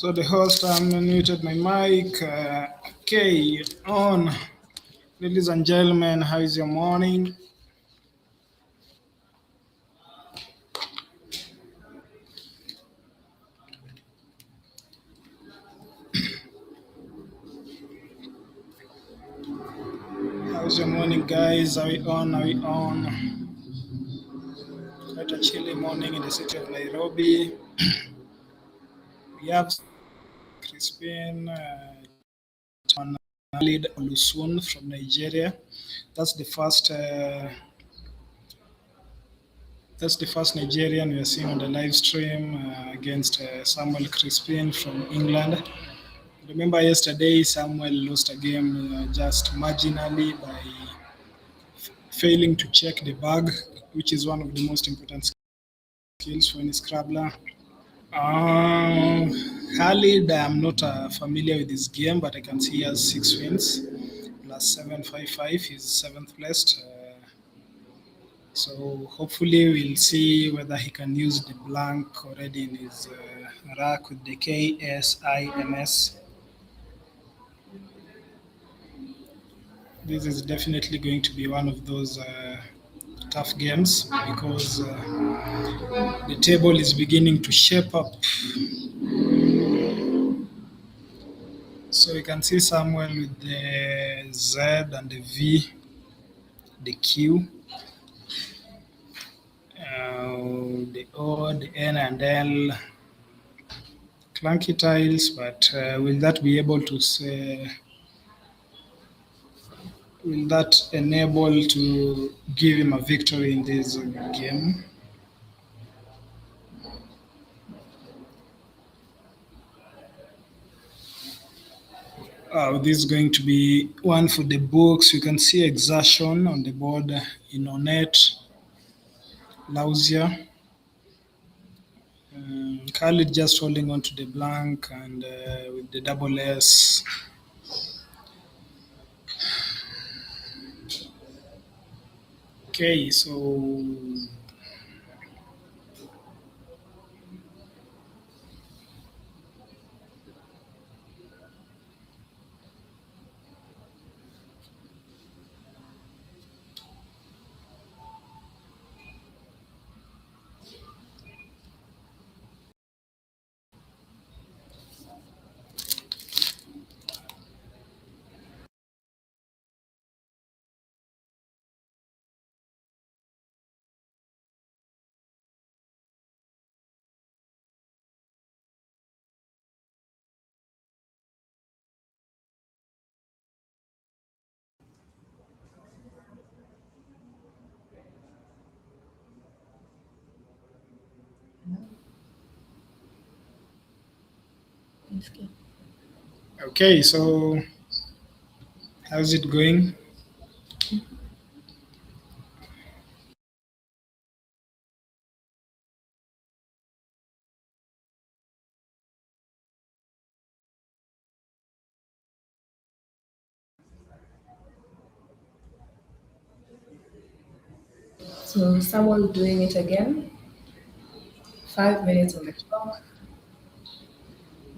So the host unmuted my mic. Okay, on. Ladies and gentlemen, how is your morning? How's your morning, guys? Are we on? Are we on? Quite a chilly morning in the city of Nairobi. We have Crispin Khalid Olusun from Nigeria. That's the first. That's the first Nigerian we are seeing on the live stream against Samuel Crispin from England. Remember yesterday, Samuel lost a game just marginally by failing to check the bag, which is one of the most important skills for any Scrabbler. Khalid, I'm not familiar with this game, but I can see he has 6 wins plus 755. He's seventh placed. So hopefully we'll see whether he can use the blank already in his rack with the KSIMS. This is definitely going to be one of those tough games because the table is beginning to shape up. So you can see Samuel with the Z and the V, the Q, the O, the N and L. Clunky tiles, but will that be able to say? Will that enable to give him a victory in this game? This is going to be one for the books. You can see exertion on the board in Onet, Lausia. Khalid just holding on to the blank and with the double S. Okay, so okay, so how's it going? So someone doing it again. 5 minutes on the clock.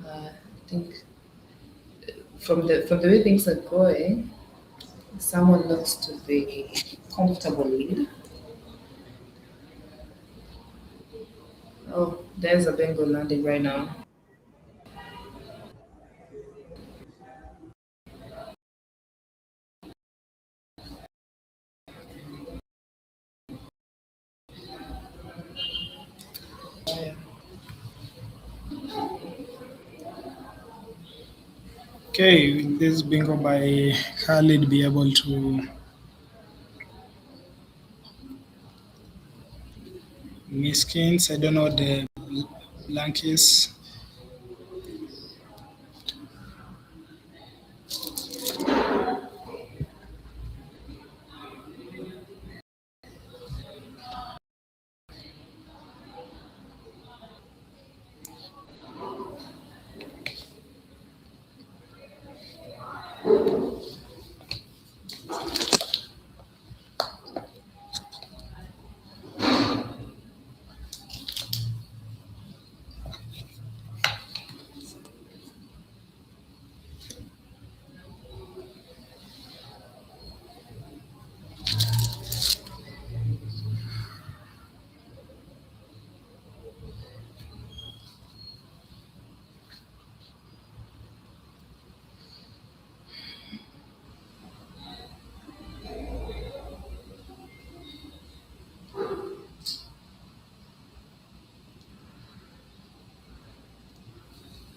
I think from the way things are going, someone looks to be comfortable lead. Oh, there's a Bengal landing right now. Okay, will this bingo by Khalid be able to miskins? I don't know what the blank is.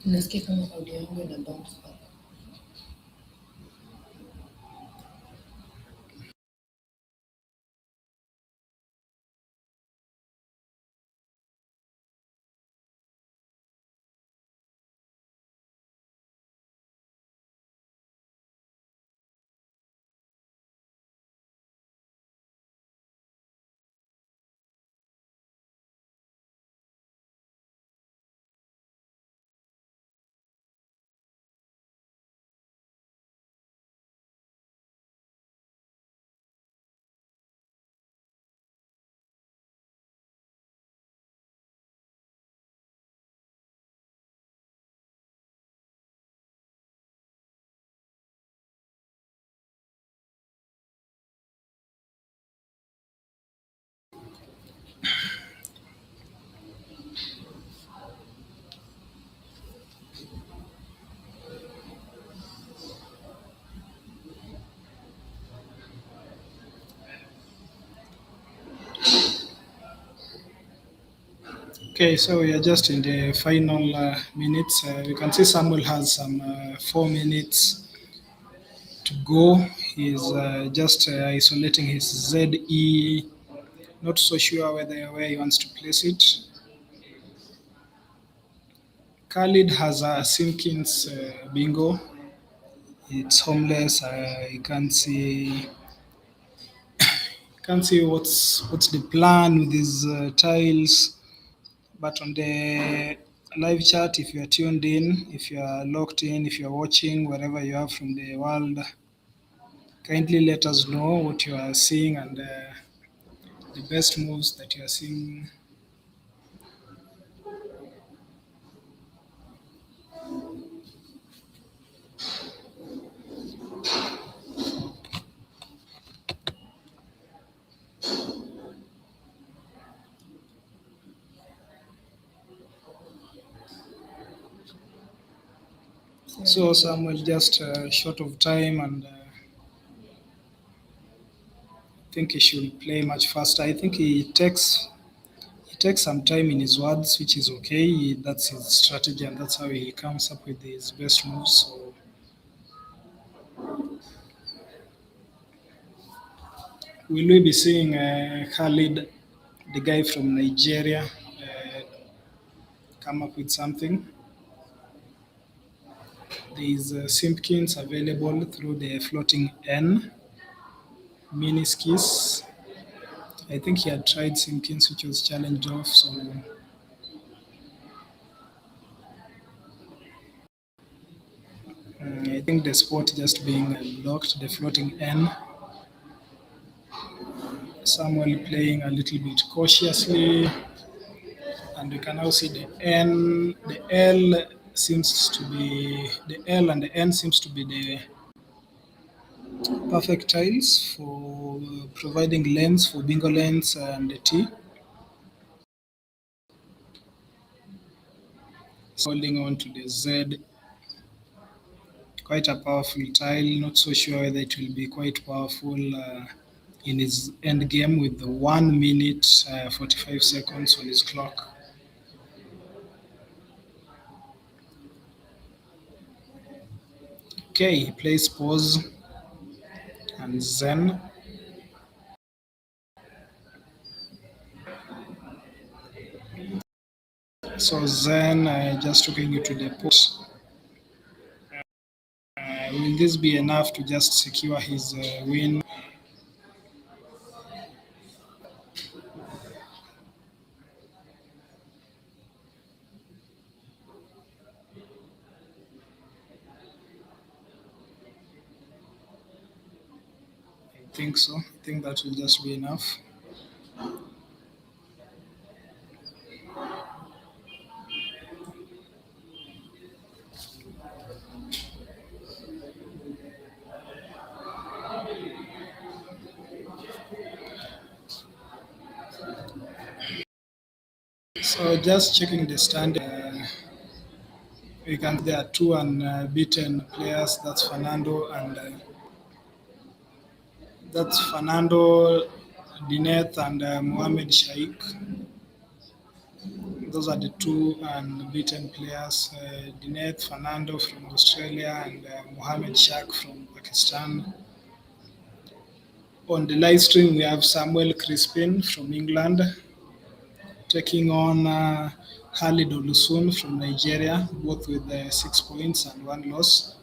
Nasikia kama audio yangu ina bounce back. Okay, so we are just in the final minutes. We can see Samuel has some 4 minutes to go. He's just isolating his ZE. Not so sure where he wants to place it. Khalid has a Simpkins bingo. It's homeless. You can't see what's the plan with these tiles. But on the live chat, if you are tuned in, if you are locked in, if you are watching wherever you are from the world, kindly let us know what you are seeing and the best moves that you are seeing. So Samuel just short of time, and I think he should play much faster. I think he takes some time in his words, which is okay. That's his strategy, and that's how he comes up with his best moves. So will we be seeing Khalid, the guy from Nigeria, come up with something? There is Simpkins available through the floating N mini skis. I think he had tried Simpkins, which was challenged off. So I think the spot just being locked, the floating N. Samuel playing a little bit cautiously, and we can now see the N, the L seems to be the L and the N seems to be the perfect tiles for providing lanes for bingo lanes and the T. Holding on to the Z, quite a powerful tile. Not so sure whether it will be quite powerful in his end game with the 1 minute 45 seconds on his clock. Okay, he plays pause and Zen. So Zen just taking you to the post. Will this be enough to just secure his win? I think so. I think that will just be enough. So just checking the stand, we can there are two unbeaten players. That's Fernando Dineth and Mohamed Shaikh. Those are the two unbeaten players. Dineth Fernando from Australia and Mohamed Shak from Pakistan. On the live stream, we have Samuel Crispin from England taking on Khalid Olusun from Nigeria, both with 6 points and one loss.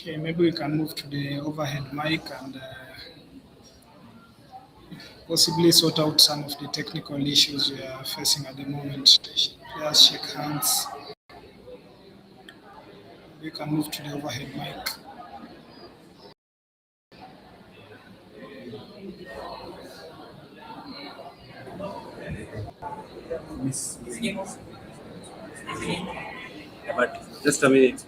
Okay, maybe we can move to the overhead mic and possibly sort out some of the technical issues we are facing at the moment. Players shake hands. We can move to the overhead mic. Yeah, but just a minute.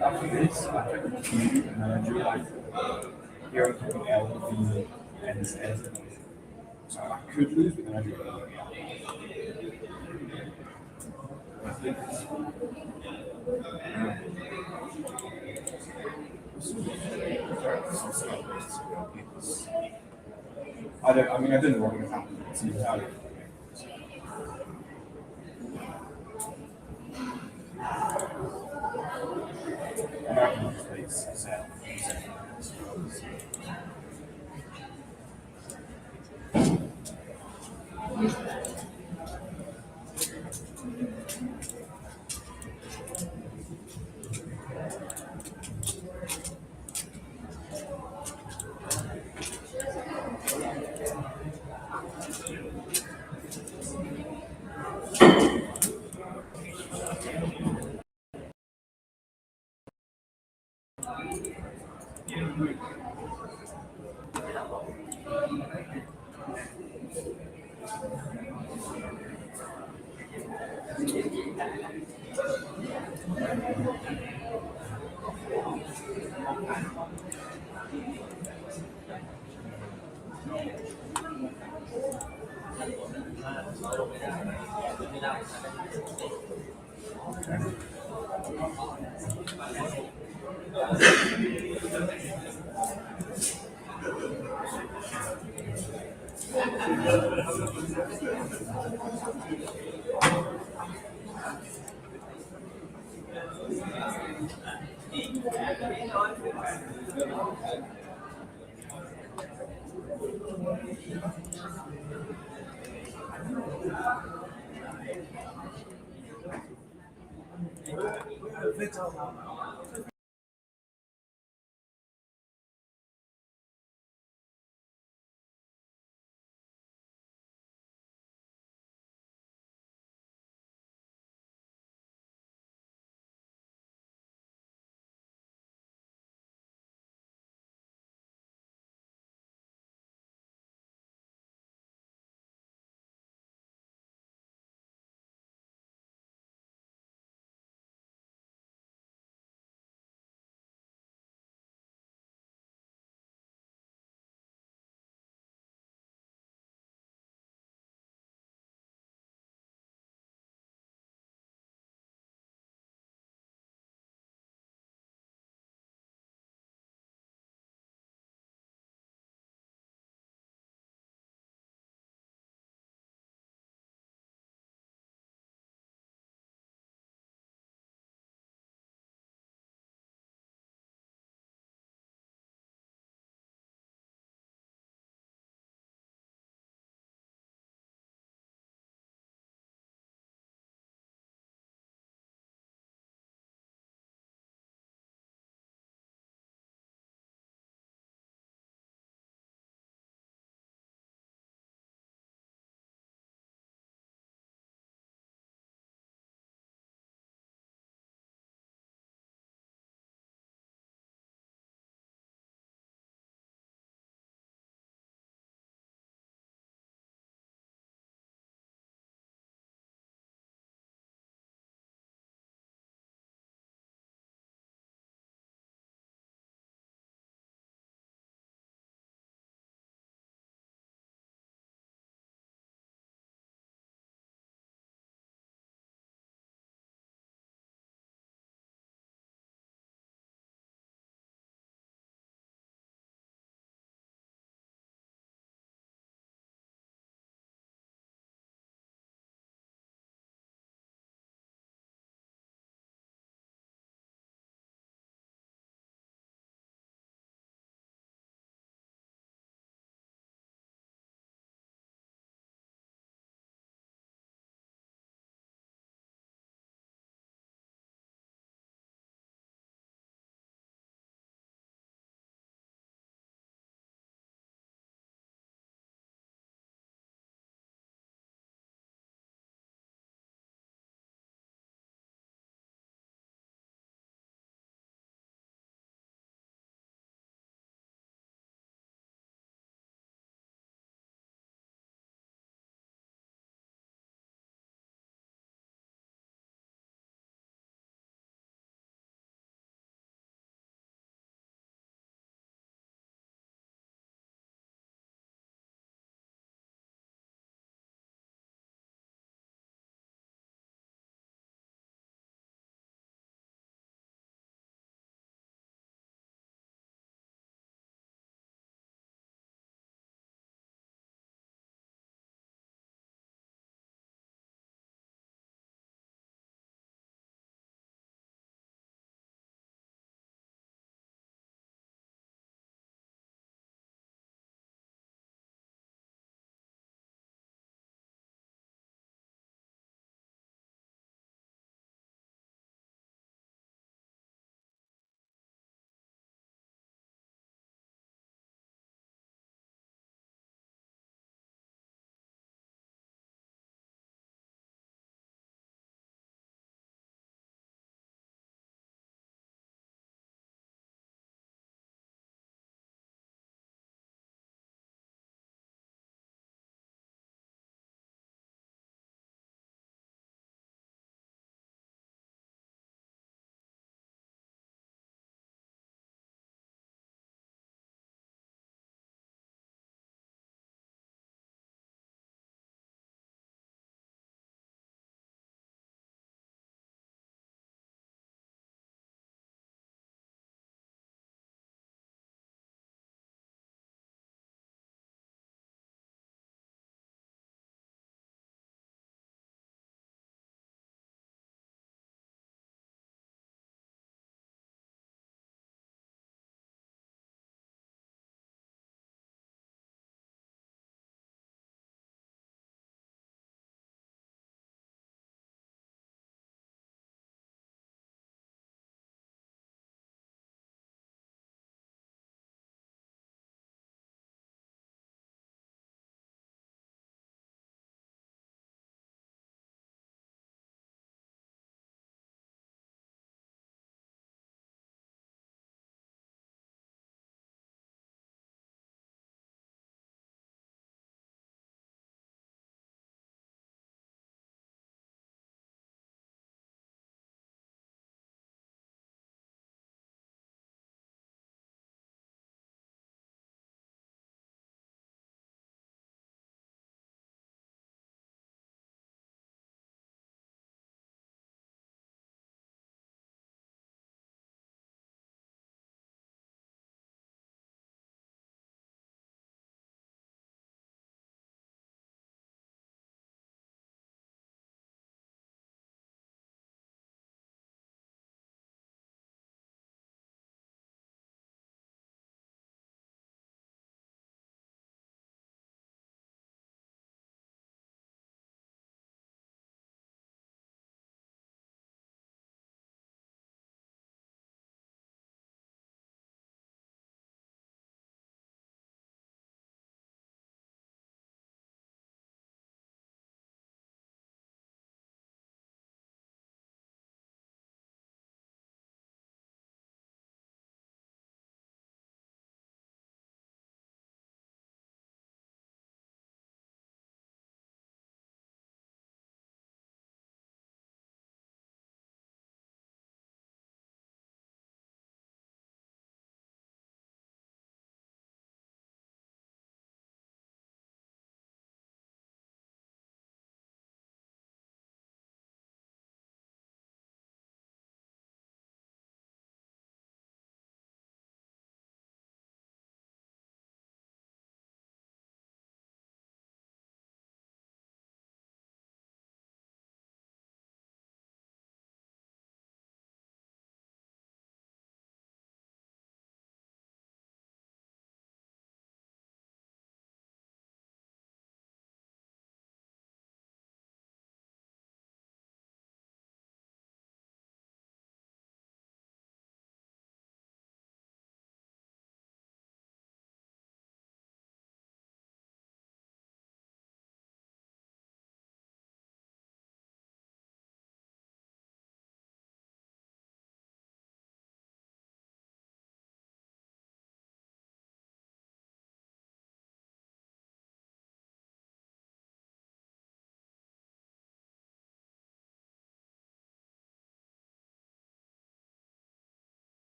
After this, I took the manager like here coming out of the and says, so I could lose, but then I do. I mean, I didn't know what would happen. It's in Italian. American place set.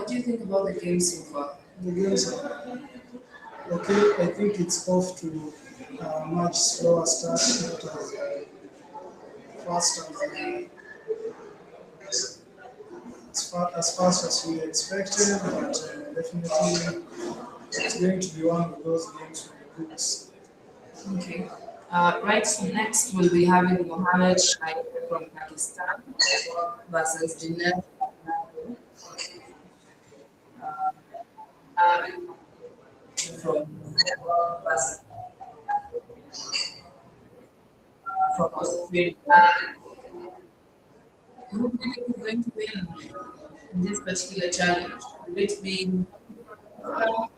What do you think about the game so far? The games are okay. I think it's off to a much slower start, not as fast as fast as we expected, but definitely it's going to be one of those games for the books. Okay. Right, so next we'll be having Mohammed Shaikh from Pakistan versus Dinesh from from Australia. Who do you think is going to win in this particular challenge? Will it be Fernando?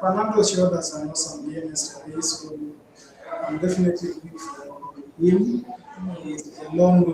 Fernando showed us an awesome game yesterday, so I'm definitely rooting for him. He's a long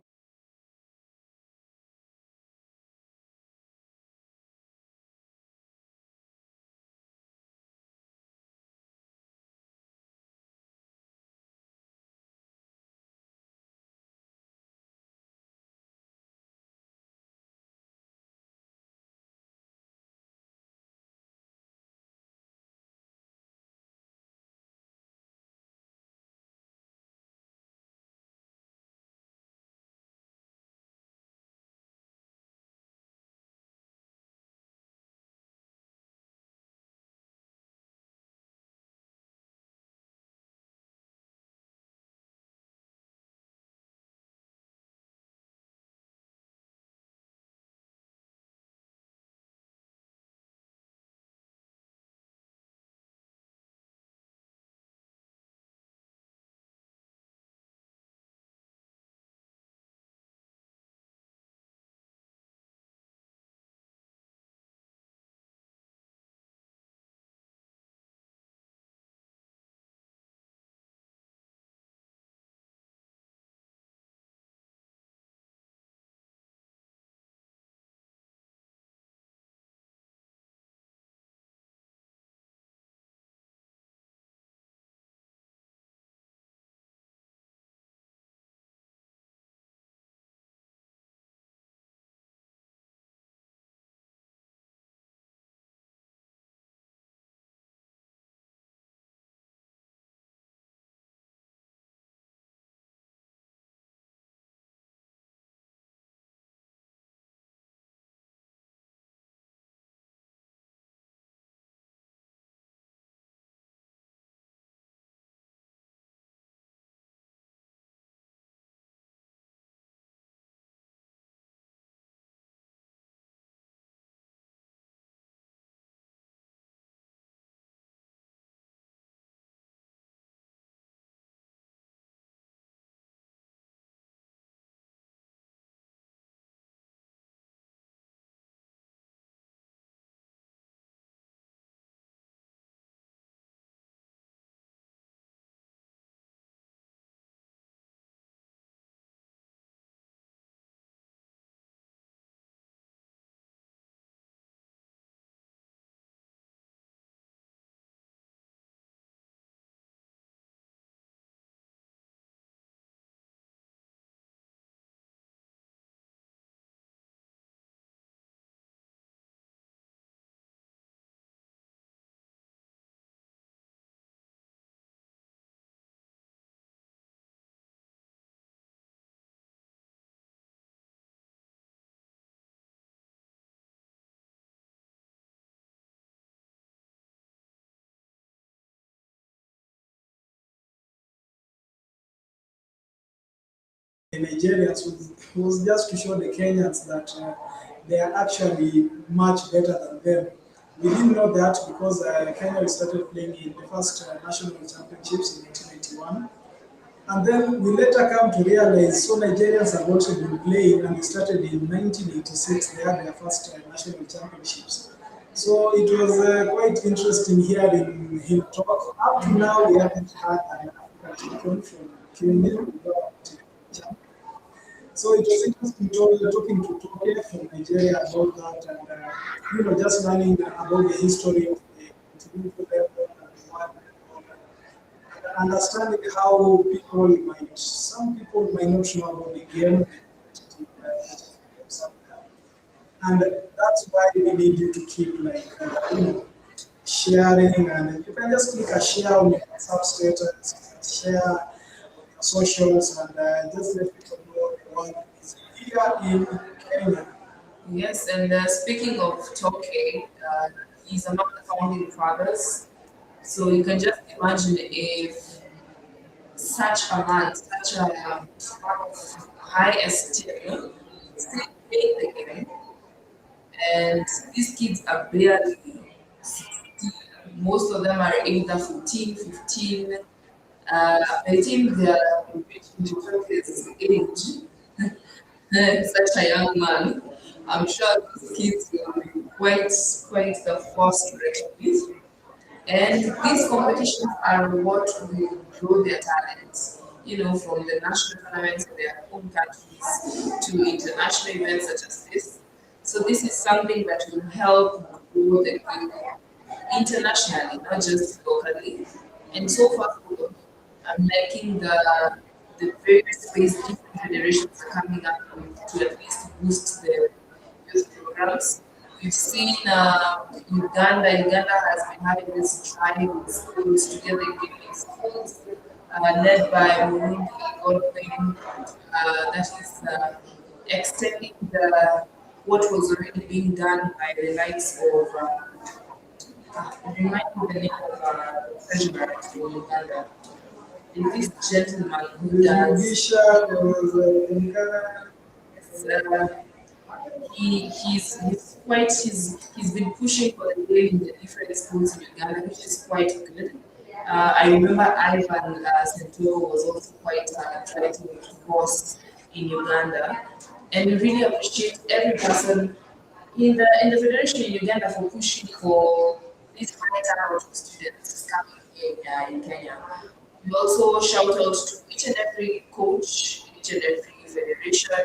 the Nigerians was just to show the Kenyans that they are actually much better than them. We didn't know that because Kenya started playing in the first national championships in 1991. And then we later come to realize, so Nigerians have also been playing and they started in 1986, they had their first national championships. So it was quite interesting hearing him talk. Up to now, we haven't had an African champion from Kenya. So it was interesting talking to Toke from Nigeria about that and just learning about the history of the continental level and the world. understanding how some people might not know about the game, and that's why we need you to keep like sharing, and you can just click a share on your WhatsApp status, share on your socials, and just let people know the world is here in Kenya. Yes, and speaking of Toke, he's among the founding fathers. So you can just imagine if such a man, such a man of high esteem, still playing the game, and these kids are barely 16. Most of them are either 14, 15. By the time they are reaching to Toke's age, such a young man, I'm sure these kids will be quite the force to reckon with. And these competitions are what will grow their talents, from the national tournaments in their home countries to international events such as this. So this is something that will help grow the game internationally, not just locally. And so far, so good. I'm liking the various ways different federations are coming up with to at least boost their youth programs. We've seen Uganda. Uganda has been having this drive with schools together giving schools, led by Murundi Godwin, that is extending what was already being done by the likes of remind me the name of president in Uganda. Is this gentleman who does uh, he's been pushing for the game in the different schools in Uganda, which is quite good. I remember Ivan Sentoro was also quite trying to boss in Uganda, and we really appreciate every person in the federation in Uganda for pushing for this high turnout of students coming in Kenya. We also shout out to each and every coach, each and every federation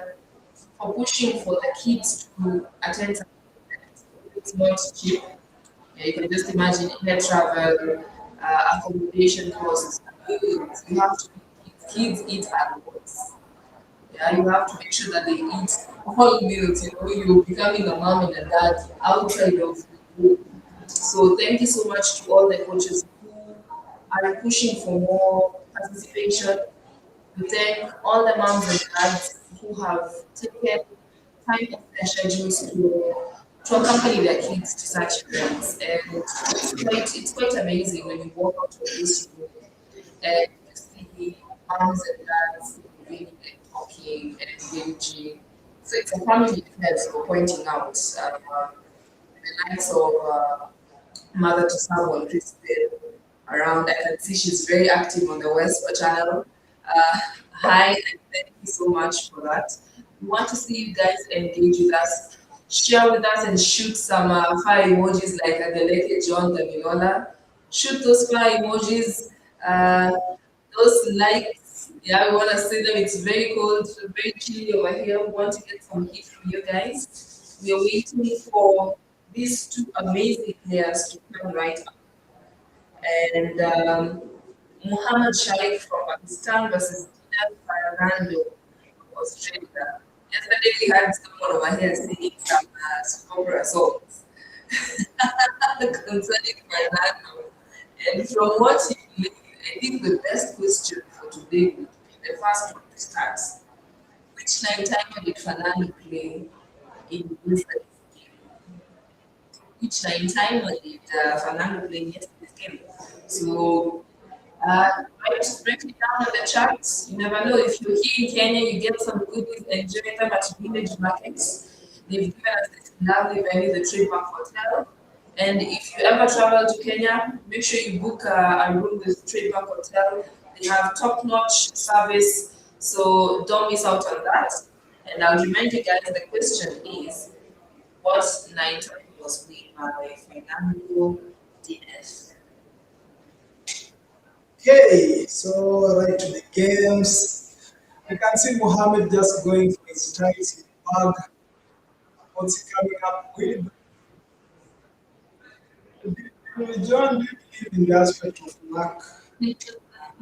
for pushing for the kids to attend some events. It's not cheap. Yeah, you can just imagine air travel, accommodation costs, bills. You have to kids eat at once. Yeah, you have to make sure that they eat all meals. You're becoming a mom and a dad outside of home. So thank you so much to all the coaches who are pushing for more participation. We thank all the moms and dads who have taken time off their schedules to accompany their kids to such events. And it's quite amazing when you walk out of this room and you see moms and dads really like, talking and engaging. So it's a family event for pointing out the likes of mother to someone, Christine, around. I can see she's very active on the WESPA channel. Hi, and thank you so much for that. We want to see you guys engage with us, share with us, and shoot some fire emojis like Adeleke John Damilola. Shoot those fire emojis, uh, those likes. Yeah, we want to see them. It's very cold, very chilly over here. We want to get some heat from you guys. We are waiting for these two amazing players to come right up. And Muhammad Shaikh from Pakistan versus Dinar Fernando from Australia. Yesterday we had someone over here singing some opera songs concerning Fernando. And from what he made, I think the best question for today would be the first one to start. Which night time did Fernando play in this game? Which night time did Fernando play in yesterday's game? So break it down on the charts. You never know. If you're here in Kenya, you get some goodies. Enjoy them at village markets. They've given us this lovely venue, the Trademark Hotel. And if you ever travel to Kenya, make sure you book a room with Trademark Hotel. They have top-notch service, so don't miss out on that. And I'll remind you guys the question is, what night was played by Fernando Diaz? Okay, so right to the games. You can see Mohammed just going for his strikes in the bag. What's he coming up with? John, do you believe in the aspect of luck?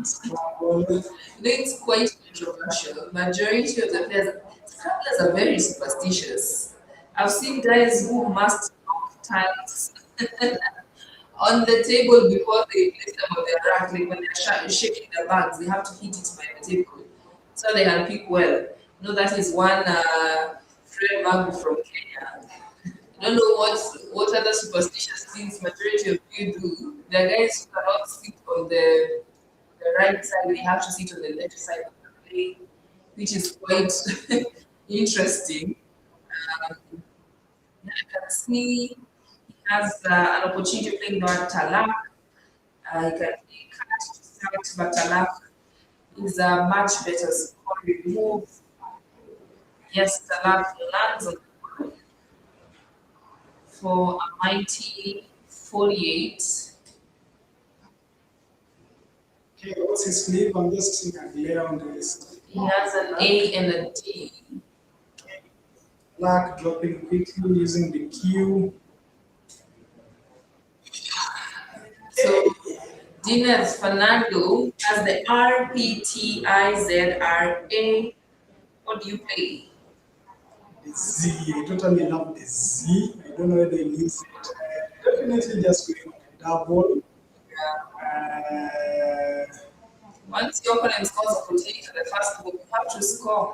Scrabble. It's quite controversial. Majority of the players, scramblers are very superstitious. I've seen guys who must knock tiles on the table before they place them on their rack. Like when they're shaking their bags, they have to hit it by the table so they can pick well. No, that is one Fred Magu from Kenya. I don't know what other superstitious things majority of you do. The guys who cannot sit on the right side, they have to sit on the left side of the plane, which is quite interesting. I can see he has an opportunity playing now Talak. He can play cat to start, but Talak is a much better scoring move. Yes, Talak lands on the board for a mighty 48. Okay, what's his sleeve? I'm just seeing a glare on this. He has an A and a D. Black dropping quickly using the Q. So Dinas Fernando has the RPTIZRA. What do you play? The Z. I totally love the Z. I don't know whether they use it. Definitely just going on a double. Once your opponent scores a potato, the first move, you have to score.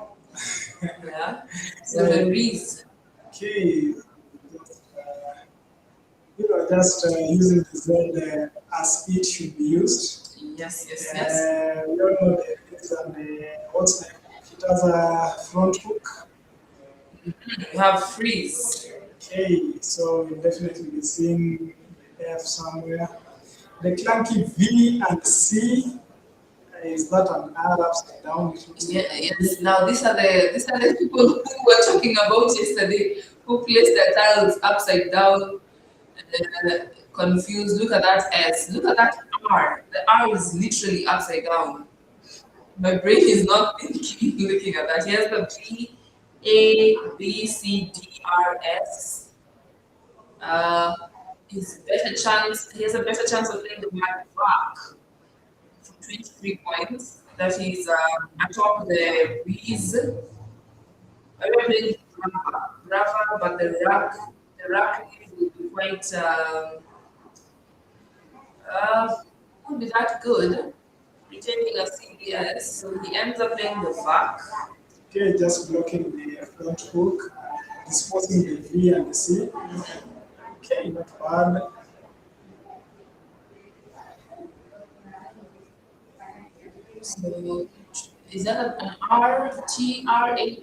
Yeah. So Yeah. the reason. Okay. Just using the Z as it should be used. Yes. We all know the things and what's the it has a front hook. You have freeze. Okay, so we'll definitely be seeing the F somewhere. The clunky V and C, is that an R upside down? Yes. Now these are the people who were talking about yesterday, who placed their tiles upside down, confused. Look at that S. Look at that R. The R is literally upside down. My brain is not thinking, looking at that. Here's the B, A, B, C, D, R, S. He has a better chance of playing the black rock for 23 points. That is atop the B's. I will play Brava, but the rack will be quite won't be that good. Retaining a CBS, so he ends up playing the VAC. Okay, just blocking the front hook, disposing the V and the C. Okay, not bad. So is that an RTRAPVN?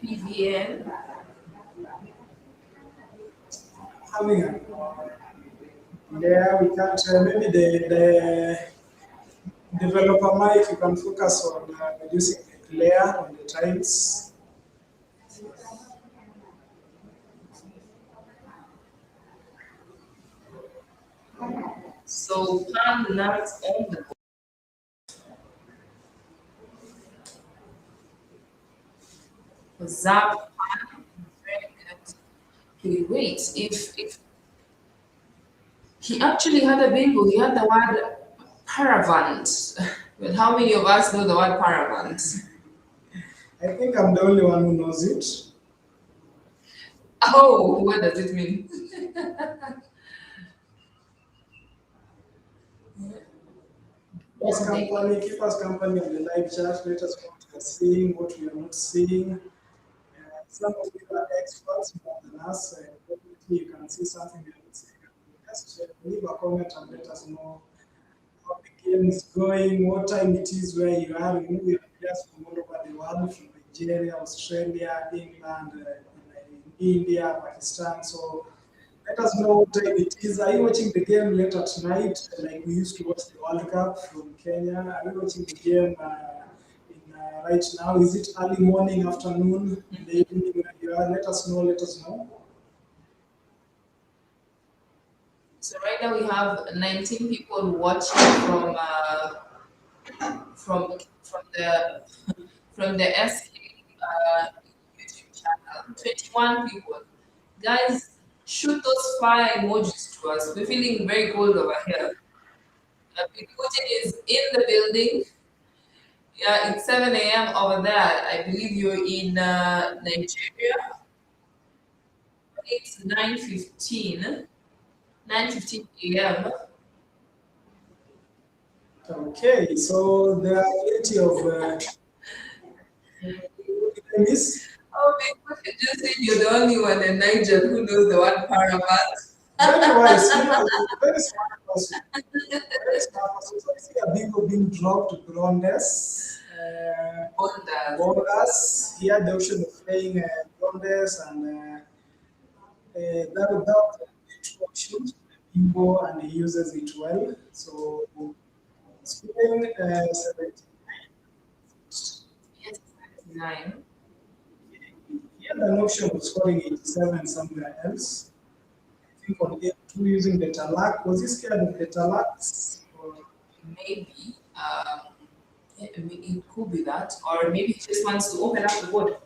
Having a yeah, we can't. Maybe the developer mic, you can focus on reducing the glare on the tiles. So pan nuts on the Zap pan. Very good. Okay, wait. If he actually had a bingo, he had the word paravant. But how many of us know the word paravant? I think I'm the only one who knows it. Oh, what does it mean? Keep us company on the live chat. Let us know what we are seeing, what we are not seeing. Some of you are experts more than us. Definitely, you can see something we are not seeing. Just leave a comment and let us know how the game is going, what time it is, where you are. We are just from all over the world, from Nigeria, Australia, England, India, Pakistan. So let us know what time it is. Are you watching the game late at night, like we used to watch the World Cup from Kenya? Are you watching the game right now? Is it early morning, afternoon, in the evening where you are? Let us know. Let us know. So right now we have 19 people watching from the from the SK YouTube channel. 21 people. Guys, shoot those fire emojis to us. We're feeling very cold over here. Putin is in the building. Yeah, it's 7 a.m. over there. I believe you're in Nigeria. It's 9:15. 9:15 a.m. Okay, so there are plenty of enemies. Oh, because you just said you're the only one in Niger who knows the word parabat. Very wise, you know, very smart person. Very smart person. So I see a bingo being dropped, Blondes. Wonders. Borders. He had the option of playing Blondes and that without the two options, bingo, and he uses it well. So Spain 70. Yes, 9. He had an option of scoring 87 somewhere else. I think on 8-2 using the talak. Was he scared of the talaks? Or, Maybe. It could be that. Or maybe he just wants to open up the board.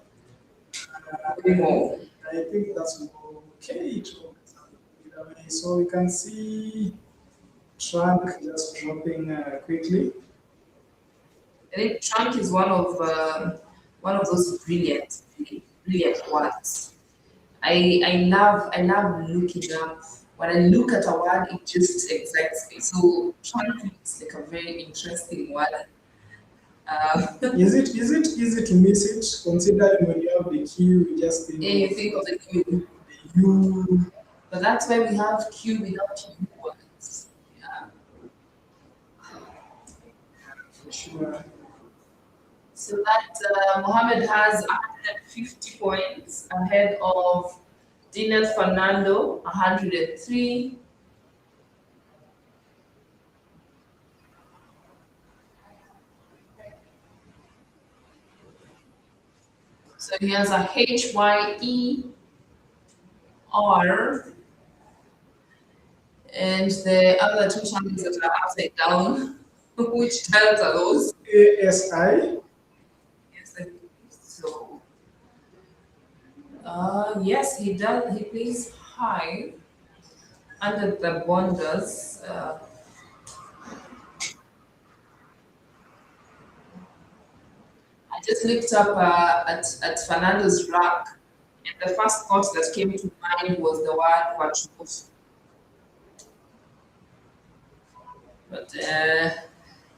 More. I think that's okay. So we can see trunk just dropping quickly. I think trunk is one of those brilliant words. I love looking up. When I look at a word, it just excites me. So trunk looks like a very interesting word. Is it easy to miss it? Considering when you have the queue, you just think Yeah, you think of the Q, you. but that's why we have Q without U words. Yeah. For sure. So that Mohammed has 150 points ahead of Dinas Fernando, 103. So he has a HYER, and the other two channels that are upside down. Which channels are those? ASI. Yes, I think so. Yes, he does. He plays high under the bonders. I just looked up at Fernando's rack, and the first thought that came to mind was the word virtuoso. But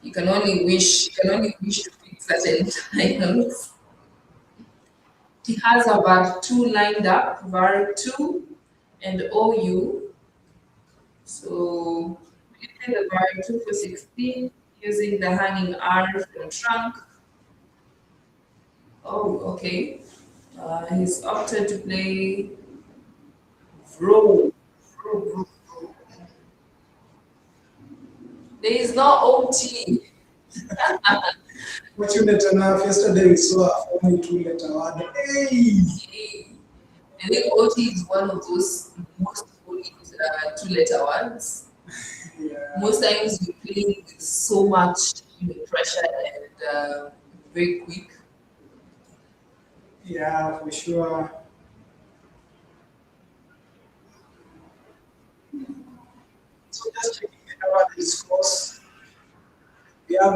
you can only wish to pick certain titles. He has a var 2 lined up, var 2 and OU. So we play the var 2 for 16 using the hanging R from trunk. Oh, okay. He's opted to play Vro. Vro. There is no OT. Fortunate enough, yesterday we saw a only two-letter word. Hey! I think OT is one of those most bullied two-letter words. Yeah. Most times we play with so much pressure and very quick. Yeah, for sure. So just checking the average scores. We have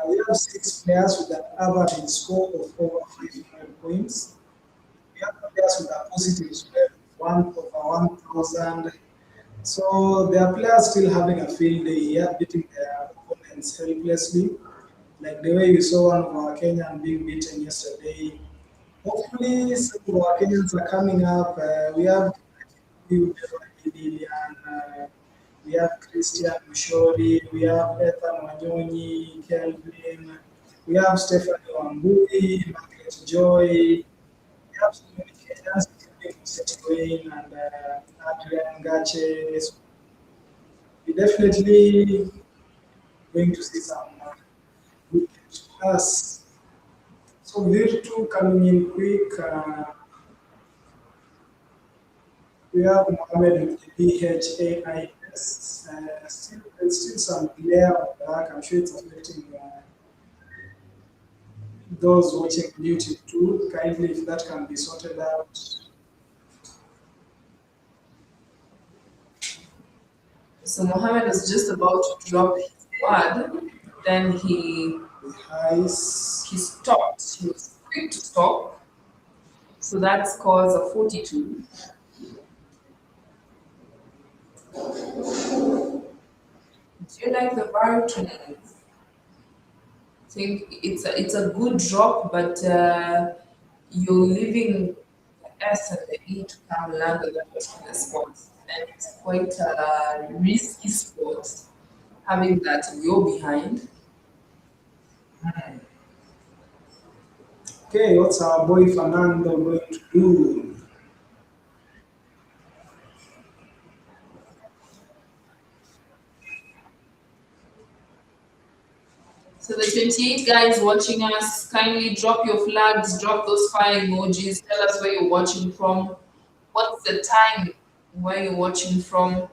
we have 6 players with an average score of over 500 points. We have players with a positive score of 1 over 1,000. So there are players still having a field day here, beating their opponents helplessly, like the way we saw one of our Kenyan being beaten yesterday. Hopefully, some of our Kenyans are coming up. We have Lilian, we have Christian Mushori, we have Ethan Wanyonyi, Kelvin, we have Stephanie Wambui, Margaret Joy, we have so many Kenyans, including Seth Wayne and Adrian Gache. So we definitely going to see some good games for us. So Virtu coming in quick. We have Mohammed with the BHAIS. There's still some glare on the back. I'm sure it's affecting those watching YouTube too. Kindly, if that can be sorted out. So Mohammed is just about to drop his word. Then he stopped. He was quick to stop. So that scores a 42. Do you like the baritone? I think it's a good drop, but you're leaving the S and the E to come land on that particular spot. And it's quite a risky spot having that you're behind. Okay, what's our boy Fernando going to do? So the 28 guys watching us, kindly drop your flags, drop those fire emojis, tell us where you're watching from. What's the time where you're watching from?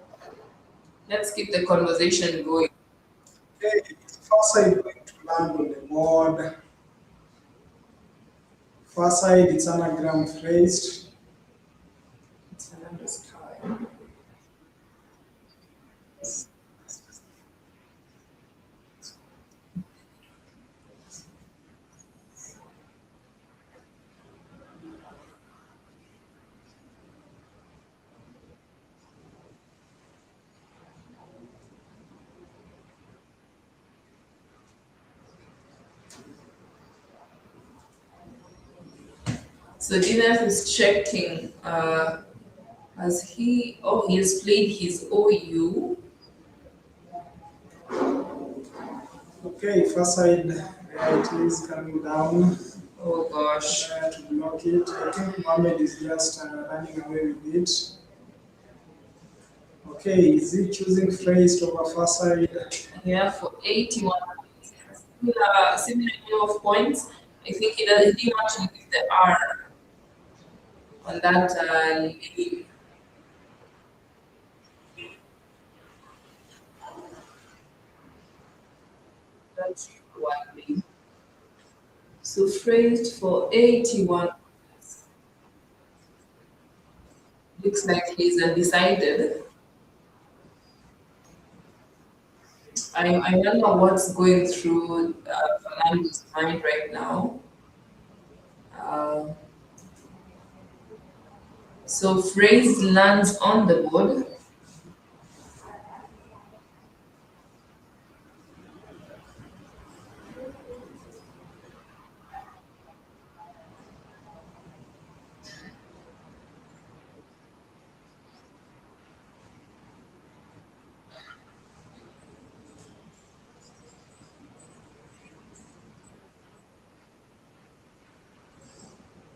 Let's keep the conversation going. Okay, far side going to land on the board. Far side, it's anagram phrased. It's Fernando's time. So Dineth is checking. Has he? Oh, he has played his OU. Okay, far side, it is coming down Oh gosh. to block it. I think Mohammed is just running away with it. Okay, is he choosing phrased over far side? Yeah, for 81. Similar number of points. I think he doesn't he want to leave the R on that lead. That's one lead. So phrased for 81. Looks like he's undecided. I wonder what's going through Fernando's mind right now. Uh, so phrase lands on the board.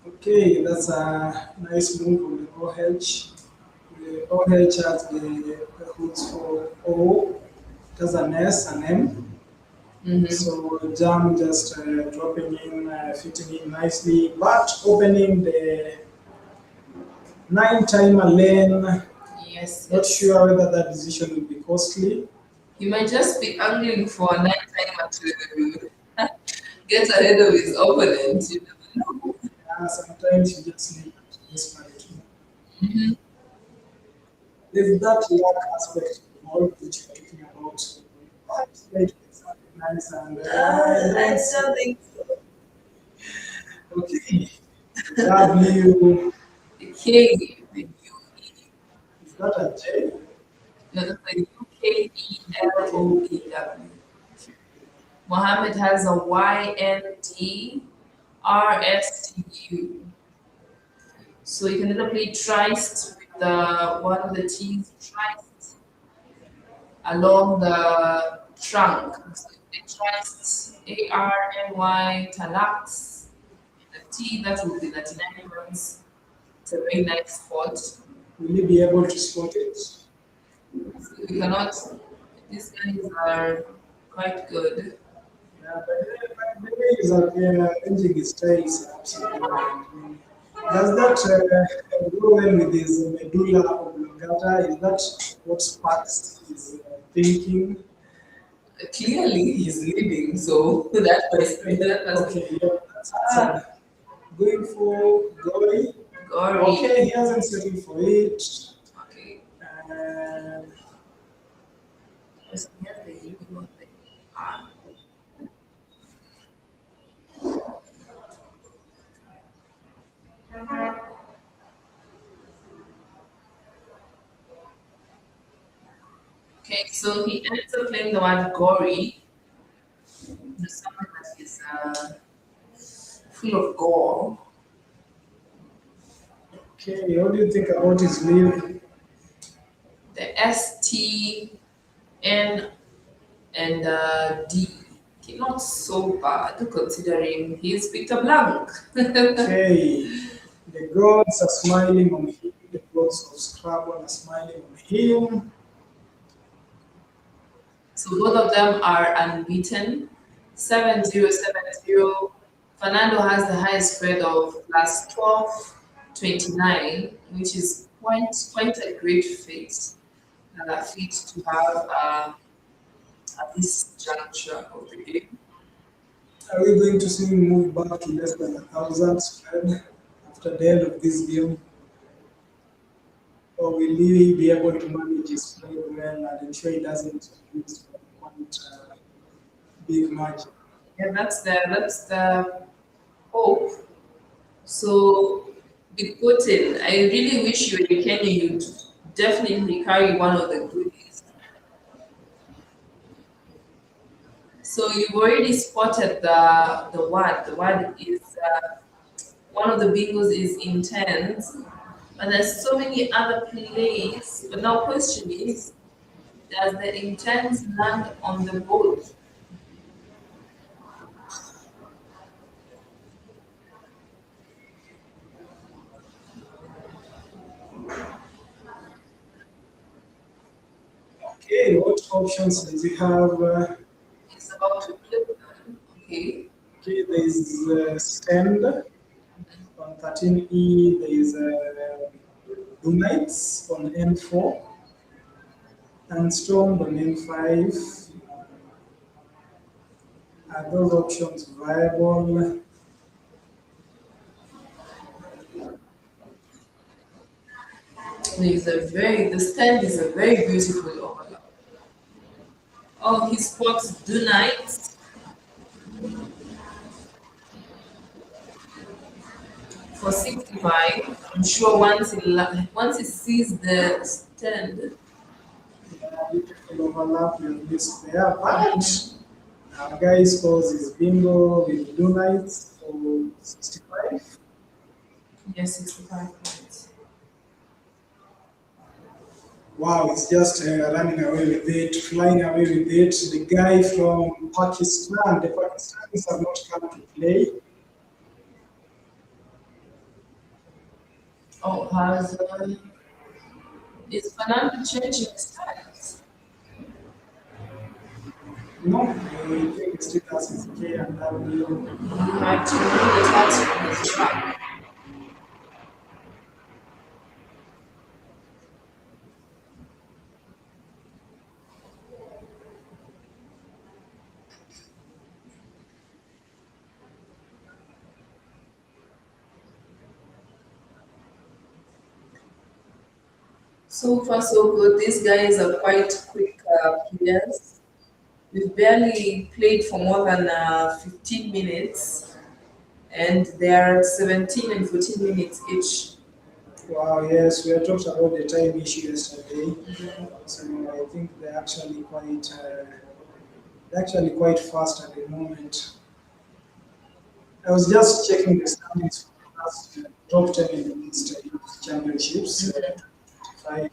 Okay, that's a nice move on the OH. The OH has the hooks for O, it has an S, an M. Mhm. So Jam just dropping in, fitting in nicely, but opening the 9 timer lane. Yes, Not yes. sure whether that decision will be costly. He might just be angling for a night timer to get ahead of his opponent. You never know. Sometimes you just need to whisper it. Mhm. There's that luck aspect involved which you're talking about. But it is something nice and I still think so. okay. W, The K, the UE, is that a J? no, that's the UKELOEW. Mohammed has a YNDRSTU. So you can either play triced with the one of the T's triced along the trunk. So if they triced ARNY Talax, the T that will be 99 runs. It's a very nice spot. Will you be able to spot it? So we cannot, these guys are quite good. Yeah, but the way he's arranging his styles, absolutely. Does that go well with his medulla oblongata? Is that what sparks his thinking? Clearly he's leading, so that was Okay, yeah, that's answered. Going for Gory. gory. Okay, he hasn't settled for it. Okay. And So here's the U, not the R. Okay, so he ends up playing the word gory, something that is full of gore. Okay, what do you think about his name? The STN and D. Okay, not so bad considering he's picked a blank. Okay, the gods are smiling on him. The gods of Scrabble are smiling on him. So both of them are unbeaten. 7-0, 7-0. Fernando has the highest spread of plus 12, 29, which is quite a great feat to have at this juncture of the game. Are we going to see him move back to less than 1,000 spread after the end of this game? Or will he be able to manage his play well and ensure he doesn't lose by quite big margin? Yeah, that's the hope. So with Putin, I really wish you were in Kenya, you'd definitely carry one of the goodies. So you've already spotted the word. The word is one of the bingos is intense, but there's so many other plays. But now question is, does the intense land on the boat? Okay, what options does he have? It's about to flip them. Okay. Okay, there is stand on 13E, there is Blue Knights on N4, and Storm on N5. Are those options viable? The stand is a very beautiful overlap. Oh, he spots do knights for 65. I'm sure once he sees the stand, Beautiful overlap with this there, but guy scores his bingo with Blue Knights for 65. yes, 65 points. Wow, it's just running away with it, flying away with it. The guy from Pakistan, the Pakistanis have not come to play. Oh, is Fernando changing styles? No, I think it still has his K and W. He might remove the tats from his track. So far, so good. These guys are quite quick players. We've barely played for more than 15 minutes, and they are at 17 and 14 minutes each. Wow, yes, we had talked about the time issue yesterday. So I think they're actually quite fast at the moment. I was just checking the standings for the last top 10 in the East Championships. Five.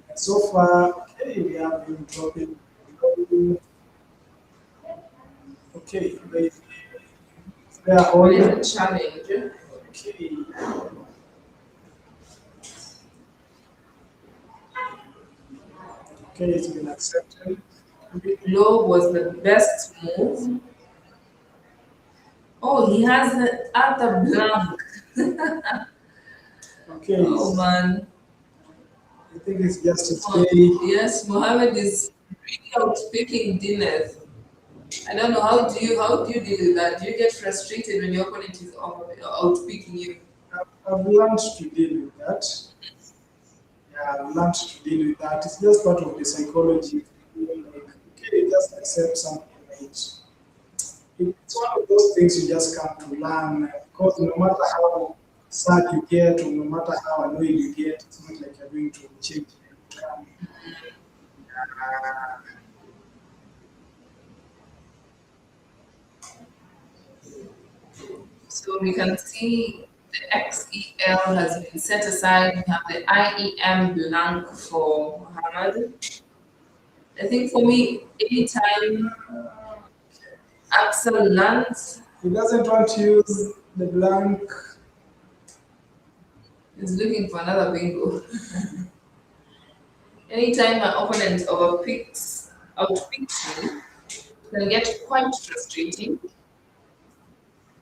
And so far, okay, we have been dropping. Okay, they are all What is a challenge? okay. Okay, it's been accepted. Low was the best move. Oh, he has the other blank. Okay, Oh man. I think it's just a Oh, play. yes, Mohammed is really outspeaking Dineth. I don't know how do you deal with that? Do you get frustrated when your opponent is outspeaking you? I've learned to deal with that. Yeah, I've learned to deal with that. It's just part of the psychology. Like, okay, just accept something. Right? It's one of those things you just come to learn because no matter how sad you get or no matter how annoyed you get, it's not like you're going to change. So we can see the XEL has been set aside. We have the IEM blank for Muhammad. I think for me, anytime Axel lands, He doesn't want to use the blank. he's looking for another bingo. Anytime my opponent outpicks me, it can get quite frustrating.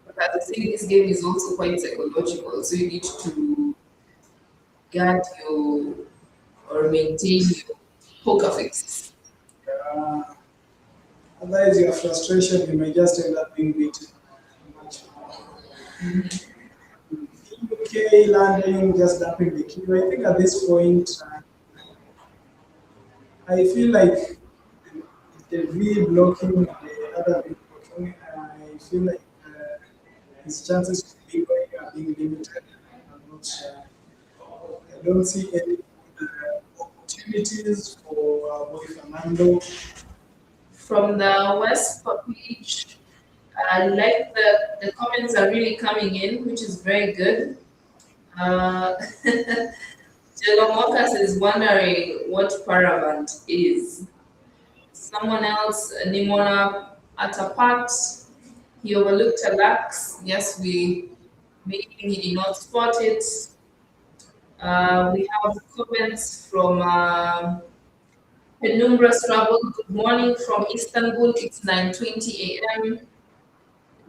But as I say, this game is also quite psychological, so you need to guard your or maintain your poker face. Uh, Otherwise, your frustration, you may just end up being beaten much more. UK landing, just dumping the key. I think at this point, I feel like the V blocking, the other V blocking, I feel like his chances of being going are being limited. I'm not sure. I don't see any opportunities for boy Fernando. From the WESPA page, I like the comments are really coming in, which is very good. Jelomokas is wondering what Paravant is. Someone else, Nimona Atapat, he overlooked a lax. Yes, maybe he did not spot it. We have comments from Penumbra Scrabble. Good morning from Istanbul. It's 9:20 a.m.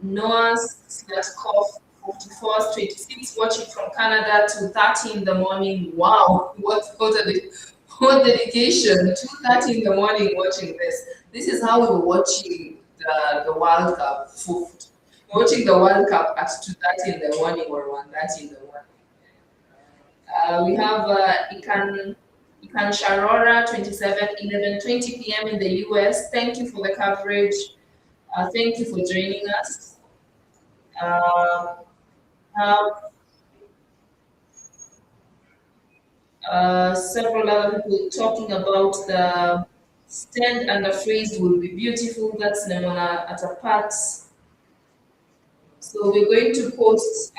Noah Slatkov, 44-26, watching from Canada, 2:30 in the morning. Wow, what dedication! 2:30 in the morning watching this. This is how we were watching the World Cup. Watching the World Cup at 2:30 in the morning or 1:30 in the morning. We have Ikan Sharora, 27, 11:20 p.m. in the US. Thank you for the coverage. Thank you for joining us. Several other people talking about the stand and the freeze will be beautiful. That's Nemona Atapat. So we're going to post,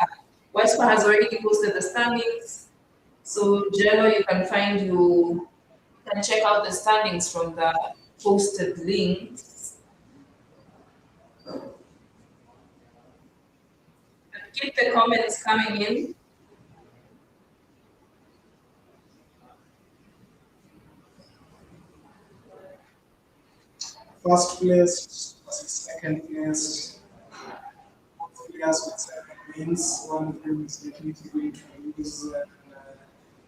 WESPA has already posted the standings. So Jello, you can check out the standings from the posted links. Keep the comments coming in. First place versus second place. Both players with 7 wins. One team is definitely going to lose.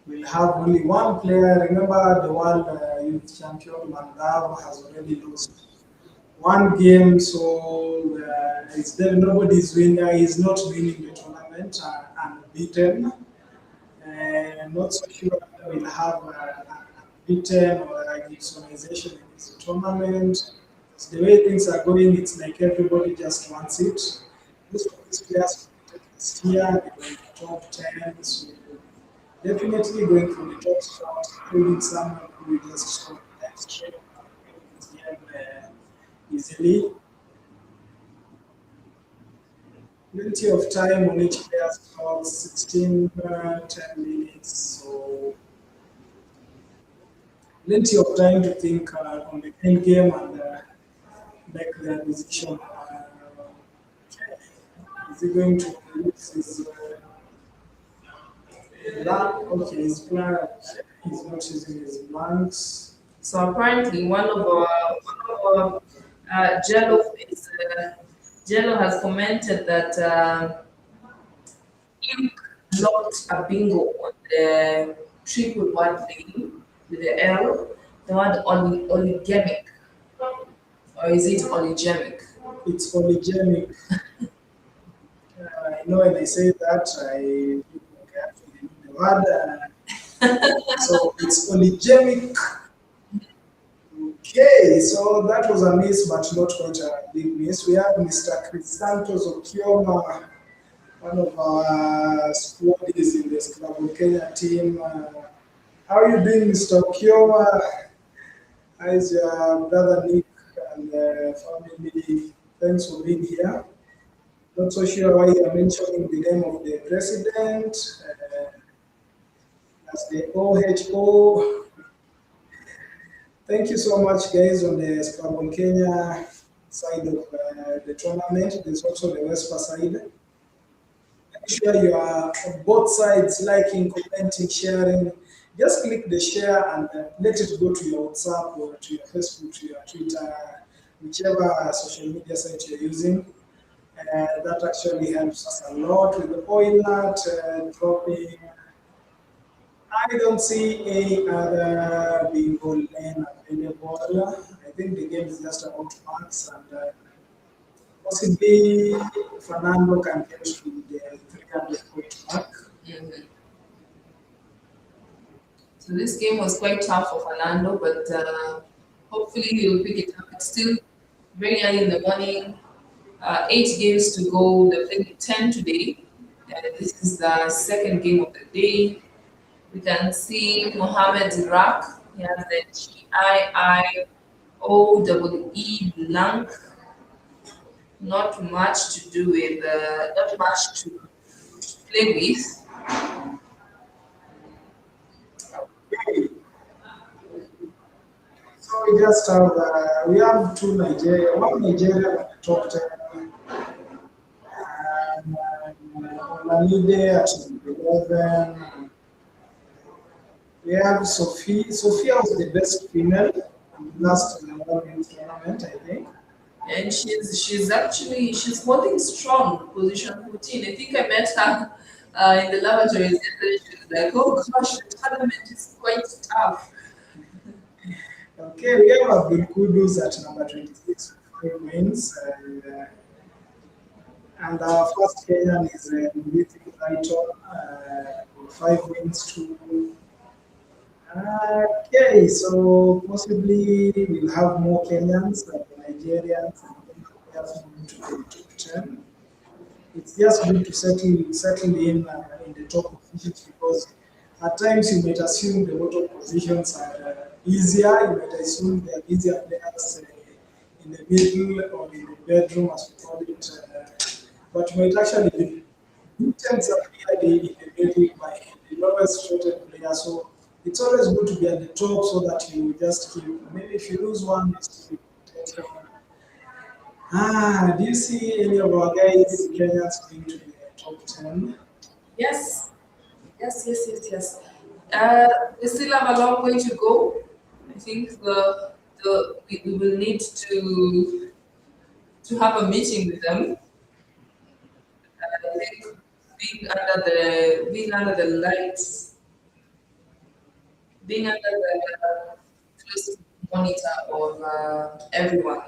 We'll have only one player. Remember, the world youth champion Mandav has already lost one game, so it's there. Nobody's winner. He's not winning the tournament unbeaten. I'm not so sure whether we'll have unbeaten or a Gibsonization in this tournament. The way things are going, it's like everybody just wants it. Most of these players this year, they were in the top 10, so definitely going for the top spot, including someone who will just score the next straight this game easily. Plenty of time on each player's clock, 16, 10 minutes, so plenty of time to think on the end game and make their decision. Is he going to use his blank? Okay, his blank. He's not using his blanks. So apparently, one of our Jello has commented that Ink blocked a bingo on the triple word thing with the L, the word oligemic, or is it oligemic? It's polygenic. I know when I say that, I actually know the word. So it's polygenic. Okay, so that was a miss, but not quite a big miss. We have Mr. Crisantos Okioma, one of our squaddies in the Scrabble Kenya team. How are you doing, Mr. Okioma? How's your brother Nick and family? Thanks for being here. Not so sure why you're mentioning the name of the president as the OHO. Thank you so much, guys, on the Scrabble Kenya side of the tournament. There's also the WESPA side. Make sure you are on both sides, liking, commenting, sharing. Just click the share and let it go to your WhatsApp or to your Facebook, to your Twitter, whichever social media site you're using. That actually helps us a lot with the oil nut dropping. I don't see any other bingo lane available. I think the game is just about marks and possibly Fernando can get to the 300 point mark. Mhm. So this game was quite tough for Fernando, but hopefully he will pick it up. It's still very early in the morning. 8 games to go. They're playing 10 today. And this is the second game of the day. We can see Mohammed Iraq. He has the GIIOEE blank. Not much to do with, not much to play with. Okay. So we just have we have two Nigeria, one Nigeria at the top 10, and Olamide at 11. We have Sophie. Sophia was the best female in the last women's tournament, I think. And she's holding strong, position 14. I think I met her in the lavatories yesterday. She was like, "Oh gosh, the tournament is quite tough." Okay, we have Abdul Kudus at number 26 with 5 wins. And our first Kenyan is Mbithi Brighton, 5 wins to. Okay, so possibly we'll have more Kenyans and Nigerians and players moving to the top 10. It's just good to settle in the top positions because at times you might assume the bottom positions are easier. You might assume they are easier players in the middle or in the bedroom, as we call it. But you might actually be tends appear in the middle by the lowest rated player. So it's always good to be at the top so that you just keep. Maybe if you lose one, you still keep. Do you see any of our guys, Kenyans, going to the top 10? Yes, yes. We still have a long way to go. I think we will need to have a meeting with them. I think being under the lights, being under the close to the monitor of everyone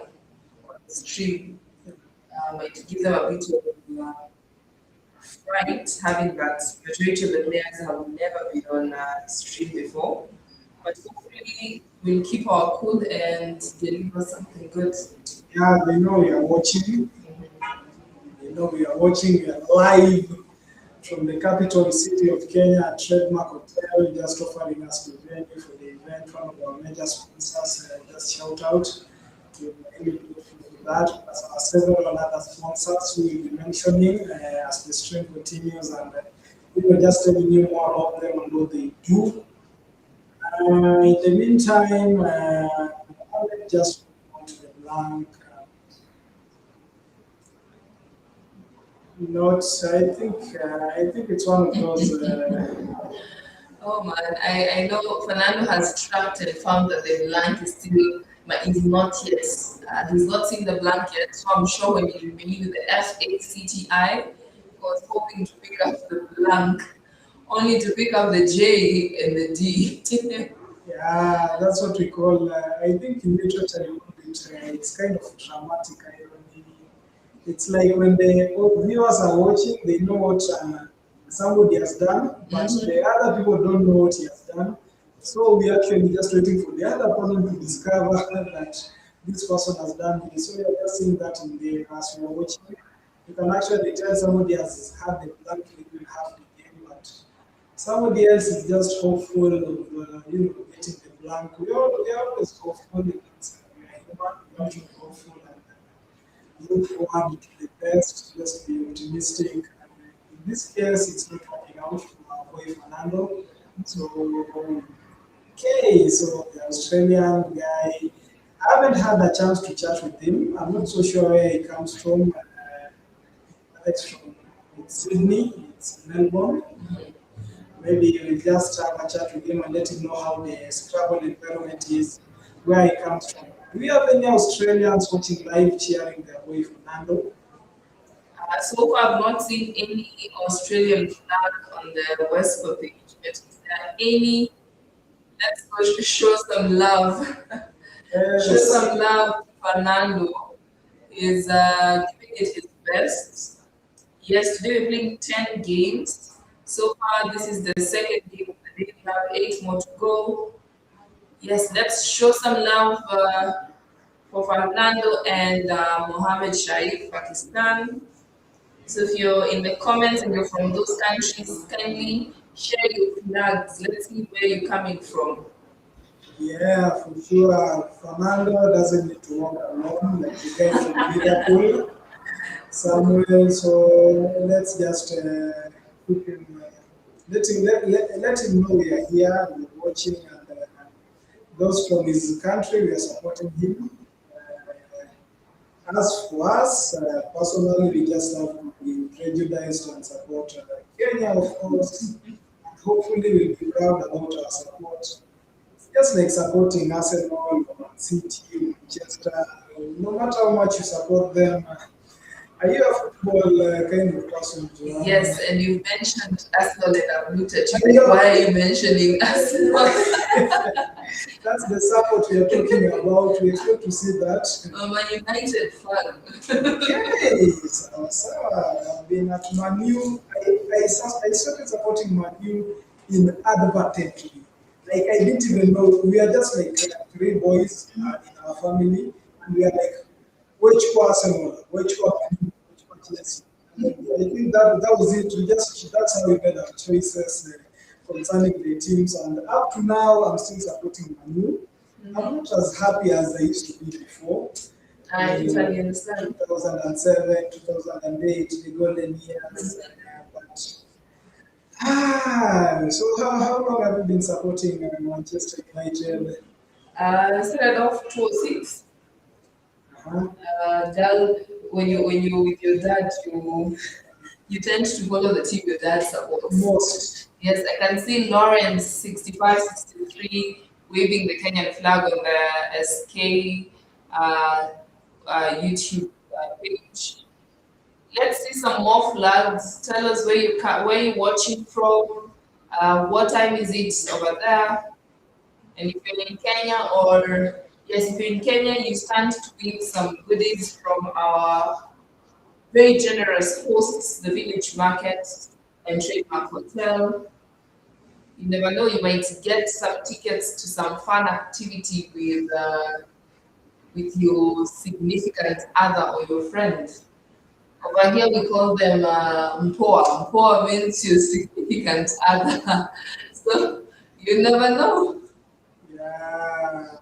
on the stream might give them a bit of fright, having that majority of the players have never been on stream before. But hopefully we'll keep our cool and deliver something good. Yeah, they know we are watching. They know we are watching. We are live from the capital city of Kenya at Trademark Hotel, just offering us the venue for the event. One of our major sponsors, just shout out to really grateful for that. Plus our several other sponsors who will be mentioning as the stream continues, and we will just telling you more about them and what they do. In the meantime, I'll just move on to the blank. Notes. I think it's one of those. Oh man, I know Fernando has tracked and found that the blank is still, but is not yet. He's not seen the blank yet, so I'm sure when he reviewed the FACTI, he was hoping to pick up the blank, only to pick up the J and the D. Yeah, that's what we call. I think in literature, you call it. It's kind of dramatic irony. It's like when the viewers are watching, they know what somebody has done, but the other people don't know what he has done. So we actually just waiting for the other person to discover that this person has done this. So we are just seeing that in the as we are watching. You can actually tell somebody has had the blank will have the game, but somebody else is just hopeful of getting the blank. We always go for it. We are human, we have to go full and look forward to the best, just be optimistic. And in this case, it's not working out for our boy Fernando. So, okay, so the Australian guy, I haven't had a chance to chat with him. I'm not so sure where he comes from. Alex from it's Sydney, it's Melbourne. Maybe we'll just have a chat with him and let him know how the Scrabble environment is, where he comes from. Do we have any Australians watching live cheering their boy Fernando? So far, I've not seen any Australian flag on the WESPA page, but if there are any, let's go show some love. Show Yes. some love to Fernando. Is giving it his best. Yes, today we're playing 10 games. So far, this is the second game of the day. We have 8 more to go. Yes, let's show some love for Fernando and Mohammed Shaikh, Pakistan. So if you're in the comments and you're from those countries, kindly share your flags. Let's see where you're coming from. Yeah, for sure. Fernando doesn't need to walk alone like the guy from Liverpool, Samuel. So let's just keep him, let him know we are here, we're watching, and those from his country, we are supporting him. As for us, personally, we just have to be prejudiced and support Kenya, of course. And hopefully, we'll be proud about our support. Just like supporting Arsenal, or City, Manchester, no matter how much you support them. Are you a football kind of person, Joanne? Yes, and you mentioned Arsenal and I've looked at I you. know. Why are you mentioning Arsenal? That's the support we are talking about. We expect to see that. I'm a United fan. Okay, so I've been at Manu. I started supporting Manu inadvertently. Like I didn't even know. We are just like 3 boys in our family, and we are like, which Arsenal, which Man U, which Chelsea. And I think that was it. That's how we made our choices concerning the teams. And up to now, I'm still supporting Manu. I'm not as happy as I used to be before. I totally understand. 2007, 2008, the golden years. But so how long have you been supporting Manchester United? Started off 2006. Uh-huh. Dad, when you with your dad, you tend to follow the team your dad supports. Most. Yes, I can see Lawrence 65, 63 waving the Kenyan flag on the SK YouTube page. Let's see some more flags. Tell us where you're watching from. What time is it over there? And if you're in Kenya, or yes, if you're in Kenya, you stand to win some goodies from our very generous hosts, the Village Market and Trademark Hotel. You never know, you might get some tickets to some fun activity with your significant other or your friend. Over here, we call them Mpoa. Mpoa means your significant other. So you never know. Yeah.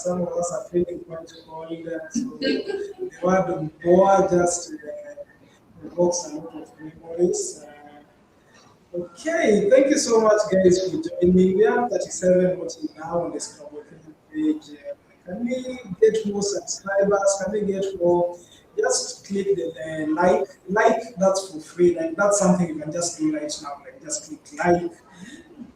Some of us are feeling quite cold. So the word Mpoa just evokes a lot of memories. Okay, thank you so much, guys, for joining me. We have 37 watching now on the Scrabble page. Can we get more subscribers? Can we get more? Just click the like. That's for free. Like that's something you can just do right now. Like just click like.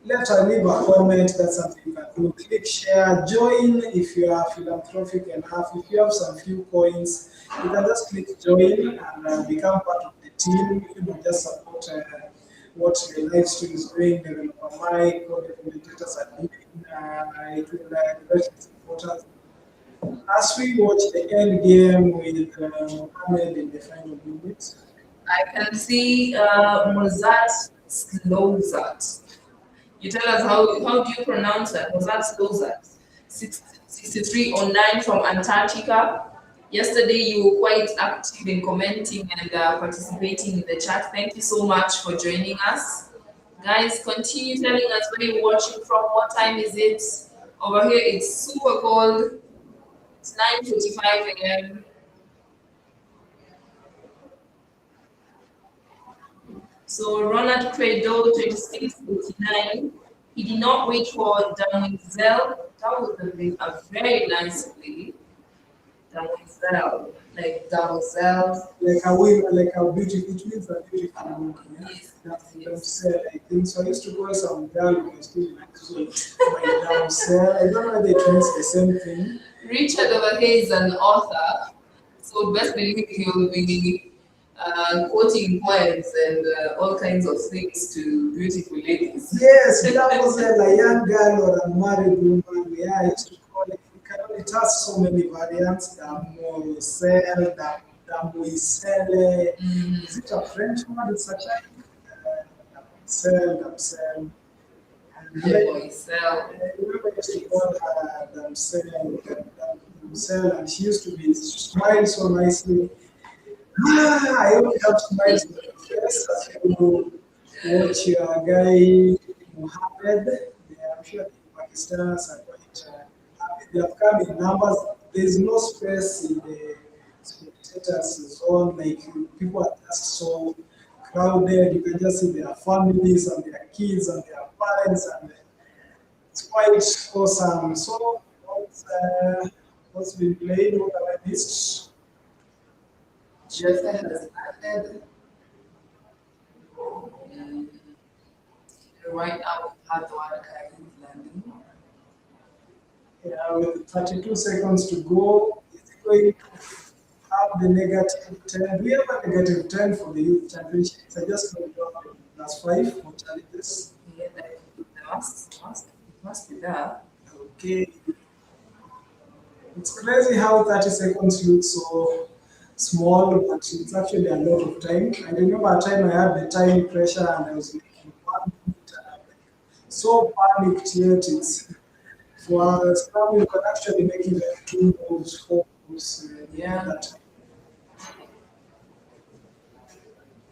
Let her leave a comment. That's something you can do. Click share. Join if you are philanthropic enough. If you have some few coins, you can just click join and become part of the team. You know, just support what the live stream is doing. Developer Mike, what the commentators are doing. It will be important. As we watch the end game with Mohammed in the final minutes. I can see Mozart Slozat. You tell us how do you pronounce that? Mozart Slozat. 6309 from Antarctica. Yesterday you were quite active in commenting and participating in the chat. Thank you so much for joining us. Guys, continue telling us where you're watching from, what time is it? Over here it's super cold. It's 9:45 a.m. So Ronald Credo, 2689, he did not wait for Damwizel. That would have been a very nice play. Damwizel, like Damwizel. Like a win, like a beautiful, it means a beautiful woman. Yeah? Yes, Damsel, I think so. I used to call some girl in my school like so, my damsel. I don't know whether it means the same thing. Richard over here is an author, so best believe he will be quoting poems and all kinds of things to beautiful ladies. Yes, that was a young girl or a married woman. Yeah, I used to call it. It has so many variants. Damosel, Damoiselle. Is it a French word? It's such a Damsel, Damsel. And Damwizel. I remember I used to call her Damsel, and she used to be smile so nicely. I only have smiles on my face as you watch your guy Mohammed. I'm sure the Pakistanis are quite happy. They have come in numbers. There's no space in the spectators zone. Like people are just so crowded. You can just see their families and their kids and their parents, and it's quite awesome. So, what's been played? What have I missed? Joseph has landed. Mm, right now we have the archive landing. Yeah, with 32 seconds to go, is it going to have the negative 10? Do we have a negative 10 for the youth championships? I just got down +5 for challenges. Yeah, that must be there. Okay. It's crazy how 30 seconds looks so small, but it's actually a lot of time. I remember a time I had the time pressure and I was making 1 minute and I'm like so panicked yet it's for Scrabble you can actually make it like 2 goals, 4 goals, Yeah. that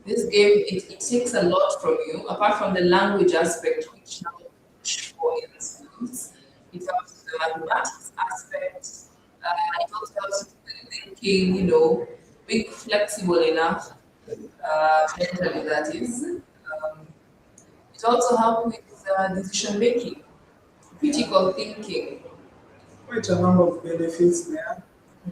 This game, it takes a lot from you, apart from the language aspect, which now push for in schools. It helps with the mathematics aspect. It also helps with thinking, being flexible enough, mentally, that is. It also helps with decision making, critical thinking. quite a number of benefits there.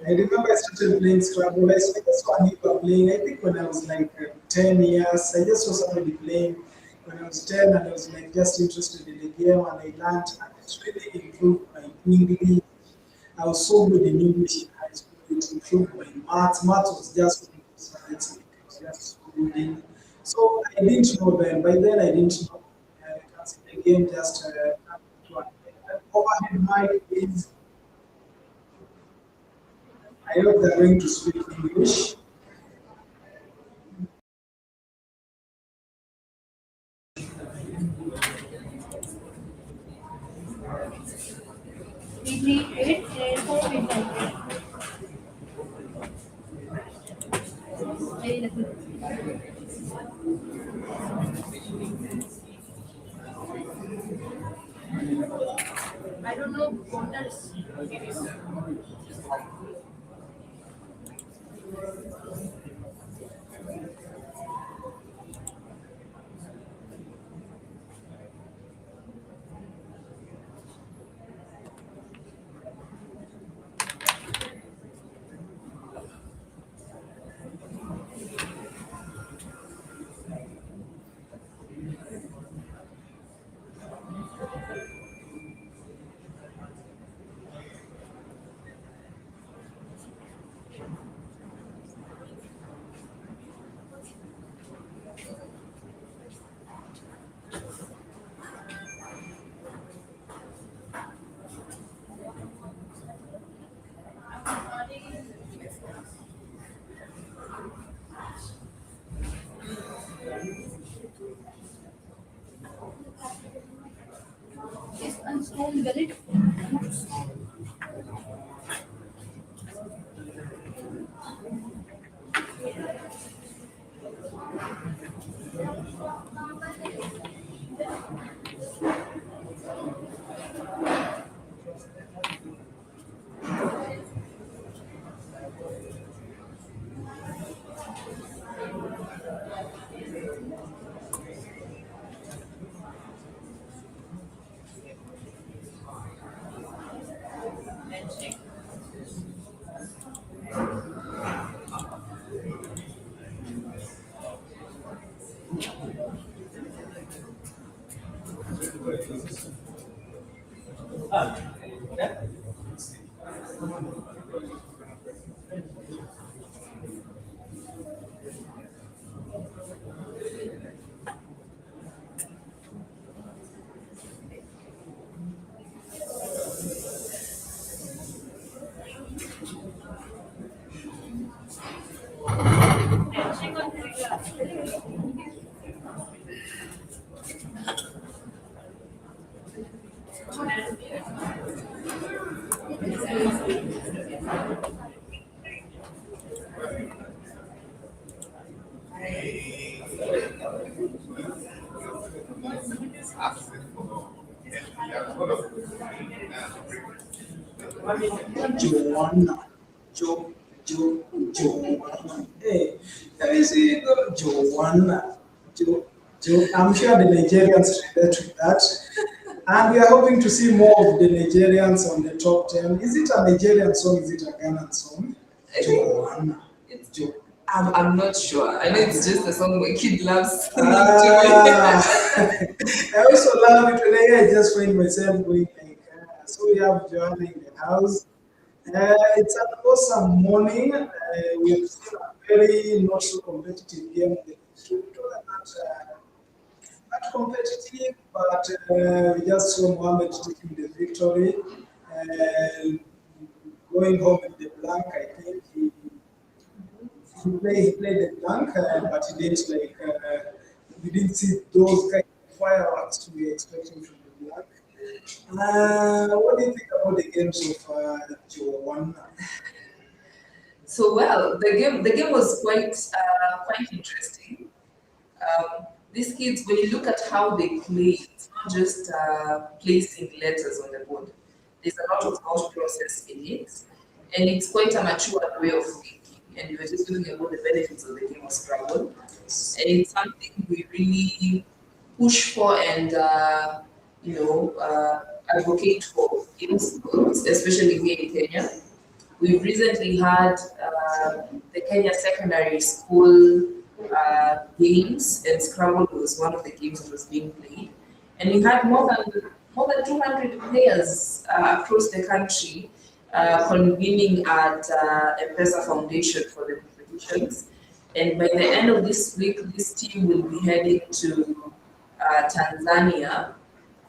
I remember I started playing Scrabble. I saw a neighbor playing. I think when I was like 10 years, I just saw somebody playing when I was 10 and I was like just interested in the game and I learned and it's really improved my English. I was so good in English in high school. It improved my maths. Maths was just one of those subjects I was just so good in. So I didn't know then. By then I didn't know. I can see the game just to an overhead mic is I hope they're going to speak English. I don't know borders. Is unstone valid? Joanna. Joanna. Hey, can you see Joanna? I'm sure the Nigerians relate to that. And we are hoping to see more of the Nigerians on the top 10. Is it a Nigerian song? Is it a Ghanaian song? I think Joanna. it's I'm not sure. I know it's just a song my kid loves singing Ah, I also love it when I just find myself going like, so we have Joanna in the house. It's an awesome morning. We've seen a very not so competitive game. The instructor not competitive, but we just saw Mohammed taking the victory. And going home with the blank, I think he played the blank, but he didn't we didn't see those kind of fireworks we were expecting from the blank. What do you think about the game so far, Joanna? So well, the game was quite interesting. These kids, when you look at how they play, it's not just placing letters on the board. There's a lot of thought process in it, and it's quite a mature way of thinking. And we were just talking about the benefits of the game of Scrabble, and it's something we really push for and advocate for in schools, especially here in Kenya. We've recently had the Kenya Secondary School games, and Scrabble was one of the games that was being played. And we had more than 200 players across the country convening at M-Pesa Foundation for the competitions. And by the end of this week, this team will be heading to Tanzania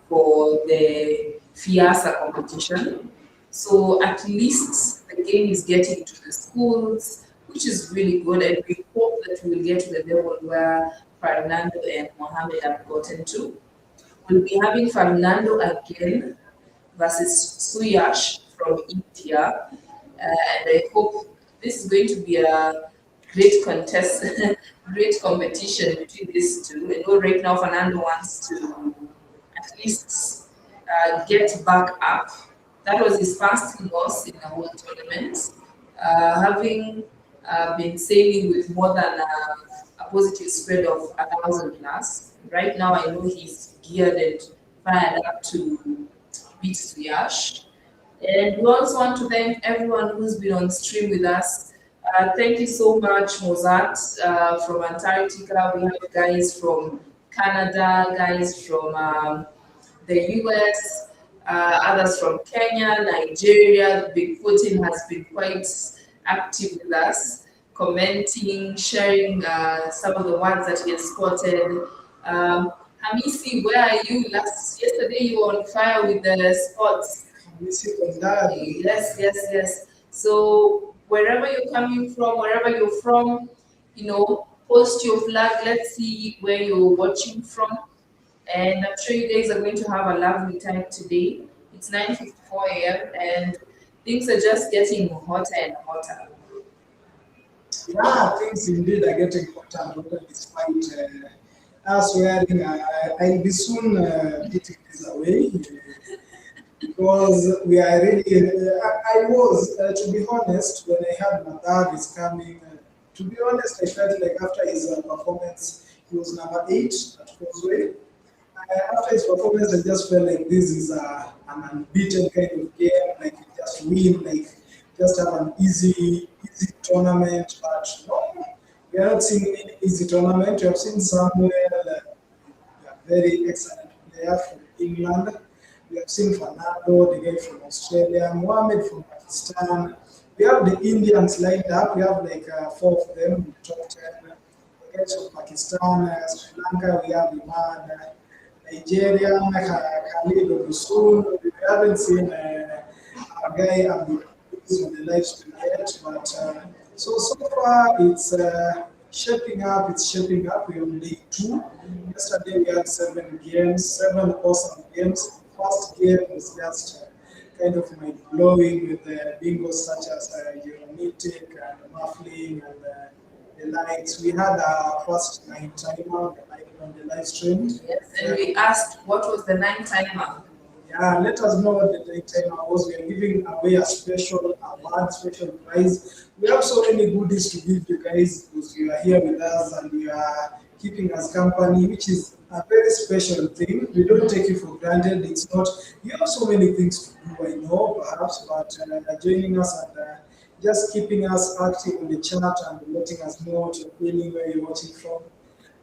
for the FIASA competition. So at least the game is getting to the schools, which is really good. And we hope that we will get to the level where Fernando and Mohammed have gotten to. We'll be having Fernando again versus Suyash from India. And I hope this is going to be a great contest, great competition between these two. I know right now Fernando wants to at least get back up. That was his first loss in the whole tournament. Having been sailing with more than a positive spread of 1,000 plus, right now I know he's geared and fired up to beat Suyash. And we also want to thank everyone who's been on stream with us. Thank you so much, Mozart, from Antarctica. We have guys from Canada, guys from the US, others from Kenya, Nigeria. Big Putin has been quite active with us, commenting, sharing some of the words that he has spotted. Hamisi, where are you? Yesterday you were on fire with the sports. Yes. So wherever you're coming from, wherever you're from, post your flag. Let's see where you're watching from. And I'm sure you guys are going to have a lovely time today. It's 9:54 a.m. and things are just getting hotter and hotter. Yeah, things indeed are getting hotter and hotter despite us wearing. I'll be soon putting this away because we are really. I was, to be honest, when I heard my dad is coming, to be honest, I felt like after his performance, he was number 8 at Causeway. After his performance, I just felt like this is an unbeaten kind of game. Like you just win, like just have an easy tournament. But no, we are not seeing any easy tournament. We have seen somewhere that a very excellent player from England. We We have seen Fernando, the guy from Australia, Mohammed from Pakistan. We have the Indians lined up. We have like four of them in the top 10. The guys from Pakistan, Sri Lanka, we have Iman, Nigeria, Khalid Odusun. We haven't seen our guy Abdul on the live stream yet, but so far it's shaping up. It's shaping up. We're on day 2. Yesterday we had 7 games, 7 awesome games. First game was just kind of mind blowing with bingos such as Geometric and Muffling and the likes. We had our first 9 timer on the live stream. Yes, and we asked what was the 9 timer. Yeah, let us know what the 9 timer was. We are giving away a special award, special prize. We have so many goodies to give you guys because you are here with us and you are keeping us company, which is a very special thing. We don't take you for granted. It's not, you have so many things to do, I know, perhaps, but joining us and just keeping us active on the chat and letting us know what you're feeling, where you're watching from.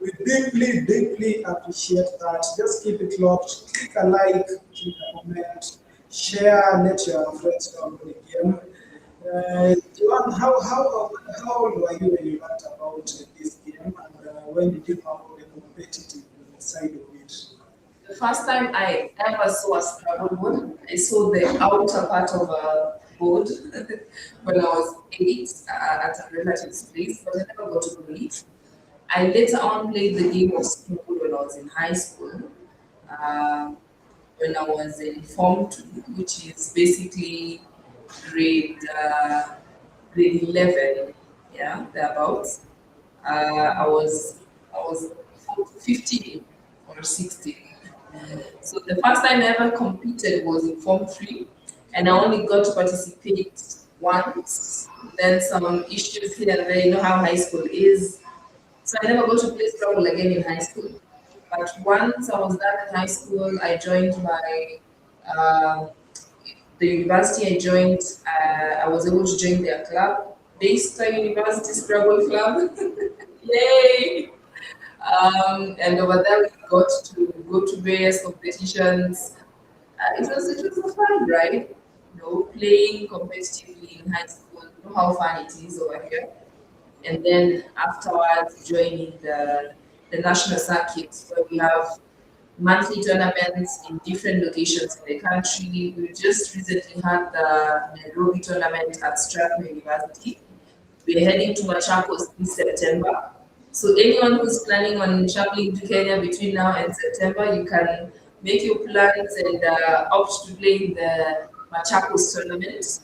We deeply, deeply appreciate that. Just keep it locked. Click a like, click a comment, share, let your friends know about the game. Joan, how old were you when you learned about this game, and when did you know about the competitive side of it? The first time I ever saw a Scrabble board, I saw the outer part of a board when I was 8 at a relative's place, but I never got to play it. I later on played the game of Scrabble when I was in high school, when I was in Form 2, which is basically grade grade 11, yeah, thereabouts. I was 15 or 16. So the first time I ever competed was in Form 3, and I only got to participate once. Then some issues here and there, you know how high school is. So I never got to play Scrabble again in high school. But once I was done in high school, I joined the university I joined. I was able to join their club, Daystar University Scrabble Club. Yay! And over there, we got to go to various competitions. It was fun, right? You know, playing competitively in high school. You know how fun it is over here. And then afterwards, joining the national circuits where we have monthly tournaments in different locations in the country. We just recently had the Nairobi tournament at Strathmore University. We're heading to Machakos this September. So anyone who's planning on traveling to Kenya between now and September, you can make your plans and opt to play in the Machakos tournament.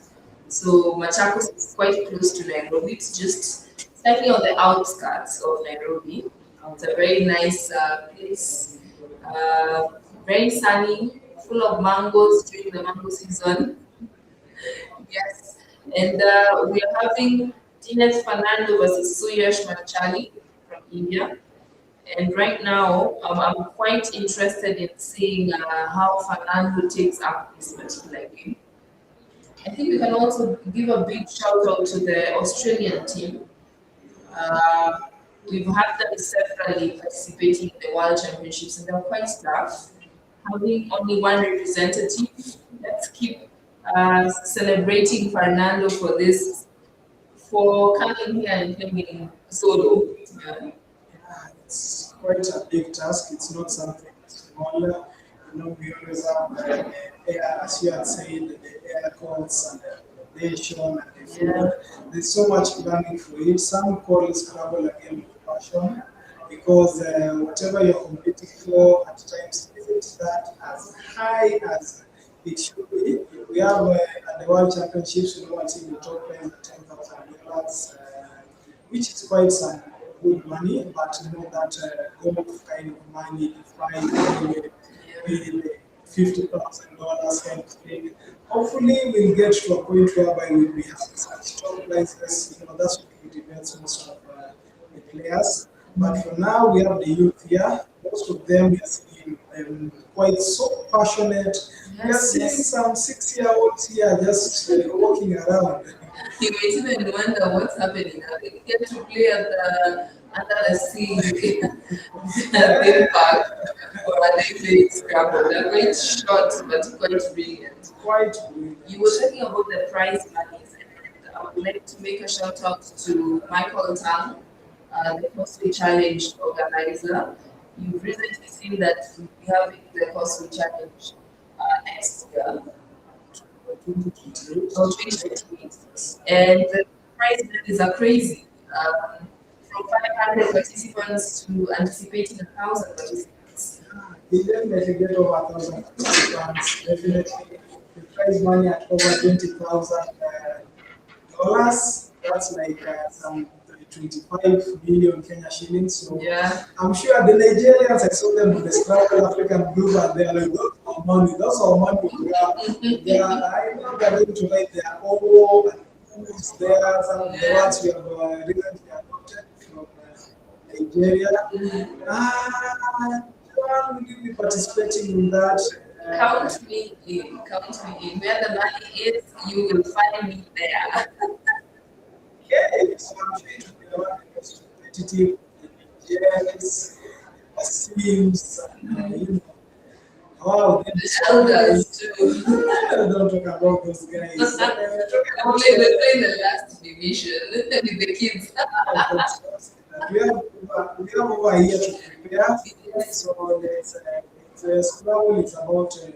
So Machakos is quite close to Nairobi. It's just slightly on the outskirts of Nairobi. It's a very nice place. Very sunny, full of mangoes during the mango season. Yes. And we are having Dinesh Fernando versus Suyash Manchali from India. And right now, I'm quite interested in seeing how Fernando takes up this particular game. I think we can also give a big shout out to the Australian team. Uh, we've had them separately participating in the World Championships, and they're quite tough. Having only one representative, let's keep celebrating Fernando for this, for coming here and playing solo. Yeah. It's quite a big task. It's not something smaller. You know, we always have, as you had said, the air courts and the nation and the food. Yeah. There's so much planning for it. Some call Scrabble a game of passion because whatever you're competing for at times isn't that as high as it should be. We have at the World Championships, you know, what's in the top prize at $10,000, which is quite some good money, but you know that golf kind of money, maybe $50,000 kind of thing. Hopefully, we'll get to a point whereby we'll be having such top prizes. You know, that's what motivates most of the players. But for now, we have the youth here. Most of them we are seeing quite so passionate. We are Yes, seeing yes. some 6-year-olds here just walking around. You may even wonder what's happening. They get to play at the under the sea theme park for when they play Scrabble. They're quite short but quite brilliant. Quite You were talking about the prize monies, and I would like to make a shout out to Michael Tang, the Cosplay Challenge organizer. You've recently seen that we have the Cosplay Challenge next year, 2028. or 2028, and the prize monies are crazy. From 500 participants to anticipating 1,000 participants. Even if you get over 1,000 participants, definitely the prize money at over $20,000. That's like some 25 million Kenya shillings. So Yeah. I'm sure the Nigerians, I saw them on the Scrabble African group, and they're like, those are money. I know they're going to write their own and who's there. Some of the ones we have recently adopted from Nigeria. Joan will be participating in that. Count me in. Count me in. Where the money is, you will find me there. Okay, so I'm sure it will be one of the most competitive Nigerians, Sims, and wow, then The elders too. don't talk about those guys. I'm like we're playing the last division with the kids. We have over a year to prepare. So Scrabble is about the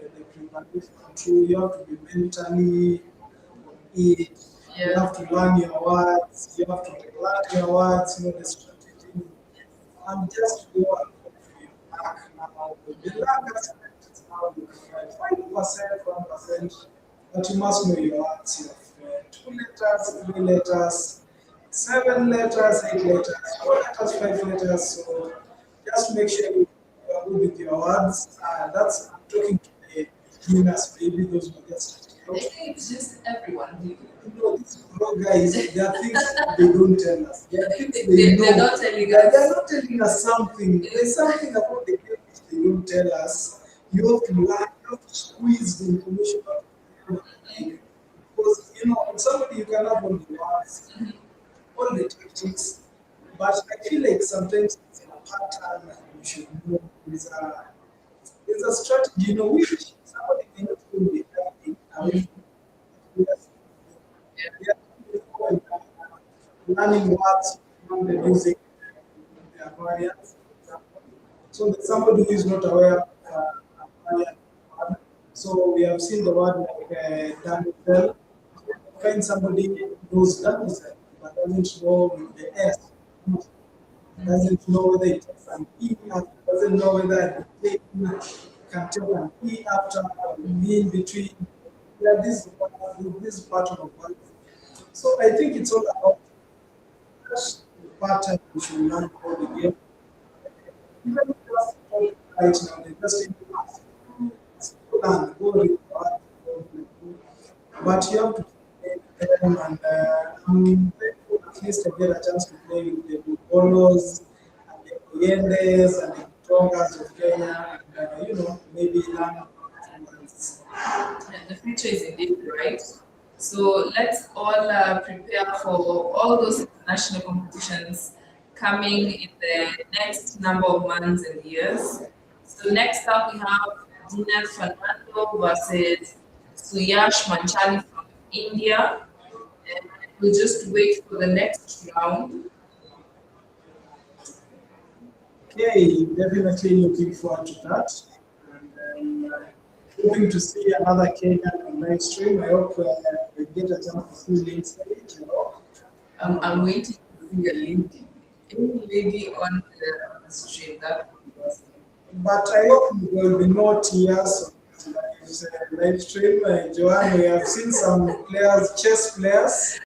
preparation too. You have to be mentally it. You Yeah. have to learn your words. You have to learn your words. You know the strategy. And just go and go for your luck now. The luck aspect is now you can write 5%, 1%, but you must know your words. You have 2 letters, 3 letters, 7 letters, 8 letters, 4 letters, 5 letters. So just make sure you are good with your words. That's I'm talking to the beginners, maybe those who are just I think it's just everyone. you know, these pro guys, there are things they don't tell us. There are things They're know. not telling They're us. not telling us something. There's something about the game which they don't tell us. You have to learn, you have to squeeze the information out of them. Because, you know, somebody you can have all the words, all the tactics, but I feel like sometimes it's a pattern that you should know. There's a strategy, you know, which somebody may not even be hiding away from us. Yeah, learning words from the music, the variants. So that somebody who is not aware of variant word. So we have seen the word like damsel. Find somebody who knows damsel but doesn't know with the S. Doesn't know whether it takes an E after, doesn't know whether it can take an E after or E in between. Yeah, this pattern of words. So I think it's all about just the pattern we should learn for the game. Even if just right now, they just plan, go read what, but you have to play them and I'm thankful at least I get a chance to play with the Bukolos and the Yendes and the Tongas of Kenya and you know, maybe learn words. And the future is indeed bright. So let's all prepare for all those international competitions coming in the next number of months and years. So next up we have Dina Fernando versus Suyash Manchali from India. And we'll just wait for the next round. Okay, definitely looking forward to that. And hoping to see another Kenyan on live stream. I hope we get a chance to see Lindsay, you know. I'm waiting to see a lady. Any lady on the stream that would be awesome. But I hope there will be no tears on this live stream. Joanne, we have seen some players, chess players,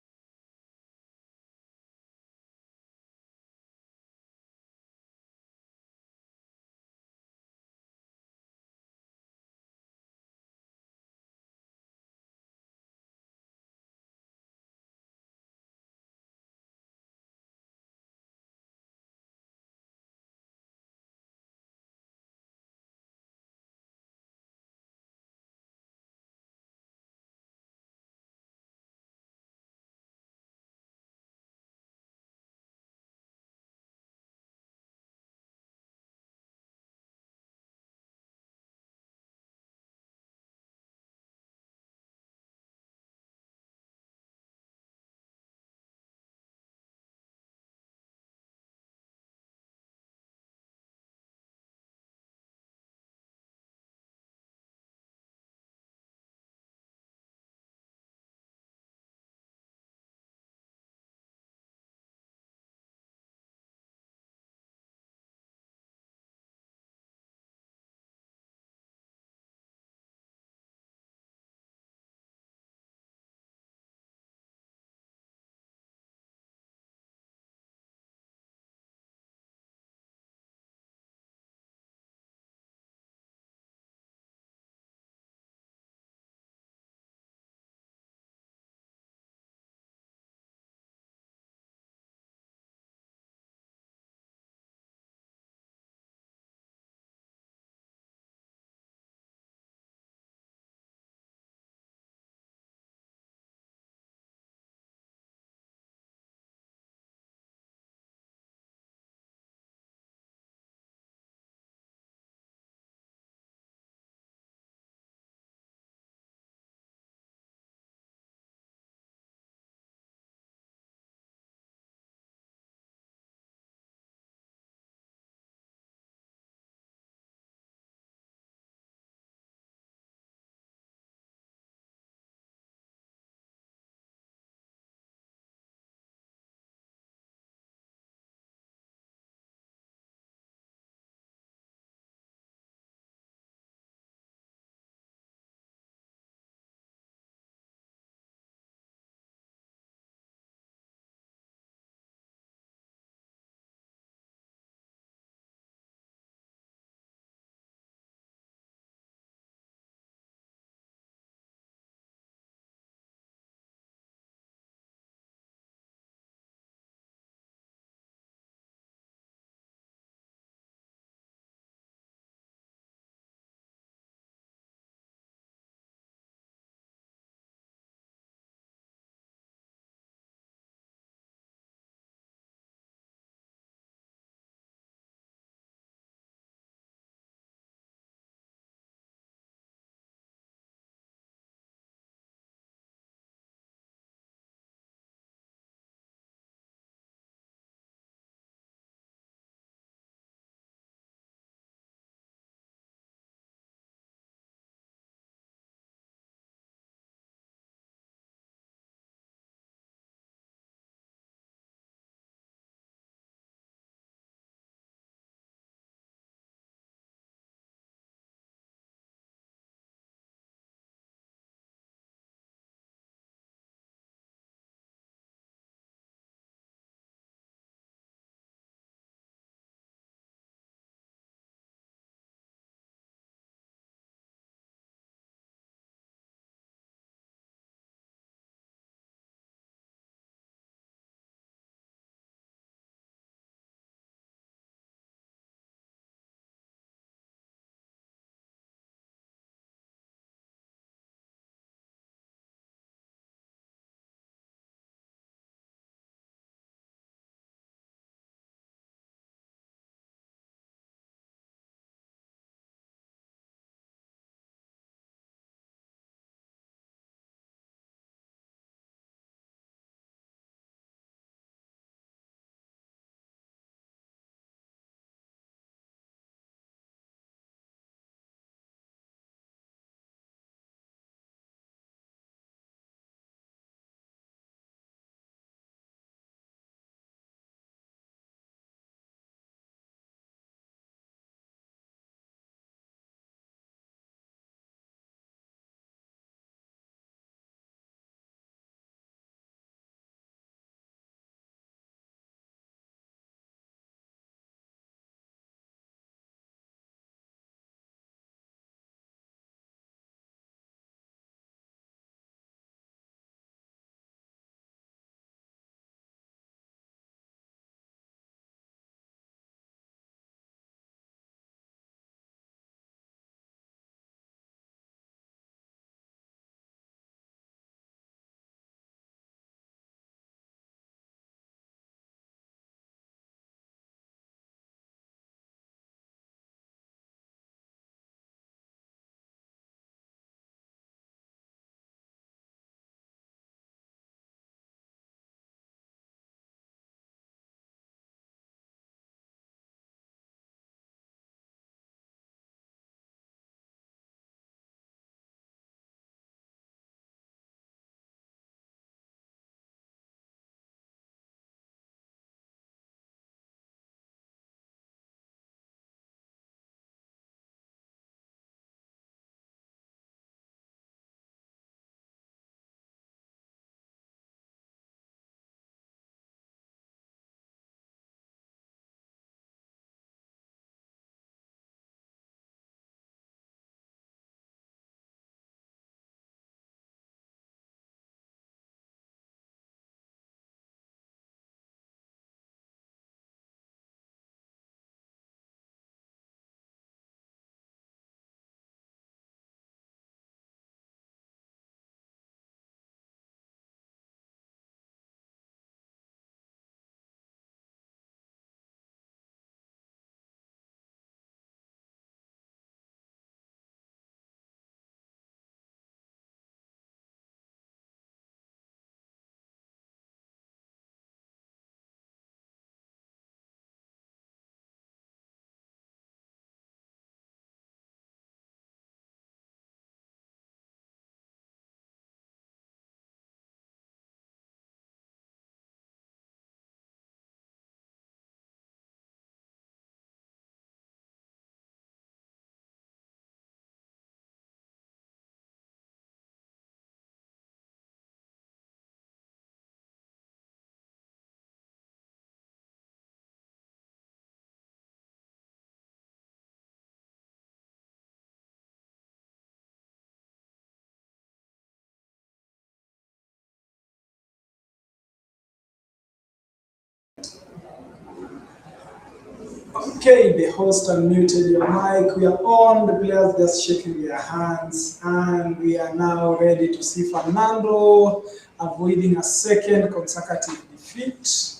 Okay, the host unmuted your mic. We are on. The players just shaking their hands, and we are now ready to see Fernando avoiding a second consecutive defeat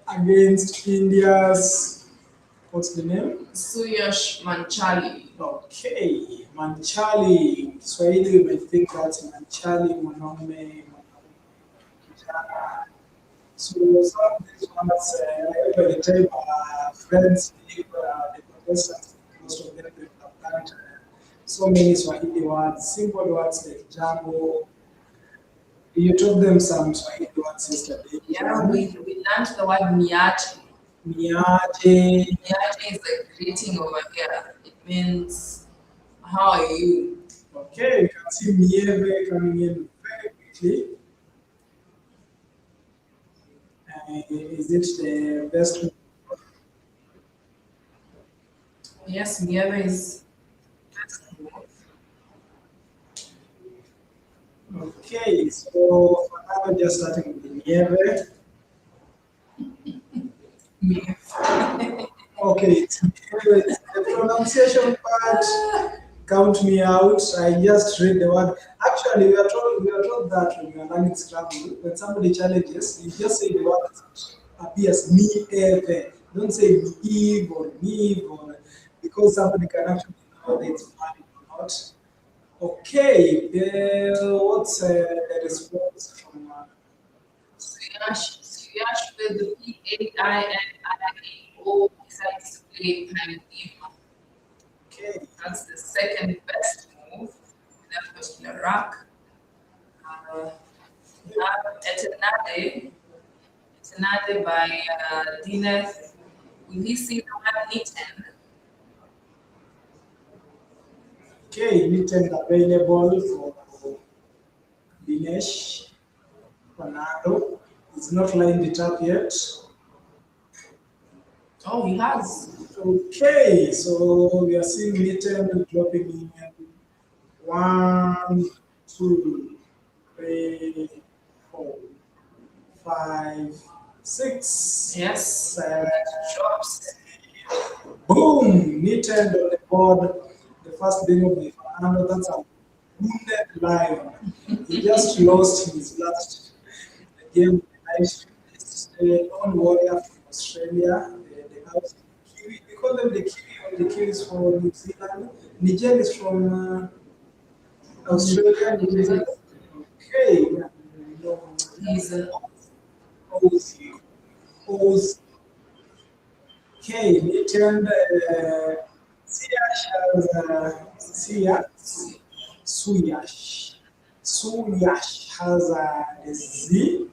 against India's. What's the name? Suyash Manchali. Okay, Manchali. Swahili, you may think that's Manchali, mwanaume, kijana. So some of these ones, by the time friends leave the contestants, most of them will have learned so many Swahili words, simple words like jambo. You taught them some Swahili words yesterday. Yeah, we learned the word miachi. Niaje. Miachi is a greeting over here. It means, how are you? Okay, you can see Nieve coming in very quickly. Is it the best? Yes, mieve is Okay, so for now, just starting with Nieve. mieve. Okay, it's the pronunciation part. Count me out. I just read the word. Actually, we are told that when we are learning Scrabble, when somebody challenges, you just say the word that appears me ever. Don't say me eve or me or because somebody can actually know whether it's valid or not. Okay, what's the response from? Suyash with the Painio decides to play Panima. Okay, That's the second best move. That was Iraq. Etenade, Etenade by Dineth. Will he see the one Nitten? okay, written available for Dinesh. Fernando is not lined it up yet. Oh, he has. Okay, so we are seeing Mitten dropping in one, two, three, four, five, six, Yes. seven. Drops. Boom! Mitten on the board. The first thing of the Fernando, that's a wounded lion. He just lost his last game with the nice lone warrior from Australia, the house Kiwi. We call them the Kiwi or the Kiwis from New Zealand. Nigel is from Australia, New Zealand. Okay, yeah, no, He's Aussie. Aussie. Okay, Newton, Siash has Suyash. Suyash has the Z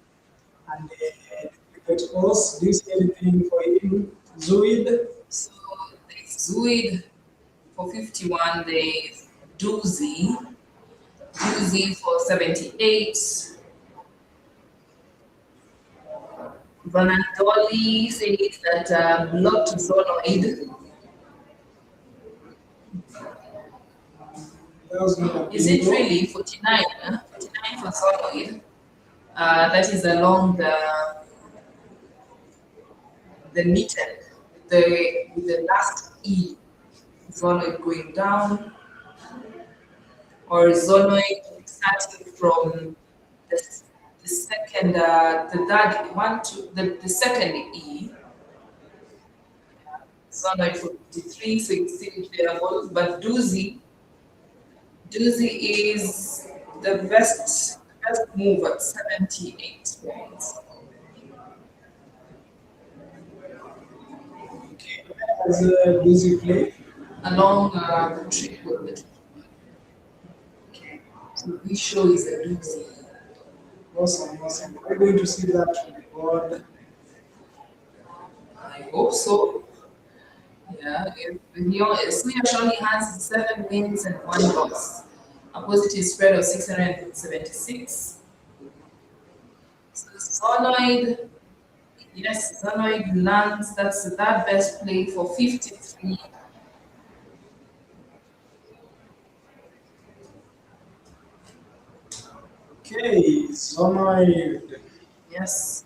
and the duplicate Os. Do you see anything for him? Zuid. so there's Zuid for 51, there's Doozy for 78. Vanandoli says that blocked zonoid. That was not a Is it bingo. really 49? 49 for zonoid. That is along the mitten, with the last E. Zonoid going down, or zonoid starting from the, the second, the third one to the second E. Zonoid for 53, so it's still playable. But Doozy is the best move at 78 points. As a busy play. Along triple. Okay. So we show is a Doozy. Awesome, awesome. We're going to see that on the board. I hope so. Yeah, if Swedish only has 7 wins and 1 loss, a positive spread of 676. So Zonoid, yes, Zonoid lands, that's that best play for 53. Okay, Zonoid. Yes,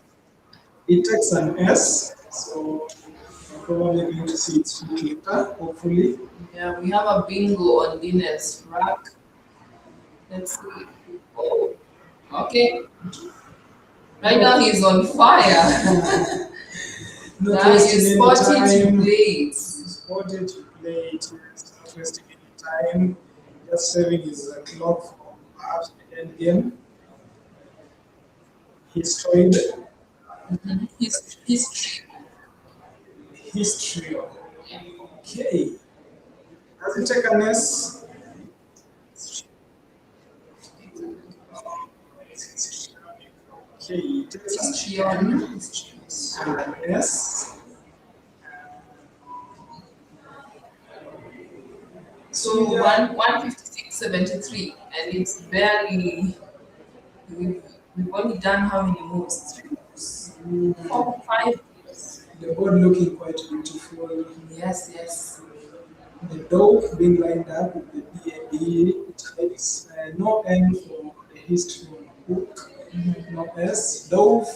It takes an S, so probably going to see its feet later, hopefully. Yeah, we have a bingo on Guinness rack. Let's see. Oh, okay. Right now he's on fire. Not Now wasting he's any spotting to time. plates. Spotted to play it, yes, not wasting any time. Just saving his clock for perhaps the end game. He's tried His history. history. Okay. Does it take an S? Okay, it takes History an on. N. So an S. So 156.73, and it's barely. We've only done how many moves? 3 moves, 4, 5 moves. The board looking quite beautiful. Yes, yes. The dove being lined up with the BAB types. No N for the history on the book. No S. Dove,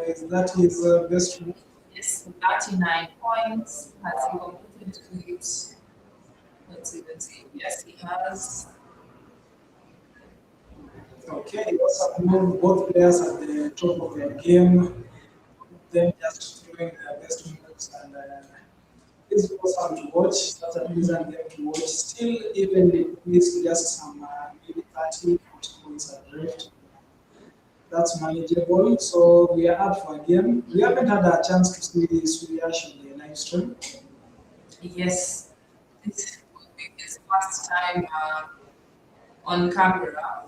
is that his best move? Yes, 39 points. Has he completed it? Let's see. Yes, he has. Okay, what's move? Both players at the top of their game. Them just doing their best moves, and it's awesome to watch. Such a pleasant game to watch. Still, even if it's just some maybe 30, 40 points adrift, that's manageable. So we are up for a game. We haven't had a chance to see Suyash on the live stream. Yes, this will be his first time on camera.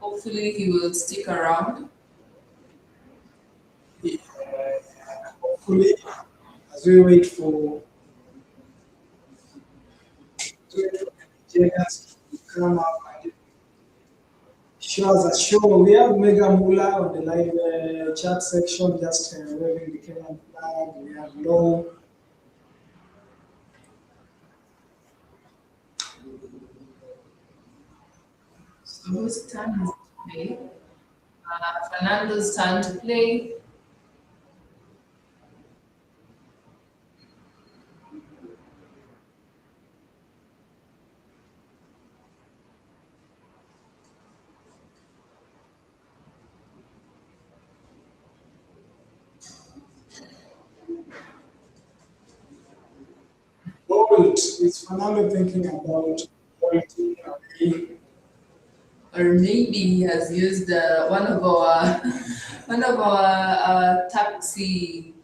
Hopefully, he will stick around. Hopefully, as we wait for Nigerians to come up and show us a show. We have Mega Mula on the live chat section, just waving the Kenyan flag. We have Low. So whose turn is it to play? Fernando's turn to play. Bolt. Is Fernando thinking about quality away? Or maybe he has used one of our one of our taxi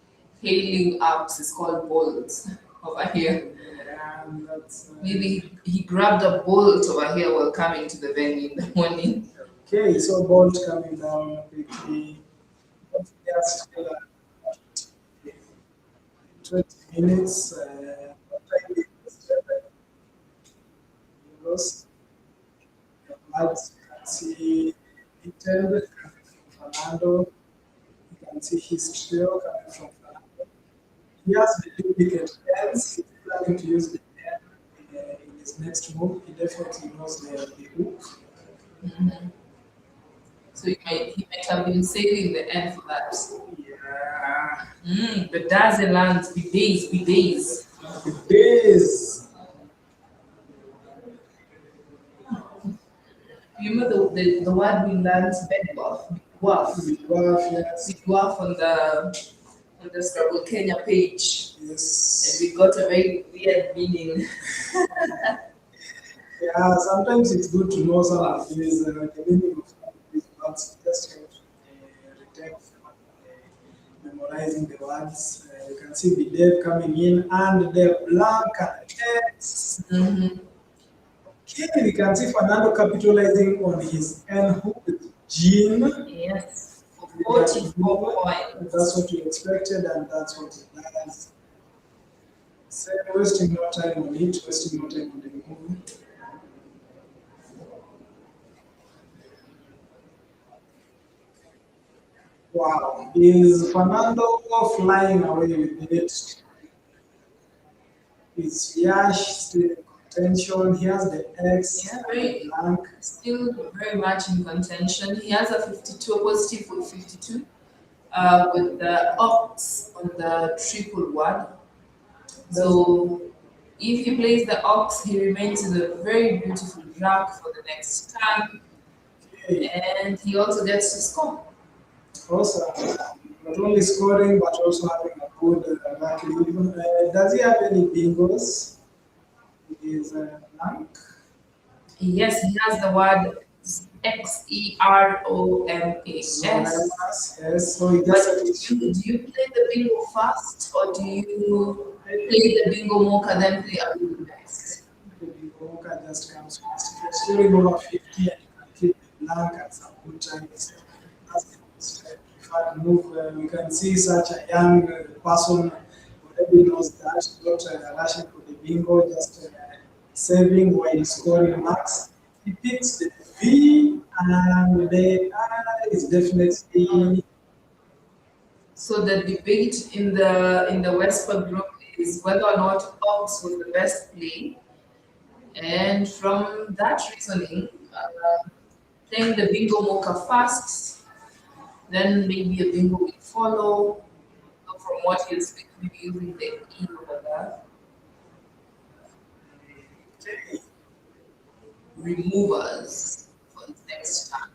hailing apps is called Bolt over here. And that's Maybe he grabbed a Bolt over here while coming to the venue in the morning. okay. So Bolt coming down quickly. Just still 20 minutes. What time is it? Euros. As you can see detailed coming from Fernando. You can see his trio coming from Fernando. He has the duplicate ends. He's planning to use the end in his next move. He definitely knows the hook. So he might have been saving the end for that. Yeah. The dozen lands, be days. The base. Remember the word we learned, bedwaf, dwarf, Dwarf, yes. dwarf on the Scrabble Kenya page, and Yes. we got a very weird meaning. Yeah, sometimes it's good to know some of these, the meaning of some of these words, just to retain from memorizing the words. You can see the Dave coming in and the blank and X. Okay, we can see Fernando capitalizing on his N hook with Jean. Yes, for 44 points. That's what we expected, and that's what he does. So wasting no time on it, wasting no time on the movie. Wow, is Fernando flying away with it? Is Yash still in contention? He has the X, Yeah, very blank. still very much in contention. He has a 52, a positive 52. with the ox on the triple word. So if he plays the ox, he remains in a very beautiful rack for the next turn, Okay. and he also gets to score. Awesome. Not only scoring, but also having a good luck leave. Does he have any bingos? He is blank. Yes, he has the word Xeromas. Anonymous, yes. So he But just do you play the bingo first, or do you play the bingo mocha then play a bingo next? the Biboka just comes first. If you're scoring over 50 and you can keep the blank at some good times, that's the most preferred move. We can see such a young person already knows that, not rushing for the bingo, just saving while scoring marks. He picks the V, and the I is definitely So the debate in the WESPA group is whether or not Ox was the best play, and from that reasoning, playing the bingo mocha first, then maybe a bingo will follow. So from what he's maybe using the E over there, removers for his next time.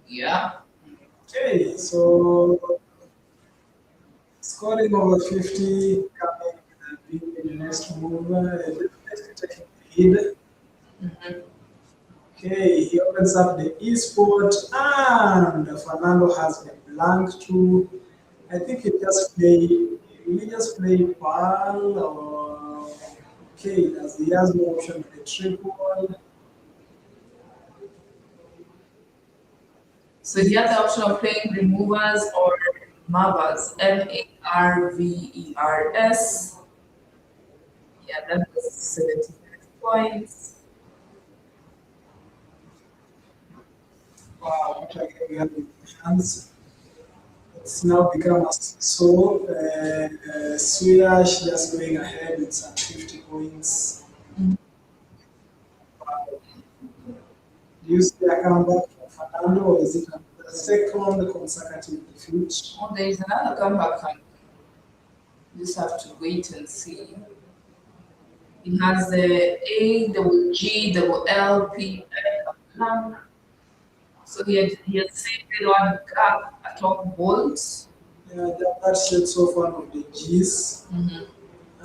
Yeah. okay. So scoring over 50, coming in the next move, definitely taking the lead. Okay, he opens up the e-sport, and Fernando has a blank too. I think he just play Pearl or okay, he has no option with the triple. So he had the option of playing removers or Marvers, Marvers. Yeah, that was 75 points. Wow, what a game we have in hands. It's now become a so Suyash just going ahead with some 50 points. Do you see a comeback from Fernando, or is it the second consecutive defeat? Oh, there is another comeback coming. Just have to wait and see. It has the A, double G, double L, P, L, Olang. So he had saved one gap atop bolts. Yeah, that sheds off one of the G's. Mhm. And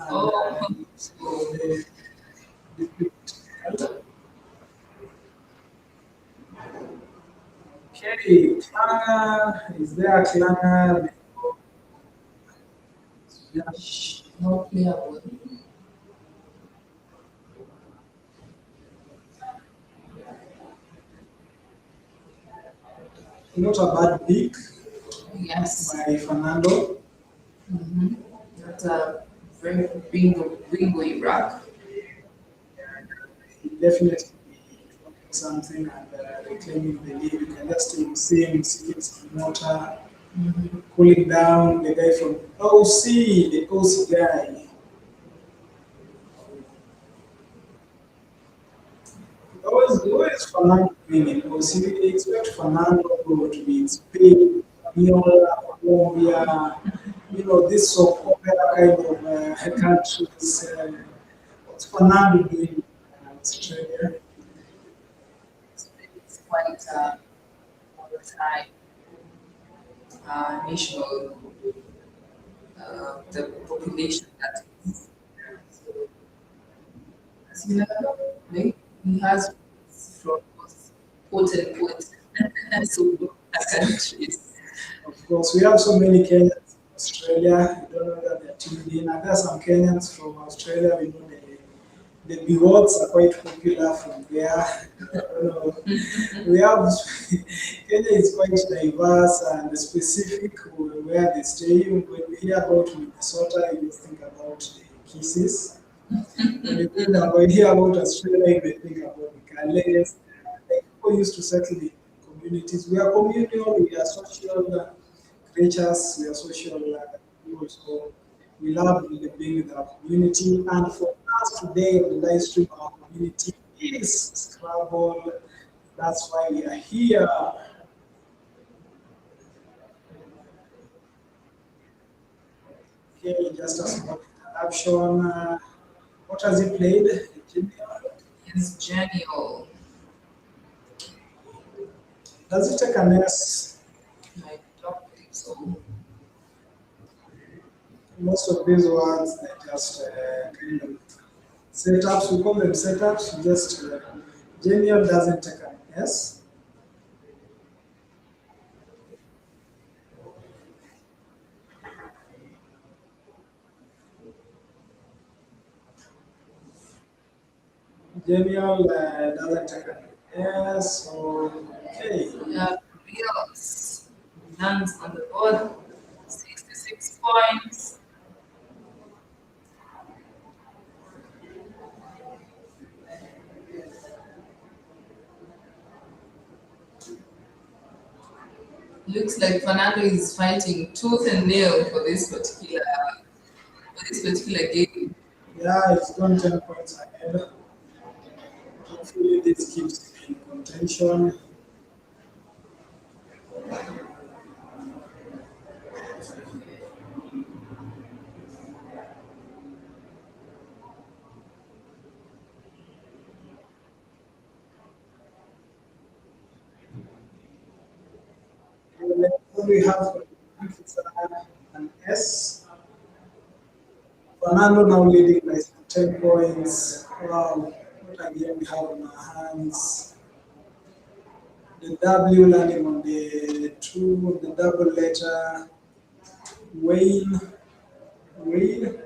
Oh, so the okay, Klanger, is there a Klanger? Yeah, not playable. not a bad pick Yes. by Fernando. That's a very bingo Iraq. He definitely doing something and reclaiming the lead. You can just see him sipping some water, cooling down. The guy from OC, the OC guy. Always Fernando winning. OC, we expect Fernando to be in Spain, Miola, Colombia, this soap opera kind of countries. What's Fernando doing in Australia? It's quite volatile national, the population that is. So, as you know, he has from quote unquote so countries. Of course, we have so many Kenyans in Australia. We don't know that they're tuned in. And there are some Kenyans from Australia. We know the Bigots are quite popular from there. I don't know. We have Kenya is quite diverse and specific where they stay. When we hear about Minnesota, you just think about the Kisses. When you hear about Australia, you think about the Gales. Like people used to settle in communities. We are communal, we are social creatures, we are social people. So we love being in our community. And for us today on the live stream, our community is Scrabble. That's why we are here. Okay, just a small interruption. What has he played? It's genial. Does it take an S? I don't think so. Most of these words, they just kind of setups. We call them setups. Just genial doesn't take an S. Genial doesn't take an S. Okay. Bills lands on the board, 66 points. Looks like Fernando is fighting tooth and nail for this particular game. Yeah, it's gone 10 points ahead. Hopefully, this keeps him in contention. What we have an S. Fernando now leading by 10 points. Wow, what a game we have on our hands. The W landing on the two, the double letter. Wayne. Wayne.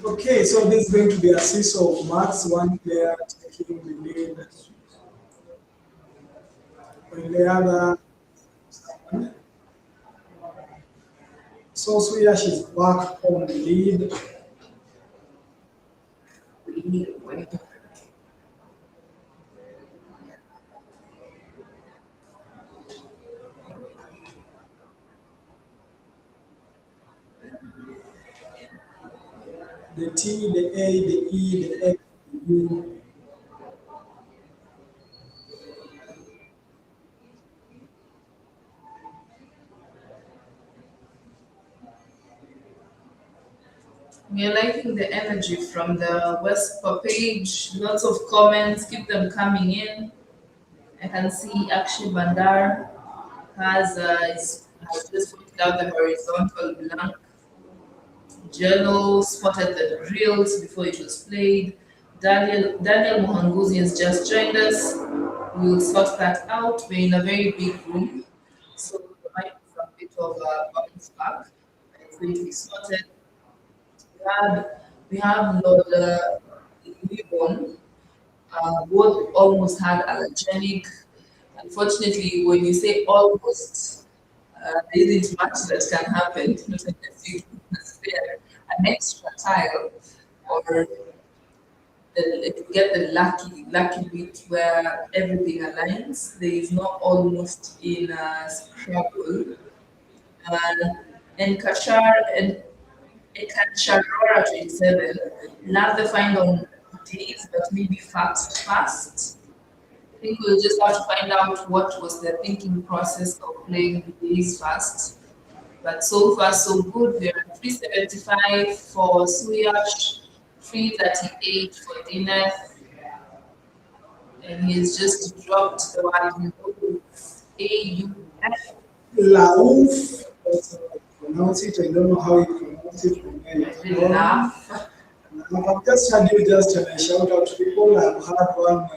Okay, so this is going to be a seesaw of marks. One player taking the lead, while the other. So Swiyash is back on the lead. The T, the A, the E, the X, the U. We're liking the energy from the WESPA page. Lots of comments. Keep them coming in. I can see Akshay Bandar has just put out the horizontal blank. Jello spotted the drills before it was played. Daniel Mohanguzi has just joined us. We'll sort that out. We're in a very big room, so there might be some bit of bounce back. It's going to be sorted. We have Lord Libon. Both almost had allergenic. Unfortunately, when you say almost, there isn't much that can happen. Not unless you spare an extra tile or if you get the lucky bit where everything aligns. There is not almost in Scrabble. And Kashar and Ekancharora 27 love the find on days, but maybe fast. I think we'll just have to find out what was the thinking process of playing the days fast. But so far, so good. We're at 375 for Suyash, 338 for Dinner, and he's just dropped the one AUF. Lauf. That's how I pronounce it. I don't know how you pronounce it from where Really you're from. laugh. I've just heard you just shout out to people. I've had one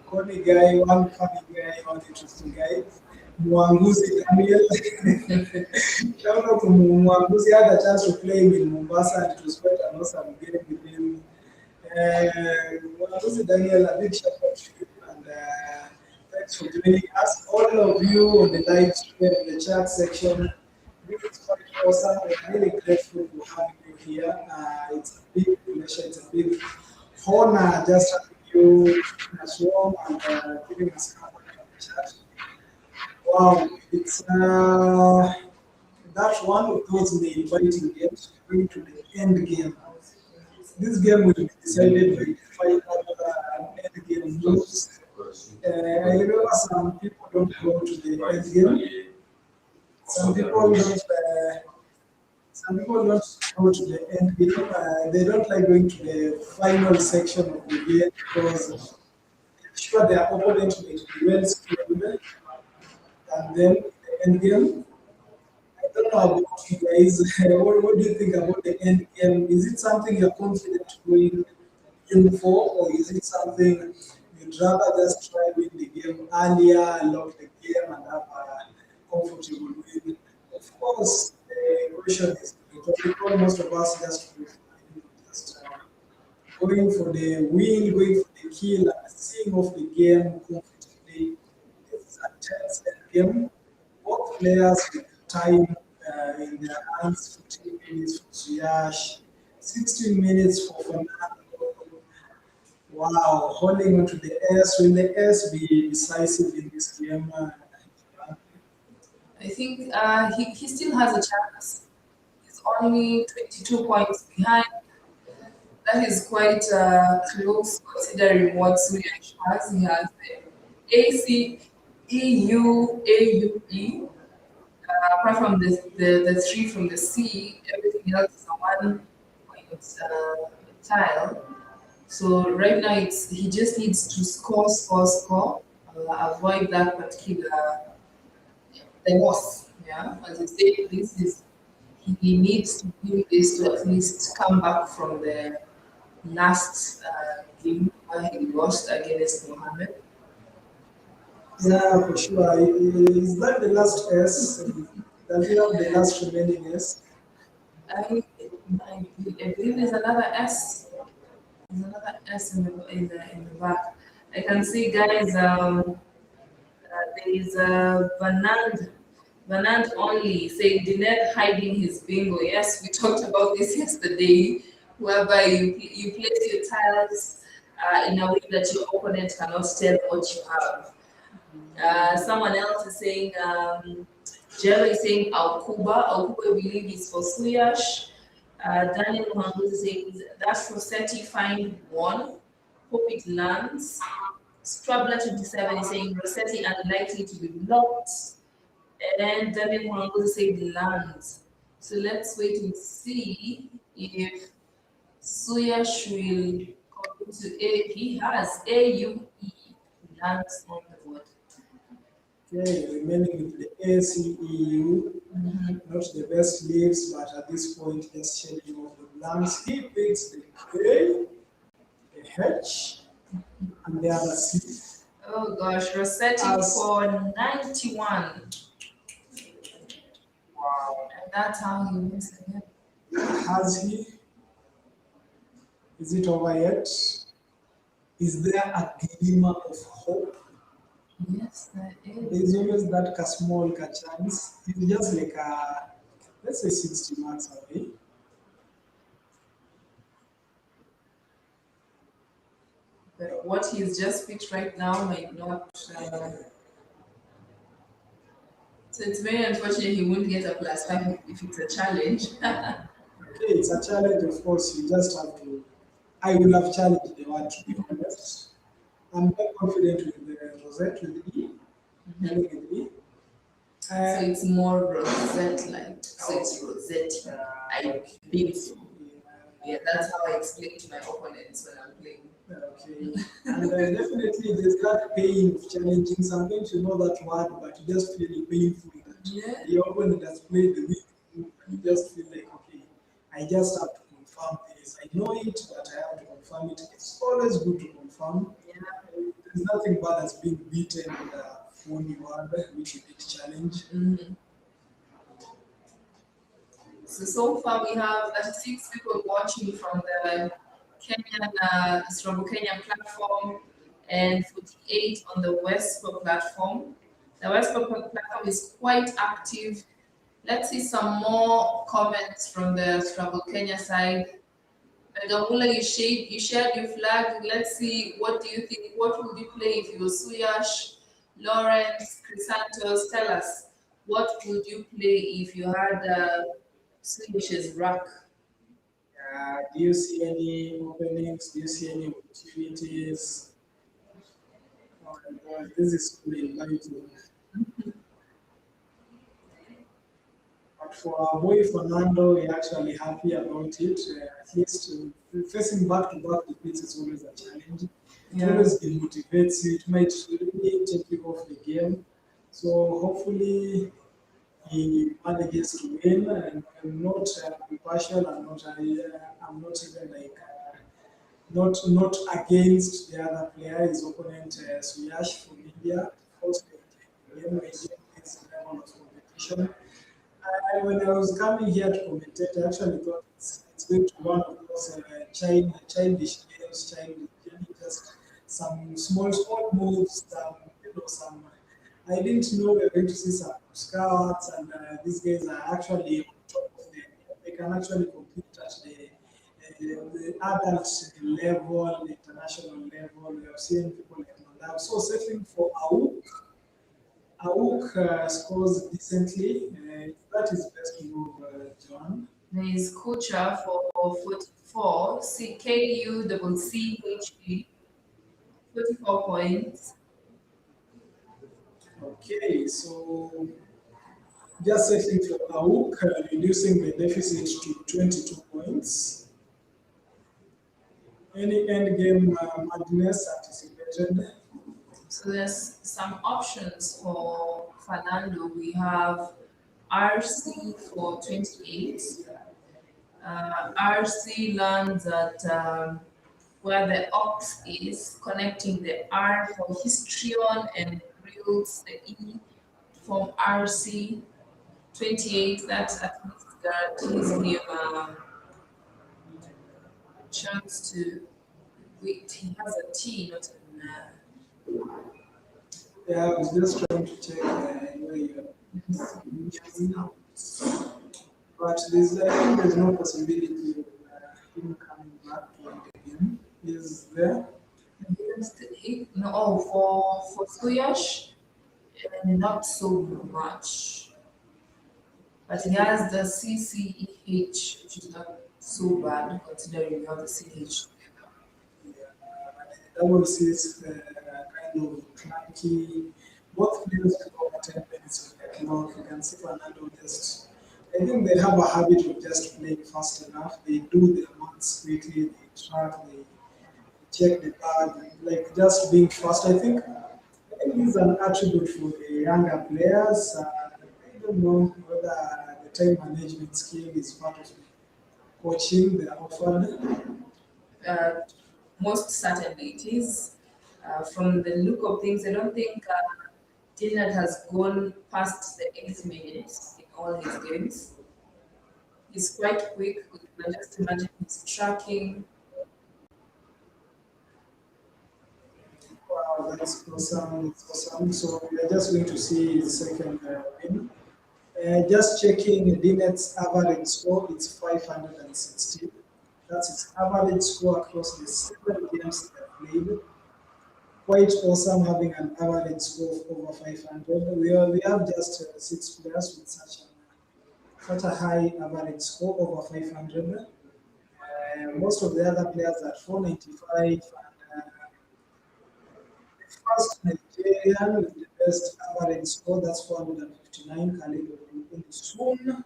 funny guy, one funny guy, one interesting guy. Mwanguzi Daniel. Shout out to Mwanguzi. I had a chance to play him in Mombasa and it was quite an awesome game with him. Mwanguzi Daniel, a big shout out to you and thanks for joining us. All of you on the live stream, in the chat section. It's quite awesome. We're really grateful for having you here. It's a big pleasure, it's a big honor just having you in us warm and giving us company on the chat. Wow, it's that's one of those inviting games going to the end game. This game will be decided by the final end game moves. I remember some people don't go to the end game. Some people don't. Some people don't go to the end game. They don't like going to the final section of the game because they're sure their opponent will be well skilled, and then the end game. I don't know about you guys. What do you think about the end game? Is it something you're confident going in for, or is it something you'd rather just try win the game earlier, lock the game, and have a comfortable win? Of course, the question is rhetorical. Most of us just going for the win, going for the kill, and seeing off the game comfortably. This is a tense end game. Both players with time in their hands, 15 minutes for Suyash, 16 minutes for Fernando. Wow, holding on to the S. Will the S be decisive in this game? I think he still has a chance. He's only 22 points behind. That is quite close considering what Swedish has. He has the AC, EU, AUE. Apart from the three from the C, everything else is a 1 point tile. So right now he just needs to score, avoid that particular the loss. Yeah, as you say, this is he needs to do this to at least come back from the last game where he lost against Mohammed. Yeah, for sure. Is that the last S? Does he have the last remaining S? I, I believe there's another S. There's another S in the back. I can see guys. There is Vanand only saying Dinet hiding his bingo. Yes, we talked about this yesterday, whereby you place your tiles in a way that your opponent cannot tell what you have. Someone else is saying, Jello is saying Alcuba. Alcuba, I believe, is for Suyash. Daniel Muhammad is saying that's Rossetti find one. Hope it lands. Scrabbler 27 is saying Rossetti unlikely to be blocked. And Daniel Muhammad is saying lands. So let's wait and see if Suyash will come to A. He has AUE lands on the board. Okay, remaining with the ACEU, not the best leaves, but at this point, just changing off the blanks. He picks the K, the H, and the other C. Oh gosh, Rossetti for 91. Wow. And that's how he wins again. Has he? Is it over yet? Is there a glimmer of hope? Yes, there is. There's always that small chance. It's just like let's say 60 marks away. But what he's just picked right now might not. So it's very unfortunate he won't get a +5 if it's a challenge. Okay, it's a challenge, of course. You just have to. I will have challenged the one to be honest. I'm very confident with the Rosette with E. With E. So it's more Rosette like. So it's Rosette. I think so. Yeah, that's how I explain to my opponents when I'm playing. Okay. And definitely there's that pain of challenging. Sometimes you know that word, but you just feel it painful that Yeah. the opponent has played the weak move, and you just feel like, okay, I just have to confirm this. I know it, but I have to confirm it. It's always good to confirm. Yeah. There's nothing bad as being beaten with a phony word, which you did challenge. So far we have 36 people watching from the Kenyan Scrabble Kenya platform and 48 on the WESPA platform. The WESPA platform is quite active. Let's see some more comments from the Scrabble Kenya side. Gamula, you shared your flag. Let's see, what do you think? What would you play if you were Suyash, Lawrence, Chrysantos? Tell us, what would you play if you had Swedish's rack? Do you see any openings? Do you see any opportunities? Oh my God, this is so enlightening. But for our boy Fernando, we're actually happy about it. At least facing back-to-back defeats is always a challenge. It Yeah. always demotivates you. It might really take you off the game. So hopefully he manages to win. And I'm not partial. I'm not even like not against the other player. His opponent Suyash from India. First game, India is level of competition. When I was coming here to commentate, I actually thought it's going to be one of those childish games, just some small moves, some. I didn't know we were going to see some scouts, and these guys are actually on top of them. They can actually compete at the adult level, the international level. We have seen people like Mandab. So settling for Auk scores decently. That is best move, John. There is Kucha for 44, CKUCCHE, 44 points. Okay, so just settling for Auk, reducing the deficit to 22 points. Any end game madness anticipated? So there's some options for Fernando. We have RC for 28. RC lands at where the ox is, connecting the R for histrion and grills the E from RC 28. That at least guarantees him a chance to wait. He has a T, not an Yeah, I was just trying to check where you're but I think there's no possibility of him coming back to win the game. Is there? No, oh, for Suyash, not so much. But he has the CCEH, which is not so bad considering you have the CH. Double C's kind of clunky. Both players took over 10 minutes of the clock. You can see Fernando just. I think they have a habit of just playing fast enough. They do their maths quickly, they track, they check the bag, like just being fast. I think this is an attribute for the younger players. I don't know whether the time management skill is part of the coaching they are offered. Uh, Most certainly it is. From the look of things, I don't think Dinat has gone past the 8 minutes in all his games. He's quite quick. You can just imagine his tracking. Wow, that's awesome. That's awesome. So we are just going to see the second win. Just checking Dinet's average score, it's 560. That's his average score across the 7 games they have played. Quite awesome having an average score of over 500. We have just 6 players with such a high average score over 500. Most of the other players are 495 and first Nigerian with the best average score, that's 459, Khalid soon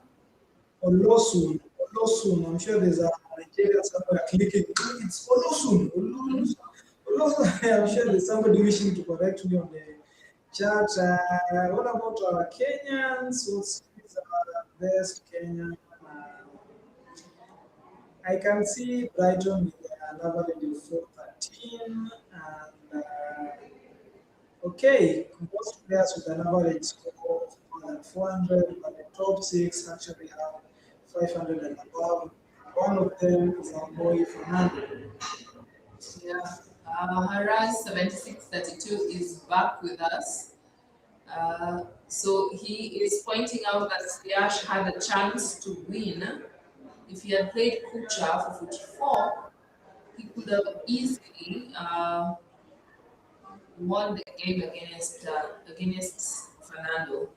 Olosun. Olosun. I'm sure there's a Nigerian somewhere clicking. It's Olosun. Olosun. I'm sure there's somebody wishing to correct me on the chat. What about our Kenyans? What's our best Kenyan? I can see Brighton with an average of 413 and okay, most players with an average score of more than 400, but the top six actually have 500 and above. One of them is our boy Fernando. Yeah. Haraz 7632 is back with us. So he is pointing out that Sliash had a chance to win. If he had played Kucha for 44, he could have easily won the game against Fernando.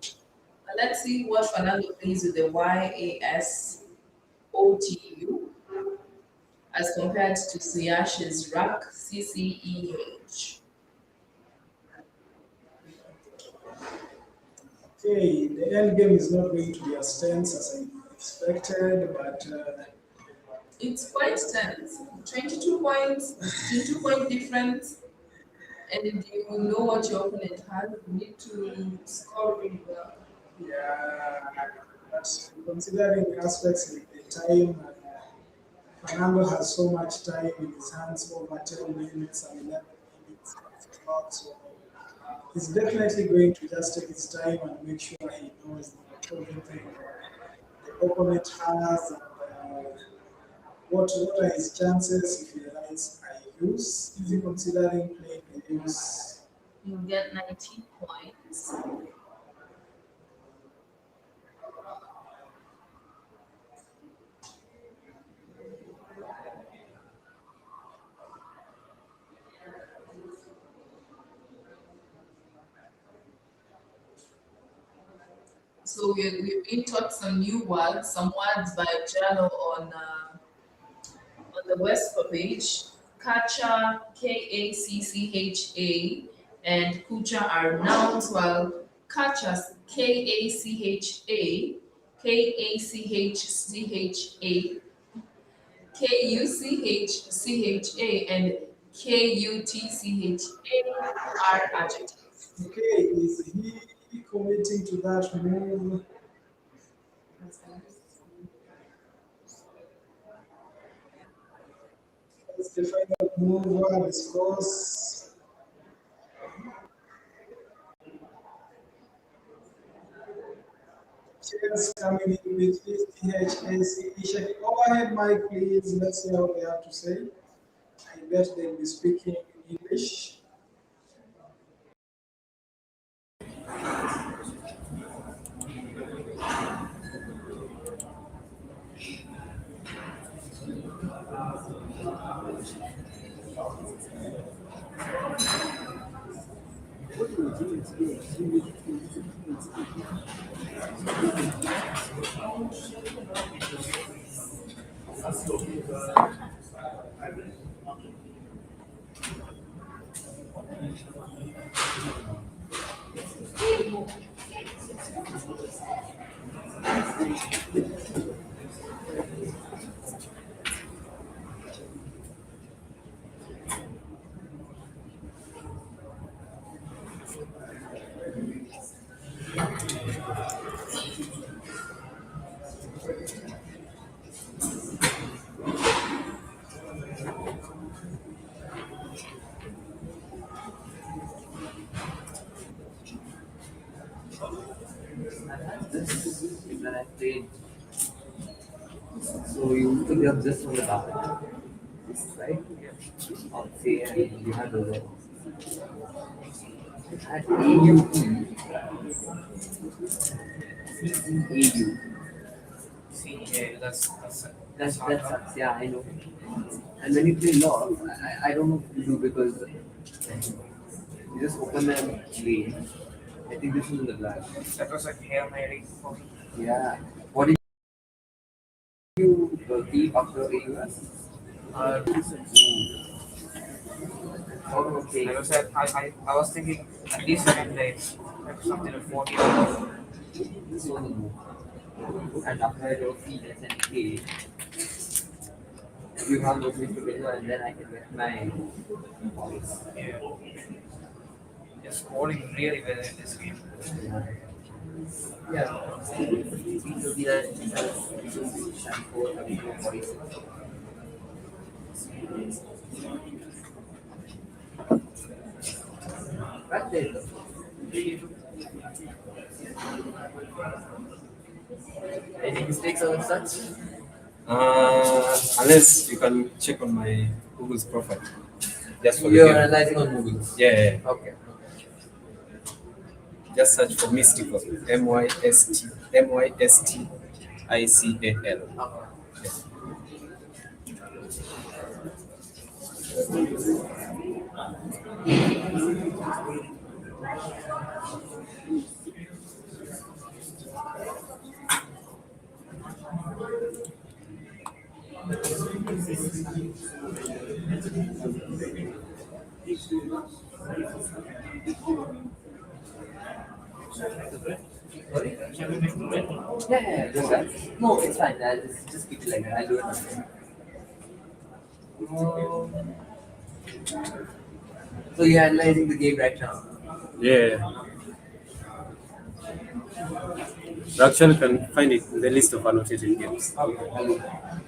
But let's see what Fernando plays with the YASOTU as compared to Suyash's rack CCEH. Okay, the end game is not going to be as tense as I expected, but It's quite tense. 22 points, 2 point difference, and you know what your opponent has. You need to score really well. yeah, but considering aspects like the time, Fernando has so much time in his hands, over 10 minutes and 11 minutes of the clock, so he's definitely going to just take his time and make sure he knows everything the opponent has and what are his chances if he writes I use? Is he considering playing the use? You get 19 points. So we've been taught some new words, some words by Jano on the WESPA page. Kacha, Kaccha, and Kucha are nouns, while Kachas, Kaccha, Kachcha, Kuchcha, and Kutcha are adjectives. Okay, is he committing to that move? That's the final move. What are the scores? Cheers coming in with this THAC. Shake go ahead, Mike, please. Let's hear what they have to say. I bet they'll be speaking English. This when I played. So you took up this from the back, right? Okay, and you had the at AUT. AU. See, yeah, That sucks. Yeah, I know. And when you play law, I don't know what to do because you just open and play. I think this is in the black. that was like Hail Mary for me. Yeah. What do you keep after AUS? Uh, Oh, okay. I was thinking at least I can play like something like 40 hours. So, and after your feet and K, you have those things together, and then I can get my points. Yeah. You're scoring really well in this game. Yeah. It will be like shampoo, 46. Right there. Any mistakes or such? Unless you can check on my Google's profile. Just for the You're game. analyzing on Google. Yeah. Okay. Just search for mystical. MYSTICAL. Yes. Shall we make the red? Yeah, do that. No, it's fine. I'll just keep it like that. I'll do it myself. So you're analyzing the game right now. Yeah. Actually, can find it in the list of annotated games. Okay, I'll do that.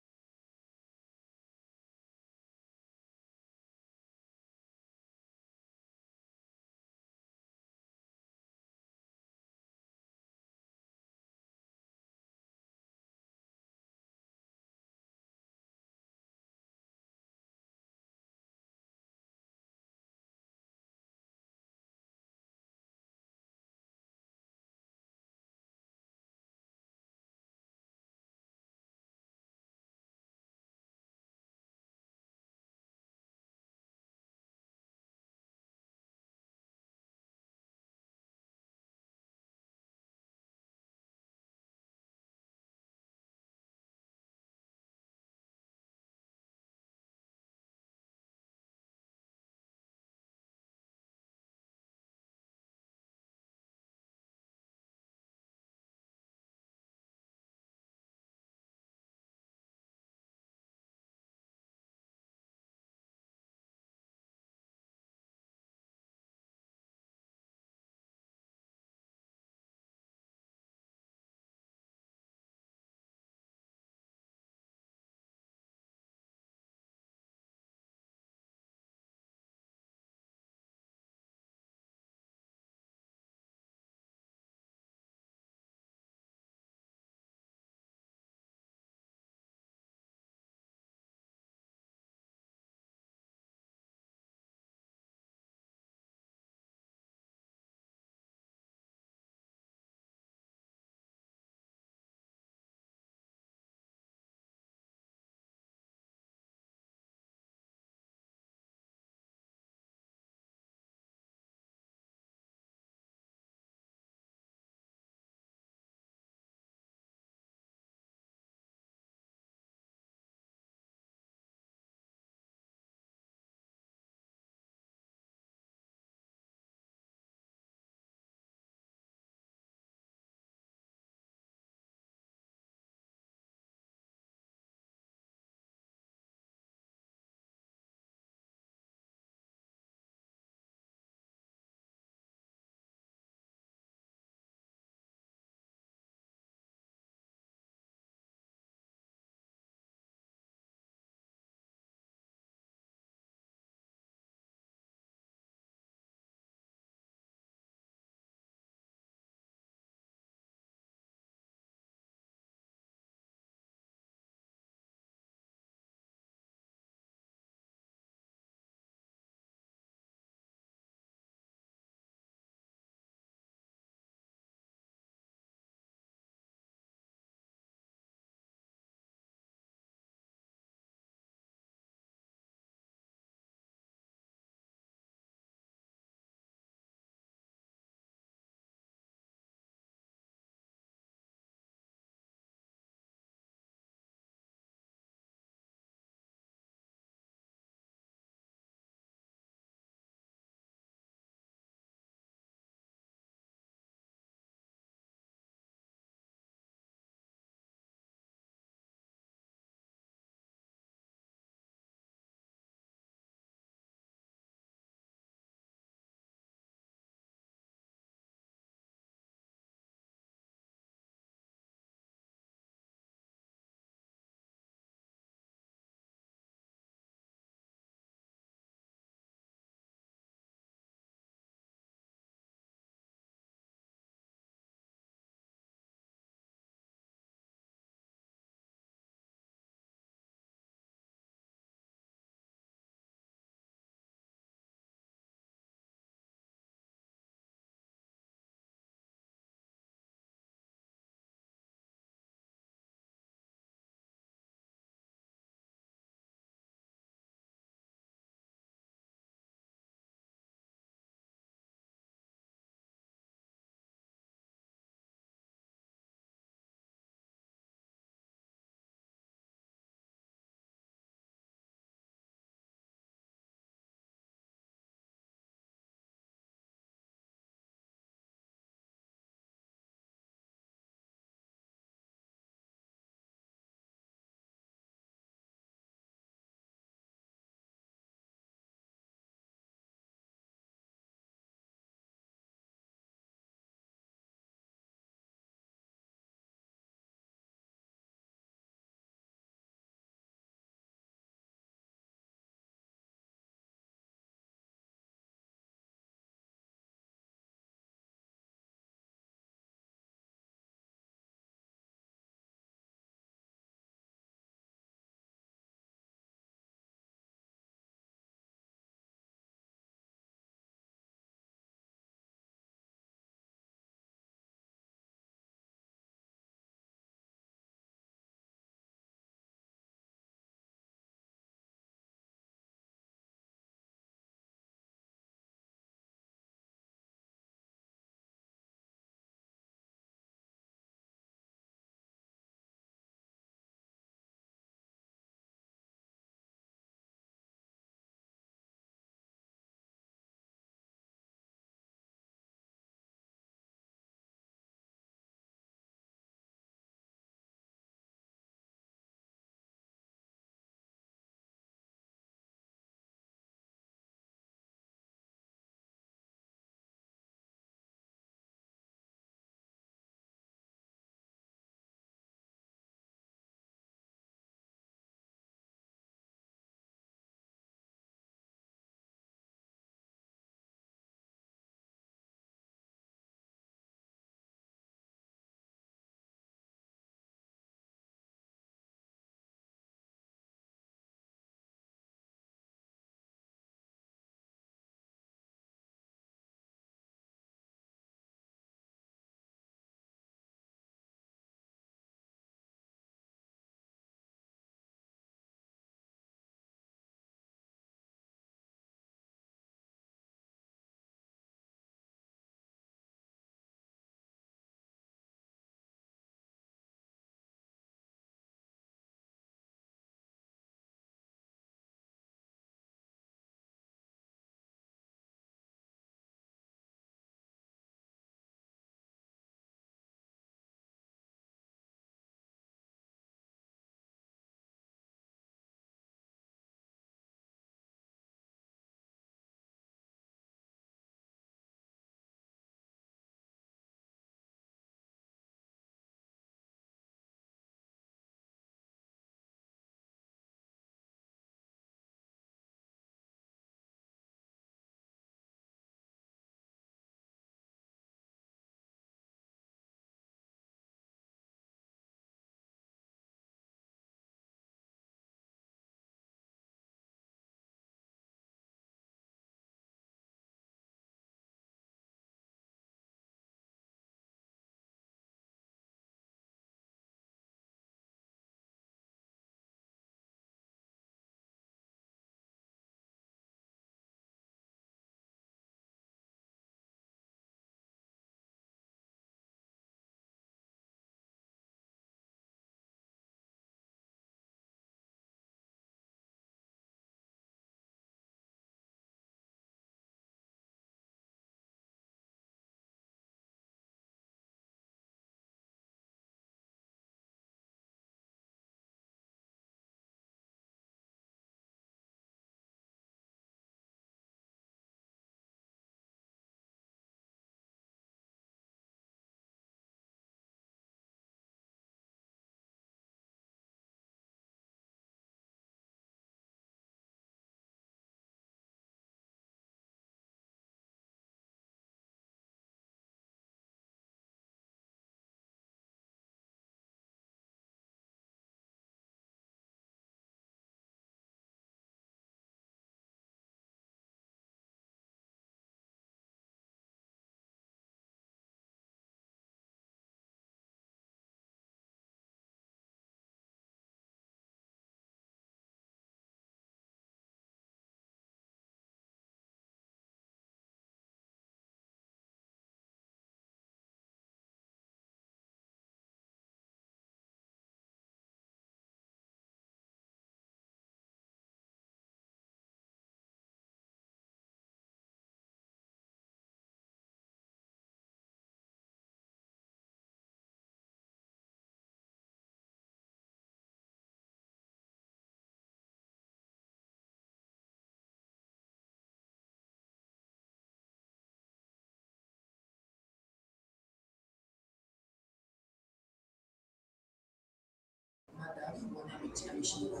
ameshinda.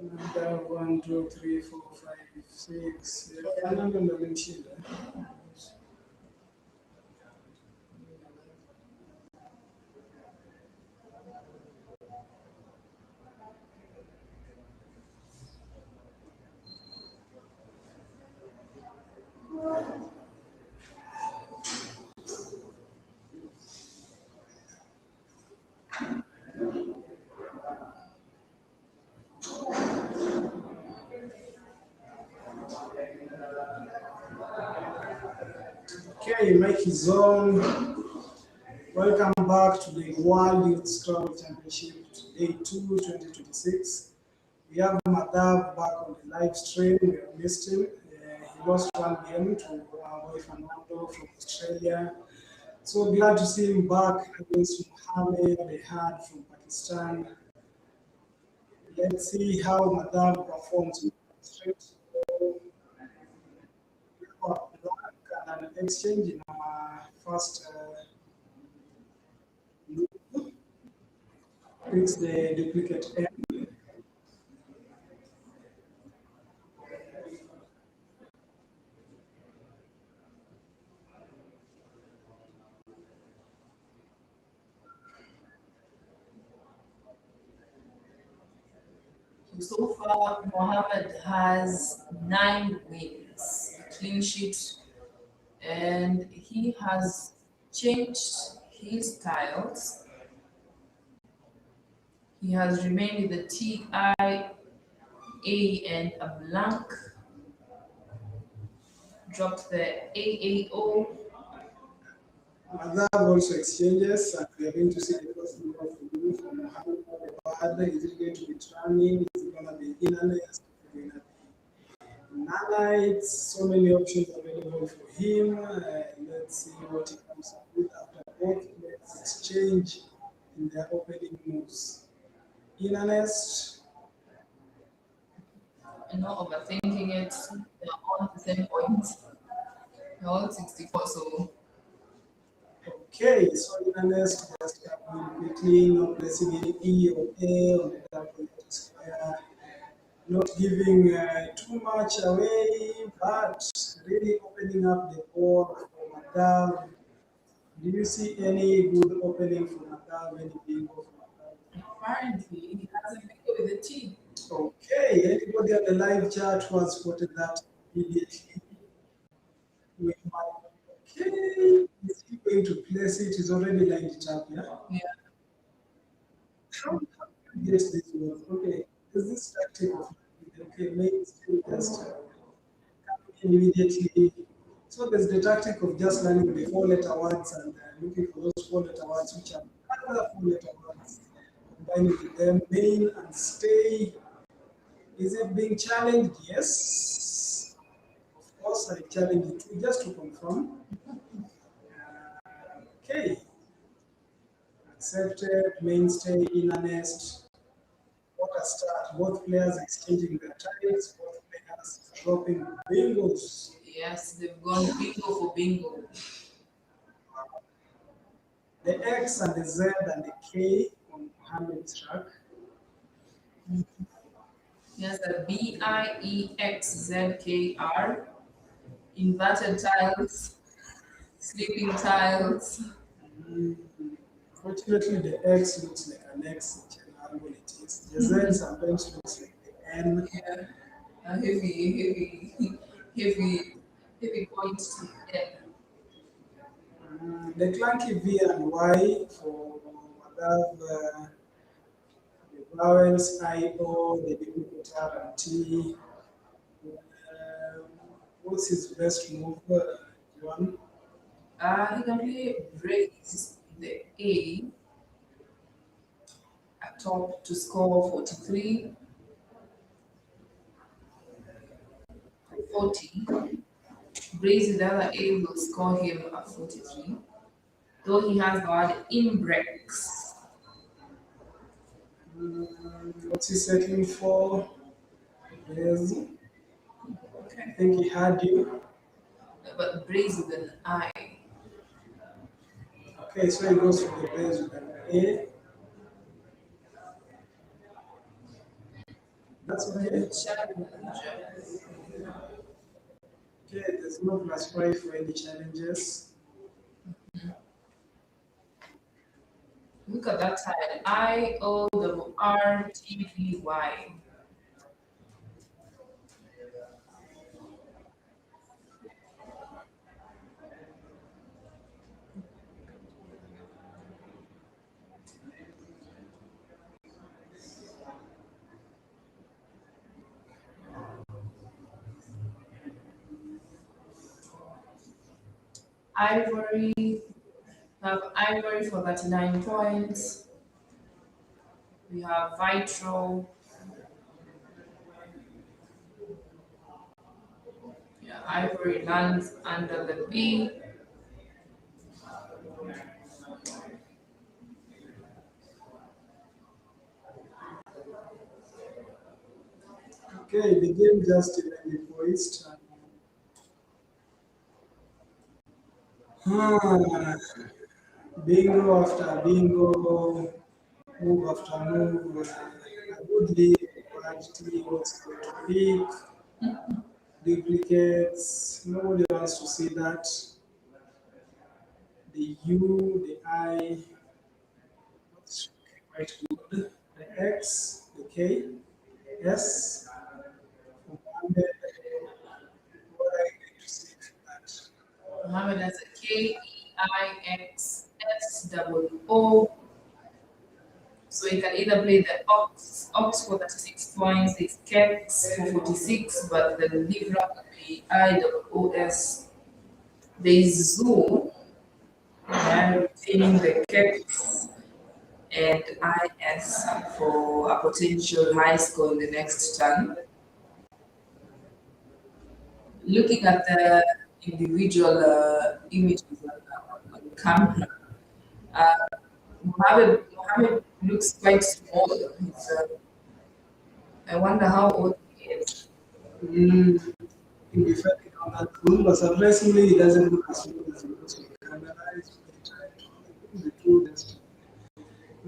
Number 1, 2, 3, 4, 5, 6. Yeah, number ameshinda. Okay, Mike is on. Welcome back to the World Youth Scrabble Championship, Day 2, 2026. We have Madhav back on the live stream. We have missed him. He lost one game to our boy Fernando from Australia. So glad to see him back against Mohammed Behad from Pakistan. Let's see how Madhav performs in the street. An exchange in our first picks the duplicate M. So far, Mohammed has 9 wins, a clean sheet, and he has changed his tiles. He has remained with the TIA and a blank, dropped the AAO. Madhav also exchanges, and we are going to see the first number of you from Mohammed Behad. Is it going to be Tramin? Is it going to be Inanest? Is it going to be Nanites? So many options available for him. Let's see what he comes up with after both. Let's exchange in their opening moves. Inanest. Not overthinking it. They're all the same points. They're all 64, so Okay, so Inanest just quickly, not placing any E or A on the calculator square. Not giving too much away, but really opening up the board for Madhav. Do you see any good opening for Madhav? Any bingo for Madhav? apparently he has a bingo with a T. Okay, anybody on the live chat who has spotted that immediately? Okay, is he going to place it? He's already lined it up, yeah? Yeah. How do you get this one? Okay, is this tactic of okay, maybe still just immediately. So there's the tactic of just learning the 4 letter words and looking for those 4 letter words which are other 4 letter words, combining with them, main and stay. Is it being challenged? Yes. Of course, I challenge it too, just to confirm. Okay. Accepted, mainstay, inner nest. What a start. Both players exchanging their tiles, both players dropping bingos. Yes, they've gone bingo for bingo. The X and the Z and the K on Mohammed's track. Yes, the BIEXZKR, inverted tiles, sleeping tiles. Fortunately, the X looks like an X, whichever angle it is. The Z sometimes looks like the N. Yeah, a heavy point to end. The clunky V and Y for Madhav, the vowels I, O, the duplicate R and T. What's his best move? One. He can play raise the A at top to score 43, 40. Raise the other A will score him at 43. though he has the word imbrex. What's he settling for? Yes, I think he had you. But brace with an I. Okay, so he goes for the base with an A. That's okay. Challenge. Okay, there's no +5 for any challenges. Look at that tile. IORTVY. Ivory. We have Ivory for 39 points. We have Vitro. Yeah, Ivory lands under the B. Okay, the game just evenly poised. Ah, bingo after bingo, move after move. A good lead, quality, what's going to pick, duplicates. Nobody wants to see that. The U, the I, that's quite good. The X, the K, S, Mohammed, what are you going to see from that? Mohammed has a KEIXSOO. So you can either play the Ox for 36 points, it's Kex for 46, but the Libra would be IOOS. There is Zoo, and retaining the Kex and IS for a potential high score in the next turn. Looking at the individual images on the camera, uh, Mohammed looks quite small. I wonder how old he is. Mm, he'll be finding on that room, but surprisingly, he doesn't look as small as he looks on the camera. He's really trying to look the two just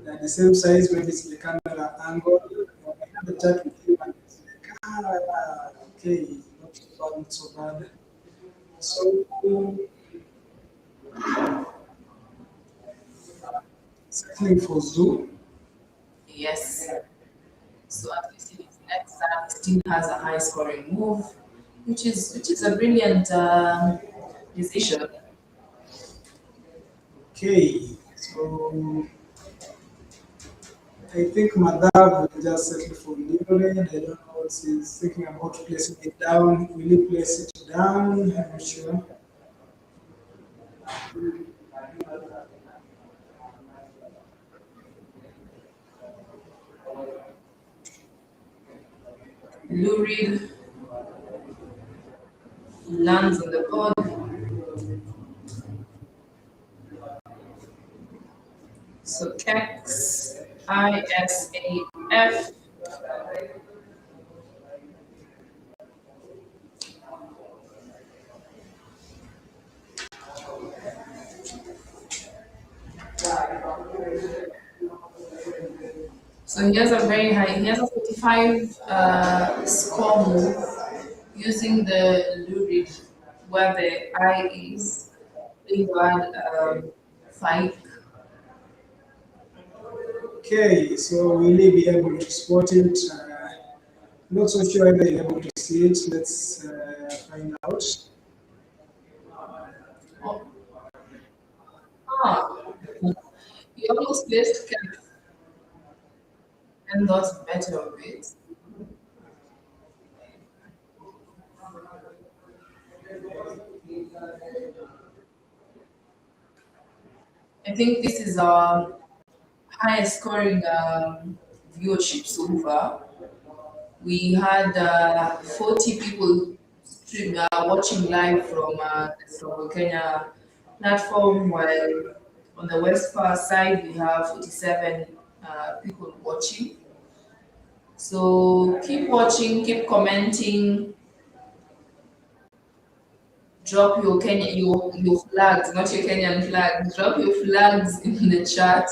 they're the same size when it's the camera angle. When I had the chat with him, and it's like, okay, not so bad, not so bad. So, settling for Zoo. Yes. So at least in his next turn, he still has a high scoring move, which is a brilliant decision. Okay, so I think Madhav will just settle for Leonid. I don't know what he's thinking about placing it down. Will he place it down? I'm not sure. Lurid lands on the board. So Kex, ISAF. So he has a very high, he has a 45 score move using the lurid where the I is. They had 5. Okay, so will he be able to spot it? Not so sure if he'll be able to see it. Let's find out. Oh, ah, he almost placed Kex and lost better of it. I think this is our highest scoring viewership so far. We had 40 people watching live from the Scrabble Kenya platform, while On the WESPA side, we have 47 people watching. So keep watching, keep commenting, drop your your flags, not your Kenyan flags. Drop your flags in the chat.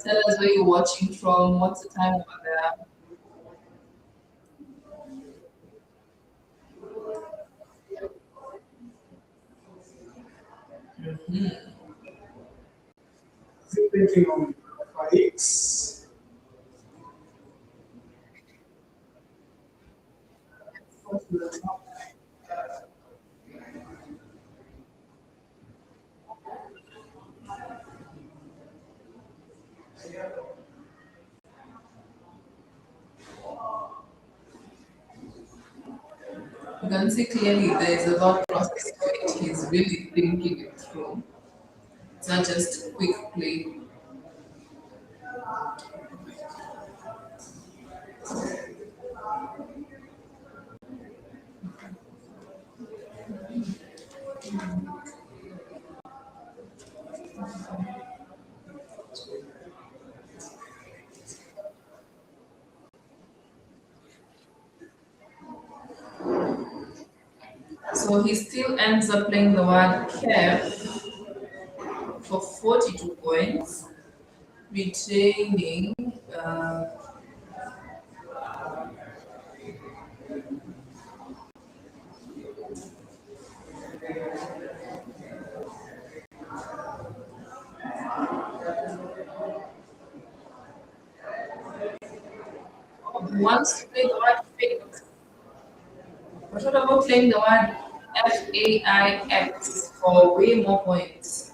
Tell us where you're watching from, what's the time over there. Still thinking on X. You can see clearly there is a thought process to it. He's really thinking it through. It's not just quick play. So he still ends up playing the word care for 42 points, retaining he wants to play the word fake. But what about playing the word FAIX for way more points?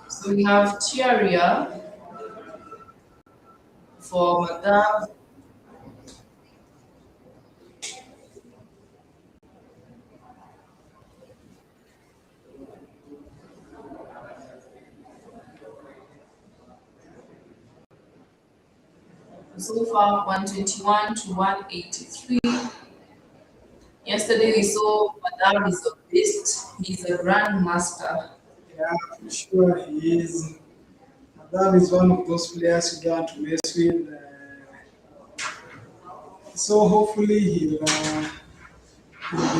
So we have Tiaria for Madame. So far, 121 to 183. Yesterday we saw Madame is a beast. He's a grandmaster. Yeah, for sure he is. Nadal is one of those players you don't want to mess with. So hopefully he'll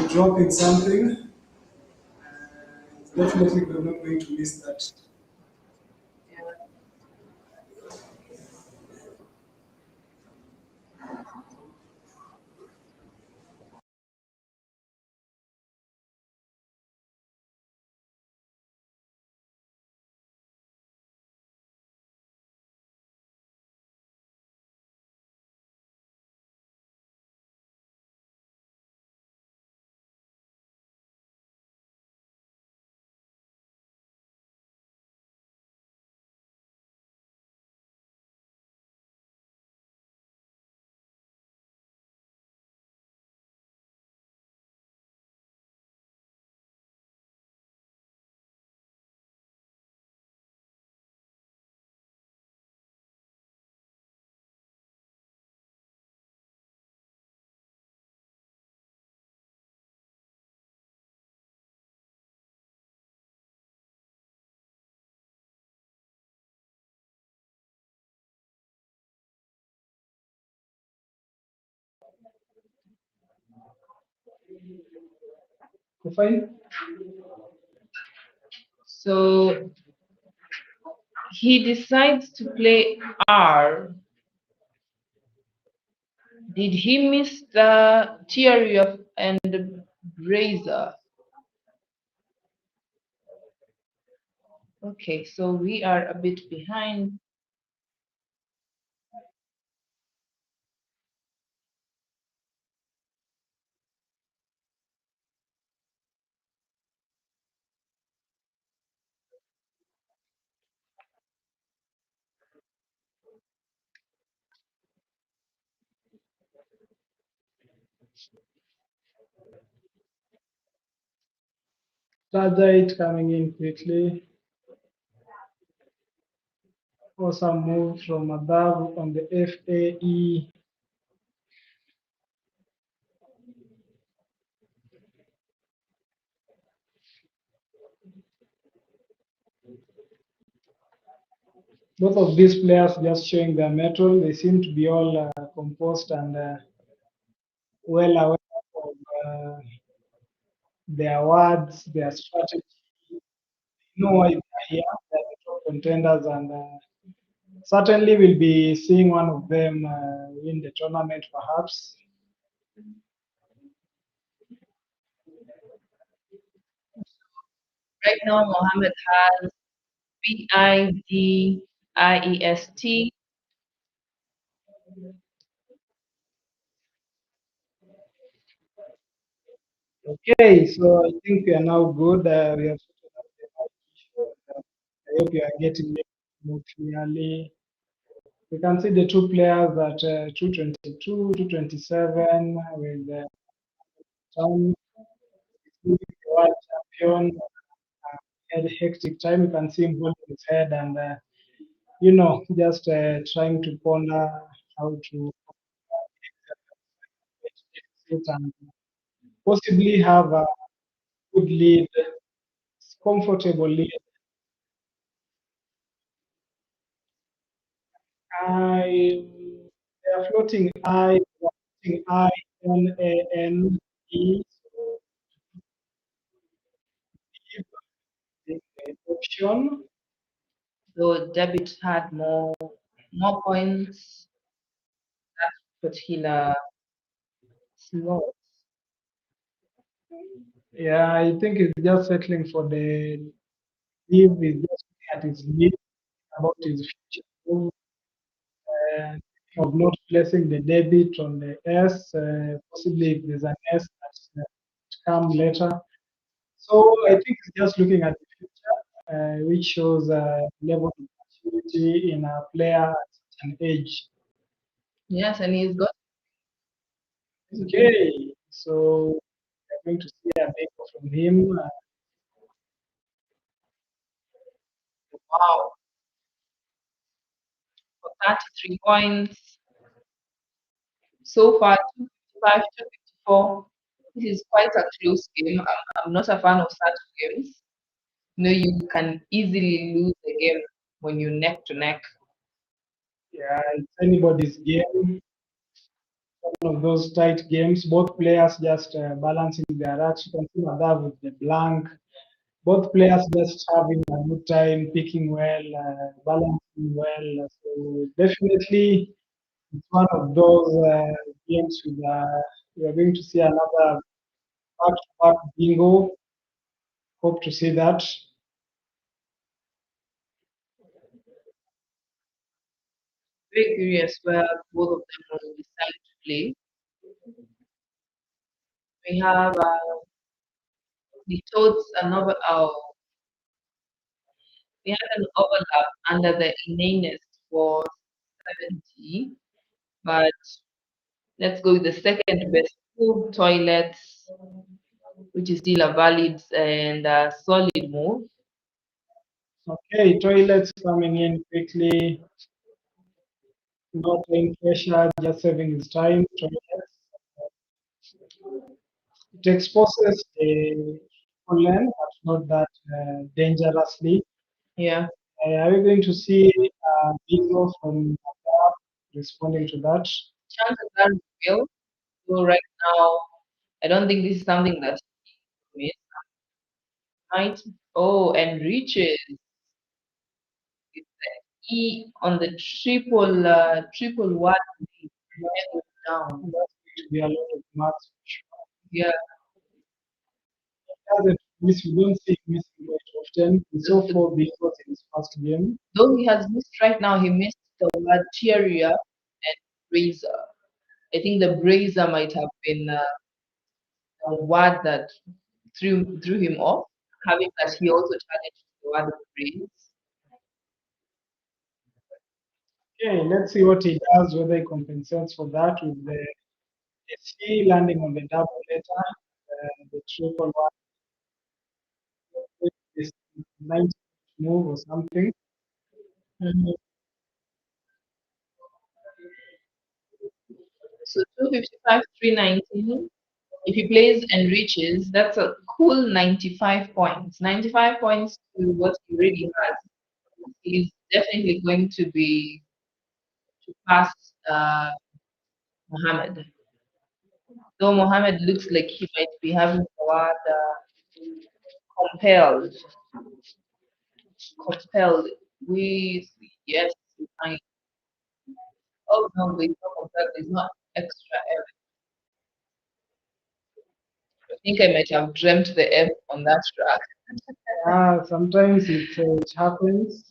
be dropping something. Definitely we're not going to miss that. Fine. So he decides to play R. Did he miss the theory of and Brazier? Okay, so we are a bit behind. Tajite coming in quickly. Awesome move from above on the FAE. Both of these players just showing their mettle. They seem to be all composed and well aware of their words, their strategy. You know why they're here. They're the top contenders, and certainly we'll be seeing one of them win the tournament, perhaps. Right now, Mohammed has Bidiest. Okay, so I think we are now good. We have sorted out the mic issue. I hope you are getting it more clearly. We can see the two players at 222, 227 with time. The world champion had a hectic time. You can see him holding his head and, just trying to ponder how to sit and possibly have a good lead, comfortable lead. I they are floating INANE. So give the option. So Debit had more points particular slot. Yeah, I think he's just settling for the leave. He's just looking at his lead about his future move, of not placing the debit on the S. Possibly if there's an S that's to come later. So I think he's just looking at the future, which shows level of maturity in a player at such an age. Yes, and he's got Okay, so we're going to see a bit from him. wow for 33 points. So far, 255, 254. This is quite a close game. I'm not a fan of such games. You can easily lose the game when you're neck to neck. Yeah, it's anybody's game. One of those tight games. Both players just balancing their acts. You can see Madhav with the blank. Both players just having a good time, picking well, balancing well. So definitely, it's one of those games with. We are going to see another back-to-back bingo. Hope to see that. Very curious where both of them will decide to play. We have the thoughts another we had an overlap under the inanest for 70, but let's go with the second best two toilets, which is still a valid and solid move. Okay, toilets coming in quickly, not playing pressure, just saving his time. Toilets. It exposes the Olang, but not that dangerously. Yeah. Are we going to see bingo from Abba responding to that? Chances are we will. So right now, I don't think this is something that he might. Oh, and reaches with the E on the triple one down. That's going to be a lot of marks for sure. Yeah. Doesn't miss, we don't see him missing quite often. We saw four bingos in his first game. Though he has missed right now, he missed the word terrier and brazier. I think the brazier might have been a word that threw him off, having that he also challenged the word braze. Okay, let's see what he does, whether he compensates for that with the C landing on the double letter, the triple one. 90 move or something. Mhm. So 255, 319. If he plays and reaches, that's a cool 95 points. 95 points to what he already has. He's definitely going to be to pass Mohammed. Though Mohammed looks like he might be having a word compelled. Compelled. We yes, I oh no, it's not compelled, it's not extra F. I think I might have dreamt the F on that track. Sometimes it happens.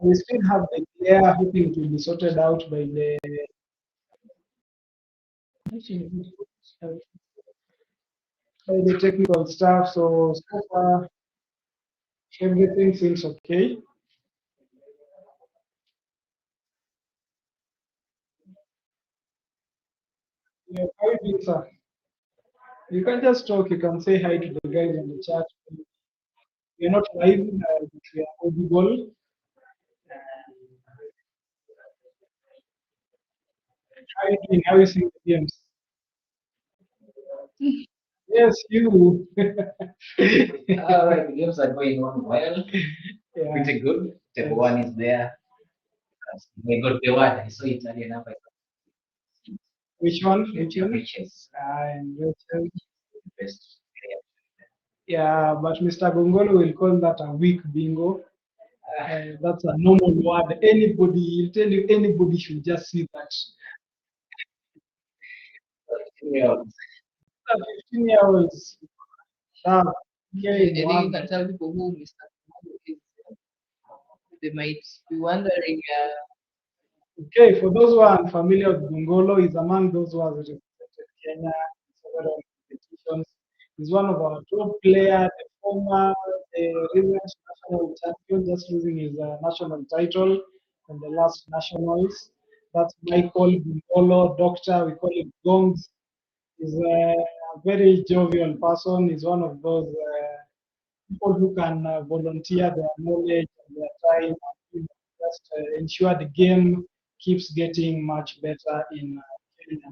We still have the clear, hoping it will be sorted out by the technical staff. So far, everything seems okay. Yeah, how are you doing, sir? You can just talk. You can say hi to the guys in the chat. We're not live, but we are audible. How are you doing? How are you seeing the games? Yes, you. All right, the games are going on well. Yeah. Pretty good. Table one is there. We got the word. I saw it earlier enough. I Which one? Which one? riches. And Rachel. Best player. Yeah, but Mr. Gongolo will call that a weak bingo. That's a normal word. Anybody, he'll tell you anybody should just see that. Yeah. 15 years. Ah, I game think you one. can tell people who Mr. Kumalu is. They might be wondering. Okay, for those who are unfamiliar with Gongolo, is among those who have represented Kenya in several competitions. He's one of our top players, the former recent national champion, just losing his national title in the last nationals. That's Michael Gongolo, doctor. We call him Gongs. He's a very jovial person. He's one of those people who can volunteer their knowledge and their time to just ensure the game keeps getting much better in Kenya.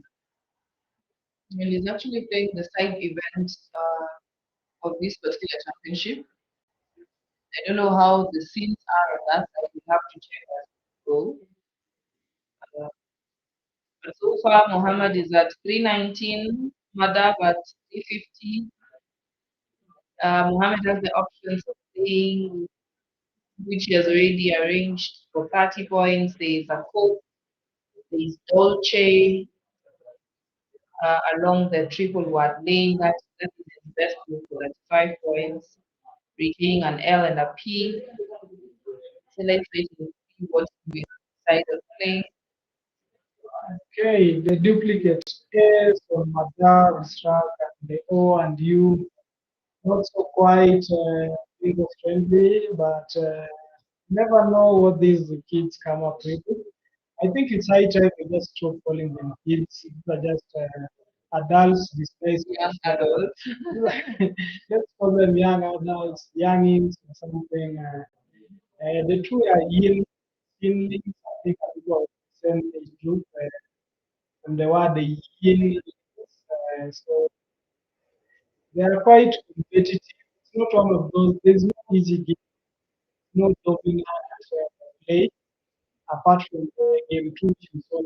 And he's actually playing the side event of this particular championship. I don't know how the scenes are on that side. We have to check as we go. Uh, but so far, Mohammed is at 319, Madab at 350. Mohammed has the options of playing, which he has already arranged for 30 points. There is a Coke, there is Dolce along the triple word lane. That is his best move for 35 points, retaining an L and a P. So let's wait and see what we decide of playing. Okay, the duplicate S on Madar, Struck, and the O and U. Not so quite English friendly, but never know what these kids come up with. I think it's high time we just stop calling them kids. These are just adults displaced. Young adult. Let's call them young adults, youngins, or something. The two are yinlings, I think, are people of the same age group. And the word the yin, so they are quite competitive. It's not one of those. There's no easy game, no dominant play apart from the game two which we saw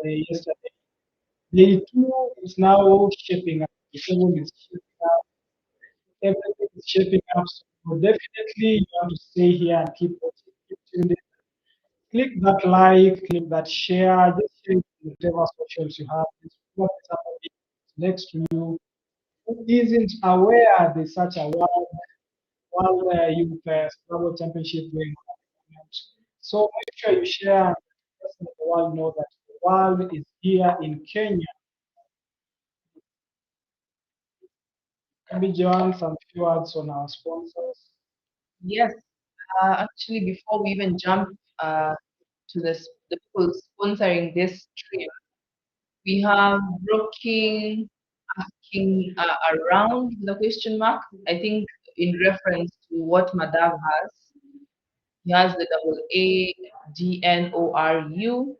yesterday. Day two is now shaping up. The table is shaping up. Everything is shaping up. So definitely you want to stay here and keep watching, keep tuned in. Click that like, click that share, just share it to whatever socials you have. Just what somebody next to you who isn't aware there's such a world youth Scrabble championship going on at the moment. So make sure you share and just let the world know that the world is here in Kenya. Maybe Joan, some few words on our sponsors. Yes, actually, before we even jump to the people sponsoring this trip, we have Broking asking around the question mark. I think in reference to what Madav has. He has the double Agnoru.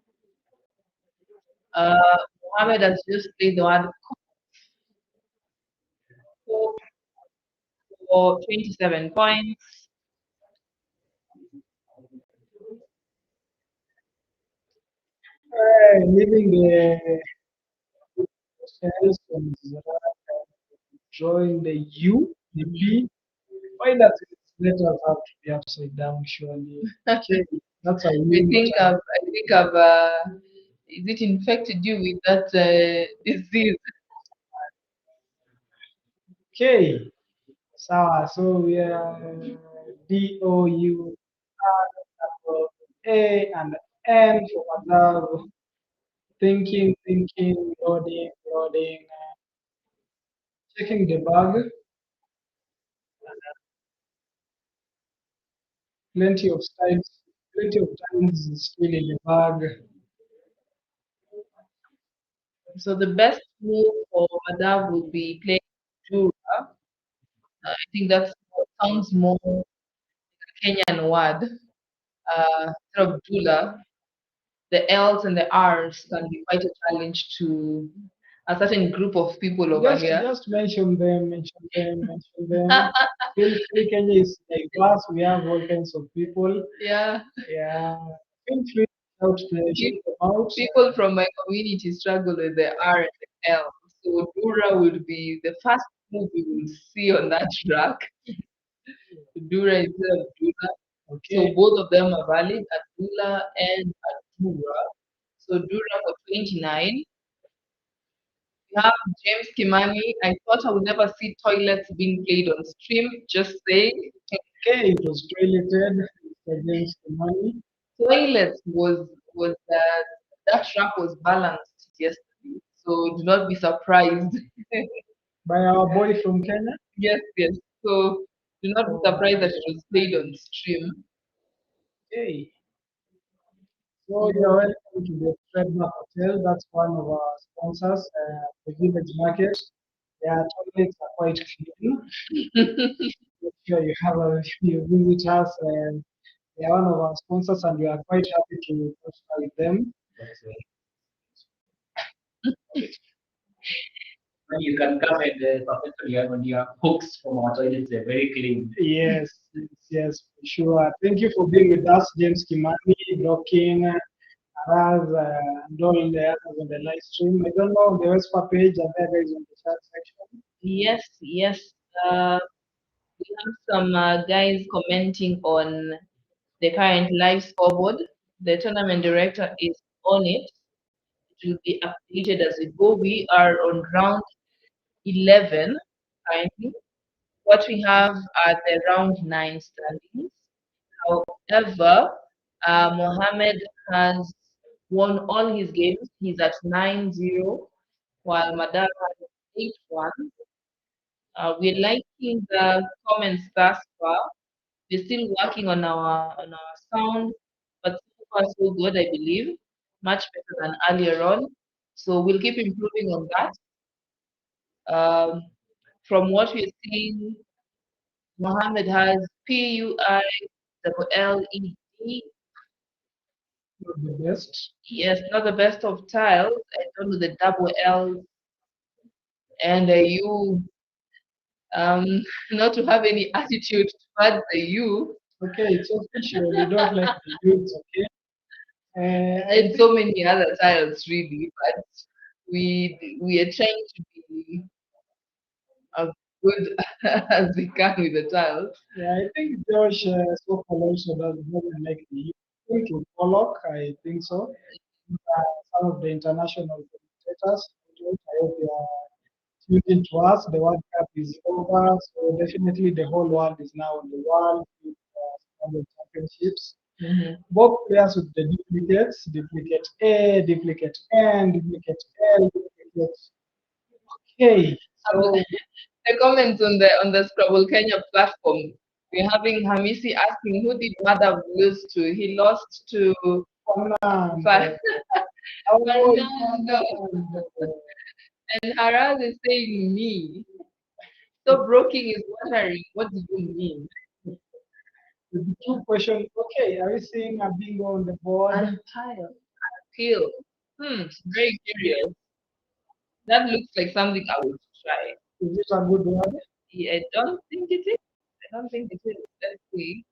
Mohammed has just played the word cook for 27 points. Leaving the cells from drawing the U, the B. Why does it letters have to be upside down? Surely, okay, that's a I new think term. is it infected you with that disease? Okay, so we are DOUR and N for Madav. Thinking, loading, checking the bag. Plenty of times, plenty of times it's still in the bag. So the best move for Madav would be playing Jura. I think that sounds more Kenyan word. Instead of Jula, the L's and the R's can be quite a challenge to a certain group of people over here. Just mention them, mention them. Feel free, Kenya is diverse. We have all kinds of people. Yeah. Yeah. Feel free to shout them out. People from my community struggle with the R and the L. So Dura will be the first move we will see on that track. Dura instead of Dura. So Okay. both of them are valid, Adula and Adura. So Dura for 29. We have James Kimani. I thought I would never see toilets being played on stream. Just saying. Okay, it was toileted against the money. Toilets was that track was balanced yesterday. So do not be surprised. By our boy from Kenya. Yes, yes. So do not be surprised that it was played on stream. Okay. So you're welcome to the Trademark Hotel. That's one of our sponsors, the Village Market. Their toilets are quite clean. Make sure you have a you visit us, and they are one of our sponsors, and we are quite happy to partner with them. When you can come and Professor, when you have hooks from our toilets, they're very clean. Yes, yes, for sure. Thank you for being with us, James Kimani, Blocking, Raz, and all the others on the live stream. I don't know the WESPA page, and there is on the chat section. Yes, yes. We have some guys commenting on the current live scoreboard. The tournament director is on it. It will be updated as we go. We are on round 11 currently. What we have are the round 9 standings. However, Mohammed has won all his games. He's at 9-0, while Madar has 8-1. We're liking the comments thus far. We're still working on our sound, but so far so good, I believe. Much better than earlier on. So we'll keep improving on that. From what we're seeing, Mohammed has PUILLED. Not the best. Yes, not the best of tiles. I don't know the double L and the U. Not to have any attitude towards the U. Okay, it's official. We don't like the youths, okay? And so many other tiles really, but we are trying to be as good as we can with the tiles. Yeah, I think Josh so far also doesn't like the youth. I think to Pollock, I think so. Some of the international commentators, I hope you are tuning to us. The World Cup is over, so definitely the whole world is now on the world with Scrabble championships. Both players with the duplicates, duplicate A, duplicate N, duplicate L, duplicate. Okay, so The comments on the Scrabble Kenya platform, we're having Hamisi asking who did Madhav lose to? He lost to Fernando. Fa- Our boy Fernando. Fernando. And Haraz is saying me. So broking is wondering, what do you mean? The two questions. Okay, are we seeing a bingo on the board? Untitled. Appeal. Very curious. That looks like something I would try. Is it a good word? Yeah, I don't think it is. I don't think it is. Let's see.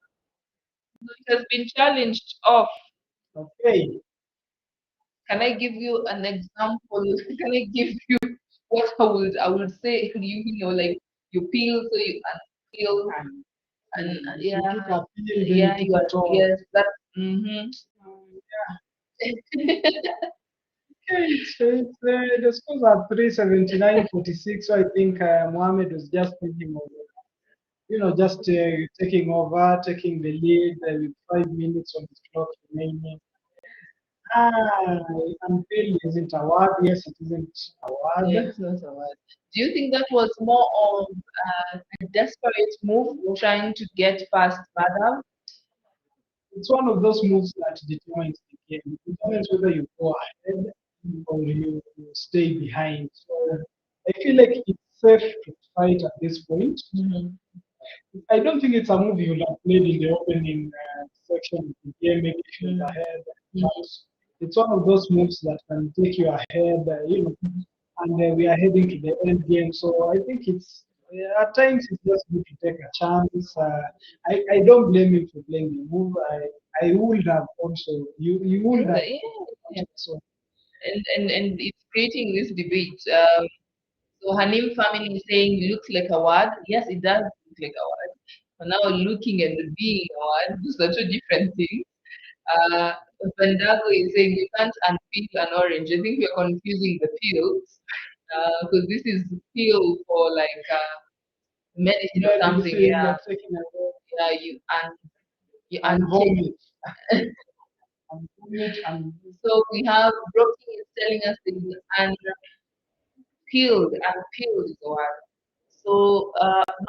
So it has been challenged off. Okay. Can I give you an example? Can I give you what I would say? You know, like you peel, so you unpeel, and You took yeah, a pill, then yeah, you you took are it off. yes, that. Mm-hmm. Okay, the scores are 379.46. So I think Mohammed was just thinking of, just taking over, taking the lead with 5 minutes on the clock remaining. Unfairly isn't a word. Yes, it isn't a Yeah, word. it's not a word. Do you think that was more of a desperate move trying to get past Madam? It's one of those moves that determines the game. It determines whether you go ahead or you stay behind. So I feel like it's safe to fight at this point. Mhm. I don't think it's a move you would have played in the opening section of the game, maybe if you're Mm. ahead. But it's one of those moves that can take you ahead, and we are heading to the end game. So I think it's at times it's just good to take a chance. I don't blame him for playing the move. I would have also you would have Yeah, yeah. so And it's creating this debate. So Hanim family is saying looks like a word. Yes, it does look like a word. But now looking and being a word, those are two different things. Uh, Bendago is saying you can't unpeel an orange. I think we're confusing the peels because this is peel for like medicine or something. medicine, Yeah, like taking a walk yeah. You and unpeel. vomit and vomit and So we have Brookie is telling us that and peeled is the word. So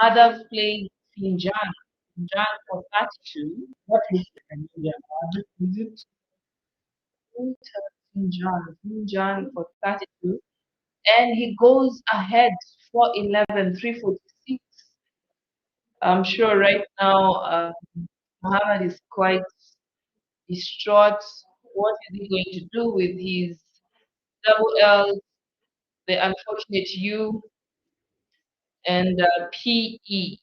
Madhav played Finjan. Finjan for 32. what looks like an Indian word. Is it? Finjan for 32. And he goes ahead 411, 346. I'm sure right now Muhammad is quite distraught. What is he going to do with his double L, the unfortunate U, and PE?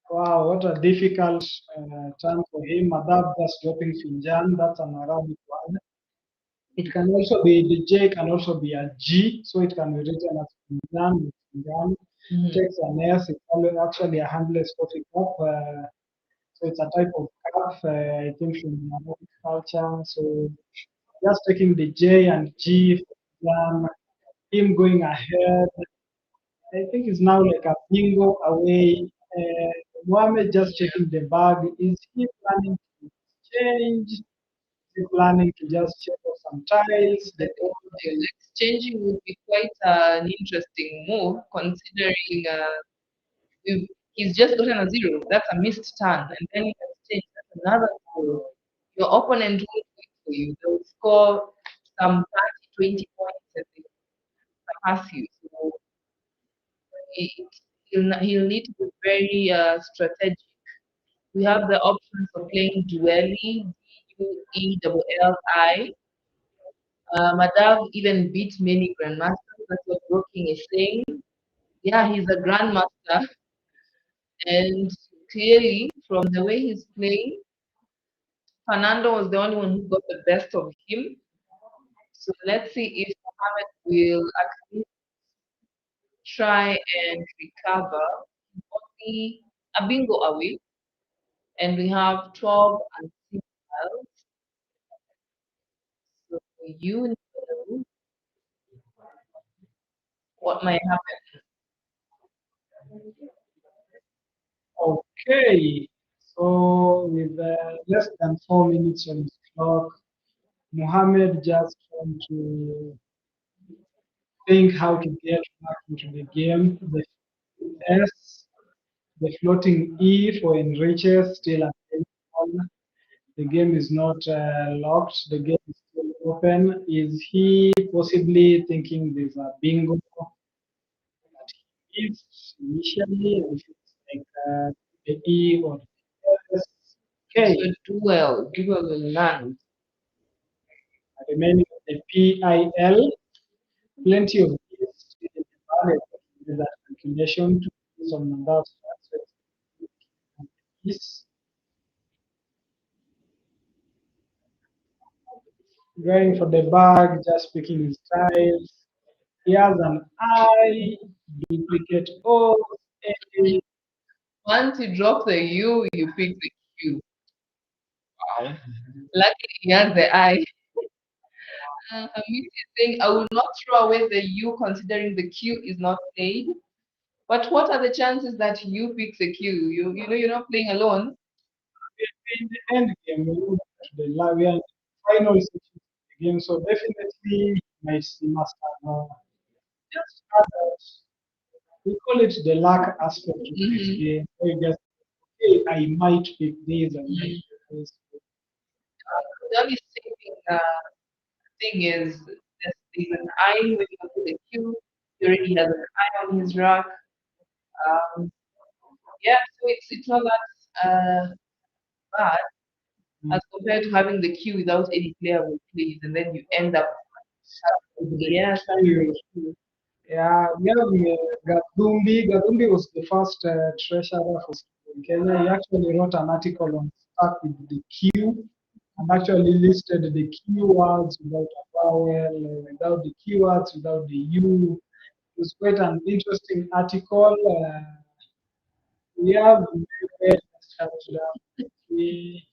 Wow, what a difficult term for him. Madhab just dropping Finjan, that's an Arabic word. It can also be, the J can also be a G, so it can be written as Finjan. Finjan Mhm. takes an S, it's actually a handless coffee cup. So it's a type of cup, I think, in Arabic culture. So just taking the J and G, Finjan, him going ahead. I think it's now like a bingo away. Mohammed just checking the bag. Is he planning to change? Is he planning to just check off some tiles? I The think board? exchanging would be quite an interesting move considering he's just gotten a zero. That's a missed turn. And then he exchange. That's another zero. Your opponent won't wait for you. They'll score some 30, 20 points and they surpass you. So he'll need to be very strategic. We have the options of playing duelli, Duelli. Madav even beat many grandmasters. That's what Broking is saying. Yeah, he's a grandmaster, and clearly from the way he's playing, Fernando was the only one who got the best of him. So let's see if Mohammed will actually try and recover. Only a bingo away, and we have 12 and 6 tiles. So you know what might happen. Okay. So with less than 4 minutes on the clock, Mohammed just trying to think how to get back into the game. The S, the floating E for enriches still available. The game is not locked. The game is still open. Is he possibly thinking there's a bingo if initially, if it's like the E or the S, So K, dual will learn. remaining of the PIL, plenty of these students valid with that calculation to some number of is going for the bag, just picking his tiles. He has an I, duplicate O, A, Once you drop the U, you pick the Q. Wow. Luckily, he has the I. Hamid is saying, I will not throw away the U considering the Q is not played. But what are the chances that you pick the Q? You know you're not playing alone. in the end game, we look at the we are in the final section of the game, so definitely must have just had that. We call it the luck aspect of this Mhm. game. Where you just, okay, I might pick this, I might pick this. The only thing is there's an I when you go to the Q. He already has an I on his rack. Um, yeah, so it's not that bad as compared to having the Q without any playable plays, and then you end up yeah, starting with Q. Yeah, we have Gadumbi. Gadumbi was the first treasurer for Kenya. He actually wrote an article on stuck with the Q and actually listed the keywords without a vowel, without the keywords, without the U. It was quite an interesting article. We have we,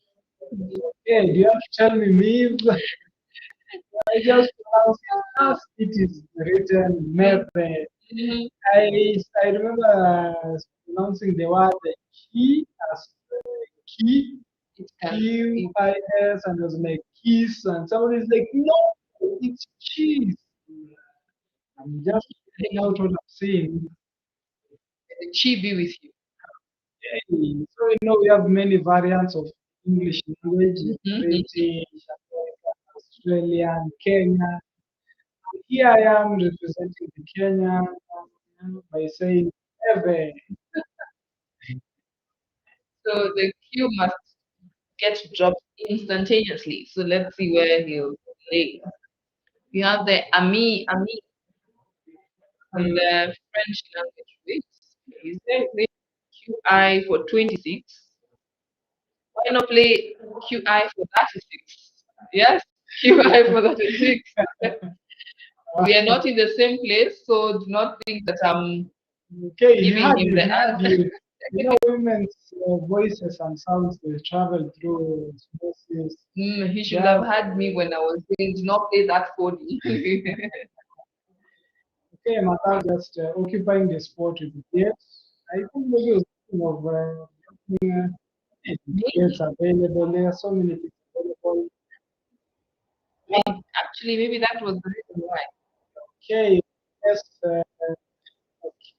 okay, do you have to tell me memes? I just pronounce it as it is written, method. Mhm. I remember pronouncing the word key as key, It can be QIS, and it was like kiss, and somebody's like, no, it's cheese. I'm just figuring out what I'm saying. the Chi be with you. Okay, so we have many variants of English language, Mhm. British, American, Australian, Kenya. Here I am representing the Kenya by saying Eve. So the Q must get dropped instantaneously. So let's see where he'll play. We have the Ami from the French language. Wait, is there a QI for 26? Why not play QI for 36? Yes, QI for 36. We are not in the same place, so do not think that I'm Okay, giving him he the had answer. you. Women's voices and sounds they travel through spaces. He should Yeah, have had me when I was saying, do not play that 40. okay, Mata just occupying the spot with the gates. I think maybe he was thinking of getting, gates Maybe, available. There are so many things available. maybe that was the reason why. Okay, yes,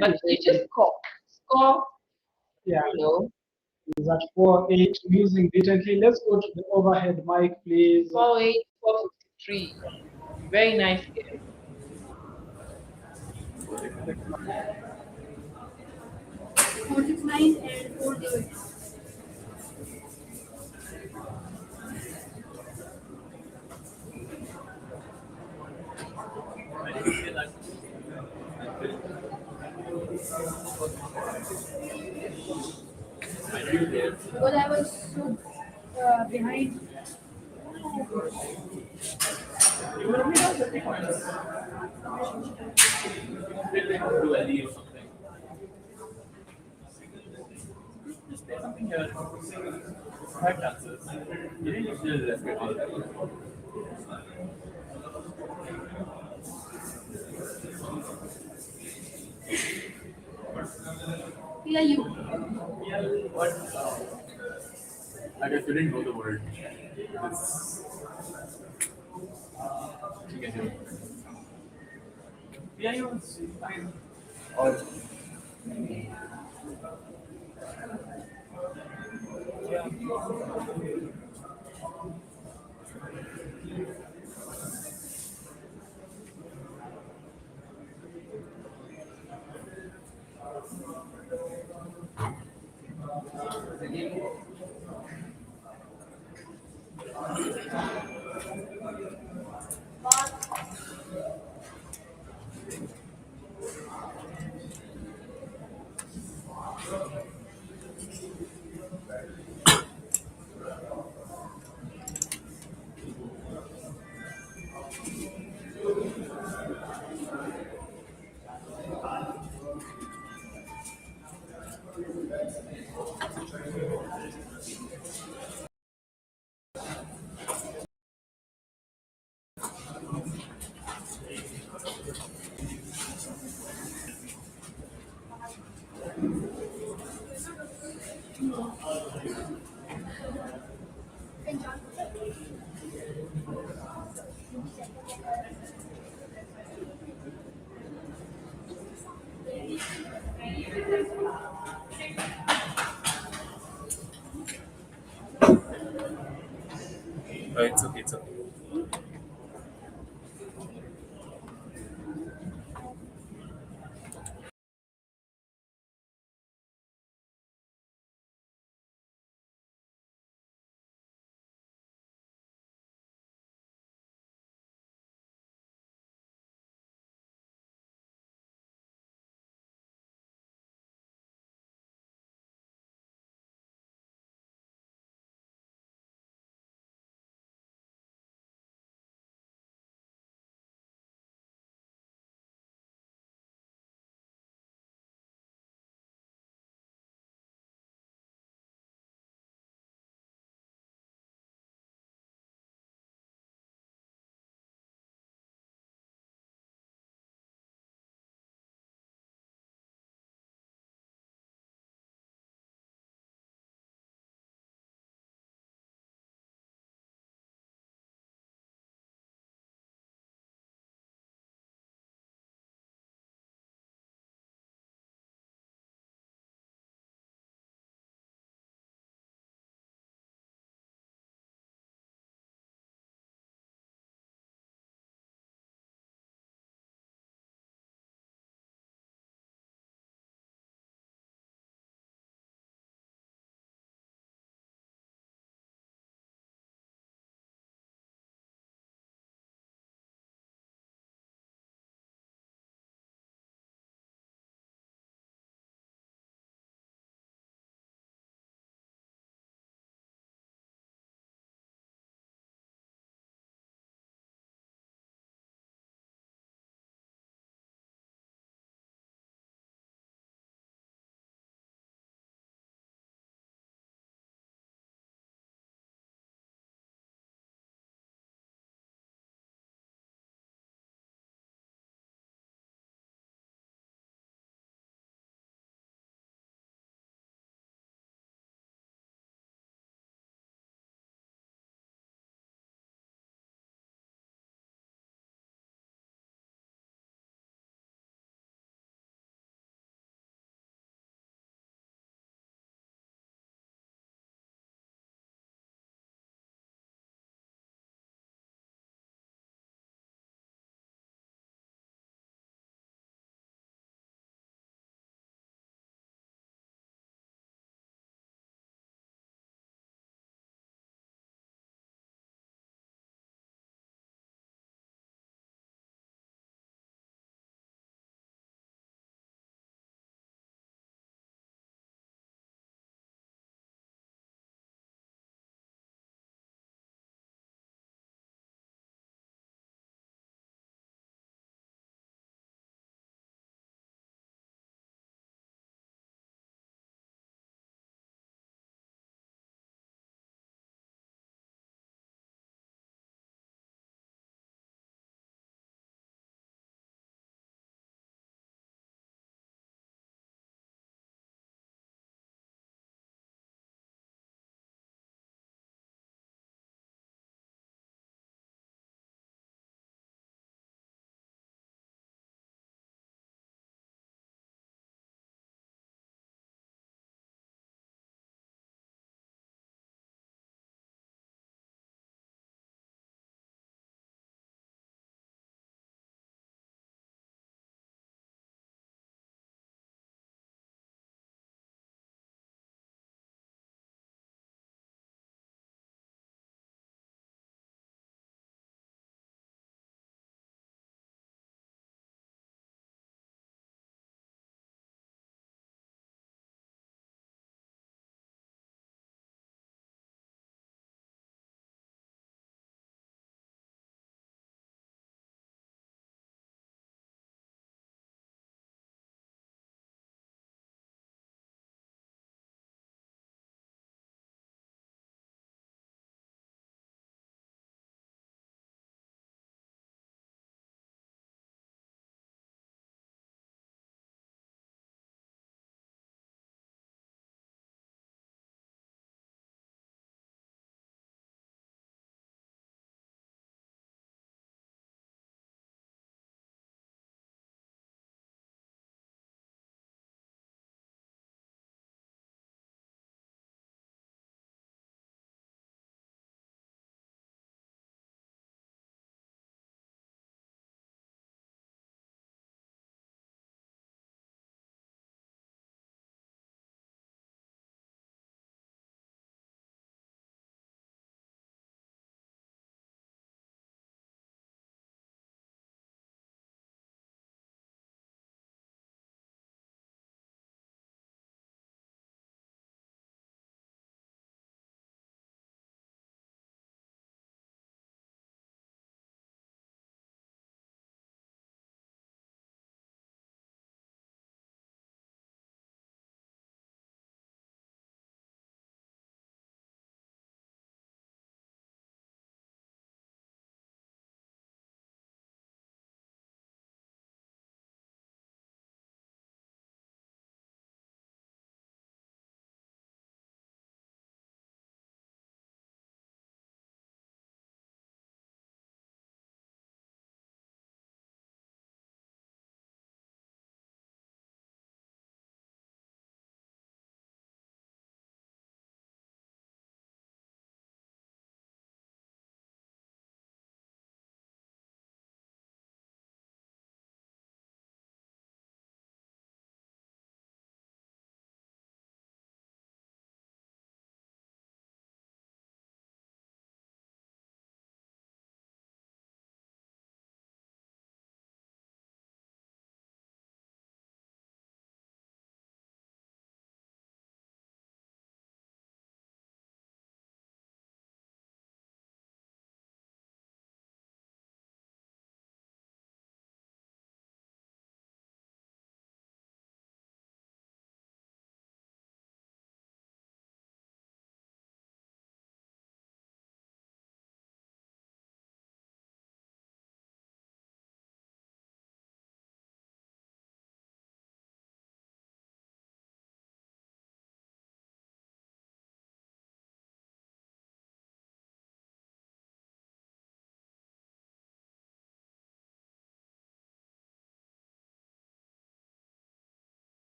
But you okay, just score, yeah, you know, is at 4-8, using differently. Let's go to the overhead mic, please. 4-8, 453. Very nice game. 469 and 48. Because I was so behind. Yeah, you. I guess you didn't know the word. It's, you can do it. Yeah, you was fine. Or Oh, it's okay. It's okay.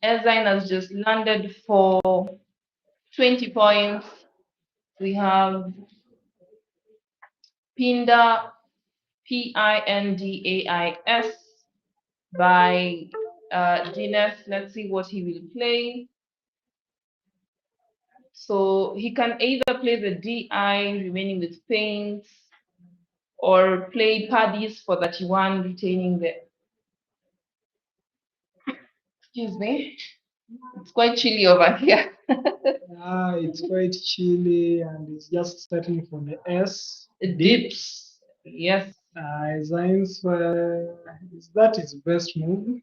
Ezine has just landed for 20 points. We have Pinda, Pindais by Dinef. Let's see what he will play. So he can either play the DI remaining with paints or play Paddies for 31 retaining the, excuse me, it's quite chilly over here. It's quite chilly and it's just starting from the S. Dips. Yes. Science, is that his best move?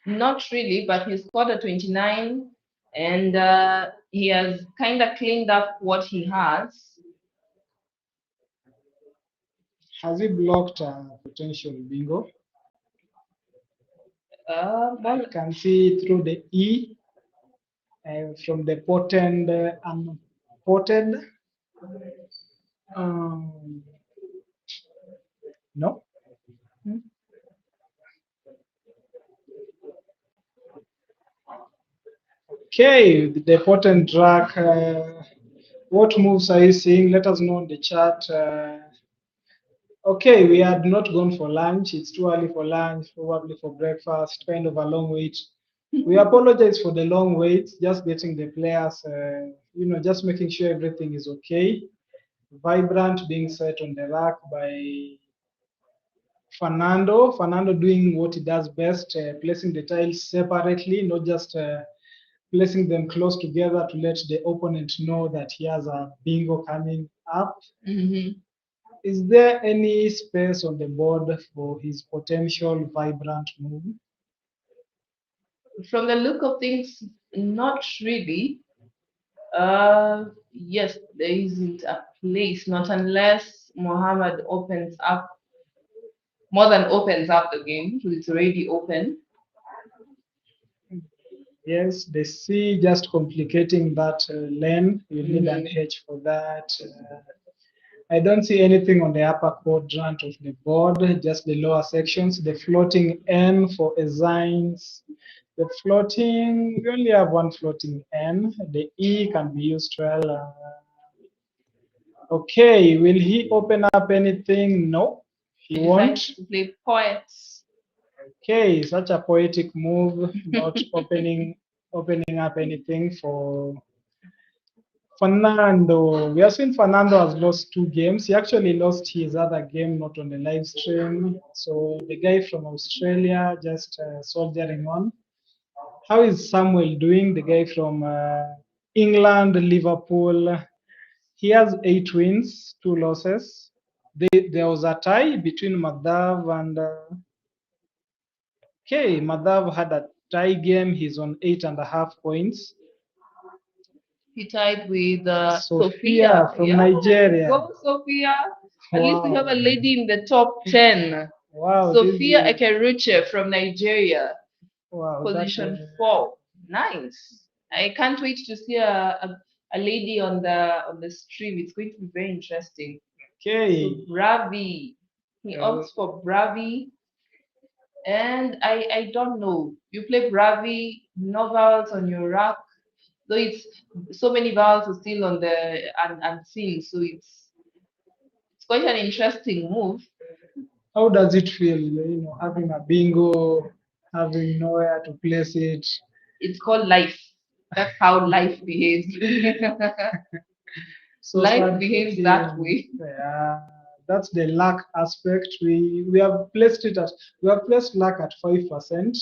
Not really, but he scored a 29 and he has kind of cleaned up what he has. Has he blocked a potential bingo? I can see through the E from the potent unpotted. No. Okay, the potent drag. What moves are you seeing? Let us know in the chat. Okay, we had not gone for lunch. It's too early for lunch, probably for breakfast, kind of a long wait. We apologize for the long wait, just getting the players, just making sure everything is okay. Vibrant being set on the rack by Fernando. Fernando doing what he does best, placing the tiles separately, not just placing them close together to let the opponent know that he has a bingo coming up. Mm-hmm. Is there any space on the board for his potential vibrant move? From the look of things, not really. Yes, there isn't a place, not unless Mohammed opens up, more than opens up the game, so it's already open. Yes, the C just complicating that lane. You need an H for that. I don't see anything on the upper quadrant of the board, just the lower sections. The floating N for assigns. The floating, we only have one floating N. The E can be used well. Okay, will he open up anything? No, he won't. To play poets. Okay, such a poetic move, not opening up anything for Fernando. We have seen Fernando has lost 2 games. He actually lost his other game, not on the live stream. So the guy from Australia just soldiering on. How is Samuel doing? The guy from England, Liverpool. He has 8 wins, 2 losses. There was a tie between Madhav and. Okay, Madhav had a tie game. He's on 8.5 points. He tied with Sophia from Nigeria. Go, Sophia. At least we have a lady in the top 10. Wow. Sophia Ekeruche from Nigeria. Wow. Position 4. Nice. I can't wait to see a lady on the stream. It's going to be very interesting. Okay. So Bravi. He opts for Bravi. And I don't know. You play Bravi, no vowels on your rack. Though it's so many vowels are still on the unseen, so it's quite an interesting move. How does it feel, having a bingo, having nowhere to place it? It's called life. That's how life behaves. So life behaves that way. Yeah, that's the luck aspect. We have placed luck at 5%.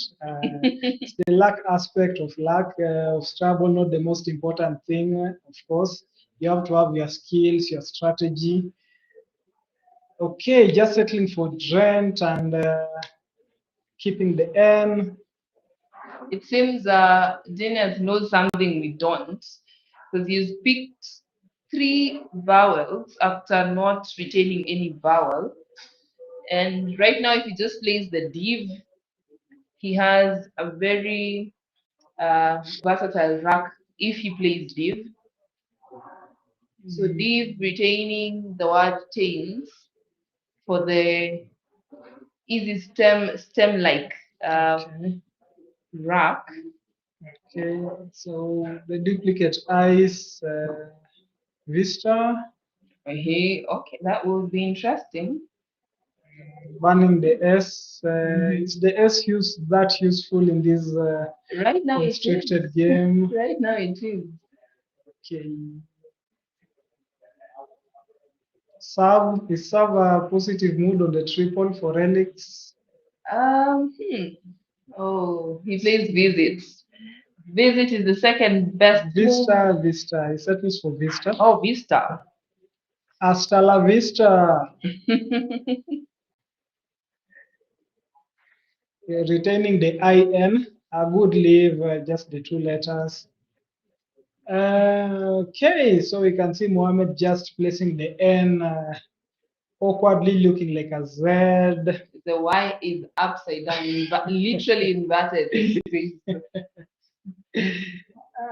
It's the luck aspect of luck of Scrabble, not the most important thing. Of course, you have to have your skills, your strategy. Okay, just settling for Drent and keeping the N. It seems Daniel knows something we don't, because he's picked 3 vowels after not retaining any vowel. And right now, if he just plays the div, he has a very versatile rack if he plays div. So div retaining the word tails for the easy stem-like rack. Okay, so the duplicate eyes, Vista, Okay, that will be interesting. banning the S. It's the S use that useful in this Right now it is. constricted game. Right now it is. Okay. Serve a positive mood on the triple for relics. Oh, he plays visits. Visit is the second best move. Vista. He settles for Vista. Oh, Vista. Hasta la vista. Retaining the IN, a good leave, just the two letters. Okay, so we can see Mohammed just placing the N, awkwardly looking like a Z. The Y is upside down, literally inverted.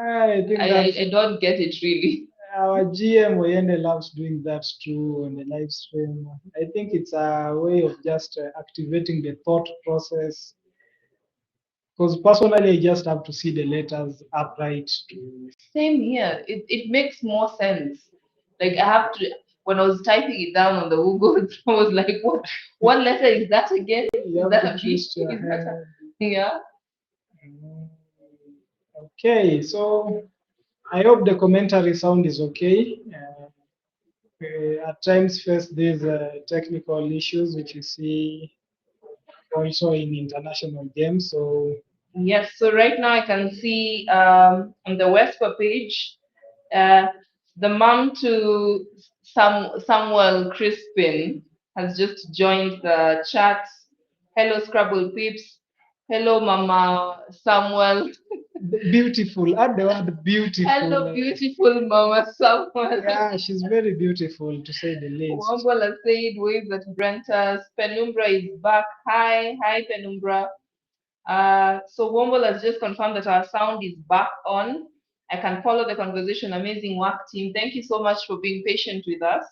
I think I don't get it really. our GM Oyende loves doing that too on the live stream. I think it's a way of just activating the thought process. Because personally, I just have to see the letters upright. Same here. It makes more sense. Like I have to, when I was typing it down on the Google, I was like, what letter is that again? You Is have that to a B? twist your Is that head. yeah? Okay, so I hope the commentary sound is okay. At times face these technical issues which you see also in international games. So Yes, so right now I can see on the WESPA page, uh, the mom to Samuel Crispin has just joined the chat. Hello, Scrabble peeps. Hello, Mama Samuel. beautiful, add the word beautiful. Hello, beautiful Mama Samuel. Yeah, she's very beautiful to say the least. Wambola said, wave at Brentas. Penumbra is back. Hi, Penumbra. So Womble has just confirmed that our sound is back on. I can follow the conversation. Amazing work, team. Thank you so much for being patient with us.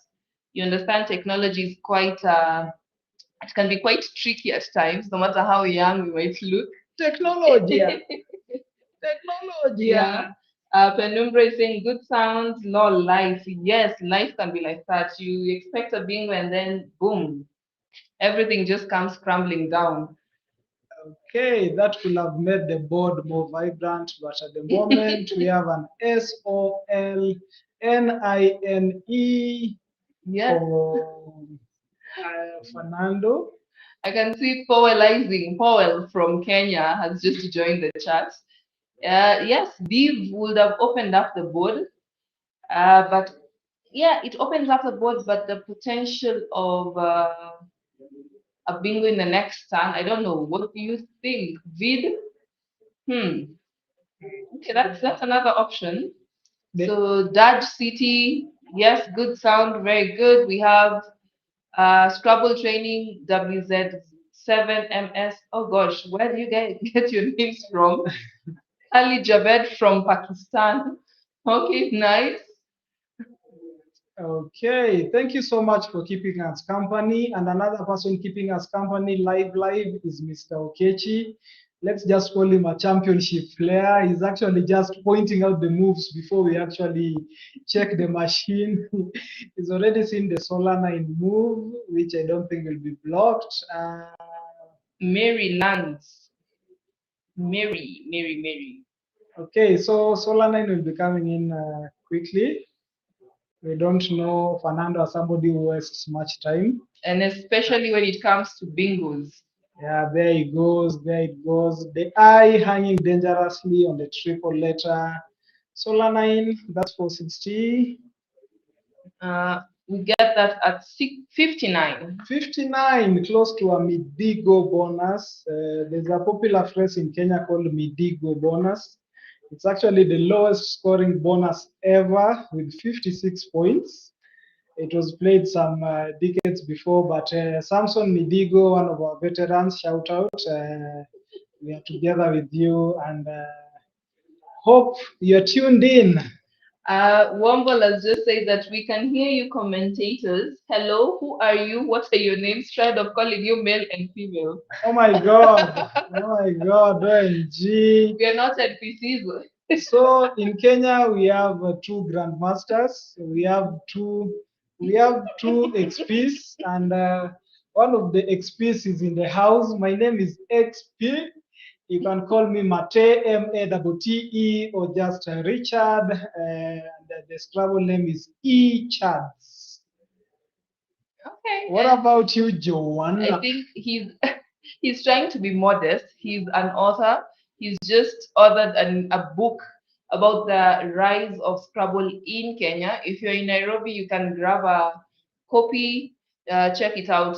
You understand technology is quite, it can be quite tricky at times, no matter how young we might look. Technology. Technology. Yeah. Penumbra is saying good sounds, lol, life. Yes, life can be like that. You expect a bingo and then boom, everything just comes crumbling down. Okay, that could have made the board more vibrant, but at the moment we have an SOLNINE Yes. for Fernando. I can see Powell from Kenya has just joined the chat. Yes, Div would have opened up the board, but yeah, it opens up the board, but the potential of a bingo in the next turn, I don't know. What do you think, Vid? Okay, that's another option. So Dodge City, yes, good sound, very good. We have Scrabble training WZ7MS. Oh gosh, where do you get your names from? Ali Javed from Pakistan. Okay, nice. Okay, thank you so much for keeping us company. And another person keeping us company live is Mr. Okechi. Let's just call him a championship player. He's actually just pointing out the moves before we actually check the machine. He's already seen the SolarNine move, which I don't think will be blocked. Mary Lands. Mary. Okay, so SolarNine will be coming in quickly. We don't know Fernando as somebody who wastes much time. And especially when it comes to bingos. Yeah, there it goes. The eye hanging dangerously on the triple letter. SolarNine, that's 460. We get that at 59. 59, close to a Midigo bonus. There's a popular phrase in Kenya called Midigo bonus. It's actually the lowest scoring bonus ever with 56 points. It was played some decades before, but Samson Midigo, one of our veterans, shout out. We are together with you and hope you're tuned in. Womble has just said that we can hear you commentators. Hello, who are you? What are your names? Tried of calling you male and female. Oh my God. Oh my God. OMG. We are not NPCs. So in Kenya we have two grandmasters. We have two XPs, and one of the XPs is in the house. My name is XP. You can call me Mate, Mate, or just Richard. And the Scrabble name is Chads. Okay. What and about you, Joanna? I think he's trying to be modest. He's an author. He's just authored a book about the rise of Scrabble in Kenya. If you're in Nairobi, you can grab a copy, check it out.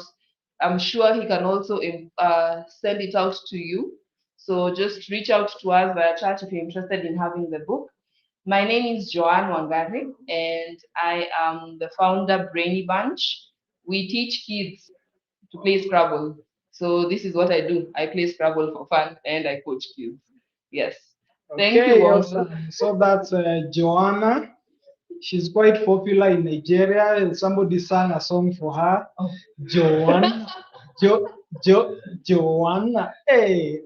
I'm sure he can also send it out to you. So just reach out to us via chat if you're interested in having the book. My name is Joanne Wangari, and I am the founder Brainy Bunch. We teach kids to play Scrabble. So this is what I do. I play Scrabble for fun and I coach kids. Yes. Thank you, Okay, Womble. awesome. So that's Joanna. She's quite popular in Nigeria. Somebody sang a song for her. Oh. Joanna. Joanna. Hey,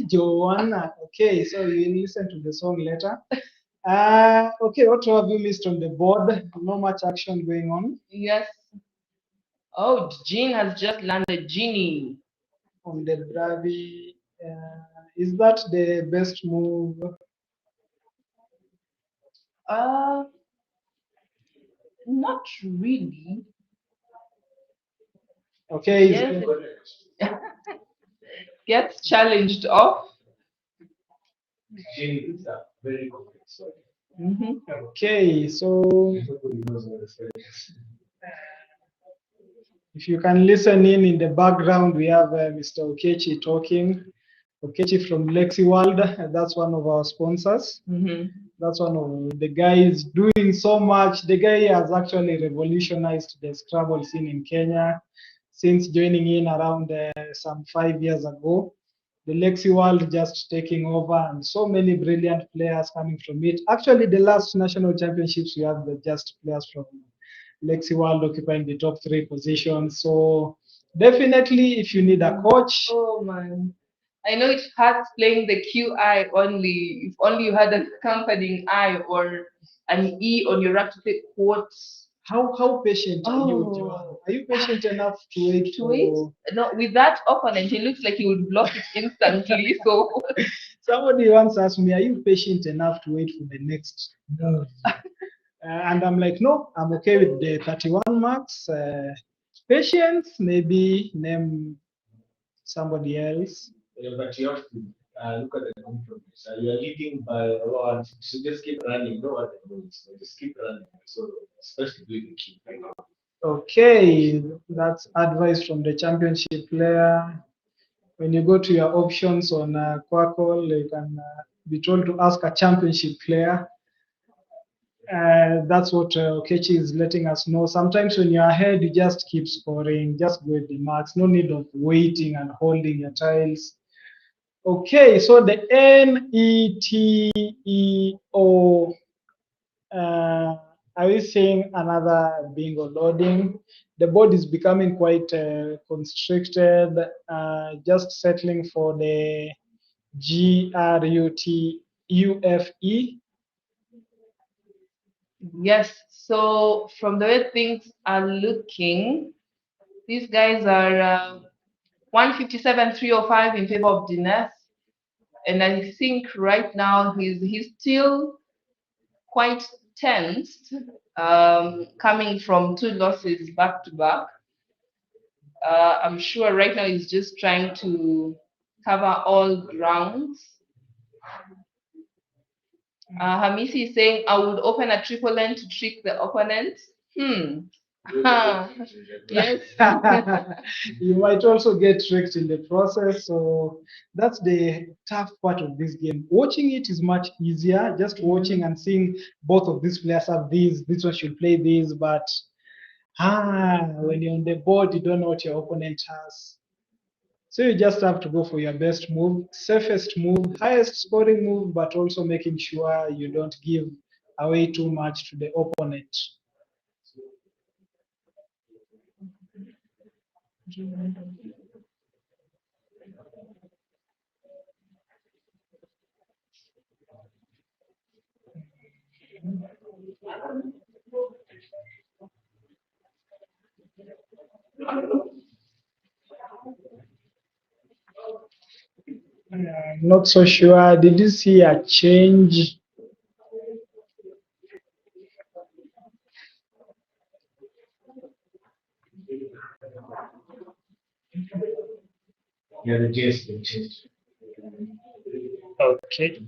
Joanna. Okay, so you listen to the song later. Okay, what have you missed on the board? Not much action going on Yes. Oh, Jean has just landed. Genie. on the Bravi. Is that the best move? Uh, not really. Okay, Yes, it gets challenged off. It's a very complex word. Mhm. okay, so Nobody knows what the spelling is. if you can listen in the background, we have Mr. Okechi talking. Okechi from Lexi World, that's one of our sponsors. Mhm. That's one of the guys doing so much. The guy has actually revolutionized the Scrabble scene in Kenya since joining in around some 5 years ago. The Lexi World just taking over, and so many brilliant players coming from it. Actually, the last national championships, we have the just players from Lexi World occupying the top 3 positions. So definitely, if you need a coach, Oh man. I know it hurts playing the QI only. If only you had an accompanying I or an E on your rack to play quotes. how patient are you, Oh. Joanne? Are you patient enough to wait To it? for No, with that opponent, he looks like he would block it instantly. So somebody once asked me, are you patient enough to wait for the next move? And I'm like, no, I'm okay with the 31 marks. Patience, maybe name somebody else. Yeah, but you have to look at the compromise. You are leading by one, so just keep running. No what the rules, so just keep running. So especially doing the keep. Okay, that's advice from the championship player. When you go to your options on Quackle, you can be told to ask a championship player. That's what Okechi is letting us know. Sometimes when you're ahead, you just keep scoring, just go with the marks. No need of waiting and holding your tiles. Okay, so the NETEO, are we seeing another bingo loading? The board is becoming quite constricted, just settling for the GRUTUFE. yes, so from the way things are looking, these guys are 157, 305 in favor of Dinesh. And I think right now he's still quite tensed, coming from 2 losses back to back. I'm sure right now he's just trying to cover all grounds. Hamisi is saying, I would open a triple N to trick the opponent. Yes. You might also get tricked in the process. So that's the tough part of this game. Watching it is much easier, just watching and seeing both of these players have these, this one should play this, but when you're on the board, you don't know what your opponent has. So you just have to go for your best move, safest move, highest scoring move, but also making sure you don't give away too much to the opponent. Not so sure. Did you see a change? Yeah, the GS will change. Okay.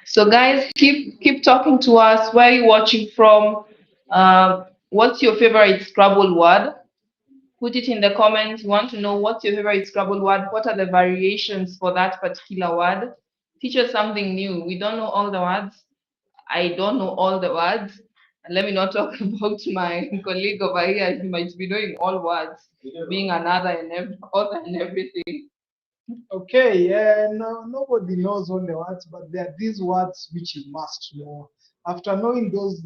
So guys, keep talking to us. Where are you watching from? What's your favorite Scrabble word? Put it in the comments. We want to know what's your favorite Scrabble word. What are the variations for that particular word? Teach us something new. We don't know all the words. I don't know all the words. And let me not talk about my colleague over here. He might be knowing all words, being another and other and everything. Okay, no, nobody knows all the words, but there are these words which you must know. After knowing those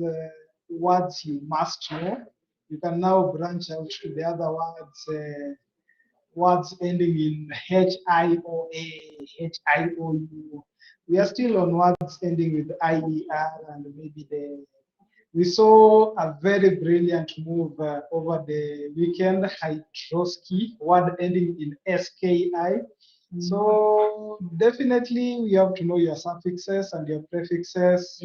words you must know, you can now branch out to the other words, words ending in HIOA, HIOU. We are still on words ending with IER and maybe the. We saw a very brilliant move over the weekend, Hydroski, word ending in SKI. So definitely we have to know your suffixes and your prefixes.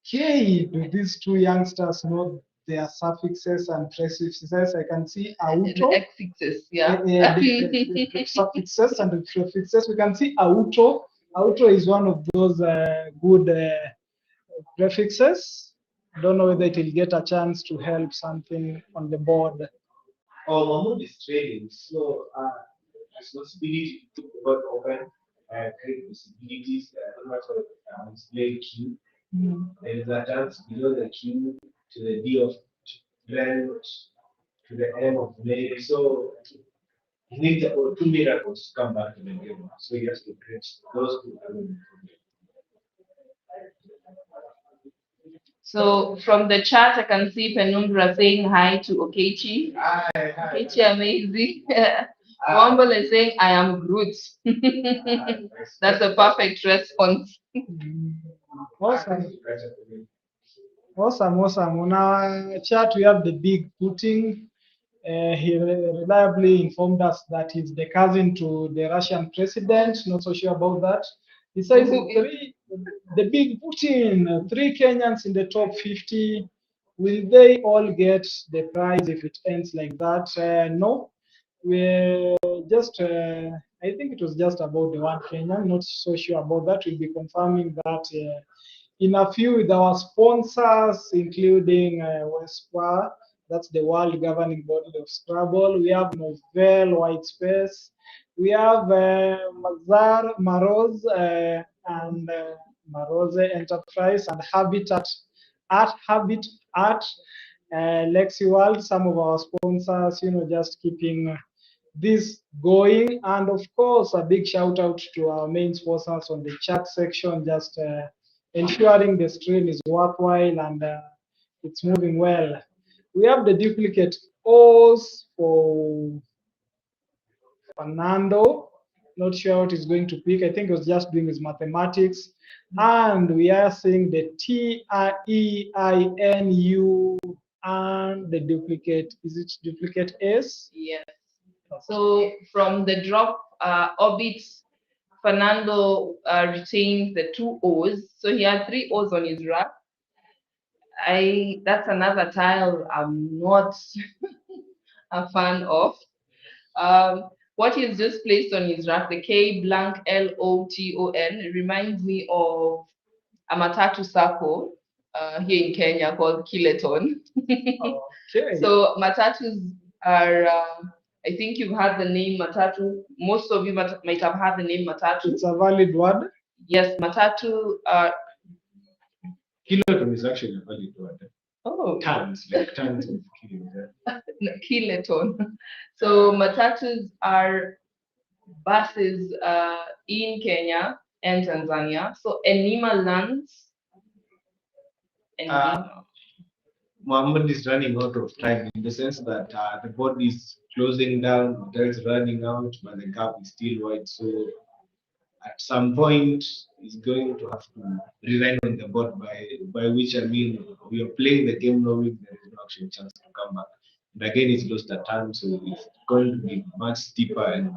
Okay, do these two youngsters know their suffixes and prefixes? I can see auto. The affixes, yeah. The suffixes and the prefixes. We can see auto. Auto is one of those good prefixes. Don't know whether it will get a chance to help something on the board. Oh, Mahmoud is trading, so responsibility to the word open, create possibilities, no matter display queue. There is a chance below the queue to the D of blend to the M of Mary. So he needs two miracles to come back to the game. So he has to create those two elements. So from the chat, I can see Penumbra saying hi to Okechi. Hi. Okechi, amazing. Womble is saying, I am Groot. That's a perfect response. Awesome. On our chat, we have the big Putin. He reliably informed us that he's the cousin to the Russian president. Not so sure about that. He says the big Putin, 3 Kenyans in the top 50. Will they all get the prize if it ends like that? No. We just, I think it was just about the 1 Kenyan. Not so sure about that. We'll be confirming that in a few with our sponsors, including WESPA, that's the World Governing Body of Scrabble. We have Novel, Whitespace. We have Mazar, Maroz, and Maroze Enterprise, and Habitat Art, LexiWorld, some of our sponsors, just keeping this going. And of course, a big shout out to our main sponsors on the chat section, just ensuring the stream is worthwhile and it's moving well. We have the duplicate O's for Fernando. Not sure what he's going to pick. I think he was just doing his mathematics. And we are seeing the TIEINU and the duplicate. Is it duplicate S? Yes. So from the drop orbits, Fernando retained the 2 O's. So he had 3 O's on his rack. That's another tile I'm not a fan of. What he's just placed on his rack, the K blank LOTON, reminds me of a matatu circle here in Kenya called Kileton. Okay. So matatus are, I think you've had the name matatu. Most of you might have had the name matatu. It's a valid word. Yes, matatu Kiloton is actually a valid word. Oh, Tons, like tons of kilos. no, kiloton. So matatus are buses in Kenya and Tanzania. So Enima lands. Enima. Muhammad is running out of time in the sense that the board is closing down, there is running out, but the gap is still wide. So at some point, he's going to have to resign on the board, by which I mean we are playing the game knowing there is no actual chance to come back. And again, he's lost a time, so it's going to be much steeper and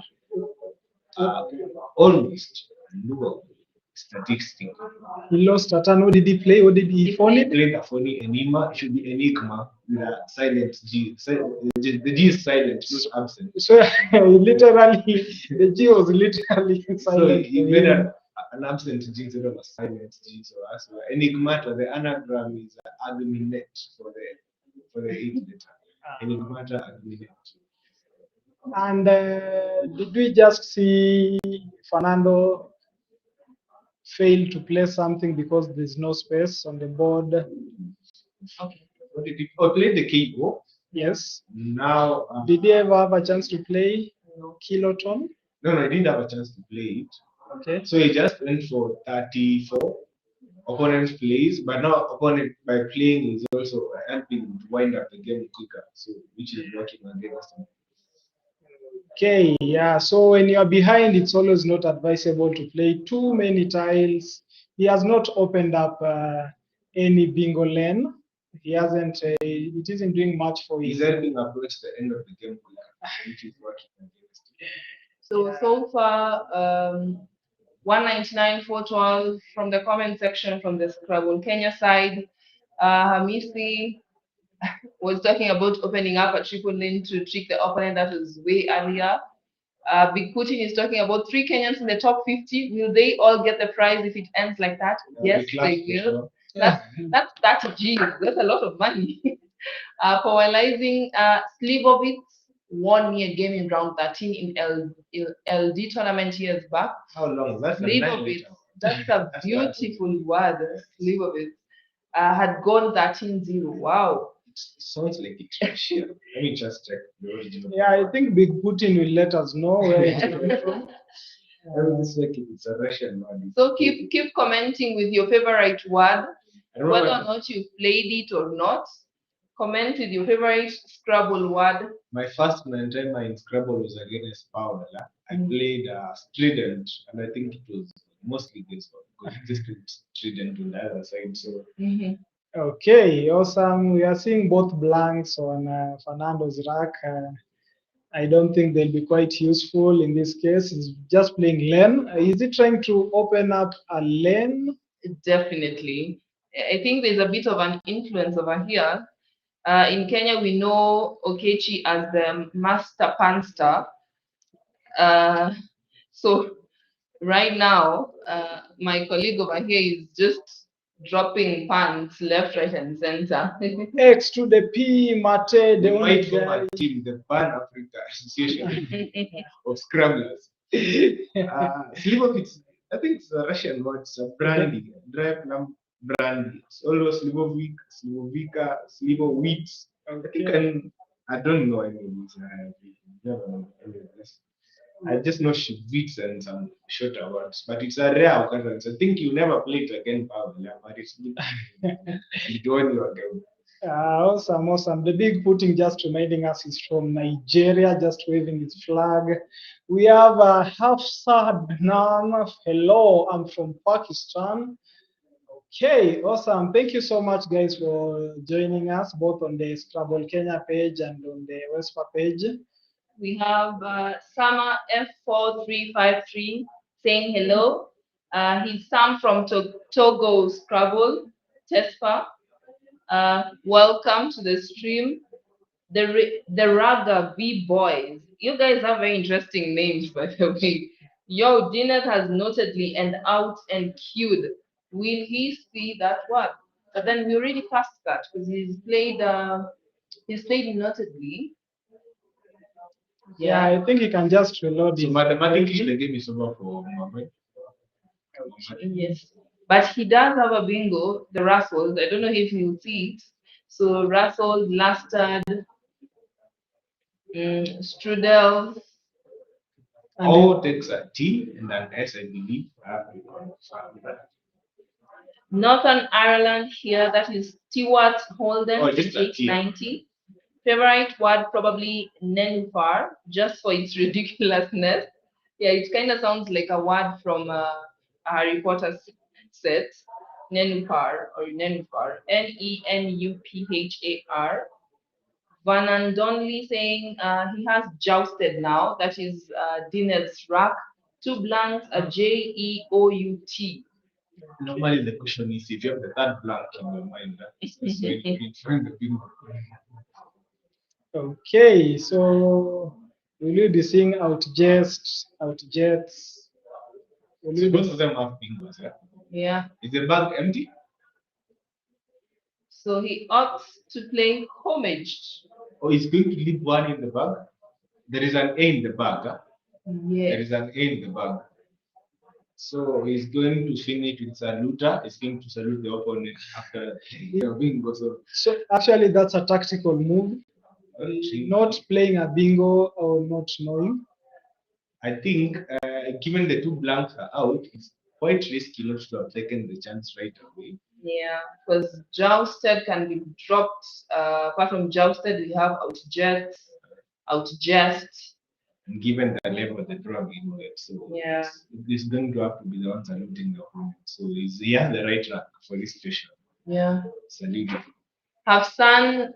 uh, almost doable statistic. He lost a turn. What did he play? What did he phone He it? played a phony Enigma. It should be Enigma with a silent G. The G is silent, not absent. So literally, the G was literally So silent. he for made him. an absent G instead of a silent G. So as well. Enigmata, the anagram is adminet for the 8th letter. Enigmata adminet. And did we just see Fernando fail to play something because there's no space on the board? Okay. What did he? Oh, played the keyboard. Yes. Now, Did he ever have a chance to play Kiloton? no, I didn't have a chance to play it. Okay. So he just went for 34 opponent plays, but now opponent by playing is also helping to wind up the game quicker, so which is working against him. Okay, yeah. So when you're behind, it's always not advisable to play too many tiles. He has not opened up any bingo lane. He hasn't. It isn't doing much for He's his. helping approach the end of the game quicker, which is working against him. So far, 199, 412 from the comment section from the Scrabble Kenya side. Hamisi was talking about opening up a triple lane to trick the opponent. That was way earlier. Big Putin is talking about 3 Kenyans in the top 50. Will they all get the prize if it ends like that? Yes, they will. That's a G. That's a lot of money. Powellizing Slivovitz won me a game in round 13 in LD tournament years back. How long? That's Slivovitz, that's a beautiful word. Slivovitz had gone 13-0. Wow. It sounds like it's Russian. Let me just check the original. Yeah, I think Big Putin will let us know where it came from. This like it's a Russian word. So keep commenting with your favorite word, whether or not you played it or not. Comment with your favorite Scrabble word. My first time in Scrabble was against Paola. I played Strident, and I think it was mostly against because just Strident on the other side. So Okay, awesome. We are seeing both blanks on Fernando's rack. I don't think they'll be quite useful in this case. He's just playing lane. Is he trying to open up a lane? Definitely. I think there's a bit of an influence over here. In Kenya, we know Okechi as the master panster. So right now, my colleague over here is just dropping pants left, right, and center. X to the P, Mate, the only guy. team, the Pan Africa Association of Scrabblers. Slivovitz, I think it's a Russian word. It's a brandy, dry plum brandy. It's always Slivovic, Slivovica, Slivovitz. I don't know any of these. Never know any of this. I just know Shivitz and some shorter words, but it's a rare occurrence. I think you never played again, Pavel, but it's good. You won your game. Awesome, awesome. The Big Putin just reminding us he's from Nigeria, just waving his flag. We have Hafsa Adnan. Hello, I'm from Pakistan. Okay, awesome. Thank you so much, guys, for joining us both on the Scrabble Kenya page and on the WESPA page. We have Sama F4353 saying hello. He's Sam from Togo Scrabble, Tespa. Welcome to the stream. The Raga B Boys. You guys have very interesting names, by the way. Yo, Janet has notedly and out and queued. Will he see that word? But then we already passed that because he's played notedly. Yeah, I think you can just reload So it. mathematically, the game is over for Mohammed. Yes. But he does have a bingo, the Russells. I don't know if you'll see it. So Russell, Lastard, Strudel, O takes a T and an S, I believe. Northern Ireland here, that is Stewart Holden, Oh, just a T. 890. Favorite word probably Nenufar, just for its ridiculousness. Yeah, it kind of sounds like a word from a Harry Potter set. Nenufar or Nenufar, Nenuphar. Vanan Donnelly saying he has jousted now. That is Dinel's rack. Two blanks, a Jeout. Normally, the question is if you have the third blank in your mind, that's why you can find the bingo. Okay, so will you be seeing outjets? Will So you both be, of them have bingos, yeah? Yeah. Is the bag empty? So he opts to play homage. Or is going to leave one in the bag? There is an A in the bag. Huh? Yes. There is an A in the bag. So he's going to finish with saluta. He's going to salute the opponent after the bingo. so actually that's a tactical move. Not playing a bingo or not knowing. I think, given the two blanks are out, it's quite risky not to have taken the chance right away. Yeah, because jousted can be dropped. Apart from jousted, we have outjest. And given the level the drug in it, so Yeah. it's going to have to be the one saluting the opponent. So he has the right track for this situation. Yeah. Salute. Hafsad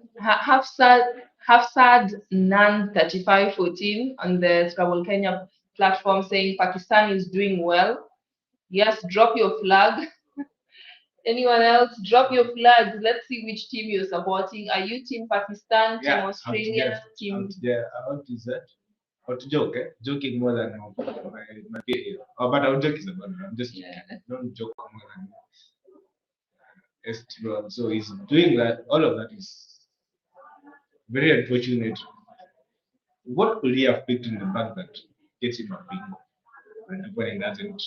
Nan 3514 on the Scrabble Kenya platform saying Pakistan is doing well. Yes, drop your flag. Anyone else? Drop your flags. Let's see which team you're supporting. Are you Team Pakistan, Team Australia, Team? What is that? Or to joke, eh? Joking more than my period. Oh, but our joke is about it. I'm just joking. Don't joke more than Esteban. So he's doing that. All of that is very unfortunate. What could he have picked in the bag that gets him a bingo? And when he doesn't,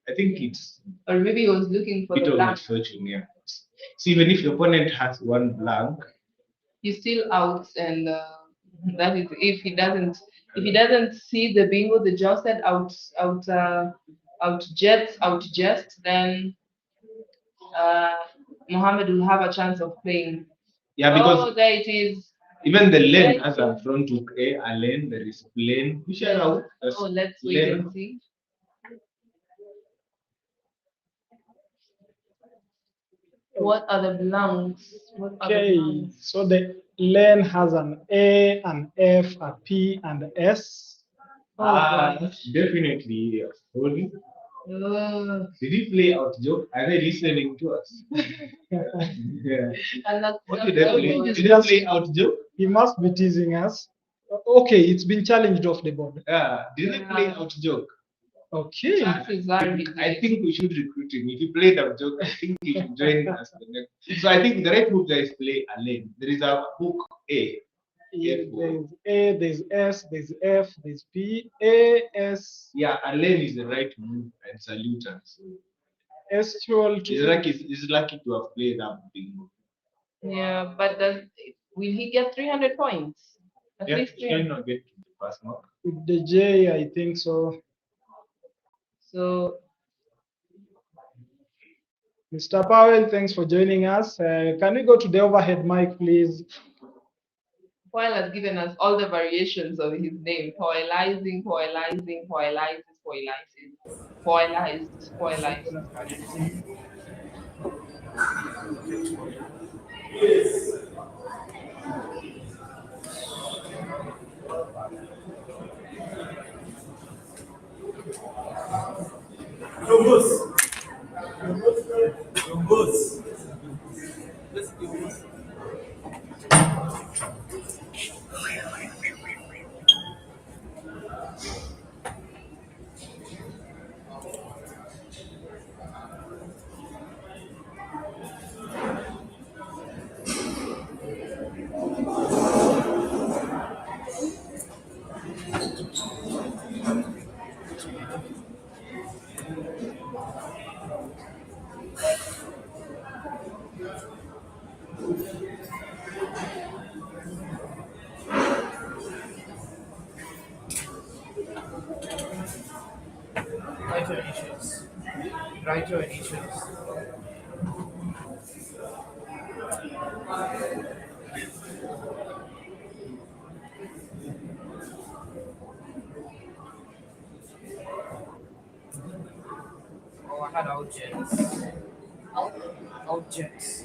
I think it's Or maybe he was looking for bit the of blank. misfortune. Yeah. So even if your opponent has one blank, He's still out, and that is if he doesn't see the bingo, the jousted outjest, then Mohammed will have a chance of playing. yeah, because there it is. even the lane has a front hook A lane, there is plane. Which are out? Let's wait and see. What are the blanks? Okay, so the lane has an A, an F, a P, and a S. Definitely. Holy. Did he play out joke? Are they listening to us? Yeah. What did they play? Did they play out joke? He must be teasing us. Okay, it's been challenged off the board. Yeah. Did they play out joke? Okay. I think we should recruit him. If he played out joke, I think he should join us. So I think the right move there is play a lane. There is a hook A. Yeah, there's A, there's S, there's F, there's P, A, S. Yeah, a lane is the right move and salute us. Estual. He's lucky to have played that bingo. Yeah, but will he get 300 points? At least he might not get to the pass mark. With the J, I think so. So, Mr. Powell, thanks for joining us. Can we go to the overhead mic, please? Powell has given us all the variations of his name: Powellizing, Powellizing, Powellizes, Powellizes, Powellized. write your initials. Oh, I had outjets. Outjets.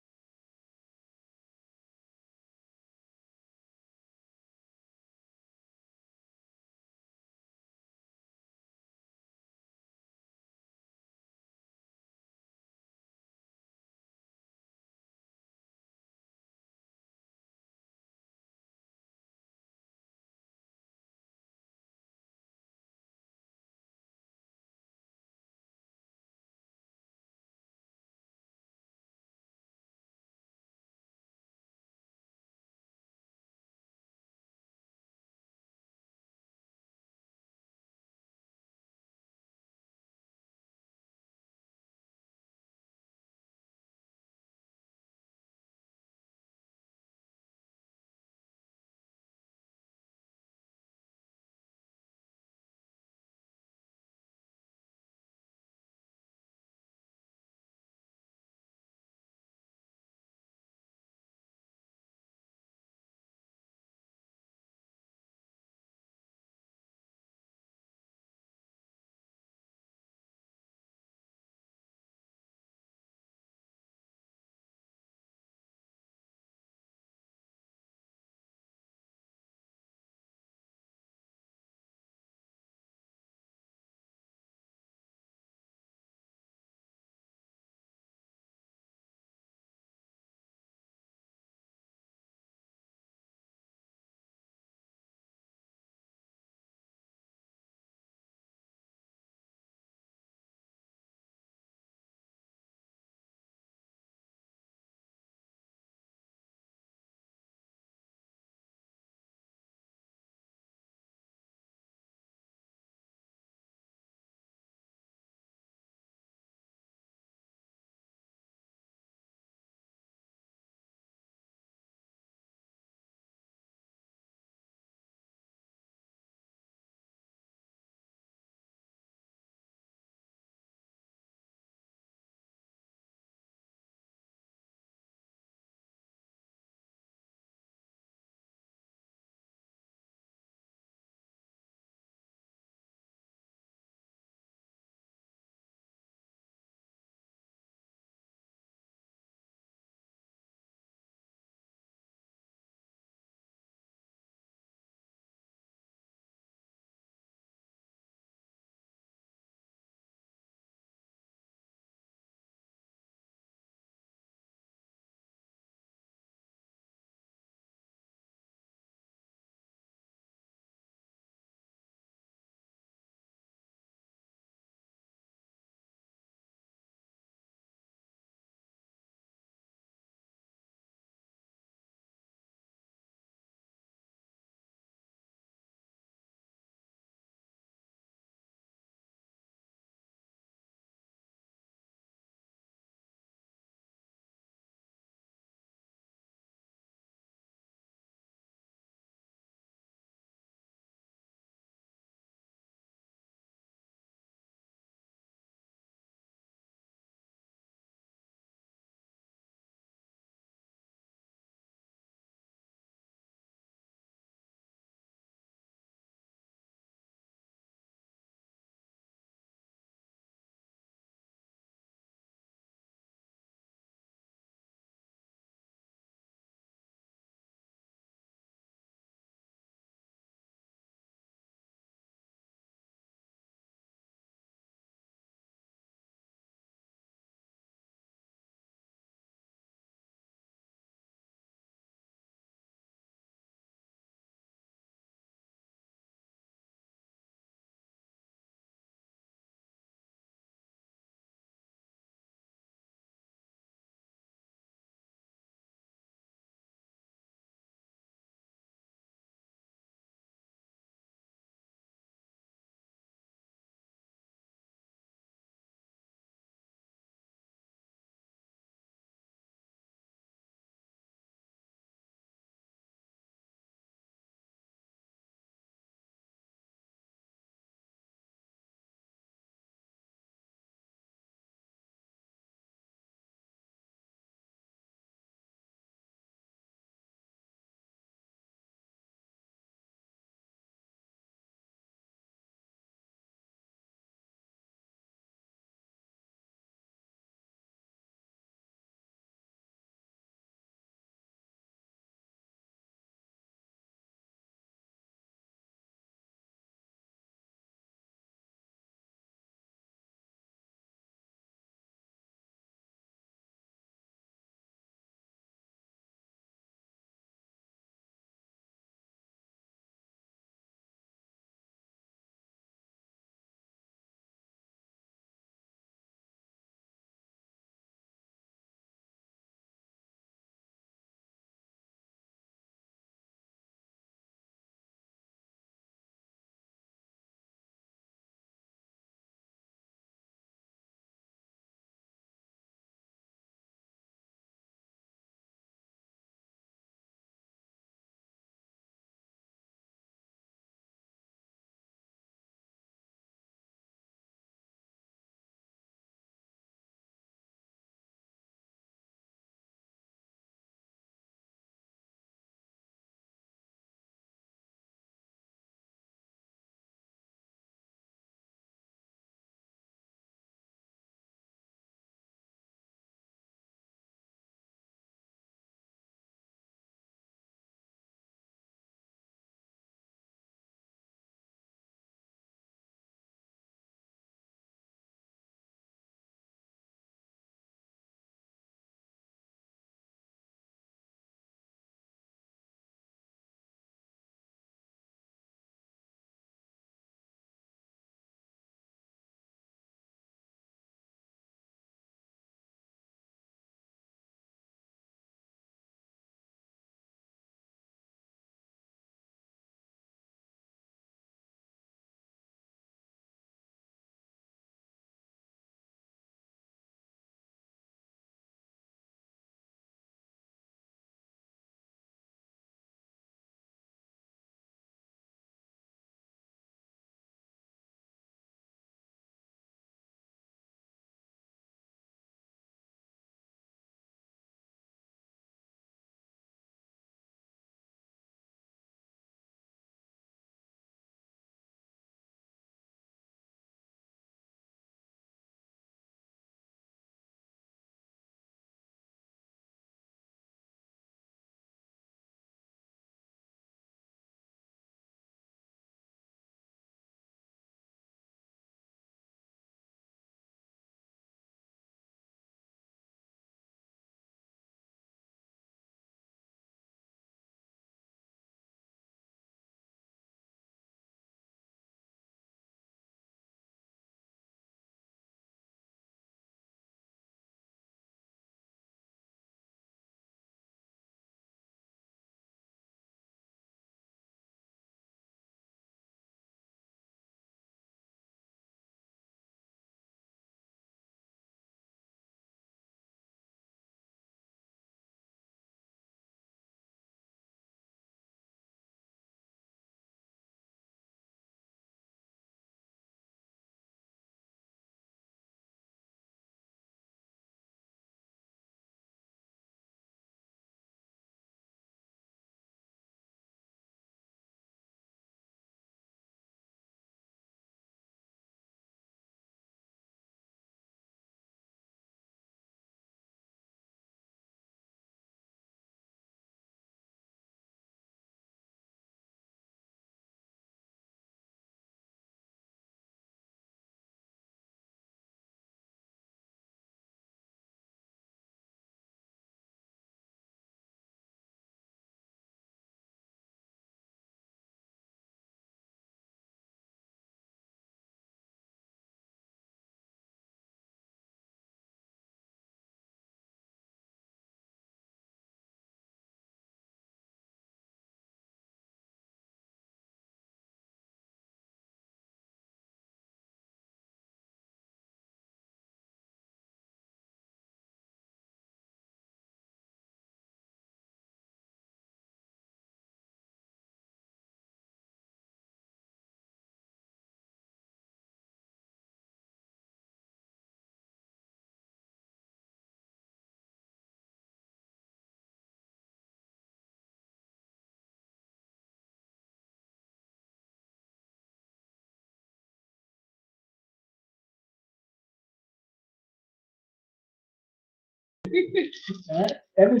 Yaani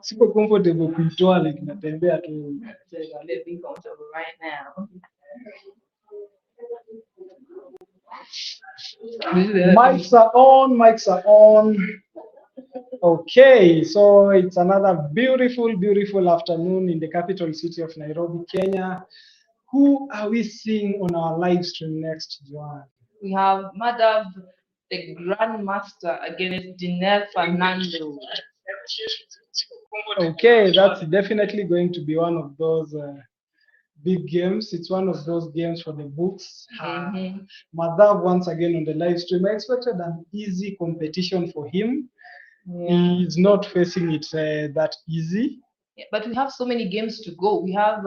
siko comfortable kuitoa like natembea tu. Let's be comfortable right now. Mics are on, mics are on. Okay, so it's another beautiful, beautiful afternoon in the capital city of Nairobi, Kenya. Who are we seeing on our live stream next, Joanne? We have Madhav, the Grandmaster, against Dinel Fernando. Okay, that's definitely going to be one of those big games. It's one of those games for the books. Madhav, once again on the live stream, I expected an easy competition for him. Yeah. He's not facing it that easy. Yeah, but we have so many games to go. We have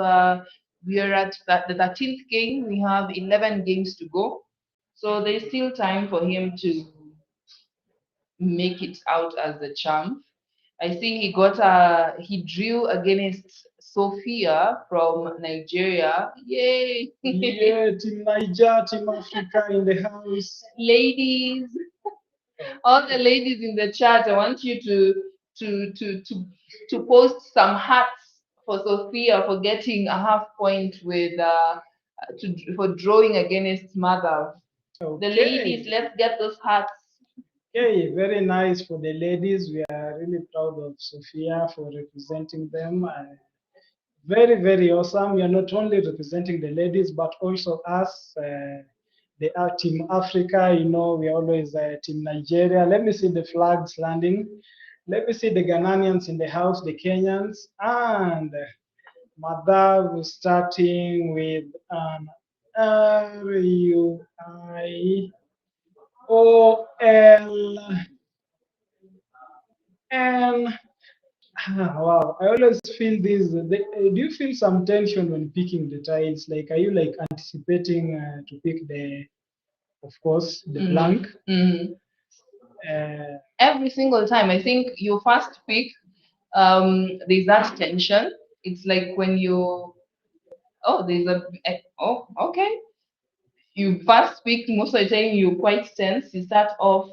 we are at the 13th game. We have 11 games to go, so there's still time for him to make it out as the champ. I see he drew against Sophia from Nigeria. Yay! Yeah, Team Niger, Team Africa in the house. Ladies, all the ladies in the chat, I want you to post some hearts for Sophia for getting a half point with for drawing against Mother. Okay. The ladies, let's get those hearts. Okay, very nice for the ladies. We are really proud of Sophia for representing them. Very, very awesome. We are not only representing the ladies, but also us, the Team Africa. You know, we are always Team Nigeria. Let me see the flags landing. Let me see the Ghanaians in the house, the Kenyans, and Madhav starting with an RUIOLN. Wow, I always feel this. Do you feel some tension when picking the tiles? Like, are you like anticipating to pick the, of course, the blank? Every single time, I think you first pick, there's that tension. It's like when you, okay. You first speak, most of the time you're quite tense. You start off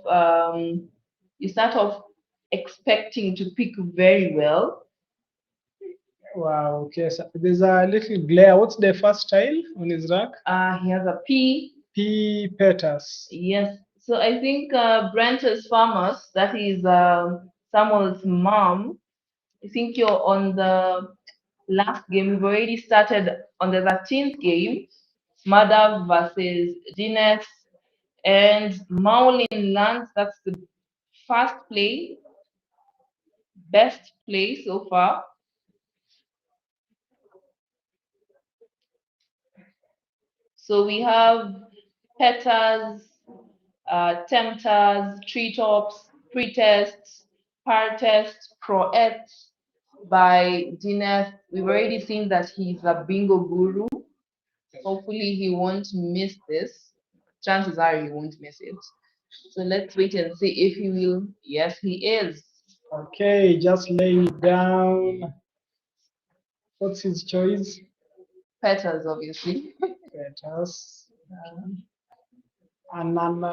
expecting to pick very well. Wow, okay. So there's a little glare. What's the first tile on his rack? He has a P. P Peters. Yes. So I think Brenta's Farmers, that is Samuel's mom. I think you're on the last game. We've already started on the 13th game. Mother versus Dines and Maulin Lands. That's the first play, best play so far. So we have Petas, Tempters, Treetops, Pretests, Partests, Proets by Dineth. We've already seen that he's a bingo guru. Hopefully he won't miss this. Chances are he won't miss it. So let's wait and see if he will. Yes, he is. Okay, just laying it down. What's his choice? Petals, obviously. Petals. And then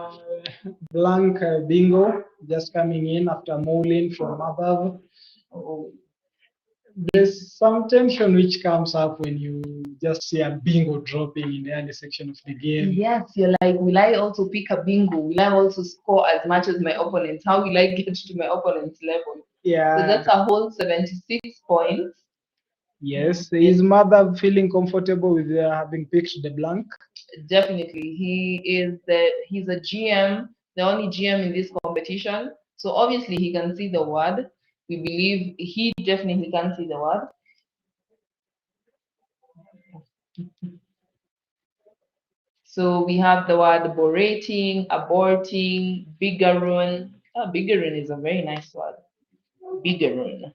blank bingo just coming in after Moulin from above. Oh. There's some tension which comes up when you just see a bingo dropping in the early section of the game. Yes, you're like, will I also pick a bingo? Will I also score as much as my opponents? How will I get to my opponent's level? Yeah. So that's a whole 76 points. Yes. Is Mother feeling comfortable with having picked the blank? Definitely. He's a GM, the only GM in this competition. So obviously he can see the word. We believe he definitely can see the word. So we have the word borating, aborting, bigaroon. Bigaroon is a very nice word. Bigaroon.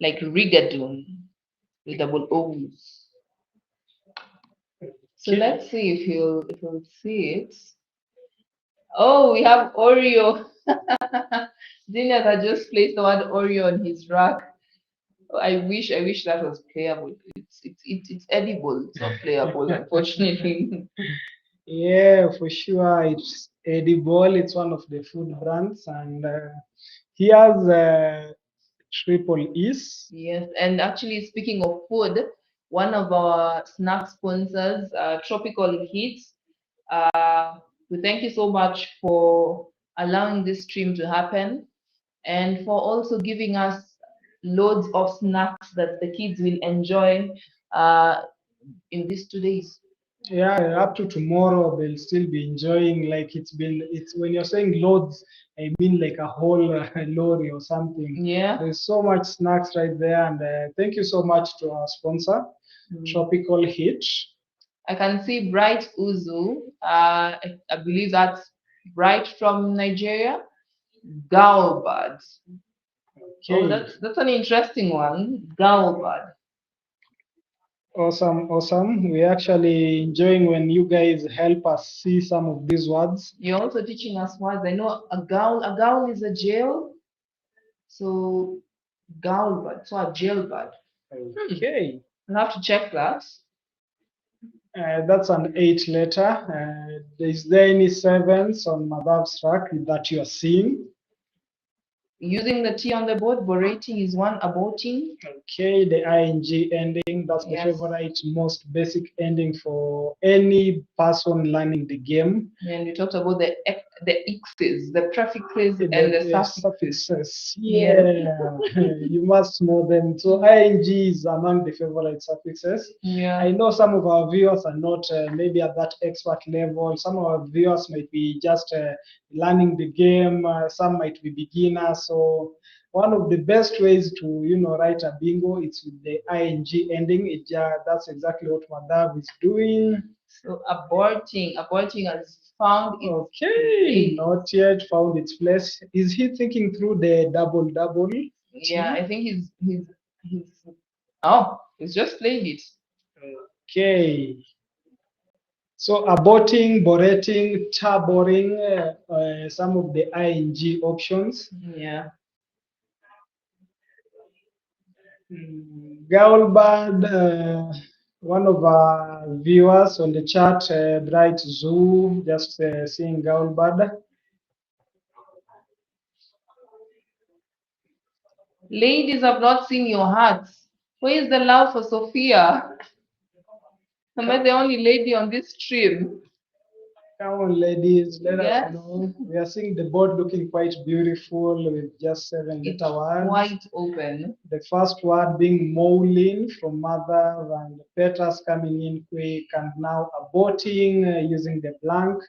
Like rigadoon with double O's. So let's see if he'll see it. Oh, we have Oreo. Zinnias had just placed the word Oreo on his rack. I wish that was playable. It's edible. It's not playable, unfortunately. Yeah, for sure. It's edible. It's one of the food brands, and He has triple E's. Yes, and actually, speaking of food, one of our snack sponsors, Tropical Heats, we thank you so much for allowing this stream to happen and for also giving us loads of snacks that the kids will enjoy uh, in these 2 days. Yeah, up to tomorrow they'll still be enjoying. Like it's when you're saying loads, I mean like a whole lorry or something. Yeah. There's so much snacks right there, and thank you so much to our sponsor, Tropical Heat. I can see Bright Uzu. I believe that's Bright from Nigeria. Galbad. Oh, Okay, that's an interesting one. Galbad. awesome, awesome. We're actually enjoying when you guys help us see some of these words. You're also teaching us words. I know a gaul is a jail. So Galbad. So a jailbird. Okay. I'll have to check that. That's an 8 letter. Is there any sevens on Madhav's track that you are seeing? Using the T on the board, borating is one, aborting. Okay, the ing ending, that's the Yes. favorite, most basic ending for any person learning the game. And we talked about the X's, the prefixes and the suffixes. Yeah, you must know them. So ing is among the favorite suffixes. Yeah. I know some of our viewers are not maybe at that expert level. Some of our viewers might be just learning the game. Some might be beginners. So one of the best ways to write a bingo is with the ing ending. That's exactly what Madhav is doing. So aborting has found its Okay, not yet found its place. Is he thinking through the double? Yeah, I think he's oh, he's just playing it. Okay. So aborting, borating, taboring, some of the ing options. Yeah. Gaulbad, one of our viewers on the chat, Bright Zoo, just seeing Gaulbad. Ladies, I've not seen your hearts. Where is the love for Sophia? Am I the only lady on this stream? Come on, ladies, let Yes. us know. We are seeing the board looking quite beautiful with just 7-letter words. Quite open. The first word being Moulin from mother, and Petras coming in quick, and now aborting using the blank.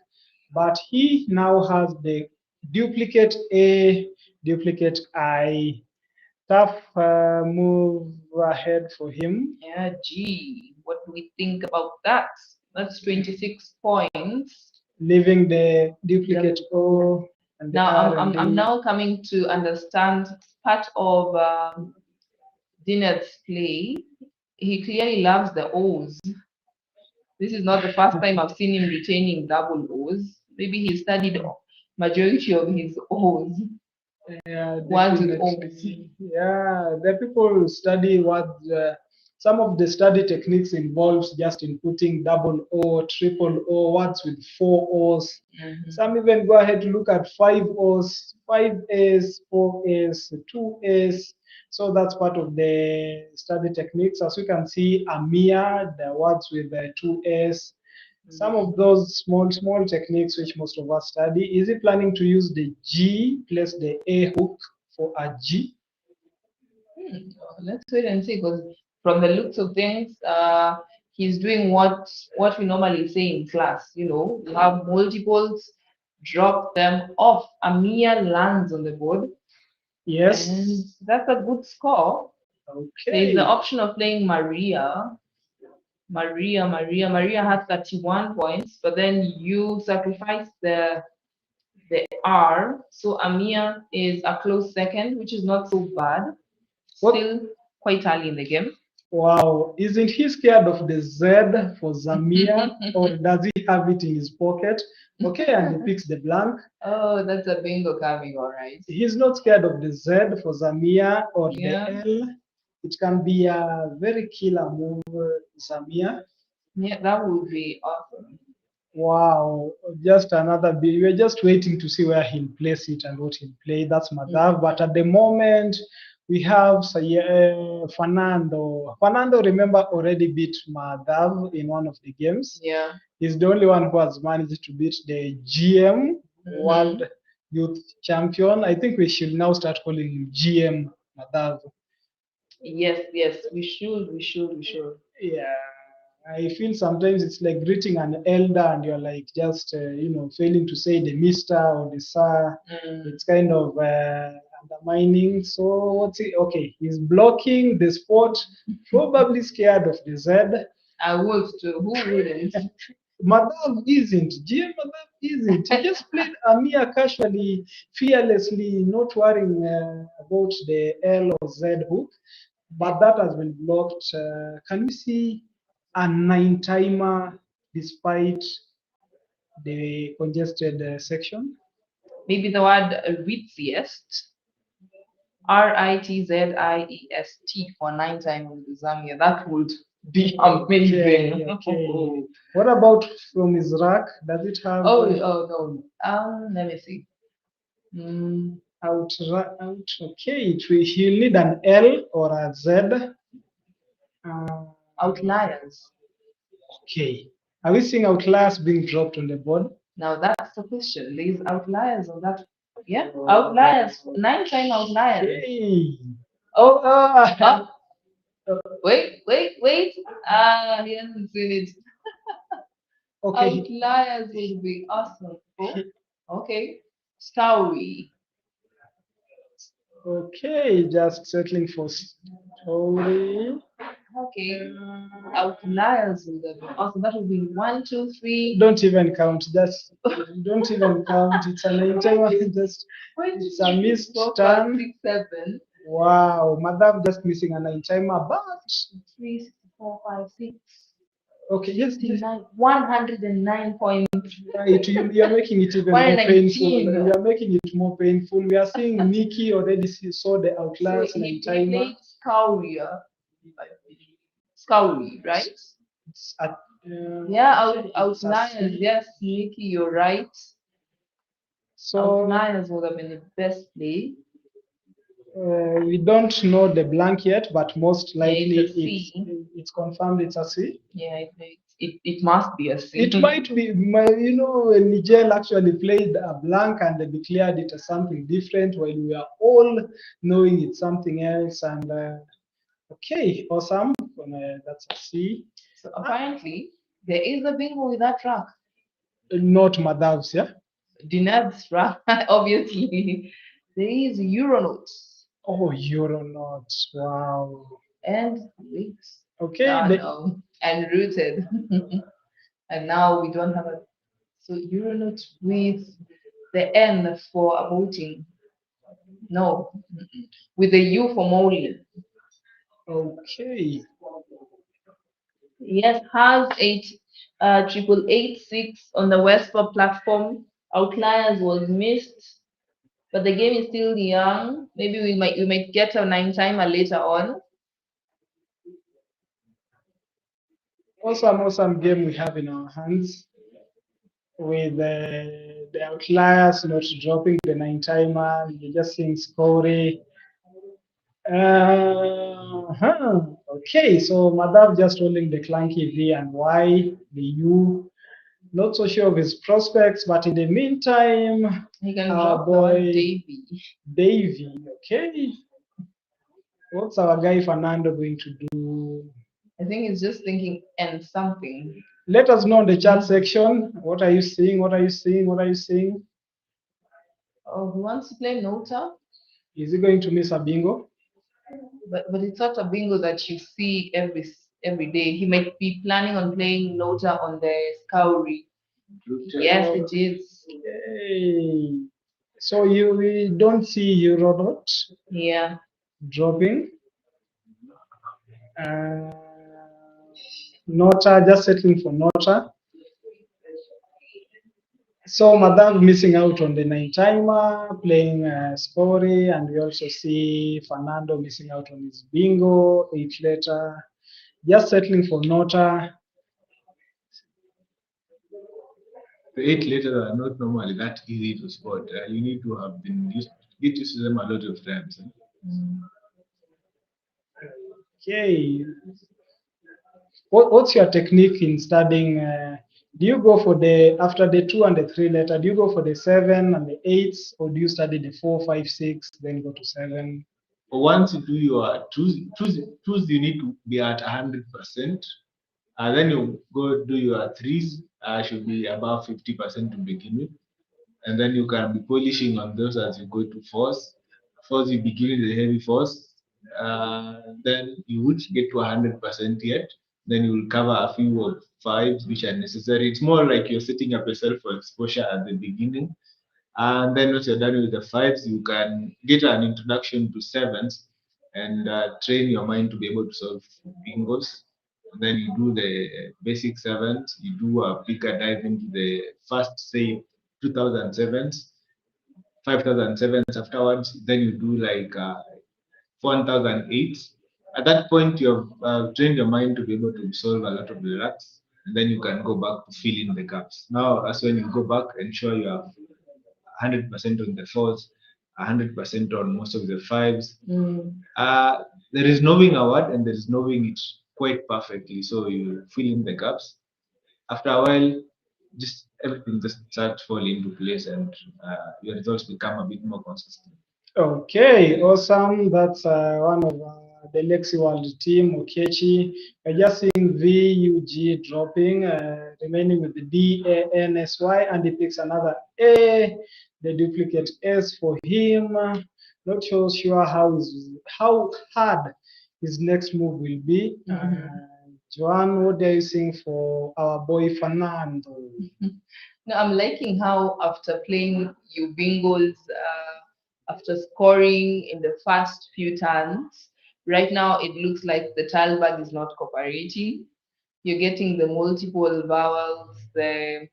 But he now has the duplicate A, duplicate I. Tough move ahead for him. Yeah, gee, what do we think about that? That's 26 points. Leaving the duplicate O and the Now R and I'm D. now coming to understand part of Dinet's play. He clearly loves the O's. This is not the first time I've seen him retaining double O's. Maybe he studied majority of his O's. Yeah, Words with definitely. Yeah, the people who study what some of the study techniques involves just inputting double O, triple O, words with 4 O's. Some even go ahead to look at 5 O's, 5 A's, 4 A's, 2 A's. So that's part of the study techniques. As you can see, Amia, the words with 2 A's. Some of those small techniques which most of us study. Is he planning to use the G plus the A hook for a G? Let's wait and see, because from the looks of things, he's doing what we normally say in class. You have multiples, drop them off. Amia lands on the board. Yes. And that's a good score. Okay. There's the option of playing Maria. Maria had 31 points, but then you sacrifice the R. So Amia is a close second, which is not so bad. Still quite early in the game. Wow, isn't he scared of the Z for Zamia, or does he have it in his pocket? Okay, and he picks the blank. Oh, that's a bingo coming, all right. He's not scared of the Z for Zamia or Yeah. the L. It can be a very killer move, Zamia. Yeah, that would be awesome. Wow, just another bit. We're just waiting to see where he'll place it and what he'll play. That's Madhav. But at the moment, we have Fernando. Fernando, remember, already beat Madhav in one of the games. Yeah. He's the only one who has managed to beat the GM World Youth Champion. I think we should now start calling him GM Madhav. Yes, yes, we should. Yeah, I feel sometimes it's like greeting an elder and you're like just failing to say the mister or the sir. It's kind of undermining. So what's it? Okay, he's blocking the spot, probably scared of the Z. I would too. Who wouldn't? Madhav isn't. GM Madhav isn't. He just played Amir casually, fearlessly, not worrying about the L or Z hook. But that has been blocked. Can we see a 9 timer despite the congested section? Maybe the word ritziest. Ritziest for 9 times with Zambia. That would be amazing. Okay. What about from his rack? Does it have Oh no. Let me see. out? Okay, he'll need an L or a Z. Outliers. Okay. Are we seeing outliers being dropped on the board? Now that's the question. There's outliers on that. Yeah, outliers. 9 time outliers. Okay. Oh, wait. He hasn't seen it. Okay. Outliers will be awesome. Oh, okay. Story. Okay, just settling for story. Okay. Outliers will be awesome. That will be 1, 2, 3. Don't even count. Just don't even count. It's an entire just. It's a missed 4, 5, turn. 6, 7. Wow, Madam just missing a 9 timer, but 3, 6, 4, 5, 6. okay, yes, 109 points. right. You're making it even more painful. You're making it more painful. We are seeing Nikki already saw the outliers So 9 timer. Scowry, right? It's at, outliers. Yes, Nikki, you're right. So outliers would have been the best play. We don't know the blank yet, but most likely it's confirmed it's a C. Yeah, it must be a C. It might be, Nigel actually played a blank and they declared it as something different while we are all knowing it's something else. And okay, awesome. That's a C. So apparently, there is a bingo with that track. Not Madhav's, yeah? Dinad's track, obviously. There is Euronotes. Oh, Euronotes. Wow. And weeks. Okay. No. And rooted. And now we don't have a. So Euronotes with the N for voting. No. With the U for Moli. Okay. Yes, has 8886 on the WESPA platform. Outliers was missed, but the game is still young. Maybe we might get a 9 timer later on. Awesome game we have in our hands with the outliers not dropping the 9 timer. You're just seeing scoring. Okay, so Madhav just holding the clunky V and Y, the U. Not so sure of his prospects, but in the meantime, he can our drop boy Davy. Okay. What's our guy Fernando going to do? I think he's just thinking and something. Let us know in the chat section. What are you seeing? What are you seeing? What are you seeing? Oh, he wants to play Nota. Is he going to miss a bingo? But it's not a bingo that you see every day. He might be planning on playing Nota on the Scowry. Yes, it is. Okay. So we don't see Eurodot. Yeah. Dropping. Nota, just settling for Nota. So Madhav missing out on the 9 timer, playing Spory, and we also see Fernando missing out on his bingo, 8 letter, just settling for Nota. The 8 letters are not normally that easy to spot. You need to have been get used to them a lot of times. Okay. What's your technique in studying? Do you go for the after the 2 and the 3 letter? Do you go for the 7 and the 8s, or do you study the 4, 5, 6, then go to 7? But once you do your choose, you need to be at 100%. Then you go do your threes. Should be above 50% to begin with, and then you can be polishing on those as you go to fours. First, you begin with the heavy fours. Then you would get to 100% yet. Then you will cover a few of fives which are necessary. It's more like you're setting up yourself for exposure at the beginning. And then once you're done with the fives, you can get an introduction to sevens and train your mind to be able to solve bingos. And then you do the basic sevens, you do a bigger dive into the first, say, 2007s, 5007s afterwards. Then you do like 1008. At that point, you've trained your mind to be able to solve a lot of the racks, and then you can go back to fill in the gaps. Now, that's when you go back, ensure you have 100% on the fours, 100% on most of the fives. There is knowing a word and there is knowing it quite perfectly. So you fill in the gaps. After a while, just everything just starts falling into place and your results become a bit more consistent. Okay, awesome. That's one of the Lexi World team, Okechi. We're just seeing VUG dropping, remaining with the DANSY, and he picks another A, the duplicate S for him. Not sure how hard his next move will be. Joanne, what are you seeing for our boy Fernando? No, I'm liking how after playing you bingos, after scoring in the first few turns, right now it looks like the tile bag is not cooperating. You're getting the multiple vowels, the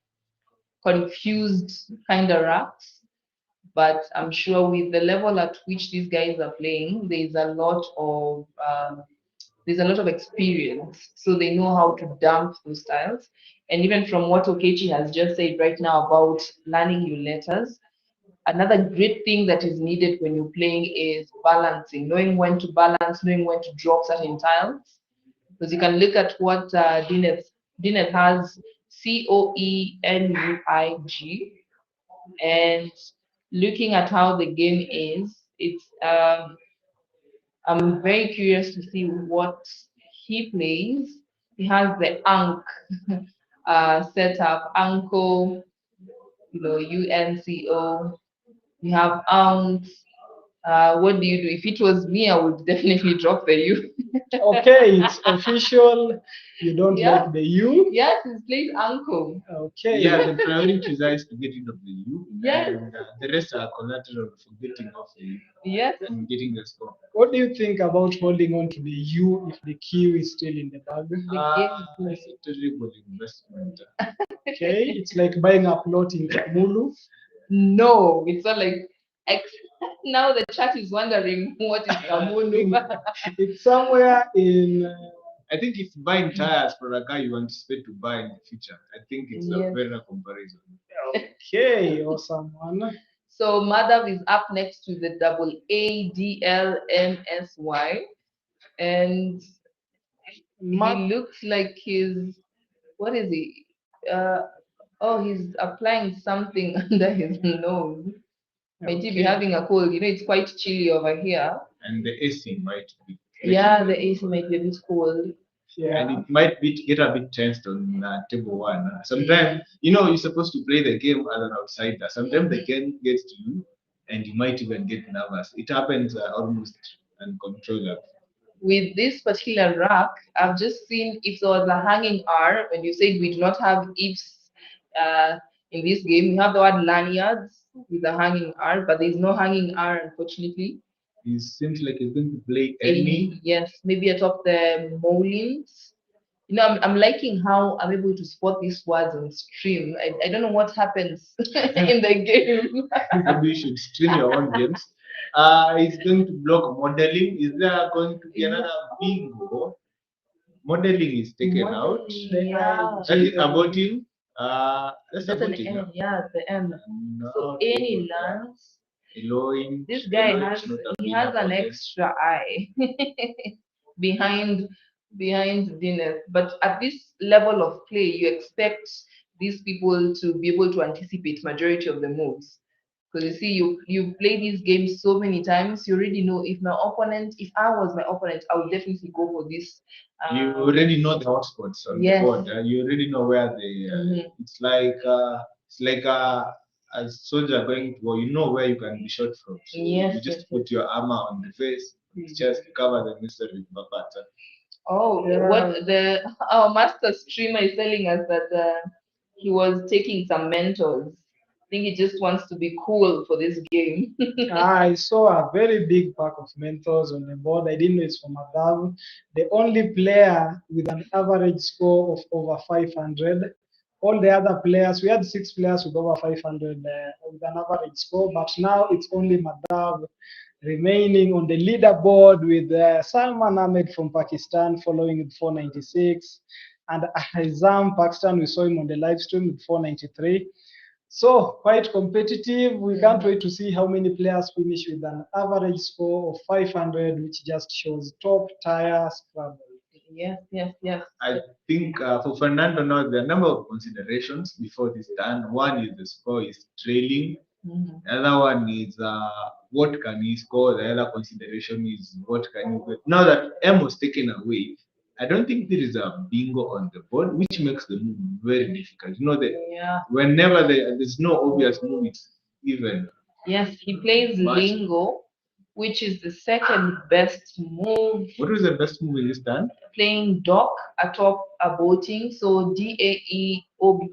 confused kind of racks. But I'm sure with the level at which these guys are playing, there's a lot of experience, so they know how to dump those styles. And even from what Okechi has just said right now about learning your letters, another great thing that is needed when you're playing is balancing, knowing when to balance, knowing when to drop certain tiles. Because you can look at what Dineth has, COENUIG, and looking at how the game is, I'm very curious to see what he plays. He has the Ankh setup, Anko, UNCO. You have ounce. What do you do? If it was me, I would definitely drop the U. Okay, it's official. You don't like the U? Yes, it's played Anko. Okay. Yeah, the priority is to get rid of the U. Yes. And the rest are collateral for getting off the U. Yes. And getting the score. What do you think about holding on to the U if the Q is still in the bag? It's a terrible investment. Okay, it's like buying a plot in Kamulu. No, it's not like now the chat is wondering what is Kamulu. It's somewhere in. I think if buying tires for a car you anticipate to buy in the future, I think it's a better comparison. Okay, awesome one. So Madhav is up next to the double ADLMSY, and he looks like what is he? He's applying something under his nose. Might he be having a cold? It's quite chilly over here. And the AC might be. Yeah, the AC might be a bit cold. Yeah. And it might get a bit tensed on table one. Sometimes, you're supposed to play the game as an outsider. Sometimes the game gets to you and you might even get nervous. It happens almost uncontrollable. With this particular rack, I've just seen if there was a hanging R, when you said we do not have ifs in this game, we have the word lanyards with a hanging R, but there's no hanging R, unfortunately. It seems like he's going to play any. Yes, maybe atop the molins. I'm liking how I'm able to spot these words on stream. I don't know what happens in the game. Maybe you should stream your own games. He's going to block modeling. Is there going to be another bingo? Modeling is taken out. Yeah. That is about him. That's That's a an booting. M, yeah, the M. No, So any lands. Elohim. This guy Elohim has should not have he been has an avoided. extra eye behind Dinas. But at this level of play, you expect these people to be able to anticipate majority of the moves. Because you see, you play these games so many times, you already know if I was my opponent, I would definitely go for this. You already know the hotspots on Yes. the board. You already know where they. It's like a soldier going to war. You know where you can be shot from. So Yes, you just yes, put your armor on the face, just cover the necessary part. Oh, what our master streamer is telling us that he was taking some mentors. I think he just wants to be cool for this game. I saw a very big pack of mentors on the board. I didn't know it's from above. The only player with an average score of over 500. All the other players, we had 6 players with over 500 with an average score, but now it's only Madhav remaining on the leaderboard with Salman Ahmed from Pakistan following with 496, and Ahizam Pakistan, we saw him on the live stream with 493. So quite competitive. We can't wait to see how many players finish with an average score of 500, which just shows top tier Scrabble. Yes, yes, yes. I think for Fernando now there are a number of considerations before this done. One is the score is trailing. The other one is what can he score. The other consideration is what can he get. Now that M was taken away, I don't think there is a bingo on the board, which makes the move very difficult. You know that whenever there's no obvious move, it's even. Yes, he plays Lingo, which is the second best move. What was the best move in this turn? Playing Dock atop a boating, so Daeobe.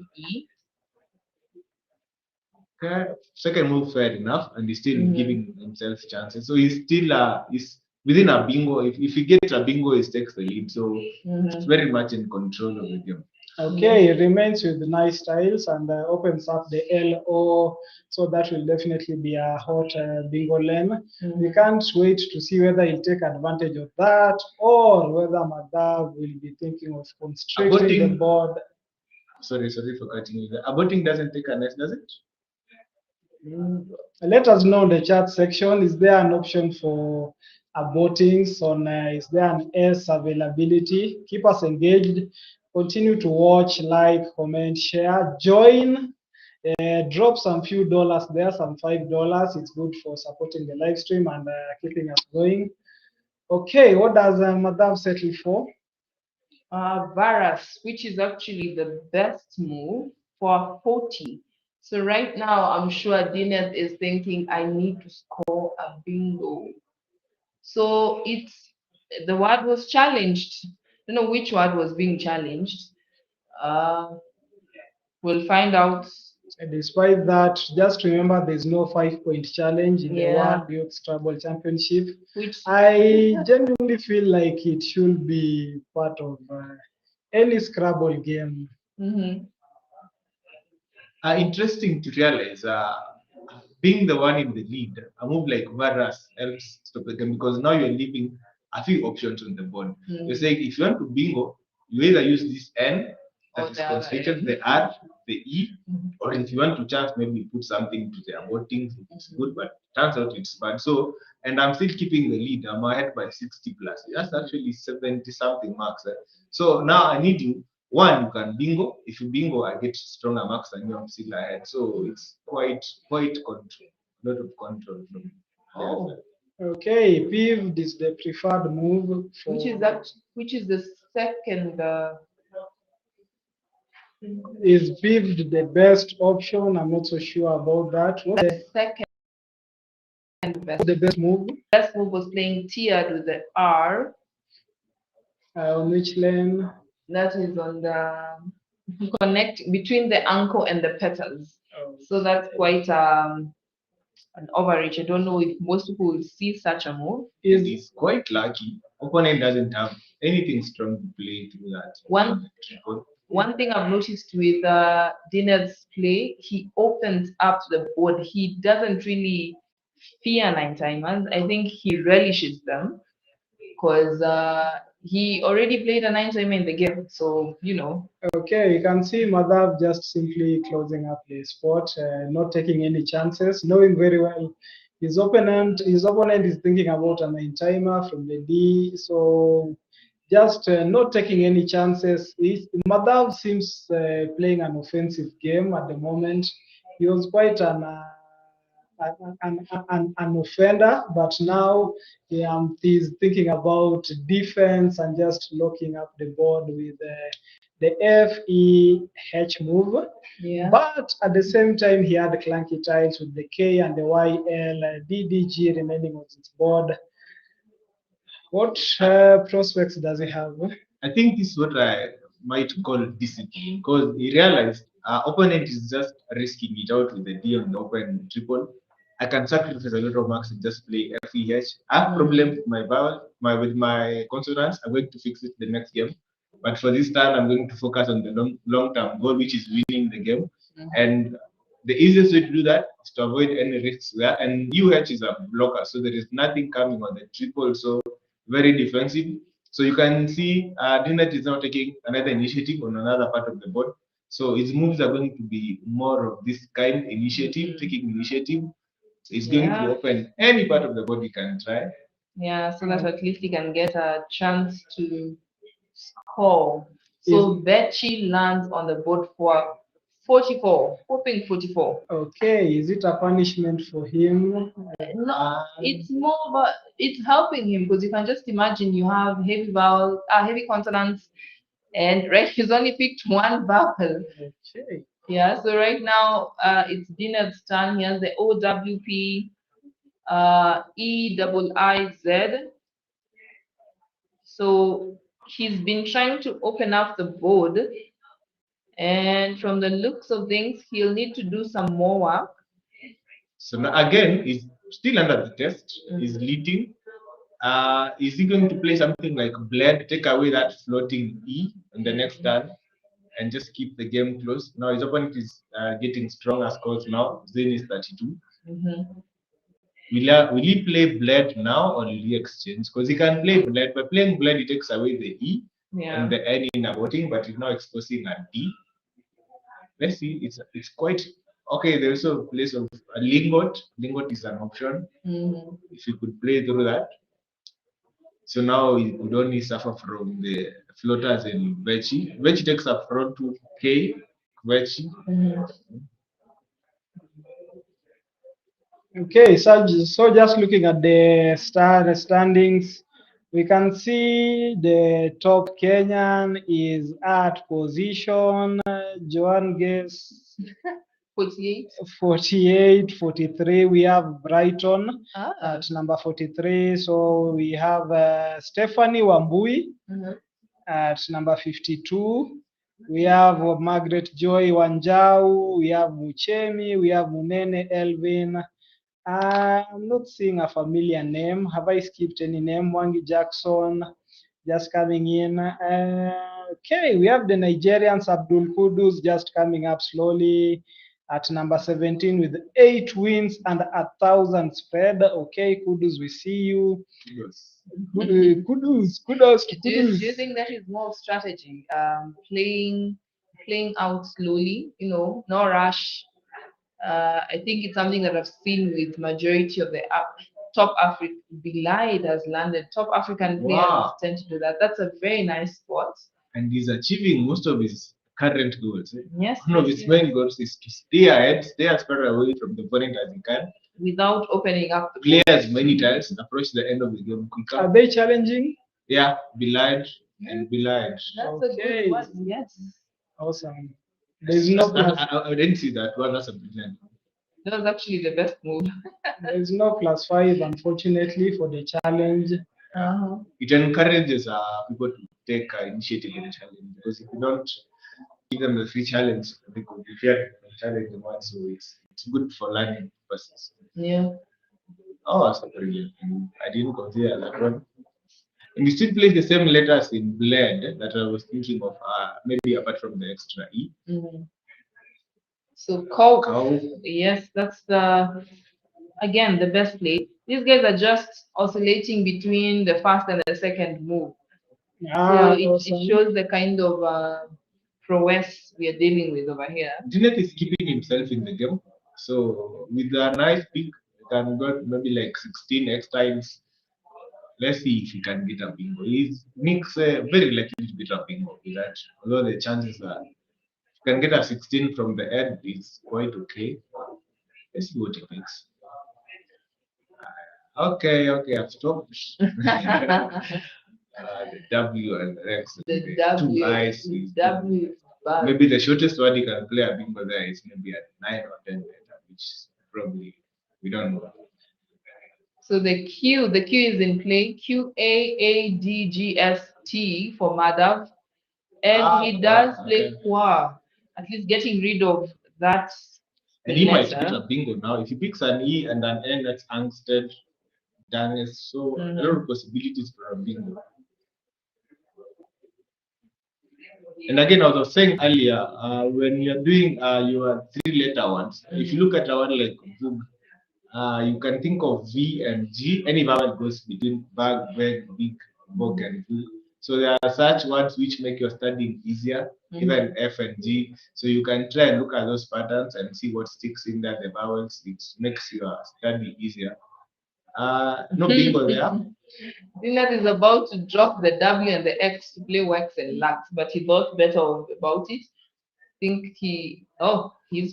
Okay. Second move fair enough, and he's still giving himself chances. So he's still is within a bingo. If he gets a bingo, he takes the lead. So it's very much in control of the game. Okay, it remains with nice tiles and opens up the LO, so that will definitely be a hot bingo lane. We can't wait to see whether he'll take advantage of that or whether Madhav will be thinking of constricting the board. Sorry for cutting you. Aborting doesn't take an S, does it? Let us know in the chat section. Is there an option for abortings on? Is there an S availability? Keep us engaged. Continue to watch, like, comment, share, join. Drop some few dollars there, some $5. It's good for supporting the live stream and keeping us going. Okay, what does Madhav settle for? Varus, which is actually the best move for 40. So right now, I'm sure Dineth is thinking, I need to score a bingo. So the word was challenged. I don't know which word was being challenged. We'll find out. Despite that, just remember there's no 5-point challenge in the World Youth Scrabble Championship. I genuinely feel like it should be part of any Scrabble game. Interesting to realize, being the one in the lead, a move like Varus helps stop the game because now you're leaving a few options on the board. You're saying if you want to bingo, you either use this N that is constricted, the R, the E, or if you want to chance, maybe put something to the aborting. It's good, but turns out it's bad. So, and I'm still keeping the lead. I'm ahead by 60 plus. That's actually 70 something marks. So now I need you. One, you can bingo. If you bingo, I get stronger marks than you. I'm still ahead. So it's quite control. A lot of control from players. Okay, pivot is the preferred move for which is the second. Is pivot the best option? I'm not so sure about that. What's the second best? The best move? Best move was playing tiered with the R. On which lane? That is on the connect between the ankle and the petals. So that's quite an overreach. I don't know if most people will see such a move. He's quite lucky. Opponent doesn't have anything strong to play through that. One thing I've noticed with Dinner's play, he opens up the board. He doesn't really fear 9-timers. I think he relishes them because he already played a 9 time in the game, so you know. Okay, you can see Madhav just simply closing up the spot, not taking any chances, knowing very well his opponent is thinking about a nine timer from the D, so just not taking any chances. Madhav seems playing an offensive game at the moment. He was quite an offender, but now he's thinking about defense and just locking up the board with the FEH move. Yeah. But at the same time, he had clunky tiles with the K and the YL, DDG remaining on his board. What prospects does he have? I think this is what I might call discipline because he realized our opponent is just risking it out with the D on the open triple. I can sacrifice a lot of marks and just play FEH. I have problems with my vowel, with my consonants. I'm going to fix it the next game. But for this time, I'm going to focus on the long term goal, which is winning the game. And the easiest way to do that is to avoid any risks there. And UH is a blocker, so there is nothing coming on the triple, so very defensive. So you can see Dinat is now taking another initiative on another part of the board. So his moves are going to be more of this kind initiative, taking initiative. It's going to open any part of the board he can try. Yeah, so that at least he can get a chance to score. So Betchy lands on the board for 44, hoping 44. Okay, is it a punishment for him? No, it's more of a, it's helping him because you can just imagine you have heavy vowels, heavy consonants, and right, he's only picked one vowel. Okay. Yeah, so right now it's Dinner's turn. He has the OWP, EIIZ. So he's been trying to open up the board, and from the looks of things, he'll need to do some more work. So now again, he's still under the test. He's leading. Is he going to play something like Bled, take away that floating E in the next turn, and just keep the game close? Now his opponent is getting stronger scores now. Zain is 32. Will he play Bled now or will he exchange? Because he can play Bled. By playing Bled, he takes away the E and the N in a voting, but he's now exposing a D. Let's see, it's quite okay. There's also a place of a lingot. Lingot is an option if you could play through that. So now he would only suffer from the floaters and Vechi. Vechi takes up front to K. Vechi. Okay, so just looking at the standings, we can see the top Kenyan is at position Joan Guess 48. 48, 43. We have Brighton at number 43. So we have Stephanie Wambui at number 52. We have Margaret Joy Wanjau. We have Muchemi. We have Munene Elvin. I'm not seeing a familiar name. Have I skipped any name? Wangi Jackson just coming in. Okay, we have the Nigerians, Abdul Kudus, just coming up slowly at number 17 with 8 wins and 1,000 spread. Okay, Kudus, we see you. Kudus. Do you think that is more strategy? Playing out slowly, no rush. I think it's something that I've seen with majority of the top African Belied has landed. Top African players tend to do that. That's a very nice spot. And he's achieving most of his current goals. Yes. One of his main goals is to stay ahead, stay as far away from the opponent as he can. Without opening up the players many times, approach the end of the game quicker. Are they challenging? Yeah, Belied and Belied. That's a good one, yes. Awesome. There's no I didn't see that one. That's a brilliant. That was actually the best move. There's no +5, unfortunately, for the challenge. It encourages people to take initiative in the challenge because if you don't give them the free challenge, they could be feared to challenge the one. So it's good for learning purposes. Yeah. Oh, that's brilliant. I didn't consider that one. And you still place the same letters in Bled that I was thinking of, maybe apart from the extra E. So cow. Yes, that's again the best play. These guys are just oscillating between the first and the second move. Ah, it awesome. shows the kind of prowess we are dealing with over here. Janet is keeping himself in the game. So with a nice pick, he can go maybe like 16 X times. Let's see if he can get a bingo. He's Nick's very likely to get a bingo with that. Although the chances are, if you can get a 16 from the end, it's quite okay. Let's see what he picks. Okay, I've stopped. The W and the X. The Two W, eyes. the Is W is bad. maybe the shortest one you can play a bingo there is maybe at 9 or 10 letter, which probably we don't know. So the Q is in play. QAADGST for Madhav. And he does play okay. Qua, at least getting rid of that And he might letter. get a bingo now. If he picks an E and an N, that's angsted, Daniel. So a lot of possibilities for a bingo. And again, I was saying earlier, when you're doing your 3-letter ones, if you look at a one like Vug, you can think of V and G. Any vowel goes between bag, beg, big, book, and V. So there are such words which make your studying easier, even F and G. So you can try and look at those patterns and see what sticks in there, the vowels. It makes your study easier. No bingo there. Dinat is about to drop the W and the X to play Wax and Lux, but he thought better about it. Think he's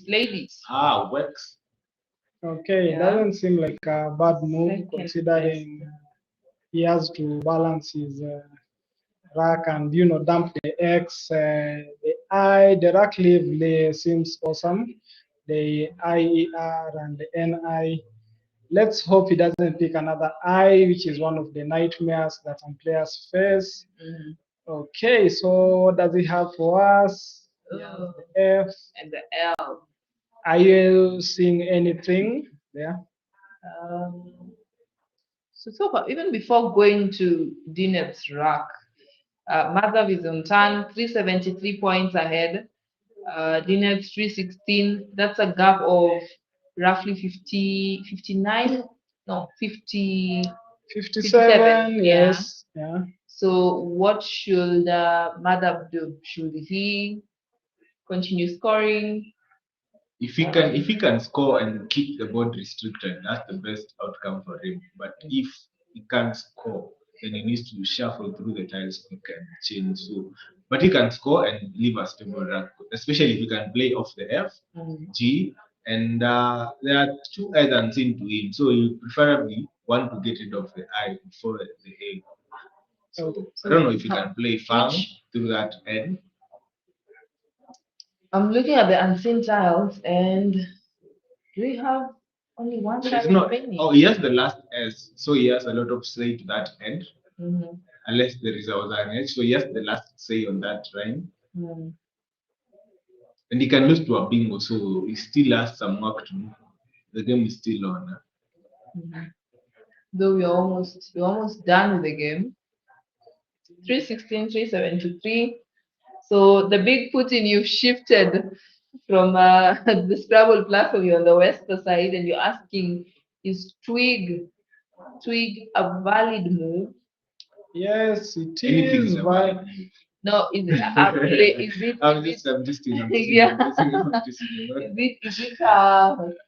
played it. Wax. Okay, it Yeah. doesn't seem like a bad move Second considering he has to balance his rack and dump the X, the I, the rack leave seems awesome. The IER and the NI. Let's hope he doesn't pick another I, which is one of the nightmares that some players face. Okay, so what does he have for us? Oh, The F. and the L. Are you seeing anything there? So far, even before going to Dinet's rack, Madhav is on turn, 373 points ahead. Dinet's 316. That's a gap of roughly 50, 59, no, 50, 57, yeah. yes. Yeah. So what should Madhav do? Should he continue scoring? If he can score and keep the board restricted, that's the best outcome for him. But if he can't score, then he needs to shuffle through the tiles he can change. So, but he can score and leave a stable rank, especially if he can play off the F, G, and there are two I's unseen to him. So you preferably want to get rid of the I before the A. So I don't know if you can play Fang through that N. I'm looking at the unseen tiles, and do we have only one tile remaining? Oh, he has the last S, so he has a lot of say to that end. Unless there is an edge, so he has the last say on that rhyme. And he can lose to a bingo, so he still has some work to do. The game is still on. Though we're almost done with the game. 316, 373. So the big Putin, you've shifted from the Scrabble platform. You're on the WESPA side, and you're asking, is Twig a valid move? Yes, it Anything is. is a valid move. No, is it? I'm just teasing. Yeah.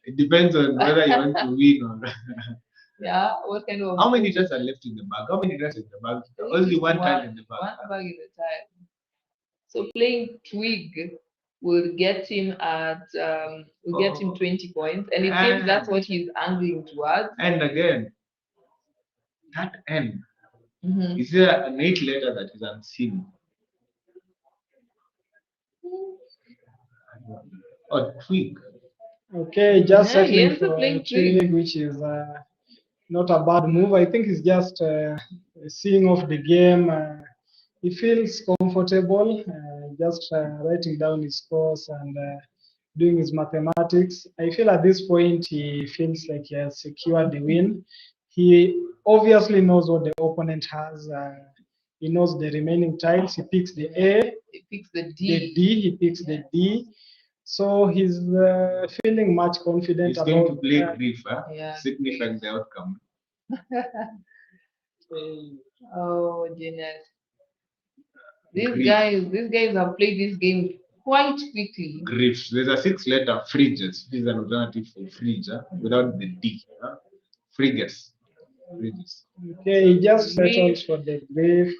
It depends on whether you want to win or. Yeah, what kind of? How many dice are left in the bag? How many dice in the bag? Only one tile in the bag. One bag in the tile. So playing Twig will get him 20 points, and it seems that's what he's angling towards. And again, that N. Is there an 8-letter that is unseen? Oh, Twig. Okay, just Yeah, settling here's for playing Twig, which is not a bad move. I think he's just seeing off the game. He feels comfortable just writing down his scores and doing his mathematics. I feel at this point he feels like he has secured the win. He obviously knows what the opponent has. He knows the remaining tiles. He picks the A. He picks the D. The D. He picks the D. So he's feeling much confident. He's going to play grief, signifying the outcome. Oh, goodness. These guys have played this game quite quickly. Grief. There's a 6-letter frigates. This is an alternative for fridge without the D. Frigates. Frigates. Okay, he just settled for the grave,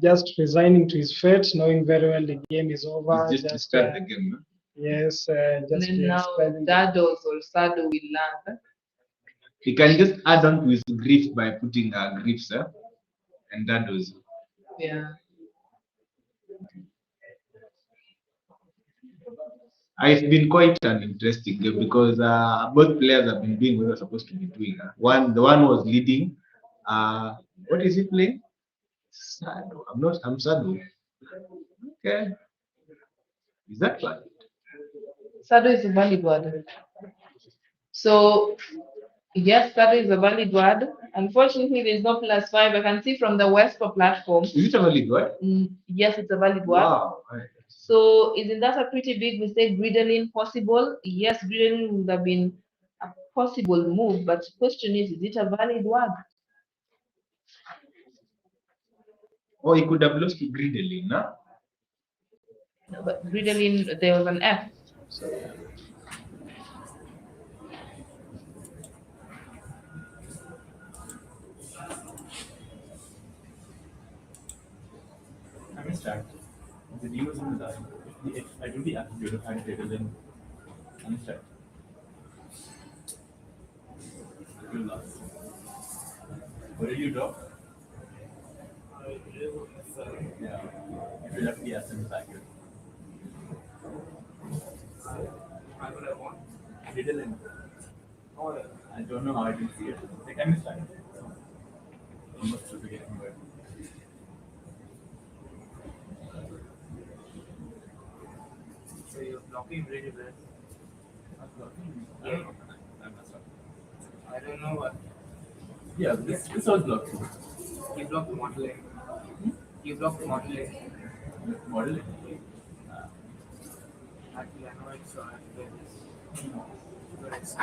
just resigning to his fate, knowing very well the game is over. It's just to start the game. Yes, And just then now Dados or Sado will land. He can just add on to his grief by putting griefs and Dados. Yeah. It's been quite an interesting game because both players have been doing what they're supposed to be doing. The one was leading. What is he playing? Sado. I'm Sado. Okay. Is that right? Sado is a valid word. So yes, Sado is a valid word. Unfortunately, there's no +5. I can see from the WESPA platform. Is it a valid word? Yes, it's a valid word. Wow. So isn't that a pretty big mistake? Griddling possible? Yes, griddling would have been a possible move, but the question is it a valid word? Oh, he could have lost to griddling, no? No, but griddling, there was an F. So I missed that. The D was in the die. I do the attitude of had greater than. I missed that. Good luck. What did you draw? Yeah. If you left the S in the packet. Little in. Oh, I don't know how I can see it. Like I missed that. Almost to begin with. So you're blocking really well. I don't know what. Yeah, this was blocked. You blocked the modeling. You blocked the modeling. Model. Actually, I know it's but it's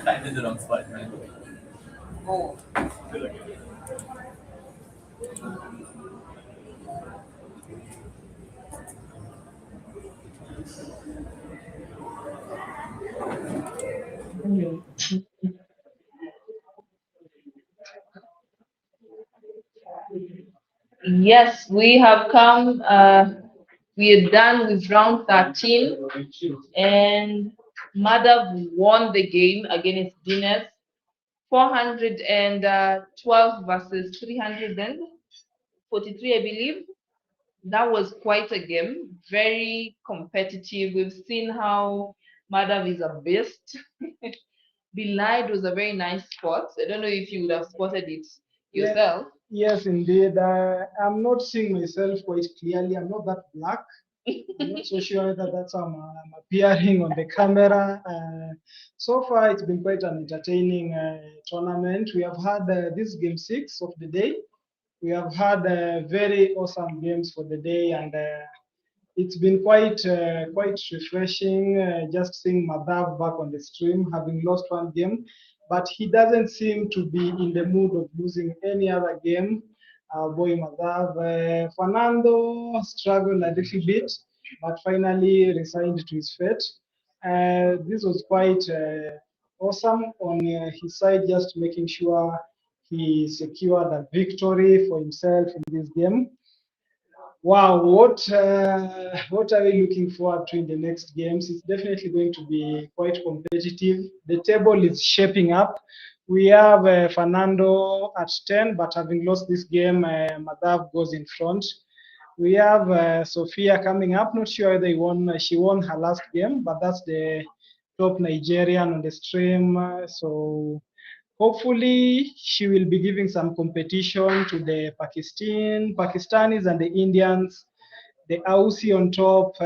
Time is the wrong spot, man. oh. yes, we have come. We are done with round 13, and Madhav won the game against Dinesh, 412 versus 343, I believe. That was quite a game, very competitive. We've seen how Madhav is a beast. Belied was a very nice spot. I don't know if you would have spotted it yourself. Yes, indeed. I'm not seeing myself quite clearly. I'm not that black. I'm not so sure whether that's how I'm appearing on the camera. So far, it's been quite an entertaining tournament. We have had this game 6 of the day. We have had very awesome games for the day, and it's been quite refreshing just seeing Madhav back on the stream, having lost one game, but he doesn't seem to be in the mood of losing any other game. Boy Madhav, Fernando struggled a little bit, but finally resigned to his fate. This was quite awesome on his side, just making sure he secured a victory for himself in this game. Wow, what are we looking forward to in the next games? It's definitely going to be quite competitive. The table is shaping up. We have Fernando at 10, but having lost this game, Madhav goes in front. We have Sophia coming up. Not sure they won. She won her last game, but that's the top Nigerian on the stream. So hopefully she will be giving some competition to the Pakistanis and the Indians. The Aussie on top.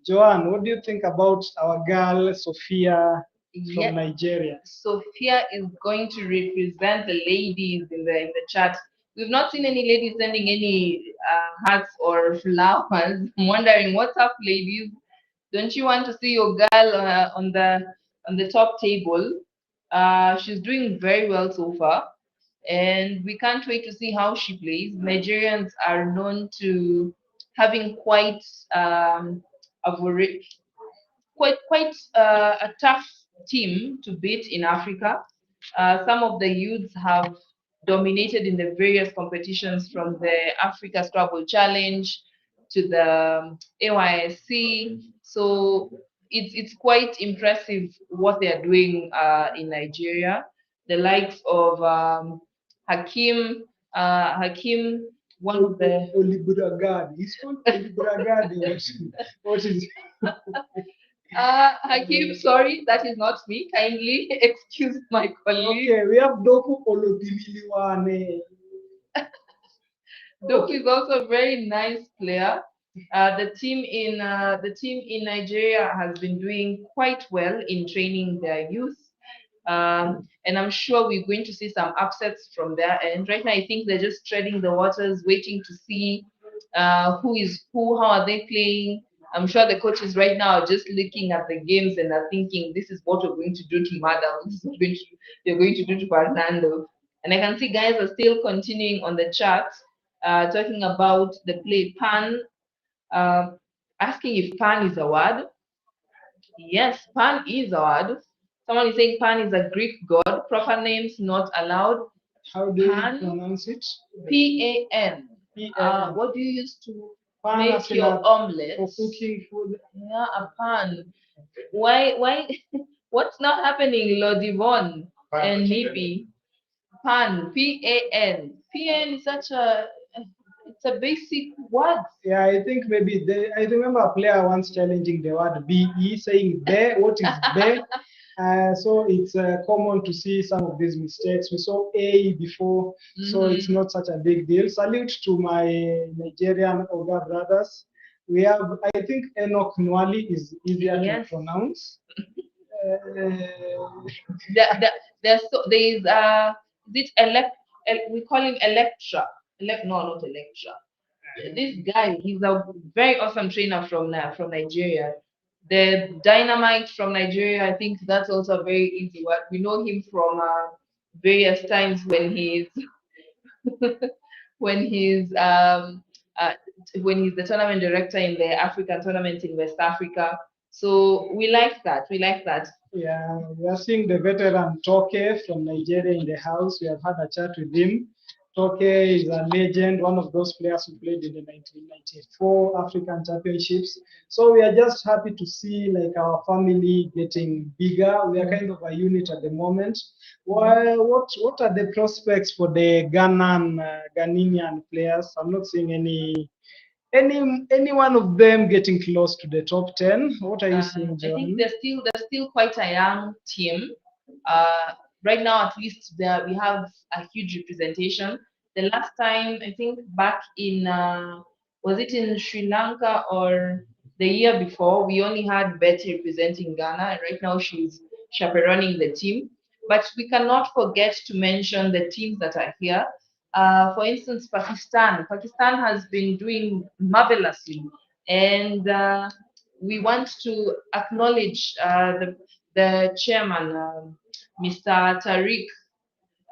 Joanne, what do you think about our girl Sophia from Nigeria? Sophia is going to represent the ladies in the chat. We've not seen any ladies sending any hearts or flowers. I'm wondering what's up, ladies. Don't you want to see your girl on the top table? She's doing very well so far, and we can't wait to see how she plays. Nigerians are known to having a a tough team to beat in Africa. Some of the youths have dominated in the various competitions from the Africa Scrabble Challenge to the AYSC. So it's quite impressive what they are doing in Nigeria. The likes of Hakim, one of the Olibragadi. He's called Olibragadi. What is Hakim, sorry, that is not me. Kindly excuse my colleague. Okay, we have Doku Olodimiliwane. Doku is also a very nice player. The team in Nigeria has been doing quite well in training their youth. And I'm sure we're going to see some upsets from there. And right now, I think they're just treading the waters, waiting to see who is who, how are they playing. I'm sure the coaches right now are just looking at the games and are thinking, this is what we're going to do to Madam, this is what they're going to do to Fernando. And I can see guys are still continuing on the chat, talking about the play Pan, uh, asking if Pan is a word. Yes, Pan is a word. Someone is saying Pan is a Greek god. Proper names not allowed. How do you Pan, pronounce it? P-A-N. P-A-N. What do you use to Pan make as in your omelette? for cooking food. Yeah, a pan. Why? What's not happening, Lodivon and Nippy? Pan, P-A-N. P-A-N is such a, it's a basic word. Yeah, I think maybe I remember a player once challenging the word BE, saying be, what is be? So it's common to see some of these mistakes. We saw A before, so it's not such a big deal. Salute to my Nigerian Oga brothers. We have, I think, Enoch Nwali is easier to pronounce. There is we call him Electra. No, not Electra. This guy, he's a very awesome trainer from Nigeria. The Dynamite from Nigeria, I think that's also a very easy word. We know him from various times when he's when he's when he's the tournament director in the African tournament in West Africa. So we like that. We like that. Yeah, we are seeing the veteran Toke from Nigeria in the house. We have had a chat with him. Toke is a legend, one of those players who played in the 1994 African Championships. So we are just happy to see like our family getting bigger. We are kind of a unit at the moment. Well, what are the prospects for the Ghanaian players? I'm not seeing any one of them getting close to the top 10. What are you seeing, John? I think they're still quite a young team. Right now, at least we have a huge representation. The last time, I think back in was it in Sri Lanka or the year before, we only had Betty representing Ghana, and right now she's chaperoning the team. But we cannot forget to mention the teams that are here. For instance, Pakistan. Pakistan has been doing marvelously, and we want to acknowledge the chairman, Mr. Tariq.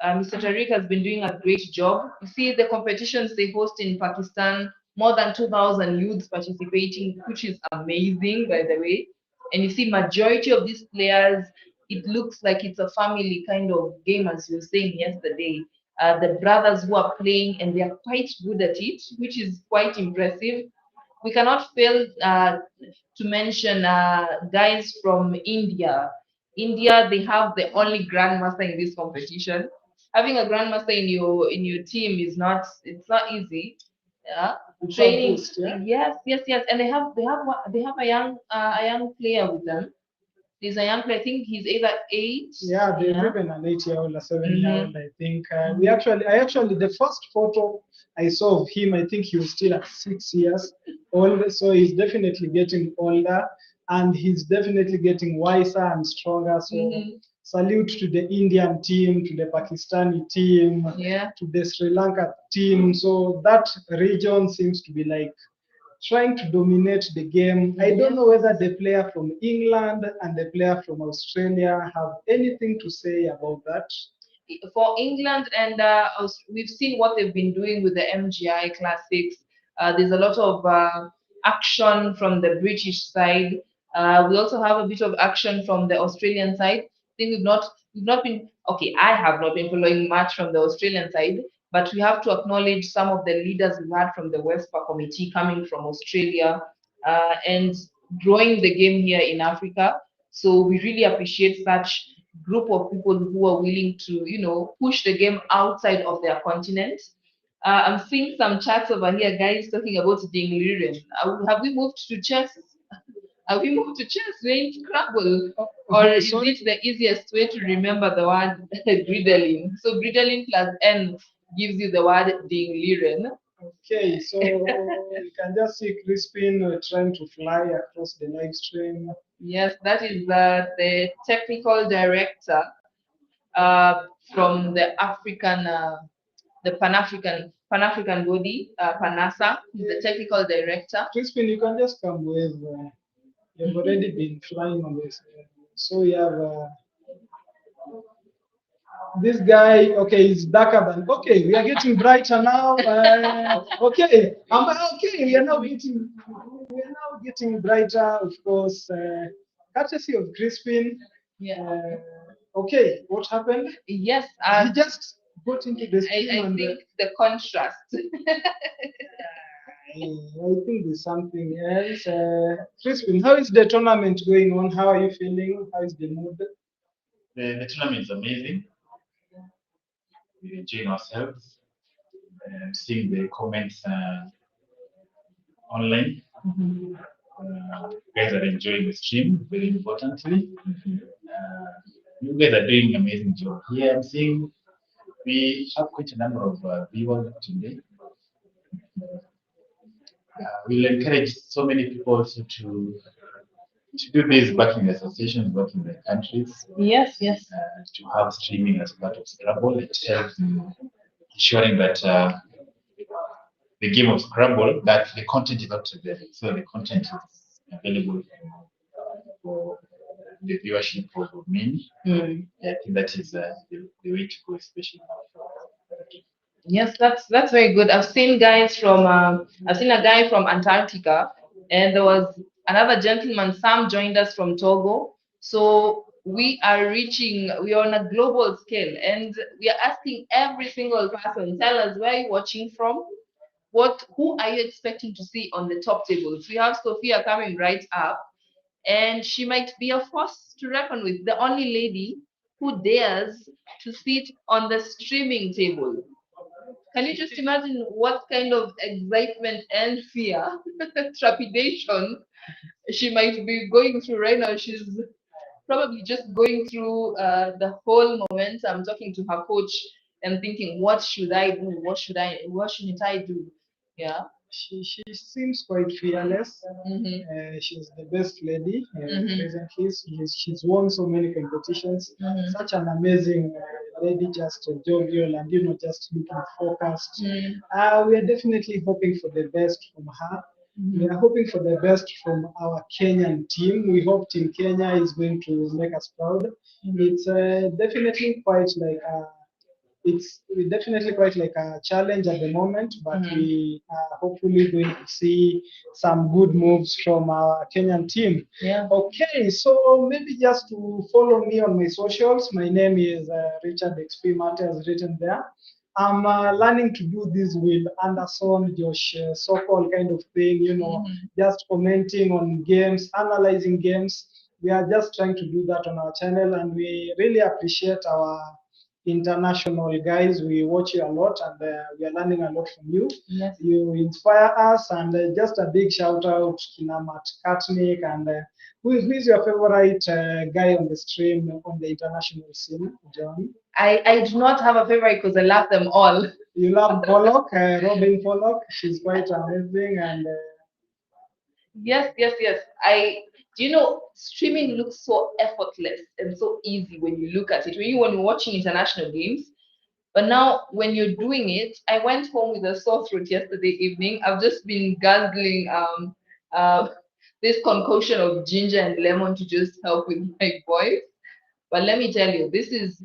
Mr. Tariq has been doing a great job. You see the competitions they host in Pakistan, more than 2,000 youths participating, which is amazing, by the way. And you see, majority of these players, it looks like it's a family kind of game, as you were saying yesterday. The brothers who are playing, and they are quite good at it, which is quite impressive. We cannot fail to mention guys from India. India, they have the only grandmaster in this competition. Having a grandmaster in your team is not, it's not easy. Yeah. It's a training. boost, yeah? Yes, and they have a young player with them. He's a young player. I think he's either 8. Yeah, there's Yeah. even an 8-year-old, a 7-year-old. Mhm. I think the first photo I saw of him, I think he was still at 6 years old. So he's definitely getting older, and he's definitely getting wiser and stronger. So Mhm. salute to the Indian team, to the Pakistani team, Yeah. to the Sri Lanka team. So that region seems to be like trying to dominate the game. I don't know whether the player from England and the player from Australia have anything to say about that. For England, and we've seen what they've been doing with the MGI Classics. There's a lot of action from the British side. We also have a bit of action from the Australian side. I think we've not been okay. I have not been following much from the Australian side, but we have to acknowledge some of the leaders we've had from the WESPA committee coming from Australia and growing the game here in Africa. So we really appreciate such group of people who are willing to, push the game outside of their continent. I'm seeing some chats over here, guys, talking about Ding Liren. Have we moved to chess? Have we moved to chess? We're in Scrabble. Or is Sorry? it the easiest way to remember the word griddling? So griddling plus N gives you the word Ding Liren. Okay, so you can just see Crispin trying to fly across the live stream. Yes, that is the technical director from the Pan-African body, PANASA. He's the technical director. Crispin, you can just come with. You've already been flying on this. So you have this guy. Okay, he's darker than. Okay, we are getting brighter now. Okay, okay. We are now getting brighter. Of course, courtesy of Crispin. Yeah. Okay, what happened? Yes, He just got into the stream I and. think the contrast. I think there's something else. Crispin, how is the tournament going on? How are you feeling? How is the mood? The tournament is amazing. We're enjoying ourselves, seeing the comments online. Guys are enjoying the stream, very importantly. You guys are doing an amazing job. Here I'm seeing we have quite a number of viewers today. We'll encourage so many people also to do this back in the associations, back in the countries. Yes. To have streaming as part of Scrabble. It helps ensuring that the game of Scrabble, that the content is up to date. So the content is available for the viewership of many. I think that is the way to go, especially now. Yes, that's very good. I've seen a guy from Antarctica, and there was another gentleman. Sam joined us from Togo. So we are on a global scale, and we are asking every single person, tell us where you're watching from, who are you expecting to see on the top tables. We have Sophia coming right up, and she might be a force to reckon with. The only lady who dares to sit on the streaming table. Can you just imagine what kind of excitement and fear, trepidation she might be going through right now? She's probably just going through the whole momentum, talking to her coach and thinking, what should I do? What shouldn't I do? Yeah. She seems quite fearless. She's the best lady presently. She's won so many competitions. Such an amazing lady, just jovial and just looking focused. We are definitely hoping for the best from her. We are hoping for the best from our Kenyan team. We hope Team Kenya is going to make us proud. It's definitely quite like it's definitely quite like a challenge at the moment, but we are hopefully going to see some good moves from our Kenyan team. Yeah. Okay, so maybe just to follow me on my socials, my name is Richard XP Mate, as written there. I'm learning to do this with Anderson, Josh, so-called kind of thing, just commenting on games, analyzing games. We are just trying to do that on our channel, and we really appreciate our international guys. We watch you a lot, and we are learning a lot from you. Yes. You inspire us, and just a big shout out to Namat Katnik. And who is your favorite guy on the stream on the international scene, John? I do not have a favorite because I love them all. You love Pollock, Robin Pollock. She's quite amazing, and Yes, yes, yes. Do you know, streaming looks so effortless and so easy when you look at it. When you're watching international games, but now when you're doing it, I went home with a sore throat yesterday evening. I've just been guzzling this concoction of ginger and lemon to just help with my voice. But let me tell you, this is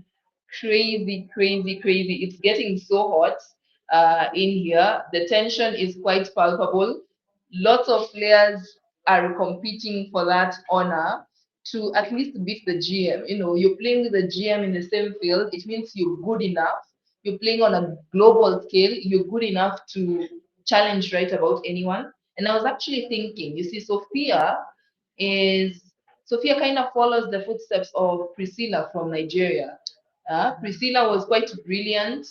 crazy, crazy, crazy. It's getting so hot in here. The tension is quite palpable. Lots of players are competing for that honor to at least beat the GM. You know, you're playing with the GM in the same field. It means you're good enough. You're playing on a global scale. You're good enough to challenge right about anyone. And I was actually thinking, you see, is Sophia kind of follows the footsteps of Priscilla from Nigeria. Priscilla was quite brilliant.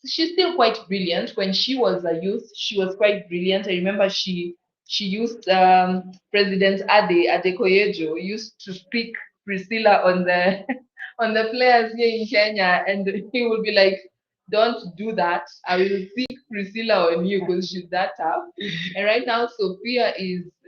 She's still quite brilliant. When she was a youth, she was quite brilliant. I remember she used President Adekoyejo used to pick Priscilla on the on the players here in Kenya, and he would be like, "Don't do that. I will pick Priscilla on you because she's that tough." And right now,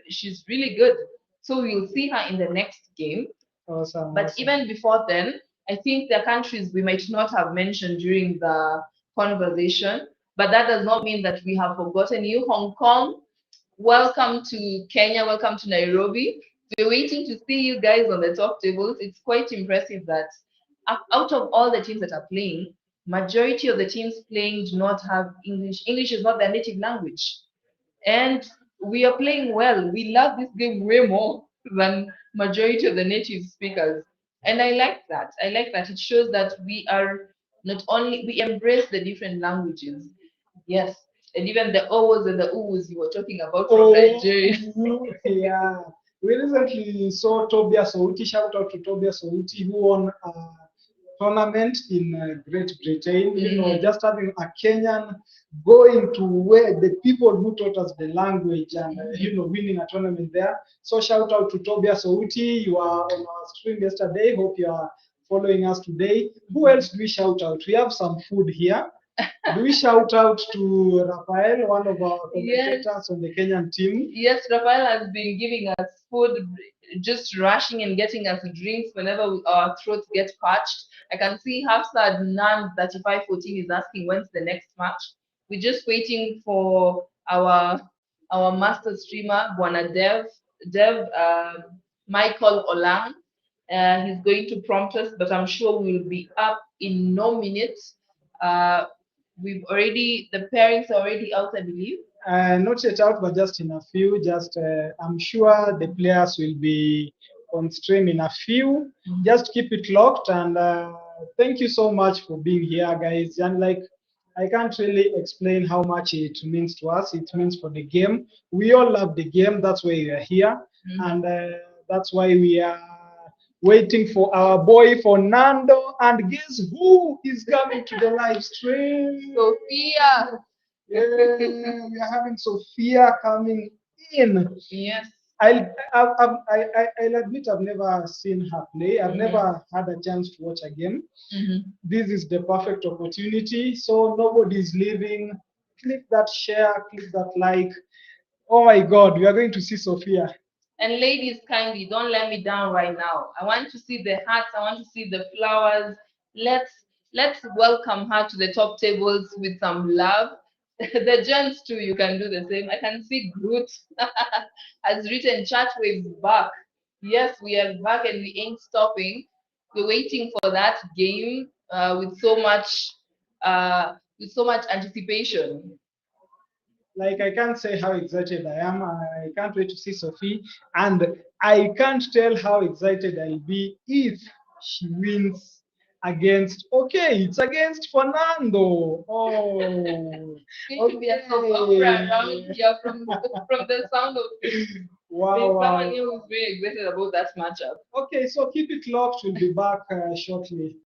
she's really good. So we'll see her in the next game. awesome. But Awesome. even before then, I think there are countries we might not have mentioned during the conversation, but that does not mean that we have forgotten you. Hong Kong, welcome to Kenya, welcome to Nairobi. We're waiting to see you guys on the top tables. It's quite impressive that out of all the teams that are playing, majority of the teams playing do not have English. English is not their native language. And we are playing well. We love this game way more than majority of the native speakers. And I like that. I like that. It shows that we are not only we embrace the different languages. Yes. And even the O's and the U's you were talking about from Nigeria. Yeah. We recently saw Tobias Outi. Shout out to Tobias Outi, who won a tournament in Great Britain. You know, just having a Kenyan going to where the people who taught us the language and you know, winning a tournament there. So shout out to Tobias Outi. You are on our stream yesterday. Hope you are following us today. Who else do we shout out? We have some food here. Do we shout out to Rafael, one of our commentators on the Kenyan team? Yes, Rafael has been giving us food, just rushing and getting us drinks whenever our throats get parched. I can see Hafsa Nan 3514 is asking when's the next match. We're just waiting for our master streamer, Bwana Dev Michael Olang. He's going to prompt us, but I'm sure we'll be up in no minutes. The pairings are already out, I believe. Not yet out, but just in a few. Just I'm sure the players will be on stream in a few. Just keep it locked, and thank you so much for being here, guys. And like, I can't really explain how much it means to us. It means for the game. We all love the game. That's why we are here, and that's why we are waiting for our boy Fernando. And guess who is coming to the live stream? Sophia. Yeah, we are having Sophia coming in. Yes. I'll admit I've never seen her play. I've never had a chance to watch a game. This is the perfect opportunity. So nobody is leaving. Click that share, click that like. Oh my God, we are going to see Sophia. And ladies, kindly don't let me down right now. I want to see the hearts. I want to see the flowers. Let's welcome her to the top tables with some love. The gents too, you can do the same. I can see Groot has written chat waves back. Yes, we are back and we ain't stopping. We're waiting for that game with so much anticipation. Like, I can't say how excited I am. I can't wait to see Sophie, and I can't tell how excited I'll be if she wins against. Okay, it's against Fernando. Oh, Going to be a soap opera around here from the sound of it. wow, There's wow. someone here who's very excited about that matchup. Okay, so keep it locked. We'll be back shortly.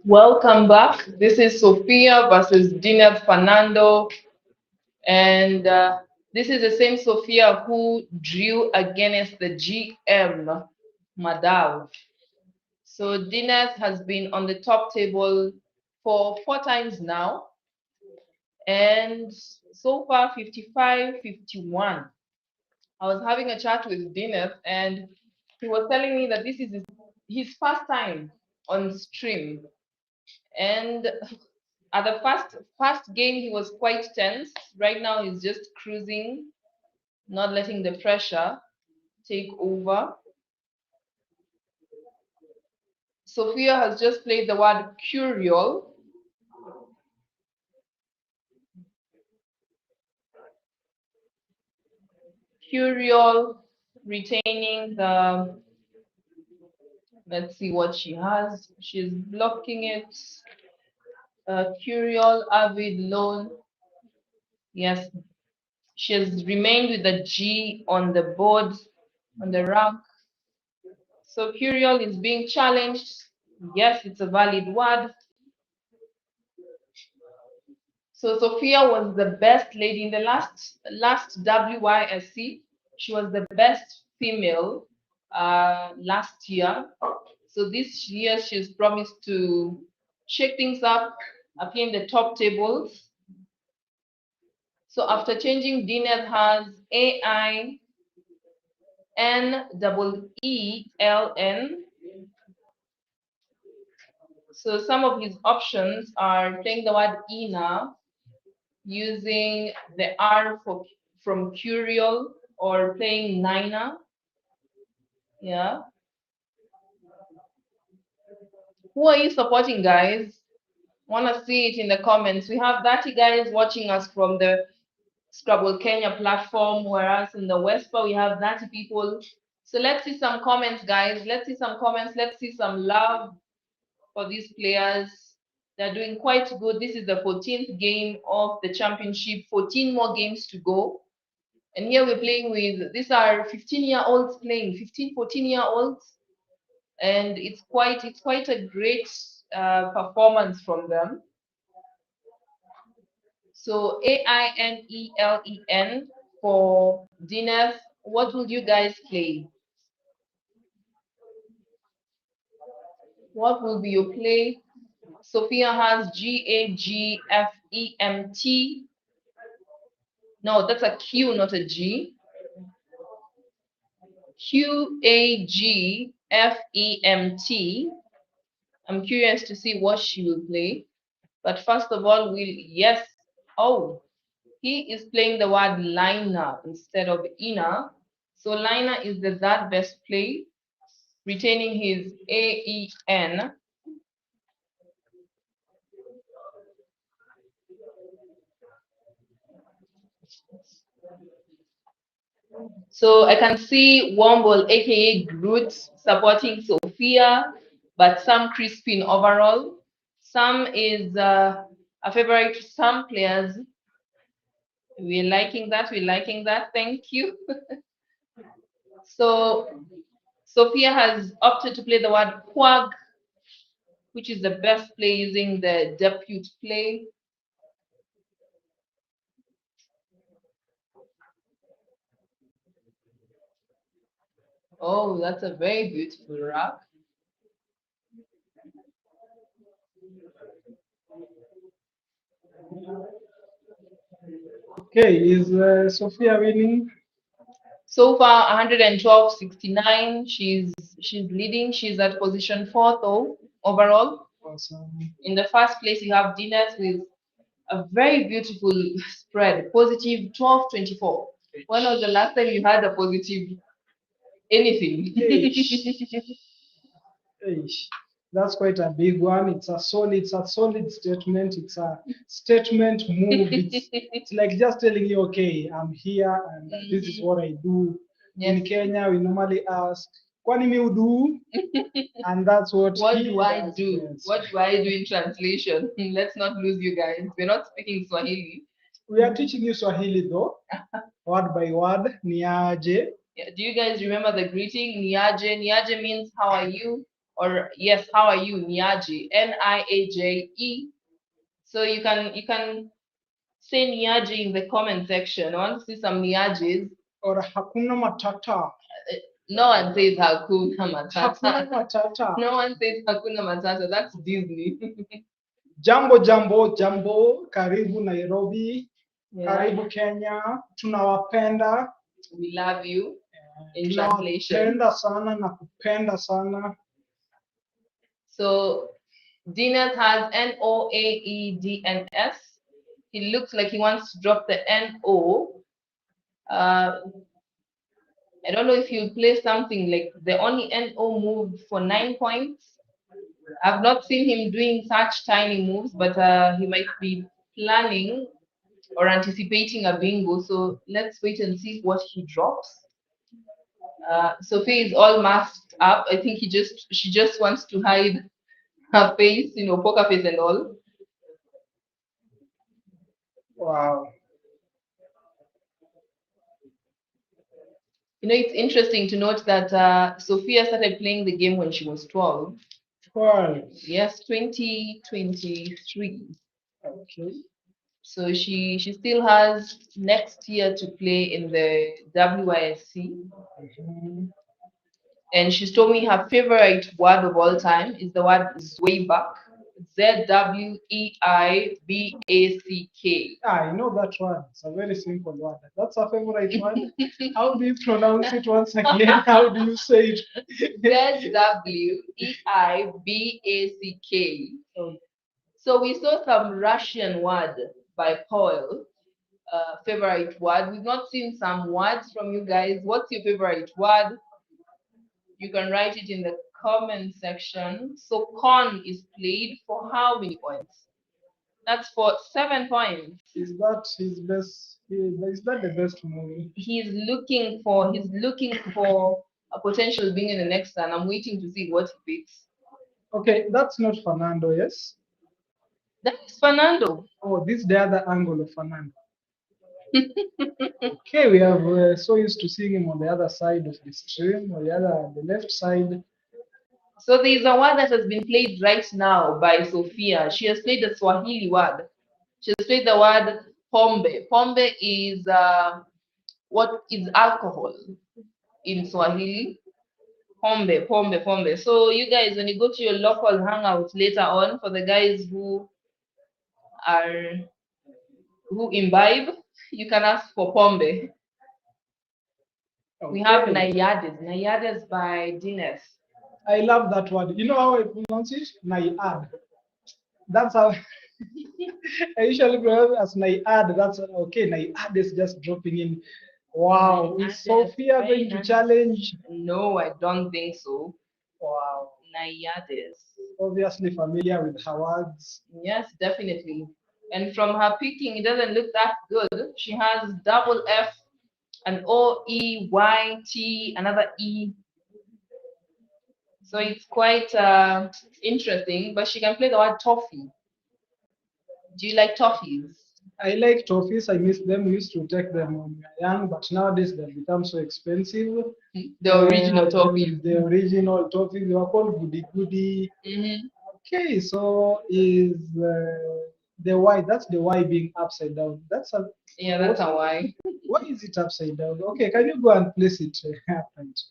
Welcome back. This is Sophia versus Dineth Fernando. And this is the same Sophia who drew against the GM, Madav. So Dineth has been on the top table for 4 times now. And so far, 55-51. I was having a chat with Dineth, and he was telling me that this is his first time on stream. And at the first game, he was quite tense. Right now, he's just cruising, not letting the pressure take over. Sophia has just played the word curial. Curial, retaining the, let's see what she has. She's blocking it. Curial, avid, loan. Yes, she has remained with the G on the board, on the rank. So curial is being challenged. Yes, it's a valid word. So Sophia was the best lady in the last WYSC. She was the best female last year. So this year she's promised to shake things up, appear in the top tables. So after changing, Dineth has AINEELN. So some of his options are playing the word Ina, using the R from curial, or playing Nina. Yeah. Who are you supporting, guys? Want to see it in the comments. We have 30 guys watching us from the Scrabble Kenya platform, whereas in the WESPA we have 30 people. So let's see some comments, guys. Let's see some comments. Let's see some love for these players. They're doing quite good. This is the 14th game of the championship, 14 more games to go. And here we're playing with, these are 15-year-olds playing, 15, 14-year-olds. And it's quite a great performance from them. So AINELEN for Dineth. What will you guys play? What will be your play? Sophia has GAGFEMT. No, that's a Q, not a G. QAGFEMT. I'm curious to see what she will play. But first of all, yes. Oh, he is playing the word liner instead of Ina. So liner is the third best play, retaining his AEN. So I can see Womble, aka Groot, supporting Sophia, but Sam Crispin overall. Sam is a favorite to some players. We're liking that. We're liking that. Thank you. So Sophia has opted to play the word quag, which is the best play using the depute play. Oh, that's a very beautiful rock. Okay, is Sophia winning? So far, 112.69. She's leading. She's at position 4 though overall. Awesome. In the first place, you have Dineth with a very beautiful spread, positive 12.24. When was the last time you had a positive anything? That's quite a big one. It's a solid statement. It's a statement move. It's like just telling you, okay, I'm here and this is what I do. Yes. In Kenya, we normally ask, "Kwani mi udu?" And that's what. What do I do? Yes. What do I do in translation? Let's not lose you guys. We're not speaking Swahili. We are teaching you Swahili though, word by word. Niaje. Yeah, do you guys remember the greeting? Niaje. Niaje means how are you? Or yes, how are you? Niaje. Niaje. So you can say niaje in the comment section. I want to see some niajes. Or hakuna matata. No one says hakuna Hakuna matata. matata. No one says hakuna matata. That's Disney. Jambo jambo jambo, karibu Nairobi, Yeah. karibu Kenya, tunawapenda. We love you. In translation. Tunawapenda sana na kupenda sana. So Dinas has Noaedns. He looks like he wants to drop the No. I don't know if you play something like the only No move for 9 points. I've not seen him doing such tiny moves, but he might be planning or anticipating a bingo. So let's wait and see what he drops. Sophie is all masked up. I think she just wants to hide her face, poker face and all. Wow. It's interesting to note that Sophia started playing the game when she was 12. 12. Yes, 2023. Okay. So she still has next year to play in the WISC. And she's told me her favorite word of all time is the word Zweiback. Zweiback. I know that one. It's a very simple one. That's a favorite one. How do you pronounce it once again? How do you say it? Zweiback. So we saw some Russian word by Paul. Favorite word. We've not seen some words from you guys. What's your favorite word? You can write it in the comment section. So con is played for how many points? That's for 7 points. Is that his best? Is that the best movie? He's looking for a potential being in the next turn. I'm waiting to see what he picks. Okay, that's not Fernando, yes? That is Fernando. Oh, this is the other angle of Fernando. Okay, we have so used to seeing him on the other side of the stream, or the left side. So there's a word that has been played right now by Sophia. She has played the Swahili word. She has played the word pombe. Pombe is what is alcohol in Swahili. Pombe, pombe, pombe. So you guys, when you go to your local hangout later on, for the guys who imbibe, you can ask for pombe. Okay. We have Nayades. Nayades by Dines. I love that word. You know how I pronounce it? Nayad. That's how I usually pronounce it as Nayad. That's okay. Nayad is just dropping in. Wow. Is Sophia going to challenge? No, I don't think so. Wow. Nayades. Obviously familiar with her words. Yes, definitely. And from her picking, it doesn't look that good. She has double F, an O-E-Y-T, another E. So it's quite interesting, but she can play the word toffee. Do you like toffees? I like toffees. I miss them. We used to take them when we were young, but nowadays they've become so expensive. The original toffees. The original toffees. They were called goody goody. Okay, so is the Y? That's the Y being upside down. That's a that's a Y. Why is it upside down? Okay, can you go and place it upright?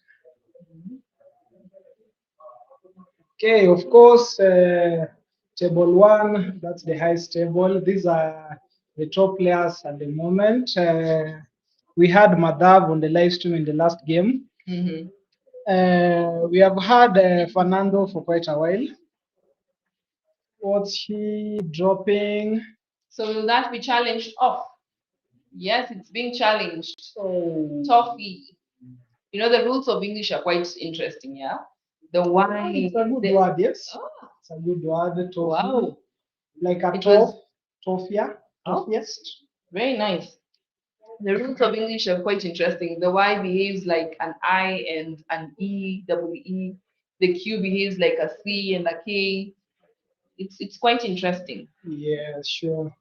Okay, of course, table 1, that's the highest table. These are the top players at the moment. We had Madhav on the live stream in the last game. We have had Fernando for quite a while. What's he dropping? So will that be challenged off? Yes, it's being challenged. Toffee. The rules of English are quite interesting, yeah? The Y. It's a good word, yes. Oh. It's a good word, toffee. Wow. Like a toffia. Toffiest. Very nice. The rules of English are quite interesting. The Y behaves like an I and an E, double E. The Q behaves like a C and a K. It's quite interesting. Yeah, sure.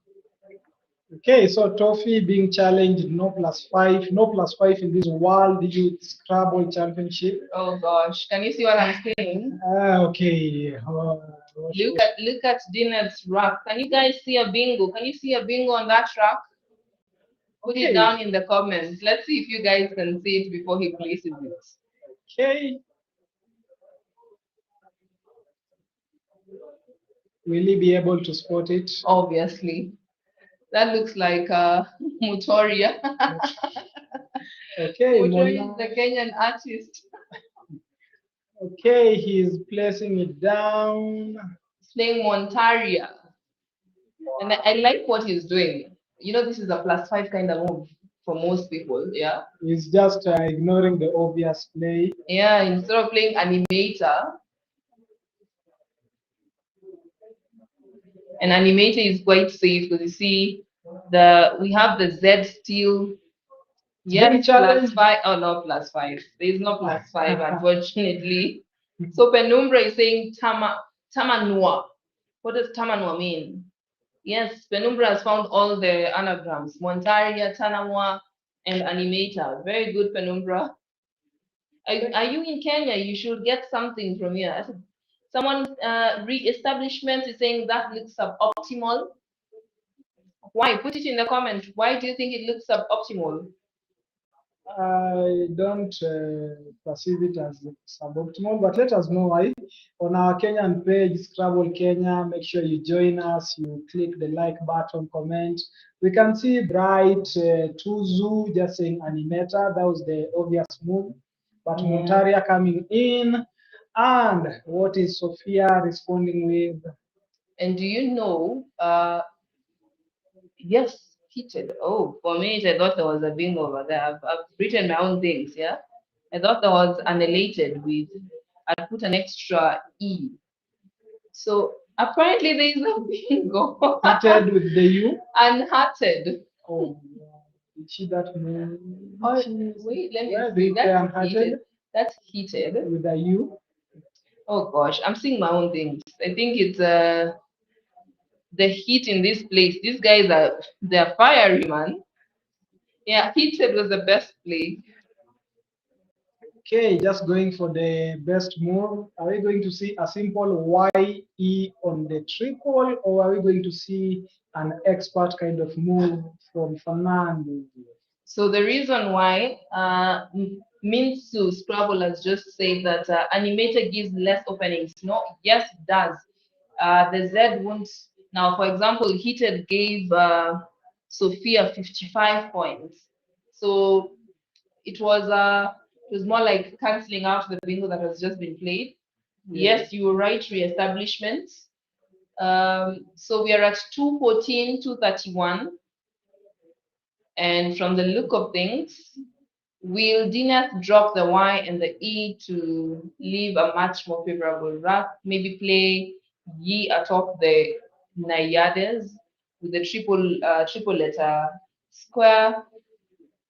Okay, so Toffee being challenged, no plus five in this World Youth Scrabble Championship. Oh gosh, can you see what I'm saying? Okay. Look at Dinner's rack. Can you guys see a bingo? Can you see a bingo on that rack? Put it down in the comments. Let's see if you guys can see it before he places it. Okay. Will he be able to spot it? Obviously. That looks like Mutoria. Okay, Mutoria is the Kenyan artist. Okay, he's placing it down. He's playing Montaria. And I like what he's doing. You know, this is a +5 kind of move for most people, yeah? He's just ignoring the obvious play. Yeah, instead of playing animator, and animator is quite safe because you see we have the Z still. Yes, +5. Oh no, +5. There is no +5, unfortunately. So Penumbra is saying Tamanua. What does Tamanua mean? Yes, Penumbra has found all the anagrams. Montaria, Tanamua, and Animator. Very good, Penumbra. Are you in Kenya? You should get something from here. Someone re-establishment is saying that looks suboptimal. Why? Put it in the comment. Why do you think it looks suboptimal? I don't perceive it as suboptimal, but let us know why. On our Kenyan page, Scrabble Kenya, make sure you join us. You click the like button, comment. We can see Bright Tuzu just saying animator. That was the obvious move. But Montaria coming in. And what is Sophia responding with? And do you know, yes, heated. Oh, for me, I thought there was a bingo over there. I've written my own things, yeah? I thought there was annihilated with, I put an extra E. So apparently there is a bingo. Heated with the U? Unhearted. Oh, did she that move? Oh, wait, let me see. That's heated. That's heated. With a U? Oh gosh, I'm seeing my own things. I think it's the heat in this place. These guys they're fiery, man. Yeah, heated was the best play. Okay, just going for the best move. Are we going to see a simple YE on the triple, or are we going to see an expert kind of move from Fernando? So the reason why Minsu Scrabble has just said that animator gives less openings. No, yes, it does. The Z won't. Now, for example, Heated gave Sophia 55 points. So it was more like cancelling out the bingo that has just been played. Yes, you were right, re-establishment. So we are at 214, 231. And from the look of things, will Dineth drop the Y and the E to leave a much more favorable wrap? Maybe play Yi atop the Nayades with the triple letter square.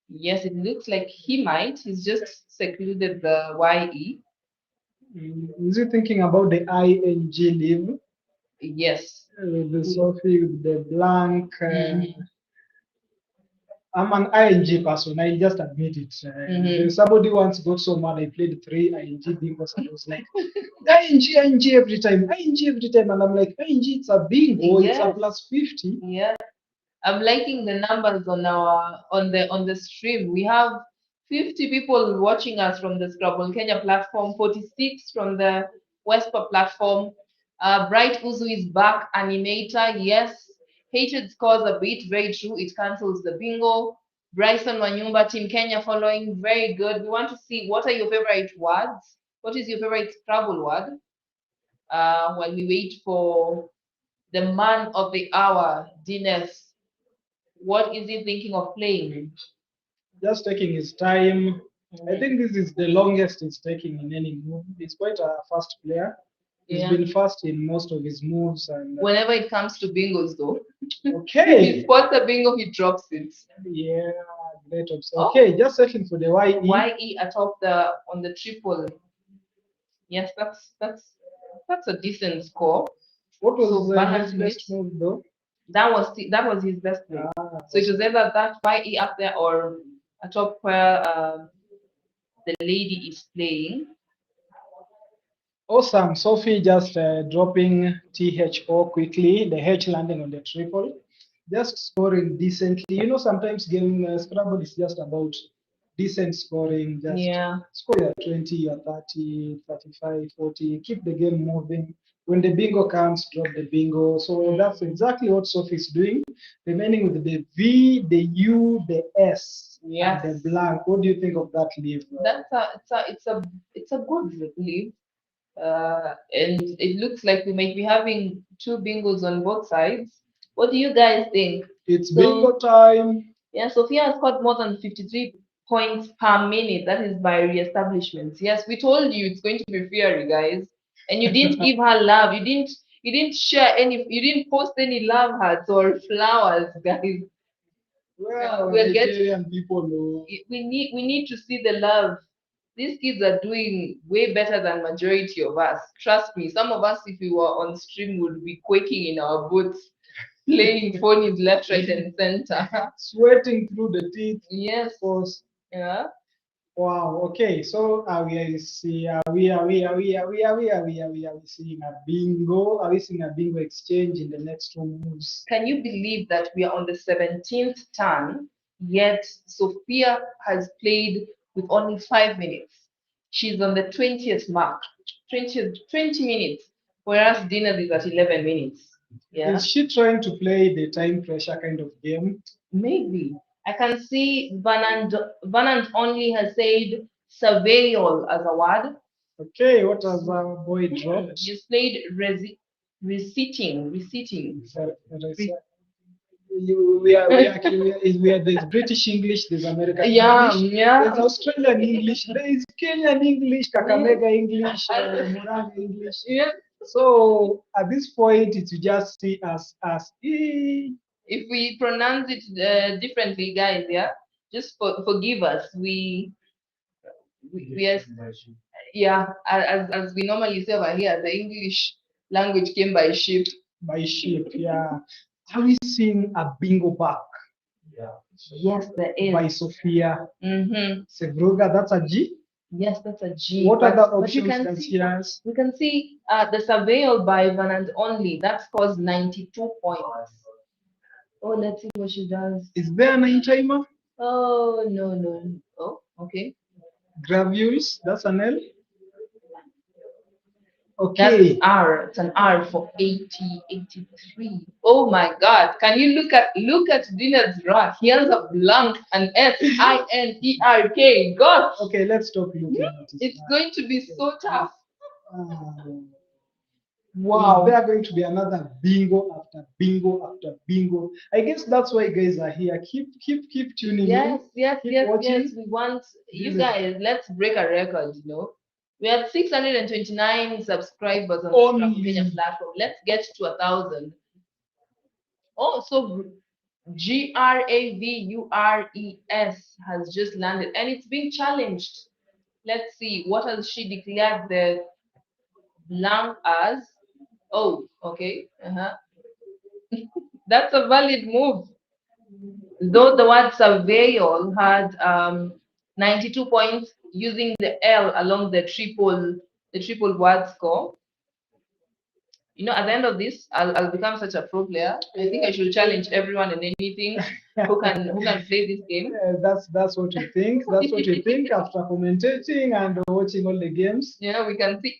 Yes, it looks like he might. He's just secluded the YE. Is he thinking about the ING leave? Yes. The Sophie with the blank. I'm an ING person. I just admit it. Somebody once got so mad. I played 3 ING bingos and I was like, ING every time, ING every time, and I'm like, ING, it's a bingo, it's a +50. Yeah, I'm liking the numbers on the stream. We have 50 people watching us from the Scrabble Kenya platform, 46 from the WESPA platform. Bright Uzu is back, animator, yes. Hated scores a bit, very true. It cancels the bingo. Bryson Wanyumba, Team Kenya following, very good. We want to see what are your favorite words. What is your favorite Scrabble word? While we wait for the man of the hour, Dines. What is he thinking of playing? Just taking his time. I think this is the longest he's taking in any move. He's quite a fast player. He's been fast in most of his moves. And whenever it comes to bingos, though, okay, he spots a bingo, he drops it. Yeah, great. Okay, just searching for the YE. YE atop on the triple. Yes, that's a decent score. What was the next best move though? That was his best play. So it was either that YE up there or a top where the lady is playing. Awesome. Sophie just dropping THO quickly, the H landing on the triple, just scoring decently. You know, sometimes game Scrabble is just about decent scoring, just score your 20, your 30, 35, 40, keep the game moving. When the bingo comes, drop the bingo. So that's exactly what Sophie is doing, remaining with the V, the U, the S, and the blank. What do you think of that leave? It's a good leave. And it looks like we might be having 2 bingos on both sides. What do you guys think? It's bingo time. Yeah, Sophia has got more than 53 points per minute. That is by re-establishments. Yes, we told you it's going to be fair, you guys. And you didn't give her love. You didn't share any. You didn't post any love hearts or flowers, guys. Well, we're Nigerian people. We need to see the love. These kids are doing way better than majority of us. Trust me, some of us, if we were on stream, would be quaking in our boots, playing phonies left, right, and center. Sweating through the teeth. Yes. Yeah. Wow. Okay. So are we seeing a bingo? Are we seeing a bingo exchange in the next 2 moves? Can you believe that we are on the 17th turn, yet Sophia has played with only 5 minutes? She's on the 20th mark, 20 minutes, whereas dinner is at 11 minutes. Yeah. Is she trying to play the time pressure kind of game? Maybe. I can see Vanand only has said surveil as a word. Okay, what has our boy dropped? He's played receipting. We are there's British English, there's American English, there's Australian English, there is Kenyan English, Kakamega English, Murang English. So at this point, it's just see as E. If we pronounce it differently, guys, just forgive us. We are, as we normally say over here, the English language came by ship. By ship, yeah. Are we seeing a bingo back? Yes, there is. By Sophia. Sevruga, that's a G? Yes, that's a G. What other options can she has? We can see the surveil by Vanand only. That scores 92 points. Oh, let's see what she does. Is there a 9 timer? Oh, no. Oh, okay. Gravules, that's an L. Okay. That's R. It's an R for 83. Oh my God! Can you look at Dinner's rack? He has a blank, an SINERK. God. Okay, let's stop looking at it. It's going to be so tough. Wow. Is there going to be another bingo after bingo after bingo? I guess that's why guys are here. Keep tuning in. Yes. We want you guys. Let's break a record. We have 629 subscribers on the Scrabble platform. Let's get to 1,000. Also, GRAVURES has just landed and it's being challenged. Let's see, what has she declared the blank as? Oh, okay. That's a valid move. Though the word surveil had 92 points using the L along the triple word score. At the end of this, I'll become such a pro player. I think I should challenge everyone and anything who can play this game. That's what you think. That's what you think after commentating and watching all the games. Yeah, we can see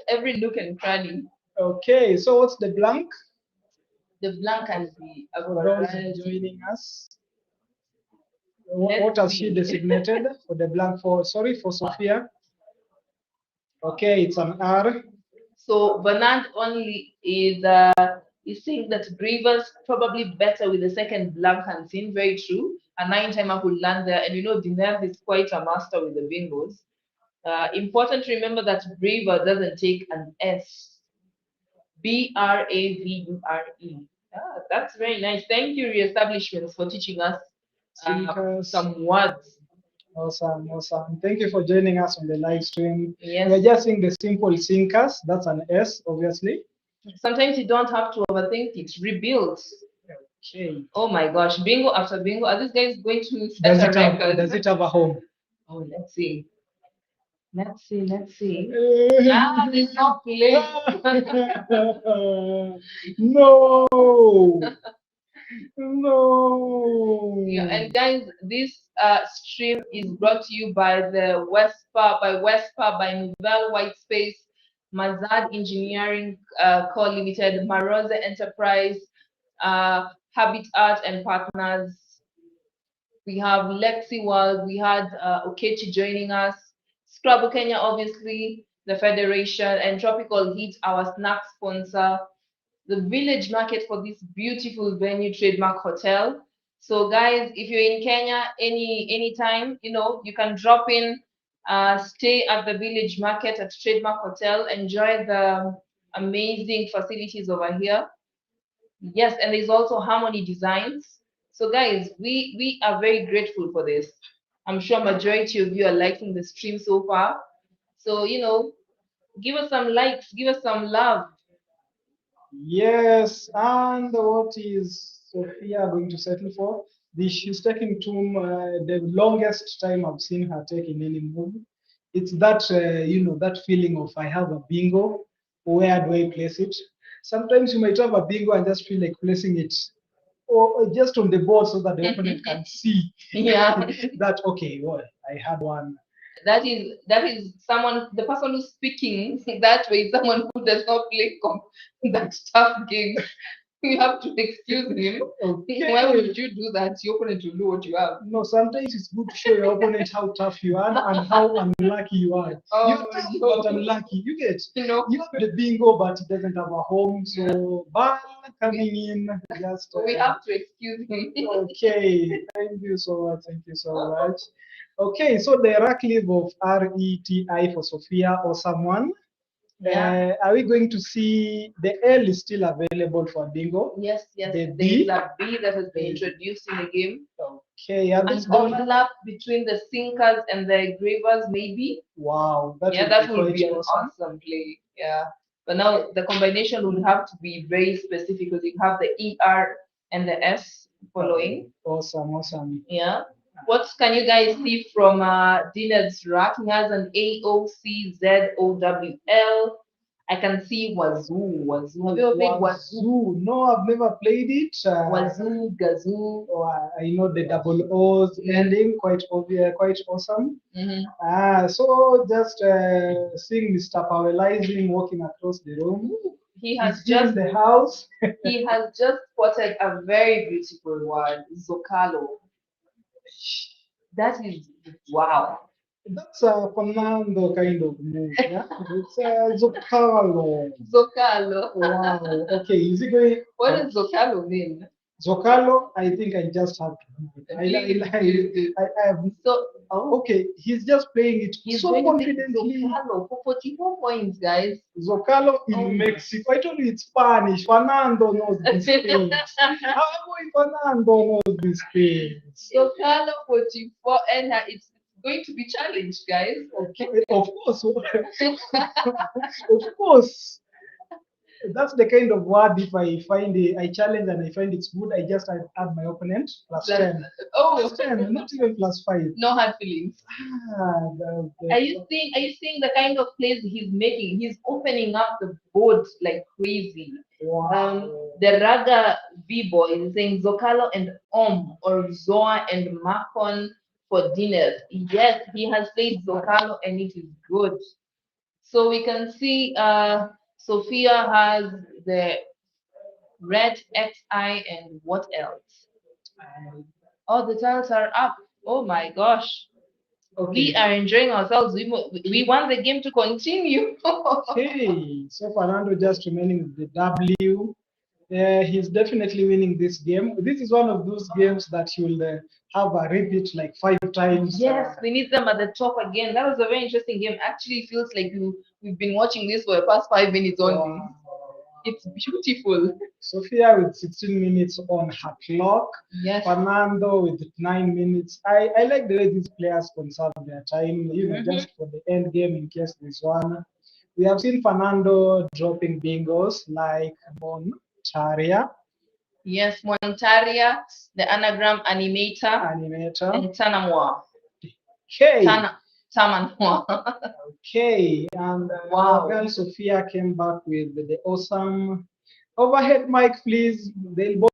every nook and cranny. Okay, so what's the blank? The blank can be a variety. Joining us. What has she designated for the blank? For Sophia. Okay, it's an R. So Bernard only is saying that Grievous probably better with the second blank hand scene. Very true. A 9-timer could land there, and Dinev is quite a master with the bingos. Important to remember that Braver doesn't take an S. BRAVURE. That's very nice. Thank you, Re-establishments, for teaching us some words. Awesome. Thank you for joining us on the live stream. Yes. We're just seeing the simple sinkers. That's an S, obviously. Sometimes you don't have to overthink it. Rebuild. Okay. Oh my gosh, bingo after bingo. Are these guys going to set Does a it have record? does it have a home? Oh, let's see. Let's see. Ah, there's no play. No. No. Yeah, and guys, this stream is brought to you by the WESPA, by Nouvelle White Space, Mazad Engineering Co. Limited, Maroza Enterprise, Habitat and Partners. We have Lexi World, we had Okechi joining us, Scrabble Kenya, obviously, the Federation, and Tropical Heat, our snack sponsor, the village market for this beautiful venue, Trademark Hotel. So guys, if you're in Kenya anytime, you can drop in, stay at the village market at Trademark Hotel, enjoy the amazing facilities over here. Yes, and there's also Harmony Designs. So guys, we are very grateful for this. I'm sure majority of you are liking the stream so far. So, give us some likes, give us some love. Yes, and what is Sophia going to settle for? She's taking the longest time I've seen her take in any movie. It's that that feeling of I have a bingo. Where do I place it? Sometimes you might have a bingo and just feel like placing it or just on the board so that the opponent can see. Yeah. That okay, well, I had one. That is someone, the person who's speaking that way, someone who does not play that tough game. You have to excuse him. Okay. Why would you do that? Your opponent will know what you have. No, sometimes it's good to show your opponent how tough you are and how unlucky you are. Oh, You're tough no. but unlucky. You get, You have the bingo, but it doesn't have a home. So, Bal coming in, just. We have to excuse him. Okay, thank you so much. Thank you so much. Okay, so the Radcliffe of RETI for Sophia or someone. Yeah. Are we going to see the L is still available for bingo? Yes. The There B? is a B that has been introduced in the game. Okay, An overlap between the sinkers and the gravers, maybe. Wow, that would be an awesome. awesome play. Yeah. But now the combination would have to be very specific because you have the ER and the S following. Awesome. Yeah. What can you guys see from Dinner's rack? He has an AOCZOWL. I can see Wazoo. Have you ever played Wazoo? No, I've never played it. Wazoo, Gazoo. I know the double O's ending, quite obvious, quite awesome. Mm-hmm. So just seeing Mr. Powellizing walking across the room. He has just the house. He has just spotted a very beautiful word, Zocalo. That is wow. That's a Fernando kind of move, yeah? It's Zocalo. Zocalo. Wow. Okay, is it going? What does Zocalo mean? Zocalo, I think I just have to. Okay, he's just playing it so confidently. Zocalo for 44 points, guys. Zocalo in Mexico. I told you it's Spanish. Fernando knows these things. Fernando knows these things. Zocalo 44, and it's going to be challenged, guys. Okay, of course. Of course. That's the kind of word, if I find it, I challenge and I find it's good, I just add my opponent plus 10. Oh, plus 10, not even plus 5. No hard feelings. Are you seeing the kind of plays he's making? He's opening up the board like crazy. Wow. The Raga B-boy is saying Zocalo and or Zoa and Macon for dinner. Yes, he has played Zocalo and it is good. So we can see Sophia has the red XI and what else? Oh, the tiles are up. Oh my gosh. Okay. We are enjoying ourselves. We want the game to continue. Okay, so Fernando just remaining with the W. He's definitely winning this game. This is one of those games that you'll have a repeat like 5 times. Yes, we need them at the top again. That was a very interesting game. Actually, it feels like we've been watching this for the past 5 minutes only. Wow. It's beautiful. Sophia with 16 minutes on her clock. Yes. Fernando with 9 minutes. I like the way these players conserve their time, just for the end game in case there's one We have seen Fernando dropping bingos like Montaria, Yes, Montaria, the anagram animator, and Tanamwa. Okay. Tamanwa. Okay. And Wow. our girl Sophia came back with the awesome overhead mic, please. They'll both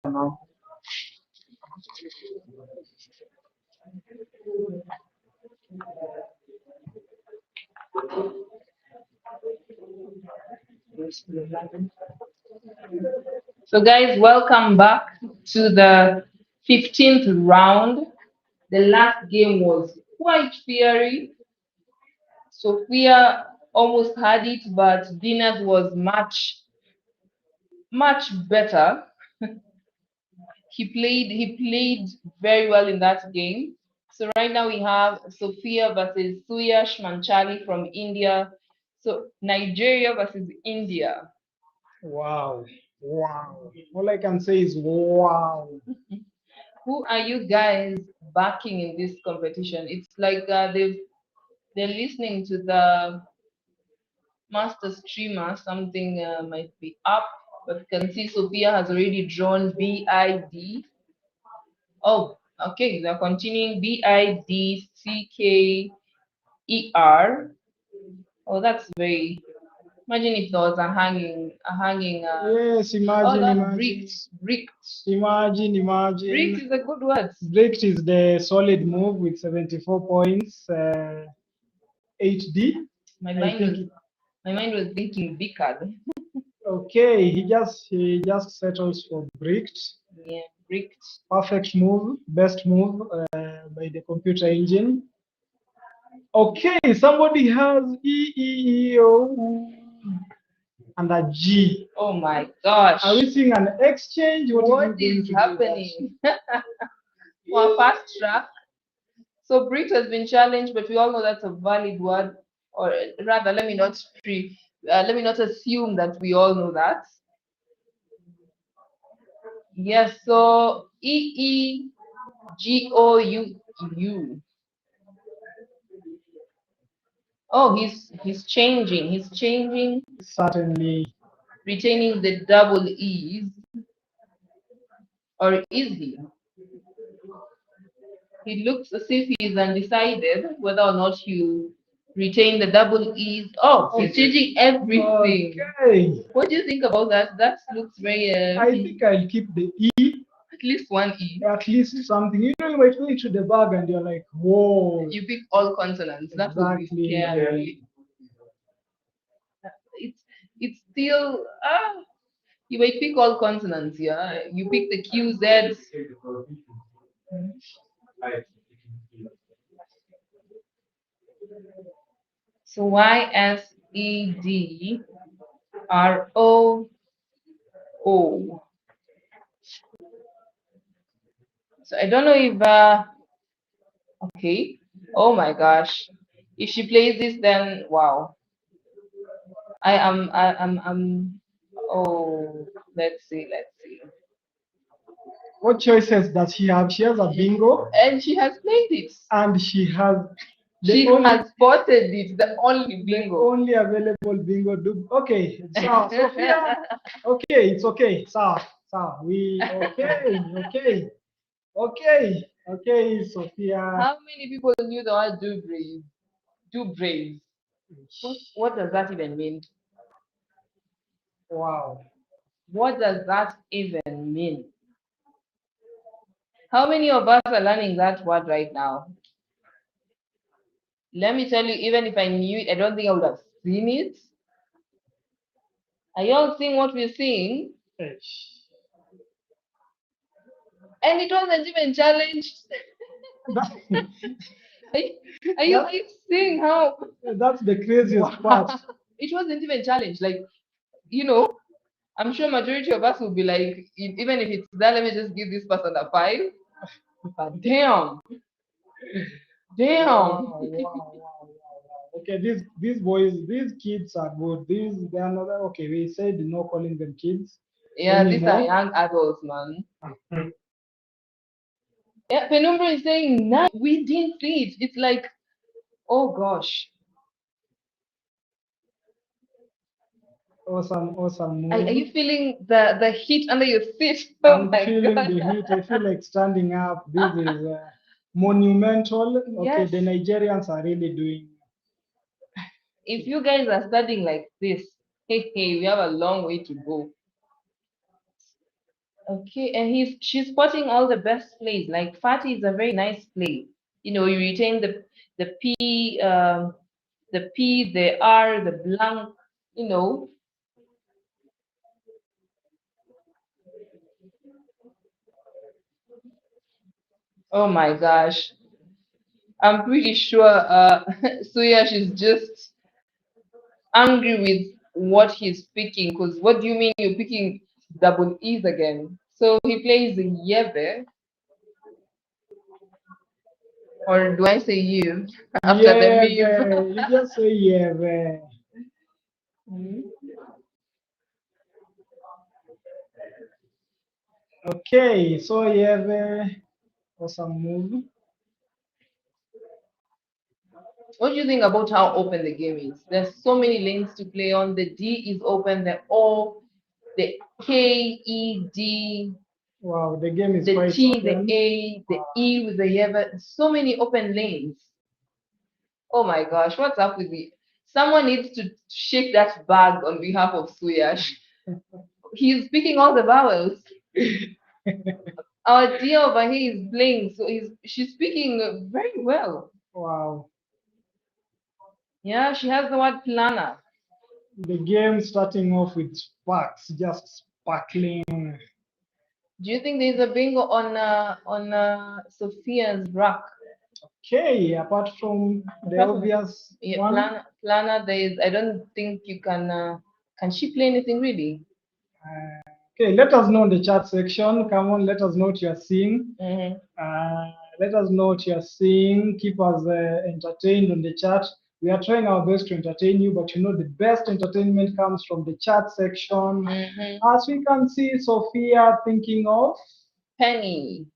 now. So guys, welcome back to the 15th round. The last game was quite fiery. Sophia almost had it, but Dinas was much better. He played very well in that game. So right now we have Sophia versus Suyash Manchali from India. So Nigeria versus India. Wow. Wow. All I can say is wow. Who are you guys backing in this competition? It's like they're listening to the master streamer. Something might be up, but you can see Sophia has already drawn BID. Oh, okay. They're continuing BIDCKER. Oh, that's very. Imagine if there was a hanging. Yes, Oh, imagine, that's imagine. bricked. Imagine, Bricked imagine. is a good word. Bricked is the solid move with 74 points. 8D. My I mind was think. my mind was thinking Bicard. Okay, he just settles for bricked. Yeah, bricked. Perfect move, best move by the computer engine. Okay, somebody has EEEO and a G. Oh my gosh. Are we seeing an exchange? What is happening? Well, fast track. So bricked has been challenged, but we all know that's a valid word, or rather, let me not assume that we all know that. Yes. So EEGOUU. Oh, he's changing. He's changing, Certainly. retaining the double E's, or is he? He looks as if he's undecided whether or not he'll retain the double E's. Oh, he's changing everything. Okay. What do you think about that? That looks very. I think I'll keep the E. At least one E. At least something. You know, you might go into the bag and you're like, whoa. You pick all consonants. That would be scary. It's still you might pick all consonants, yeah. You pick the QZ. So YSEDROO. So I don't know if okay. Oh my gosh. If she plays this, then wow. I'm oh, let's see. What choices does she have? She has a bingo. And she has played it. And she has has spotted it, the only bingo. The only available bingo. Okay, so Sophia. Okay, it's okay. So we okay, Sophia. How many people knew the word do brave? What does that even mean? Wow. What does that even mean? How many of us are learning that word right now? Let me tell you, even if I knew it, I don't think I would have seen it. Are you all seeing what we're seeing? And it wasn't even challenged. Are you seeing how? That's the craziest part. It wasn't even challenged. Like, you know, I'm sure majority of us will be like, even if it's that, let me just give this person a 5. But damn. Wow. Okay, these boys, these kids are good. They are not okay. We said no calling them kids. Yeah, anymore. These are young adults, man. Yeah, Penumbra is saying, nah, we didn't see it. It's like, oh gosh. Awesome. Are you feeling the heat under your feet? I'm feeling the heat. I feel like standing up. This is monumental. Okay, the Nigerians are really doing. If you guys are studying like this, hey, we have a long way to go. Okay, and she's spotting all the best plays. Like Fatih is a very nice play. You know, you retain the P, the R, the blank. You know, oh my gosh, I'm pretty sure Suyash is just angry with what he's picking. Because what do you mean you're picking double E's again? So he plays Yeve, or do I say you after the meme? You just say yeah. Okay, so you have awesome move. What do you think about how open the game is? There's so many lanes to play on. The D is open, the O, the K, E, D, Wow, the game is the quite T, open. the A, the E with the Yeva. So many open lanes. Oh my gosh, what's up with me? Someone needs to shake that bag on behalf of Suyash. He's picking all the vowels. Our dear over here is playing, so she's speaking very well. Wow. Yeah, she has the word planner. The game starting off with sparks, just sparkling. Do you think there's a bingo on Sophia's rack? Okay, apart from the obvious one. Planner, there is. I don't think you can. Can she play anything really? Okay, let us know in the chat section. Come on, let us know what you are seeing. Let us know what you are seeing. Keep us entertained on the chat. We are trying our best to entertain you, but you know the best entertainment comes from the chat section. As we can see, Sophia thinking of penny.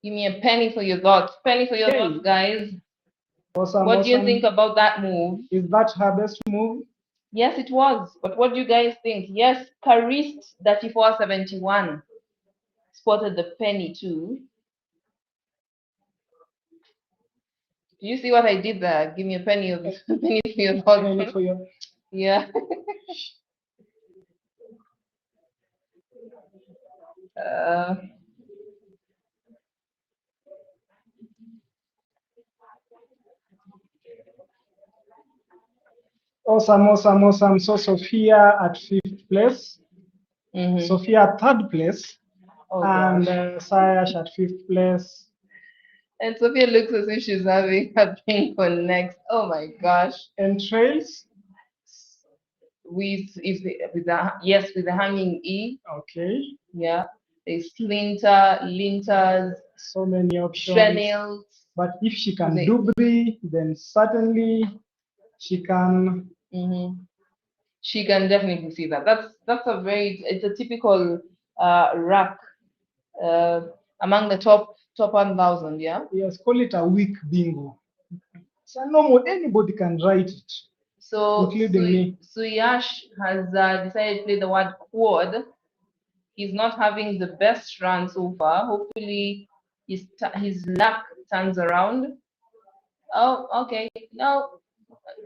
Give me a penny for your thoughts. Penny for your thoughts, guys. Awesome, what do you think about that move? Is that her best move? Yes, it was. But what do you guys think? Yes, Karist 3471 spotted the penny too. Do you see what I did there? Give me a penny of penny for your thoughts. Penny for your... Yeah. Awesome. So Sophia at 5th place. Sophia at 3rd place. And Sayash at 5th place. And Sophia looks as if she's having a pink for next. Oh my gosh. And Trails? With the hanging E. Okay. Yeah. There's linters. So many options. Trenils. But if she can do Bri, then certainly she can. She can definitely see that. That's it's a typical rack among the top 1,000. Yeah. Yes, call it a weak bingo. So normal, anybody can write it. So including me. Suyash has decided to play the word quad. He's not having the best run so far. Hopefully, his luck turns around. Oh, okay. No,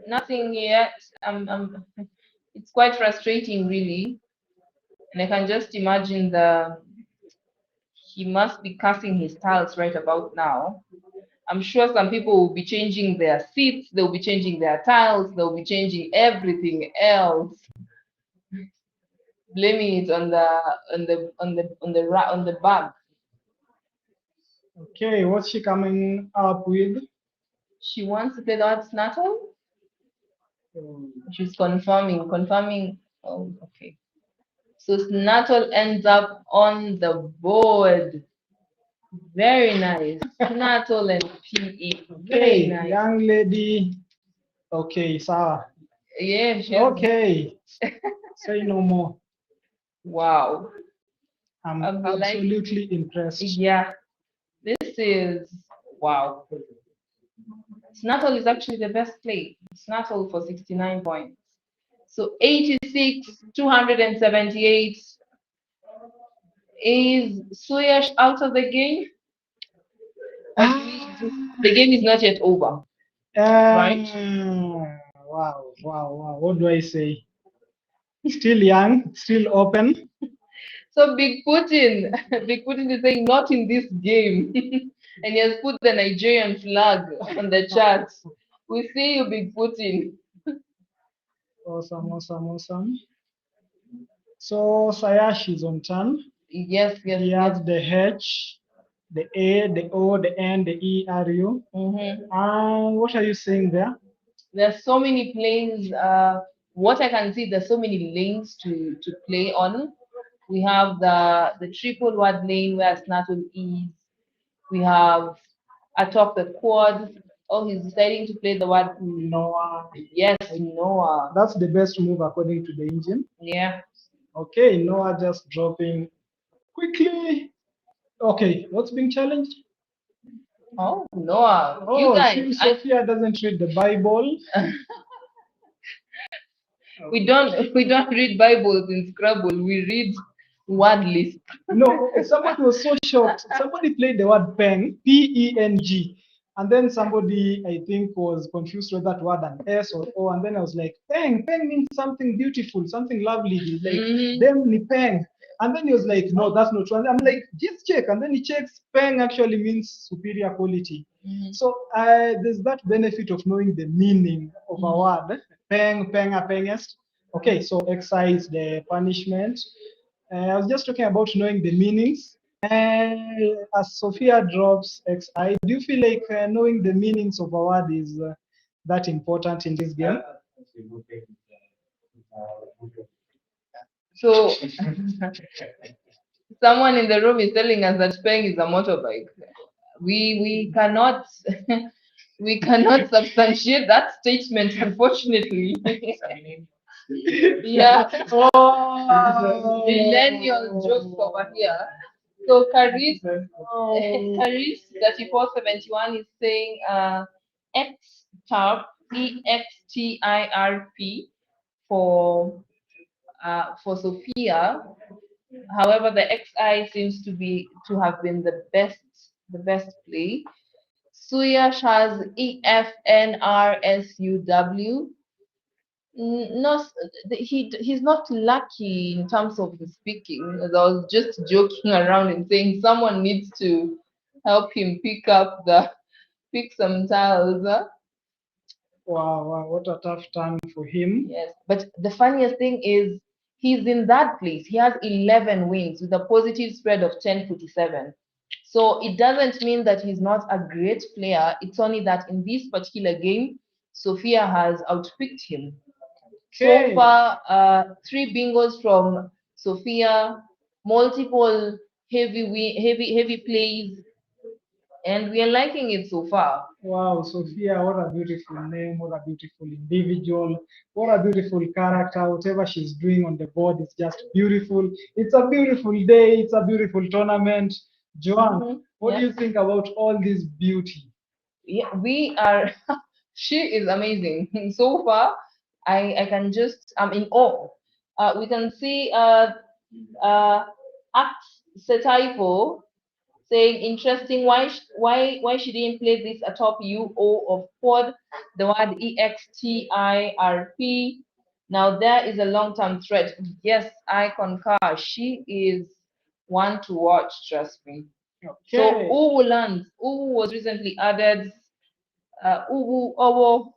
nothing yet. It's quite frustrating, really. And I can just imagine he must be casting his tiles right about now. I'm sure some people will be changing their seats, they'll be changing their tiles, they'll be changing everything else. Blaming it on the bag. Okay, what's she coming up with? She wants to play the word snattle. She's confirming. Oh, okay. So snattle ends up on the board. Very nice. Snattle and PE. Very nice. Young lady. Okay, Sarah. Yeah. Okay. Say no more. Wow. I'm absolutely impressed. Yeah. This is wow. Snattle is actually the best play. Snattle for 69 points. So 86, 278. Is Suyash out of the game? The game is not yet over. Right? Wow. What do I say? Still young, still open. So Big Putin, Big Putin is saying not in this game, and he has put the Nigerian flag on the chat. We see you, Big Putin. Awesome, awesome, awesome. So Sayash is on turn. Yes, yes, He yes. has the H, the A, the O, the N, the E, R, U. And what are you saying there? There's so many plays. What I can see, there's so many lanes to play on. We have the triple word lane where Snatul is. We have atop the quad. Oh, he's deciding to play the word Noah. yes, Noah. That's the best move according to the engine. Yeah. Okay, Noah just dropping quickly. Okay, what's being challenged? Oh, Noah. You Oh, guys, Sophia doesn't read the Bible. we don't read Bibles in Scrabble. We read word list. No, somebody was so shocked. Somebody played the word peng, P-E-N-G. And then somebody, I think, was confused with that word an S or O. And then I was like, peng means something beautiful, something lovely. He's like, them ni peng. And then he was like, no, that's not true. And I'm like, just check. And then he checks, peng actually means superior quality. So there's that benefit of knowing the meaning of a word. Peng, penga, pengest. Okay, so excise the punishment. I was just talking about knowing the meanings. As Sophia drops XI, do you feel like knowing the meanings of a word is that important in this game? So someone in the room is telling us that Peng is a motorbike. We cannot we cannot substantiate that statement, unfortunately. Yeah. Oh. Millennial jokes over here. So Caris 3471 is saying extirp extirp for Sophia. However, the XI seems to have been the best play. Suyash has EFNRSUW. No, he's not lucky in terms of the speaking. As I was just joking around and saying someone needs to help him pick some tiles. Wow, what a tough turn for him. Yes, but the funniest thing is he's in that place. He has 11 wins with a positive spread of 10.47. So it doesn't mean that he's not a great player. It's only that in this particular game, Sophia has outpicked him. So far, 3 bingos from Sophia, multiple heavy plays, and we are liking it so far. Wow, Sophia, what a beautiful name, what a beautiful individual, what a beautiful character. Whatever she's doing on the board is just beautiful. It's a beautiful day, it's a beautiful tournament. Joanne, what do you think about all this beauty? Yeah, we are, she is amazing. So far, I can just, I'm in awe. We can see Act Setaifo saying interesting why she didn't play this atop UO of quad, the word EXTIRP. Now there is a long-term threat. Yes, I concur. She is one to watch, trust me. Okay. So Uwu lands. Uwu was recently added. Uwu Owo.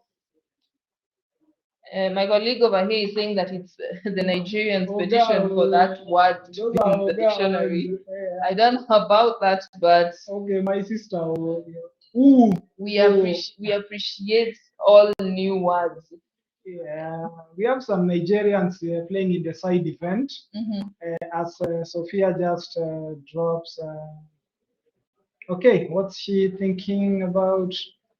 My colleague over here is saying that it's the Nigerians petition for that word to be in the dictionary. I don't know about that, but okay, my sister. Ooh, we appreciate all new words. Yeah, we have some Nigerians playing in the side event. As Sophia just drops. Okay, what's she thinking about?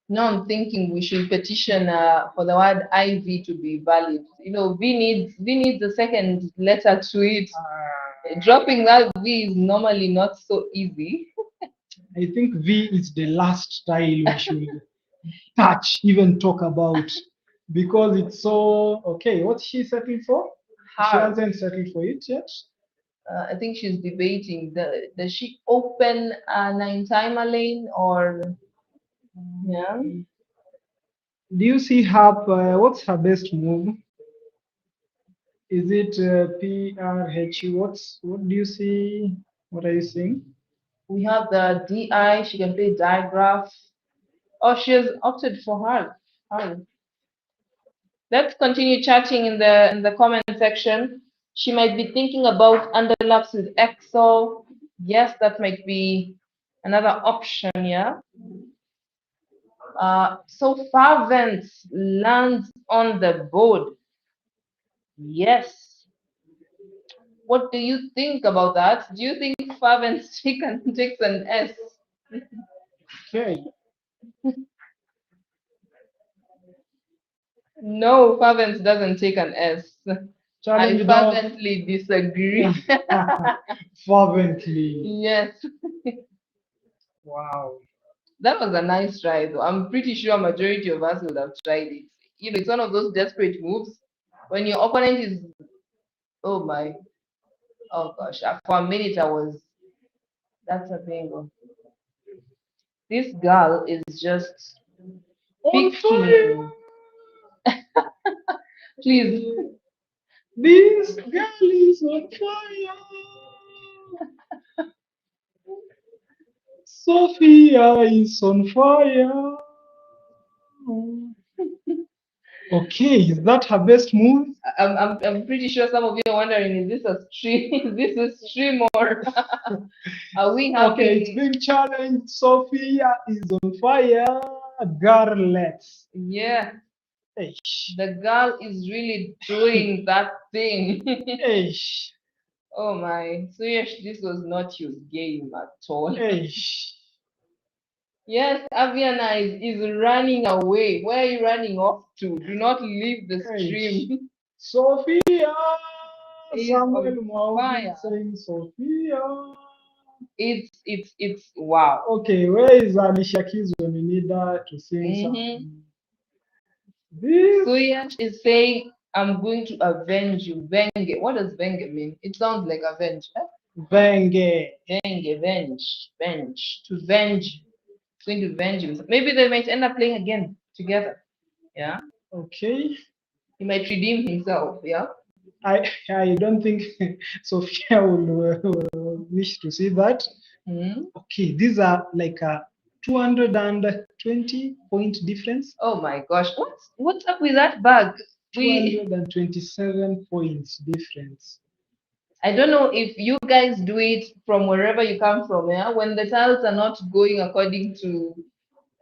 No, I'm thinking we should petition for the word IV to be valid. You know, V needs the second letter to it. Dropping that V is normally not so easy. I think V is the last tile we should touch, even talk about, because it's so okay. What's she settling for? She hasn't settled for it yet. I think she's debating. Does she open a 9-timer lane or yeah? Do you see her? What's her best move? Is it PRHU? What do you see? What are you seeing? We have the DI. She can play digraph. Oh, she has opted for her. Let's continue chatting in the comment section. She might be thinking about underlaps with EXO. Yes, that might be another option, yeah. So Favens lands on the board. Yes. What do you think about that? Do you think Favens takes an S? Okay. No, Favens doesn't take an S. Challenge I dog. fervently disagree. Fervently. Yes. Wow. That was a nice try, though. I'm pretty sure majority of us would have tried it. You know, it's one of those desperate moves when your opponent is, oh my, oh gosh. For a minute, that's a bingo. This girl is just On fire. picking. Please. This girl is on fire. Sophia is on fire. Okay, is that her best move? I'm pretty sure some of you are wondering, is this a stream? Is this a stream or are we happy? Okay, it's being challenged. Sophia is on fire. Girlets. Yeah. Eish. The girl is really doing that thing. Eish. Oh my. So yes, this was not your game at all. Eish. Yes, Aviana is running away. Where are you running off to? Do not leave the stream. Sophia. Is Samuel on Mwau fire. saying Sophia. It's wow. Okay, where is Alicia Keys when we need her to sing something? This Suyash is saying, I'm going to avenge you. Venge. What does venge mean? It sounds like avenge. Eh? Venge. Venge, venge. To venge. It's going to venge himself. Maybe they might end up playing again together. Yeah. Okay. He might redeem himself. Yeah. I don't think Sophia will wish to see that. Okay, these are like a 220 point difference. Oh my gosh, what's up with that bag? 227 points difference. I don't know if you guys do it from wherever you come from, yeah? When the tiles are not going according to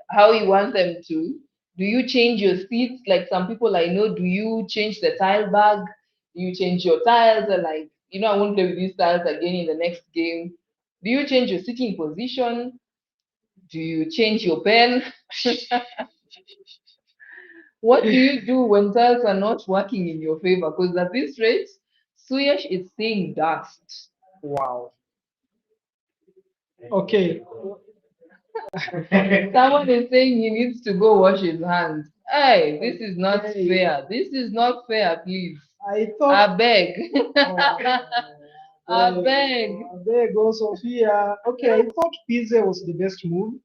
how you want them to, do you change your seats? Like some people I know, do you change the tile bag? Do you change your tiles? And like, I won't play with these tiles again in the next game. Do you change your sitting position? Do you change your pen? What do you do when tiles are not working in your favor? Because at this rate, Suyash is seeing dust. Wow. Okay. Someone is saying he needs to go wash his hands. Hey, this is not fair. This is not fair, please. I thought. I beg. I beg. There goes Sophia. Okay, I thought Pizze was the best move,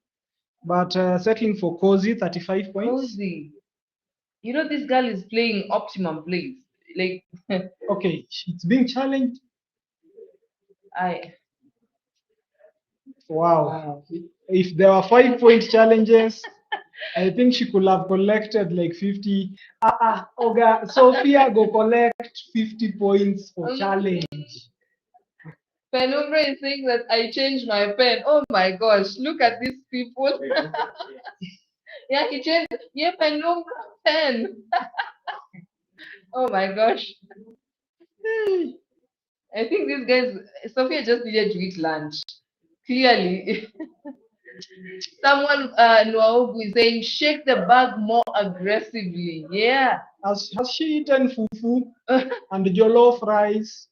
but settling for Cozy, 35 points. Cozy. You know, this girl is playing optimum plays. Like, okay, it's being challenged. Wow. If there were 5-point challenges, I think she could have collected like 50. Okay, Sophia go collect 50 points for challenge. Penumbra is saying that I changed my pen. Oh my gosh, look at these people. Yeah, he changed. Yeah, Penumbra pen. Oh my gosh. I think these guys, Sophia just needed to eat lunch. Clearly. Someone, Nuaogu is saying, shake the bag more aggressively. Yeah. Has she eaten fufu and jollof rice?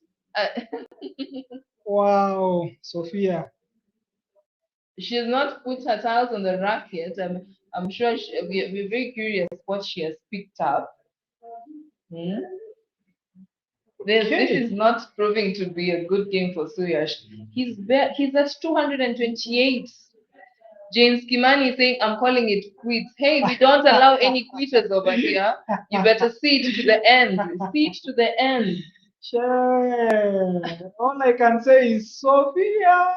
Wow, Sophia. She's not put her tiles on the rack yet. I'm sure we're very curious what she has picked up. This is not proving to be a good game for Suyash. He's at 228. James Kimani is saying, I'm calling it quits. Hey, we don't allow any quitters over here. You better see it to the end. See it to the end. Share. All I can say is Sophia.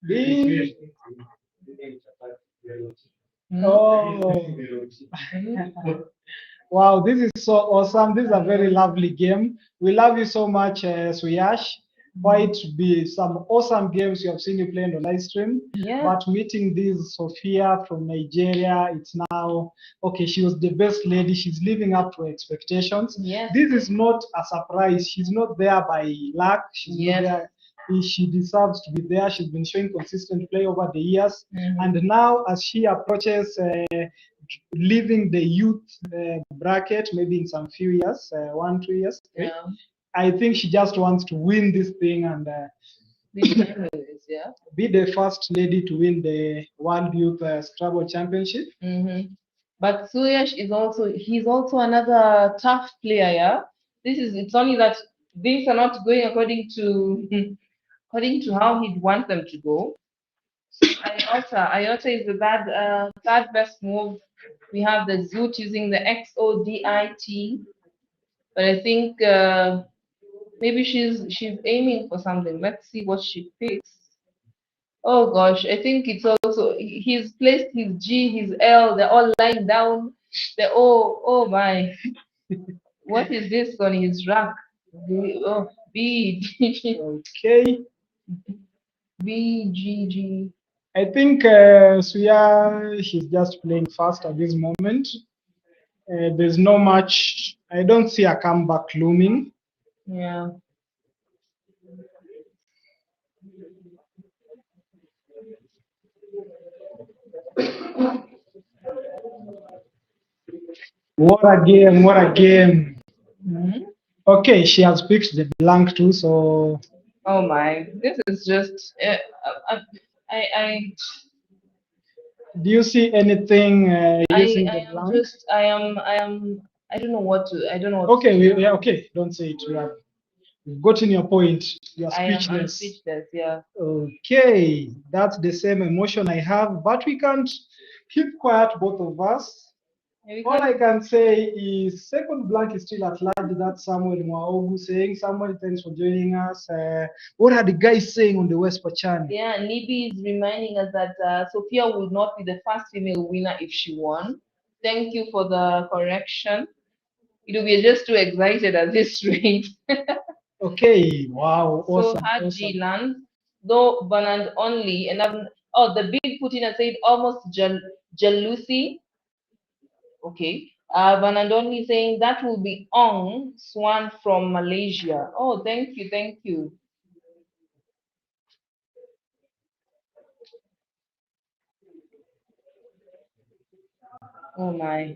B. Oh. Wow, this is so awesome. This is a very lovely game. We love you so much, Suyash. Quite be some awesome games you have seen you play on the live stream. Yeah. But meeting this Sophia from Nigeria, it's now okay. She was the best lady. She's living up to expectations. Yes. This is not a surprise. She's not there by luck. She's Yes. not there. She deserves to be there. She's been showing consistent play over the years. Mhm. And now, as she approaches leaving the youth bracket, maybe in some few years, 1, 2 years, Yeah. I think she just wants to win this thing and Yeah. be the first lady to win the World Youth Scrabble Championship. Mm-hmm. But Suyash he's also another tough player, yeah. It's only that things are not going according to according to how he'd want them to go. Iota is the third best move. We have the Zoot using the XODIT, but I think maybe she's aiming for something. Let's see what she picks. Oh gosh, I think it's also he's placed his G, his L, they're all lying down. The oh my. What is this on his rack? B Okay. B G G. I think Suya, she's just playing fast at this moment. There's no much, I don't see a comeback looming. Yeah. What a game, what a game. Mhm. Okay, she has picked the blank too, so Oh my, this is just I do you see anything using I the am blank? just I am I don't know what to I don't know what Okay, to do. yeah, okay, don't say it. You've gotten your point. You're I'm speechless. speechless, yeah. Okay, that's the same emotion I have, but we can't keep quiet, both of us. Yeah, we All I can't- can say is second blank is still at large. That's Samuel Mwaogu saying, Samuel, thanks for joining us. What are the guys saying on the WESPA channel? Yeah, Nibi is reminding us that Sophia would not be the first female winner if she won. Thank you for the correction. It'll be just too excited at this rate. Okay, wow, So awesome, Haji awesome. lands, though Banand only, and the big Putin said almost jealousy. Okay. Banand only saying that will be Ong Swan from Malaysia. Oh, thank you, thank you. Oh my.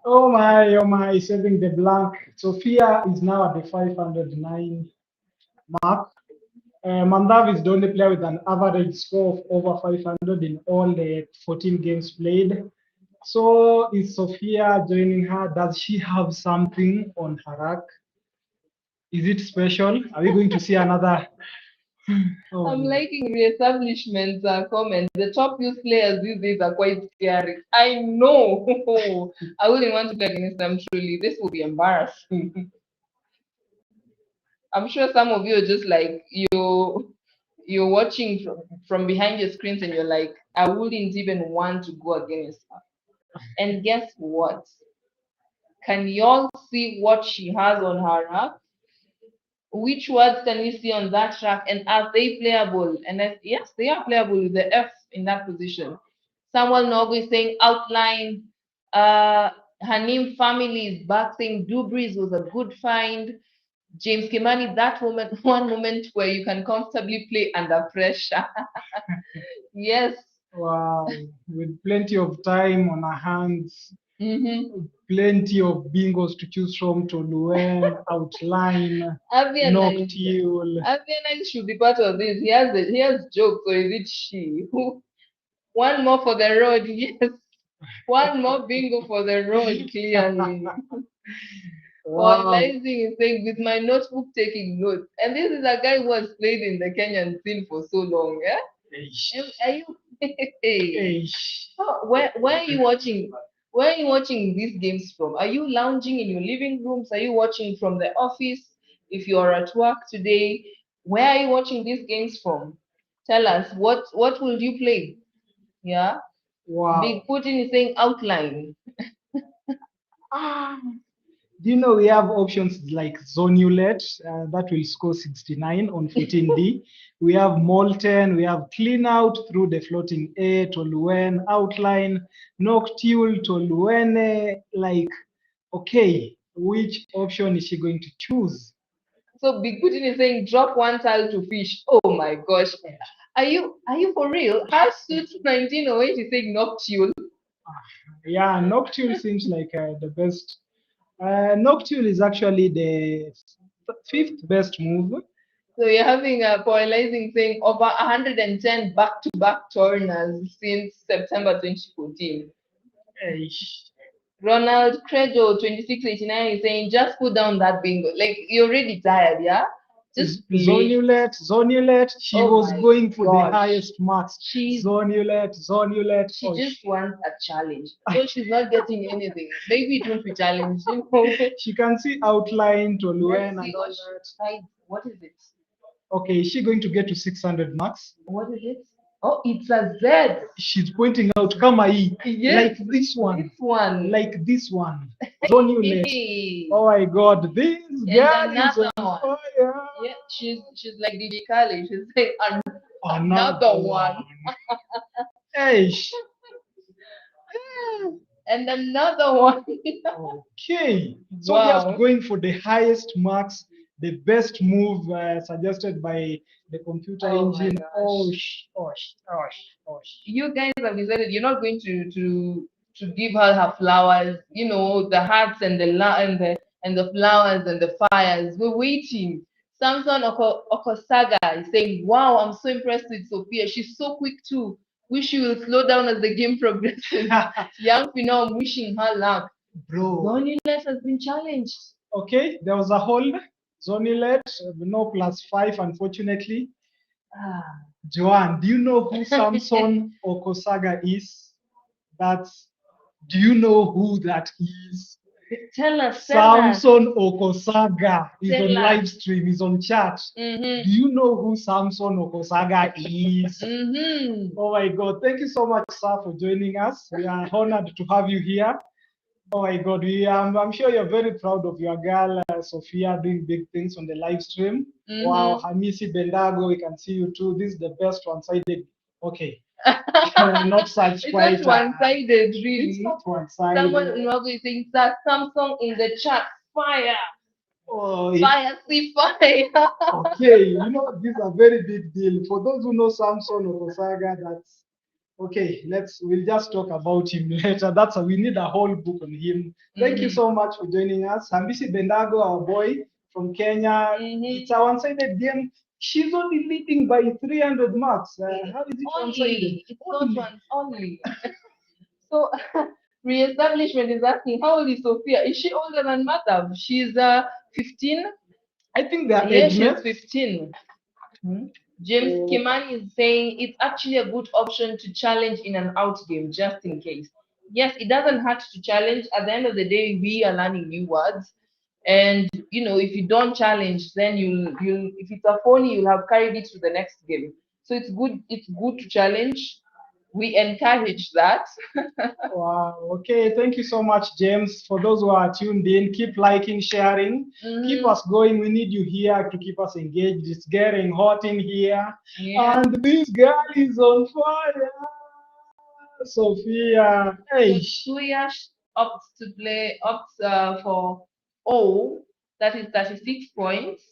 Oh my, saving the blank. Sophia is now at the 509 mark. Mandav is the only player with an average score of over 500 in all the 14 games played. So is Sophia joining her? Does she have something on her rack? Is it special? Are we going to see another? Oh. I'm liking re-establishment comments. The top youth players these days are quite scary. I know. I wouldn't want to play against them truly. This will be embarrassing. I'm sure some of you are just like you're watching from behind your screens and you're like, I wouldn't even want to go against her. And guess what? Can y'all see what she has on her rack? Which words can we see on that track? And are they playable? And yes, they are playable with the F in that position. Samuel Nogu is saying outline. Hanim family is back saying Dubris was a good find. James Kimani, that moment, one moment where you can comfortably play under pressure. Yes. Wow, with plenty of time on our hands, Mm-hmm. plenty of bingos to choose from, to Luen, outline, noctule. Avianize should be part of this. He has jokes, or is it she? One more for the road, yes. One more bingo for the road, clearly. Or Wow. Lizing is saying, with my notebook taking notes. And this is a guy who has played in the Kenyan scene for so long, yeah? Are you? Hey. Hey. Oh, where are you watching? Where are you watching these games from? Are you lounging in your living rooms? Are you watching from the office? If you are at work today, where are you watching these games from? Tell us, what will you play? Yeah. Wow. Big Putin is saying outline. Ah. Do you know we have options like Zonulette, that will score 69 on 14D. We have Molten, we have Clean Out through the floating A, Toluen, Outline, Noctule, Toluene. Like, okay, which option is she going to choose? So Big Putin is saying drop one tile to fish. Oh my gosh. Are you for real? Her suit 1908 is saying noctule. Yeah, Noctule seems like the best. Noctule is actually the fifth best move. So you're having a polarizing saying over 110 back-to-back turners since September 2014. Eish. Ronald Credo 2689 is saying just put down that bingo. Like you're already tired, yeah? Just play. Zonulette. She Oh was my going for gosh. the highest marks. She's Zonulette. She just wants a challenge. So she's not getting anything. Maybe it won't be challenging. She can see outline, Let's Toluen, see and all that. what is it? Okay, is she going to get to 600 marks? What is it? Oh, it's a Z. She's pointing out Kamai, Yes, like this one. This one. Like this one. Zonulette. Hey. Oh my God, this girl is another on one. fire. Yeah, she's like DJ Khaled. She's saying Another one. Hey. And another one. Okay, so Wow. just going for the highest marks, the best move suggested by the computer Oh my engine. gosh. Oh. You guys have decided you're not going to give her flowers. You know, the hearts and the flowers and the fires. We're waiting. Samson Okosaga is saying, "Wow, I'm so impressed with Sophia. She's so quick too. Wish she will slow down as the game progresses." Young Pino, I'm wishing her luck. Bro. Zonulette has been challenged. Okay, there was a hold. Zonulette, no +5, unfortunately. Joanne, do you know who Samson Okosaga is? Do you know who that is? Tell us. Samson Okosaga is Tell on us. live stream, is on chat. Do you know who Samson Okosaga is? Oh my God, thank you so much, sir, for joining us. We are honored to have you here. Oh my God, I'm sure you're very proud of your girl, Sophia, doing big things on the live stream. Wow, Hamisi Bendago, we can see you too. This is the best one-sided. Okay. Not such quite. It's not one-sided, really. It's not one-sided. Someone in Wago is saying that Samsung in the chat, fire. Oh, Fire, see fire. Okay, you know, these are very big deal. For those who know Samson Okosaga, that's okay. We'll just talk about him later. We need a whole book on him. Thank you so much for joining us. Hambisi Bendago, our boy from Kenya. It's a one-sided game. She's only leading by 300 marks. How is it one-sided? It's not one only. So Reestablishment is asking, how old is Sophia? Is she older than Madam? She's 15. I think they're Yeah, she's 15. James Oh. Kimani is saying it's actually a good option to challenge in an out game, just in case. Yes, it doesn't hurt to challenge. At the end of the day, we are learning new words. And you know, if you don't challenge, then you'll if it's a phony, you'll have carried it to the next game. So it's good to challenge. We encourage that. Wow. Okay. Thank you so much, James. For those who are tuned in, keep liking, sharing, keep us going. We need you here to keep us engaged. It's getting hot in here, and this girl is on fire. Sophia. Hey. So Suya opts for O, that is 36 points,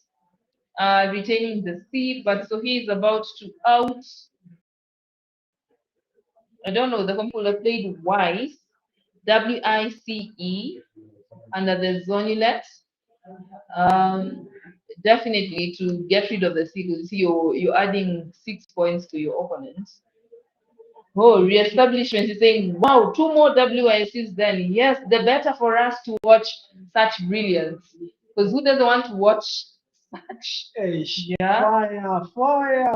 retaining the C. But so he is about to out. I don't know, the computer played WISE, WICE, under the Zonulette. Definitely to get rid of the C, because you see you're adding 6 points to your opponent. Oh, Reestablishment is saying, wow, 2 more WICs then. Yes, the better for us to watch such brilliance. Because who doesn't want to watch such? Fire.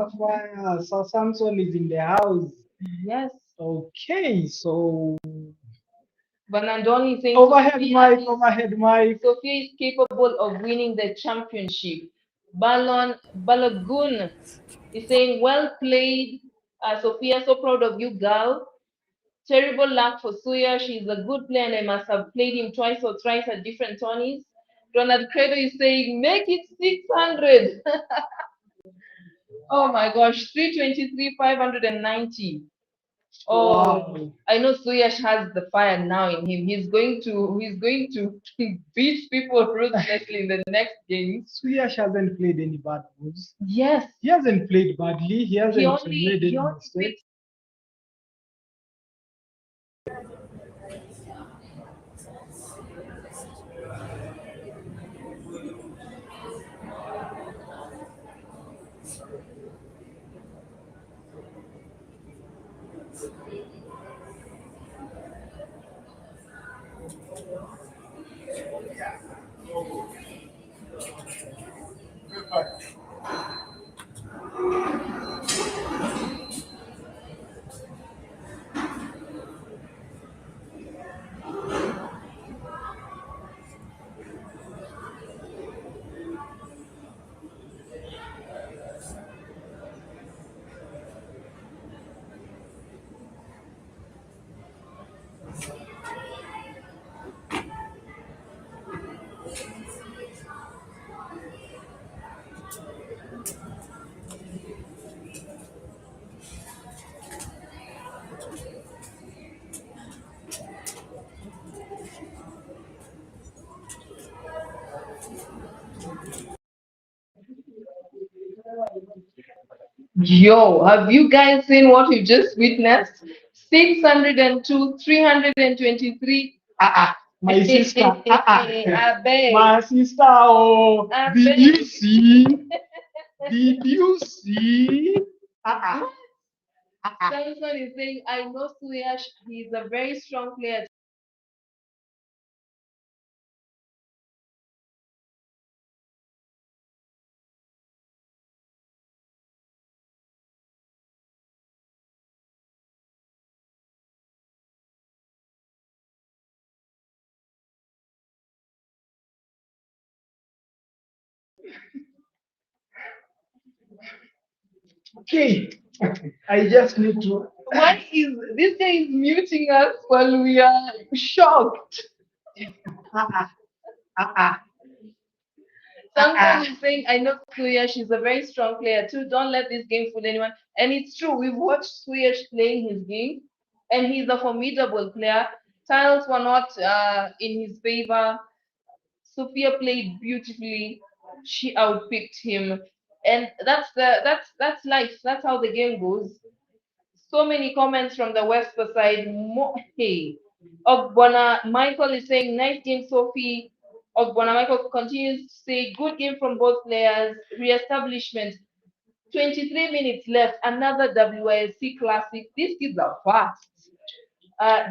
So Samson is in the house. Yes. Okay, so Banandoni is saying Overhead mic, overhead mic. Sophia is capable of winning the championship. Balagun is saying, well played, Sophia. So proud of you, girl. Terrible luck for Suya. She's a good player and I must have played him twice or thrice at different tourneys. Ronald Credo is saying, make it 600. Oh my gosh, 323, 590. Oh, Wow. I know Suyash has the fire now in him. He's going to beat people ruthlessly in the next games. Suyash hasn't played any bad moves. Yes, He hasn't played badly. He hasn't made any only mistakes. Yo, have you guys seen what we just witnessed? 602, 323. My sister. I beg. My sister. Oh, I did you beg. see? Did you see? Samson is saying, I know Suyash, he's a very strong player. Okay. I just need to. Why is this guy is muting us while we are shocked? Samson is saying, I know Suyash, she's a very strong player too. Don't let this game fool anyone. And it's true, we've watched Suyash playing his game, and he's a formidable player. Tiles were not in his favor. Sophia played beautifully. She outpicked him, and that's life. That's how the game goes. So many comments from the WESPA side. Hey, Ogbonna Michael is saying, nice game, Sophie. Ogbonna Michael continues to say, good game from both players. Re-establishment. 23 minutes left. Another WISC classic. These kids are fast.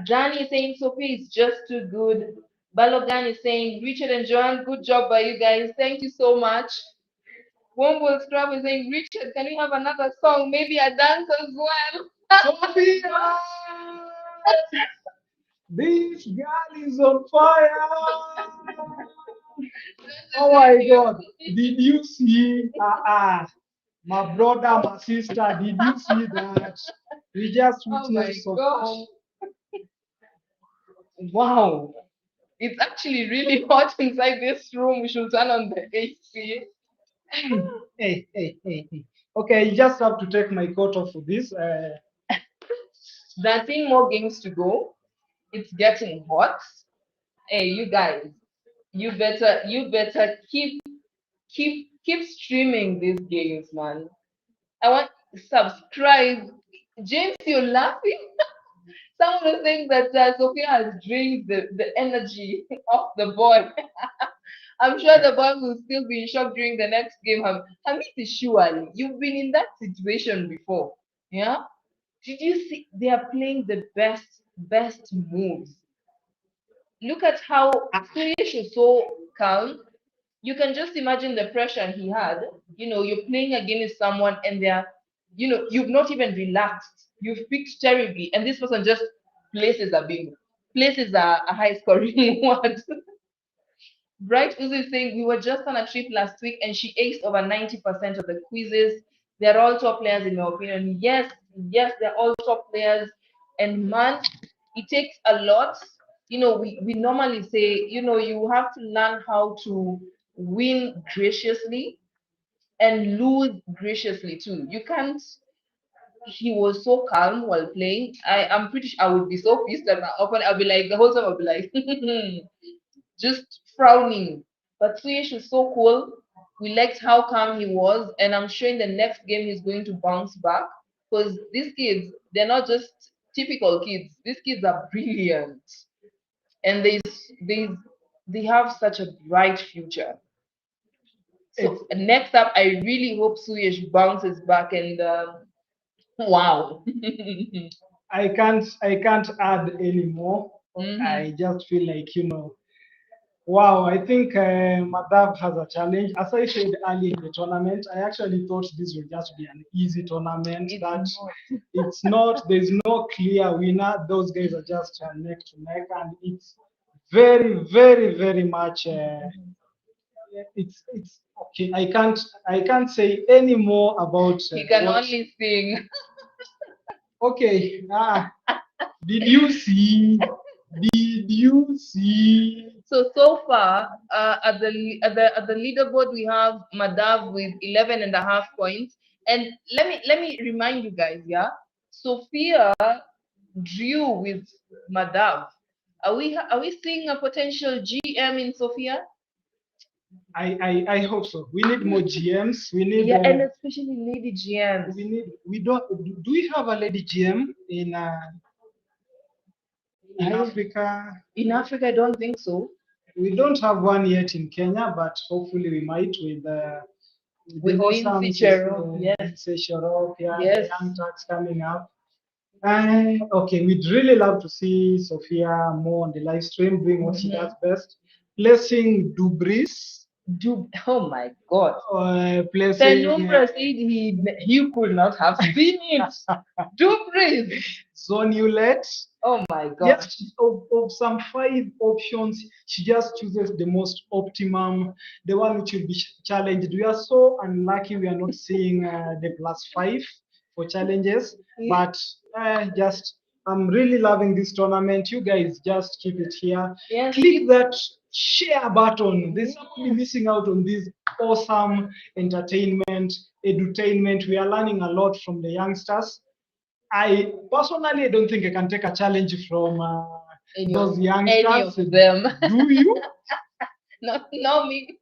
Danny is saying, Sophie is just too good. Balogan is saying, Richard and Joanne, good job by you guys. Thank you so much. Womble Scrabble is saying, Richard, can we have another song? Maybe a dance as well. Sophia! This girl is on fire! Oh my God! Did you see? My brother, my sister, did you see that? We just Oh my witnessed gosh. Wow. It's actually really hot inside this room. We should turn on the AC. Hey. Okay, you just have to take my coat off for this. 13 more games to go. It's getting hot. Hey, you guys, you better keep streaming these games, man. I want subscribe. James, you're laughing. Someone was saying that Sophia has drained the energy of the boy. I'm sure the boy will still be in shock during the next game. Hamid, surely you've been in that situation before. Yeah? Did you see they are playing the best moves? Look at how Suresh is so calm. You can just imagine the pressure he had. You're playing against someone and you've not even relaxed. You've picked terribly, and this person just places a bingo. place is a high scoring word. Bright Uzi is saying, we were just on a trip last week and she aced over 90% of the quizzes. They're all top players in my opinion. Yes, yes, they're all top players. And man, it takes a lot. You know, we normally say, you know, you have to learn how to win graciously and lose graciously too. You can't. He was so calm while playing. I'm pretty sure I would be so pissed that often I'll be like the whole time I'll be like just frowning. But Suyesh was so cool. We liked how calm he was, and I'm sure in the next game he's going to bounce back because these kids, they're not just typical kids. These kids are brilliant, and they have such a bright future. So next up, I really hope Suyesh bounces back and wow. I can't add any more. I just feel like, you know, wow, I think Madhav has a challenge. As I said earlier in the tournament, I actually thought this would just be an easy tournament. It's not, there's no clear winner. Those guys are just neck to neck, and it's very, very, very much it's okay. I can't say any more about He can only sing. Okay. Did you see? Did you see? So far, at the leaderboard, we have Madhav with 11.5 points. And let me remind you guys, yeah. Sophia drew with Madhav. Are we seeing a potential GM in Sophia? I hope so. We need more GMs. We need and especially lady GMs. We don't do we have a lady GM in Africa? In Africa, I don't think so. We don't have one yet in Kenya, but hopefully we might with awesome yes. The young tax coming up. Okay, we'd really love to see Sophia more on the live stream doing what she does best, placing Dubris. Oh my God! Placing. Penumbra said he could not have seen it. Dubris. Zonulet. Oh my God! Yes, of some 5 options, she just chooses the most optimum, the one which will be challenged. We are so unlucky we are not seeing the +5 for challenges, but I'm really loving this tournament. You guys just keep it here. Yes. Click that share button. There's somebody missing out on this awesome entertainment, edutainment. We are learning a lot from the youngsters. I personally don't think I can take a challenge from those youngsters. Any of them. Do you? No, me.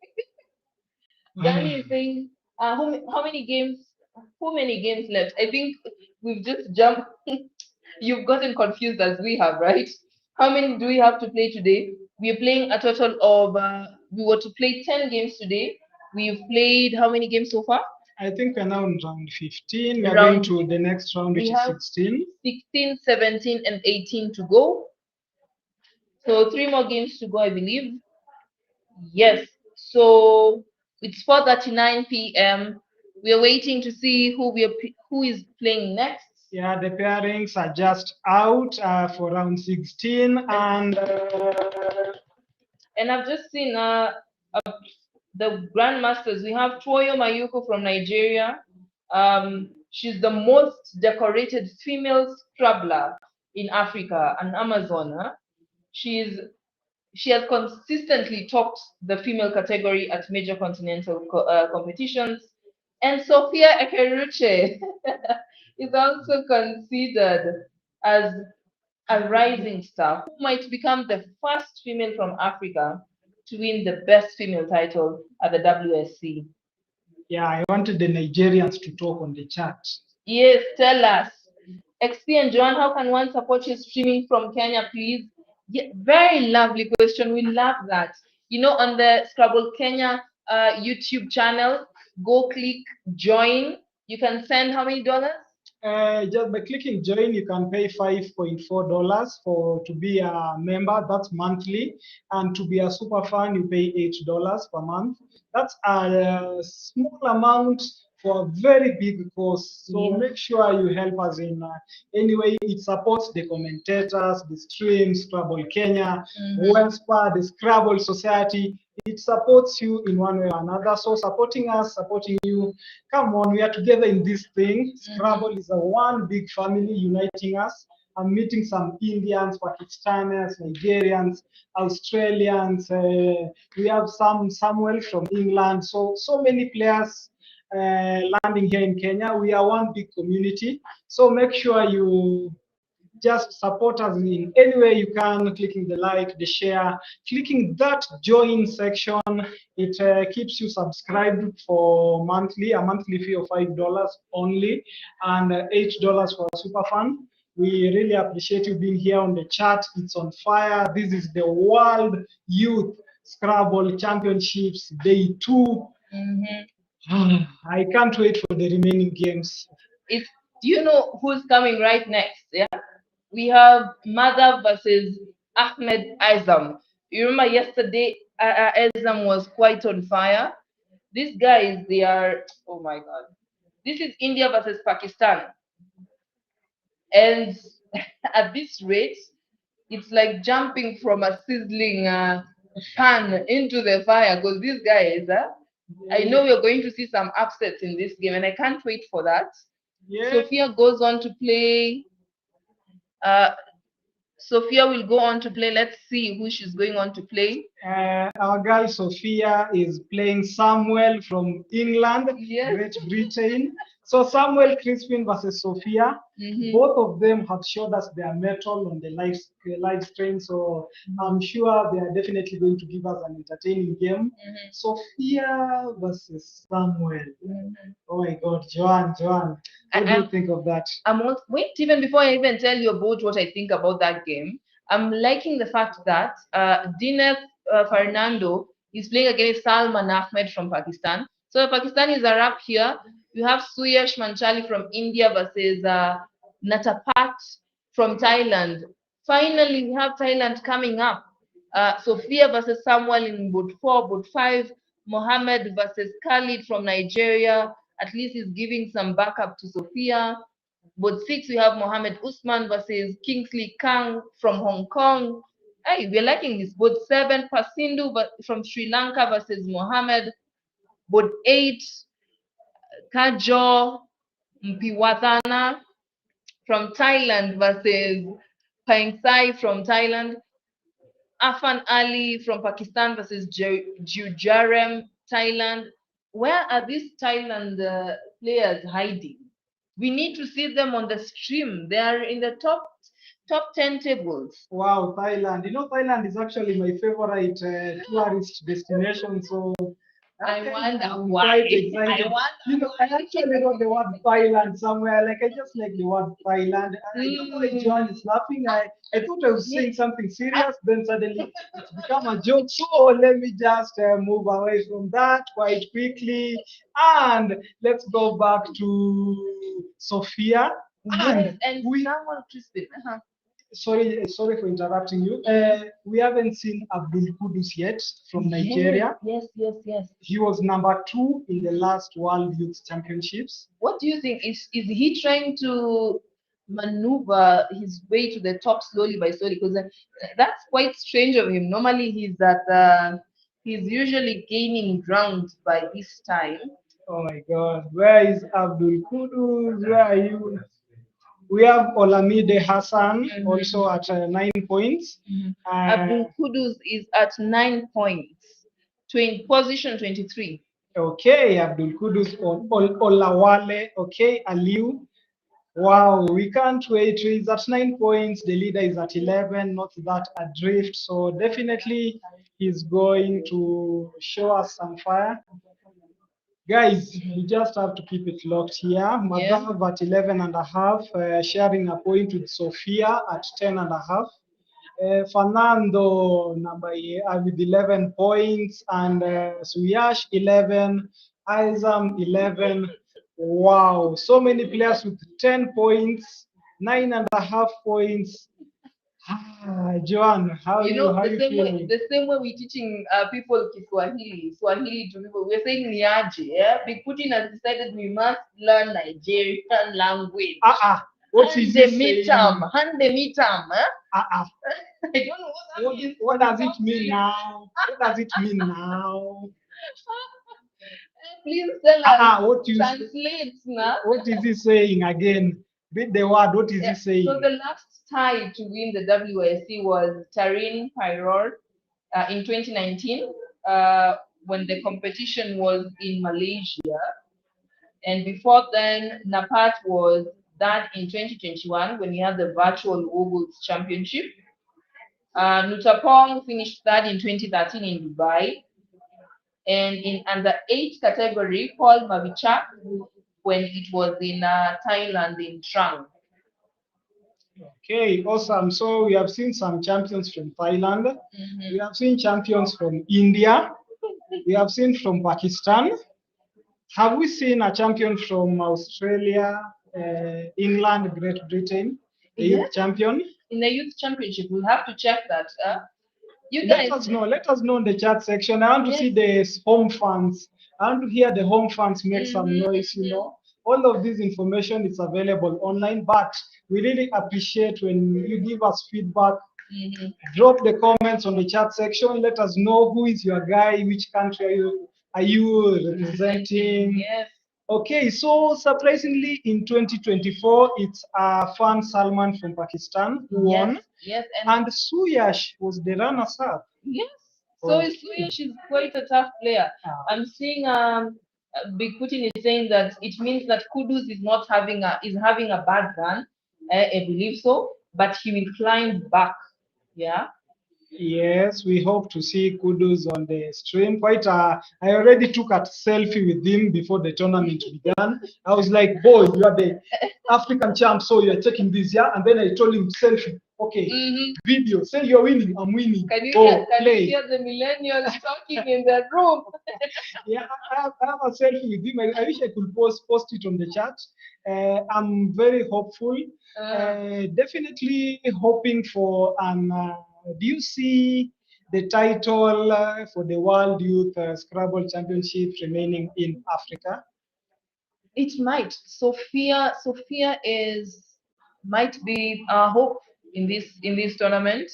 Danny is saying, how many games? How many games left? I think we've just jumped. You've gotten confused as we have, right? How many do we have to play today? We're playing a total of. We were to play 10 games today. We've played how many games so far? I think we're now in round 15. We're going to the next round, which is 16. 16, 17, and 18 to go. So 3 more games to go, I believe. Yes. So it's 4:39 p.m. We're waiting to see who is playing next. Yeah, the pairings are just out for round 16, and I've just seen the grandmasters. We have Toyo Mayuko from Nigeria. She's the most decorated female Scrabbler in Africa, an Amazon. She has consistently topped the female category at major continental competitions. And Sophia Ekeruche is also considered as a rising star who might become the first female from Africa to win the best female title at the WSC. Yeah, I wanted the Nigerians to talk on the chat. Yes, tell us. XP and Joan, how can one support you streaming from Kenya, please? Yeah, very lovely question. We love that. You know, on the Scrabble Kenya YouTube channel, go click join. You can send how many dollars? Just by clicking join, you can pay $5.4 to be a member. That's monthly, and to be a super fan, you pay $8 per month. That's a small amount for a very big cause. So Yeah. make sure you help us in any way. It supports the commentators, the stream, Scrabble Kenya, WESPA, the Scrabble Society. It supports you in one way or another. So supporting us, supporting you. Come on, we are together in this thing. Scrabble is a one big family uniting us. I'm meeting some Indians, Pakistanis, Nigerians, Australians. We have some Samuel from England. So many players landing here in Kenya. We are one big community. So make sure you just support us in any way you can, clicking the like, the share, clicking that join section. It keeps you subscribed for a monthly fee of $5 only, and $8 for a super fan. We really appreciate you being here on the chat. It's on fire. This is the World Youth Scrabble Championships Day 2. I can't wait for the remaining games. Do you know who's coming right next? Yeah, we have Mother versus Ahmed Azam. You remember yesterday, Azam was quite on fire. These guys, they are, oh my God. This is India versus Pakistan. And at this rate, it's like jumping from a sizzling pan into the fire, because these guys, I know we're going to see some upsets in this game, and I can't wait for that. Yeah. Sophia goes on to play. Sophia will go on to play. Let's see who she's going on to play. Our girl Sophia is playing Samuel from England, Great Britain. So Samuel Crispin versus Sophia. Both of them have showed us their mettle on the live stream. So I'm sure they are definitely going to give us an entertaining game. Sophia versus Samuel. Oh my God, Joanne. What do you think of that? Wait, even before I even tell you about what I think about that game, I'm liking the fact that Dineth Fernando is playing against Salman Ahmed from Pakistan. So Pakistanis are up here. You have Suyash Manchali from India versus Natapat from Thailand. Finally, we have Thailand coming up. Sophia versus Samuel in boot 4, boot 5. Mohammed versus Khalid from Nigeria. At least he's giving some backup to Sophia. Board 6, we have Mohammed Usman versus Kingsley Kang from Hong Kong. Hey, we're liking this. Board 7, Pasindu from Sri Lanka versus Mohammed. Board 8, Kajo Mpiwatana from Thailand versus Pangsai from Thailand. Afan Ali from Pakistan versus Jujarem, Thailand. Where are these Thailand players hiding? We need to see them on the stream. They are in the top 10 tables. Wow, Thailand. You know, Thailand is actually my favorite tourist destination. So I wonder I'm why. quite excited. I actually wrote the word Thailand somewhere. Like, I just like the word Thailand. I don't know why John is laughing. I thought I was saying something serious, then suddenly it's become a joke. So let me just move away from that quite quickly. And let's go back to Sophia. Yes, and Samuel Crispin. Sorry for interrupting you. We haven't seen Abdul Kudus yet from Nigeria. Yes. He was number 2 in the last World Youth Championships. What do you think? Is he trying to maneuver his way to the top slowly by slowly? Because that's quite strange of him. Normally he's usually gaining ground by this time. Oh my God, where is Abdul Kudus? Where are you? We have Olamide Hassan also at 9 points. Abdul Kudus is at 9 points, position 23. Okay, Abdul Kudus, Olawale, okay, Aliu. Wow, we can't wait. He's at 9 points. The leader is at 11, not that adrift. So definitely he's going to show us some fire. Guys, you just have to keep it locked here. Madhav at 11.5, sharing a point with Sophia at 10.5. Fernando with 11 points, and Suyash 11, Izam 11. Wow, so many players with 10 points, 9.5 points. Joan, how You know, how the you same way, feeling? the same way we're teaching people Swahili to people. We're saying Niaje. Yeah, Big Putin has decided we must learn Nigerian language. What is he saying? Hand the mitam. I don't know what that means. What does it mean now? What does it mean now? Please tell us. What you translate now. What is he saying again? Read the word. What is he saying? So the last tie to win the WSC was Tarin Pyror in 2019 when the competition was in Malaysia. And before then, Napat was that in 2021 when he had the virtual World Championship. Nutapong finished third in 2013 in Dubai. And in under 8 category, Paul Mavichak when it was in Thailand in Trang. Okay, awesome. So we have seen some champions from Thailand. We have seen champions from India. We have seen from Pakistan. Have we seen a champion from Australia, England, Great Britain, the youth champion? In the youth championship, we'll have to check that. Let us know. Let us know in the chat section. I want to see the home fans. I want to hear the home fans make some noise. You know, all of this information is available online, but we really appreciate when you give us feedback. Drop the comments on the chat section. Let us know who is your guy, which country are you representing. Yes. Okay, so surprisingly in 2024, it's Fan Salman from Pakistan who won. Yes, and Suyash was the runner-up. Yes. So Suyash is quite a tough player. I'm seeing Big Putin is saying that it means that Kudus is not having a bad run. I believe so, but he will climb back. Yeah. Yes, we hope to see Kudus on the stream. I already took a selfie with him before the tournament began. I was like, boy, you are the African champ, so you're taking this, yeah? And then I told him, selfie. Okay, video. Say you're winning, I'm winning. Can you play. hear the millennials talking in the room? Yeah, I have a selfie with him. I wish I could post it on the chat. I'm very hopeful. Definitely hoping for an. Do you see the title for the World Youth Scrabble Championship remaining in Africa? It might. Sophia might be our hope in this tournament.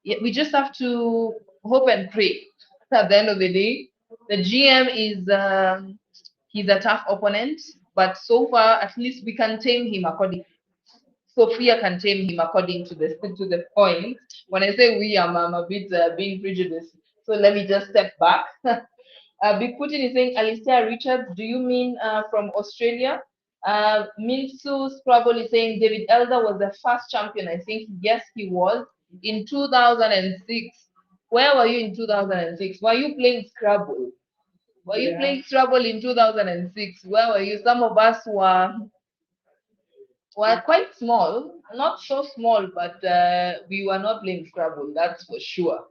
Yeah, we just have to hope and pray. At the end of the day, the GM is he's a tough opponent, but so far at least we can tame him according. Sophia can tame him according to the point. When I say we, I'm a bit being prejudiced. So let me just step back. Big Putin is saying, Alistair Richards, do you mean from Australia? Minsu Scrabble is saying David Elder was the first champion. I think yes, he was in 2006. Where were you in 2006? Were you playing Scrabble? Were you playing Scrabble in 2006? Where were you? Some of us were quite small, not so small, but we were not playing Scrabble, that's for sure.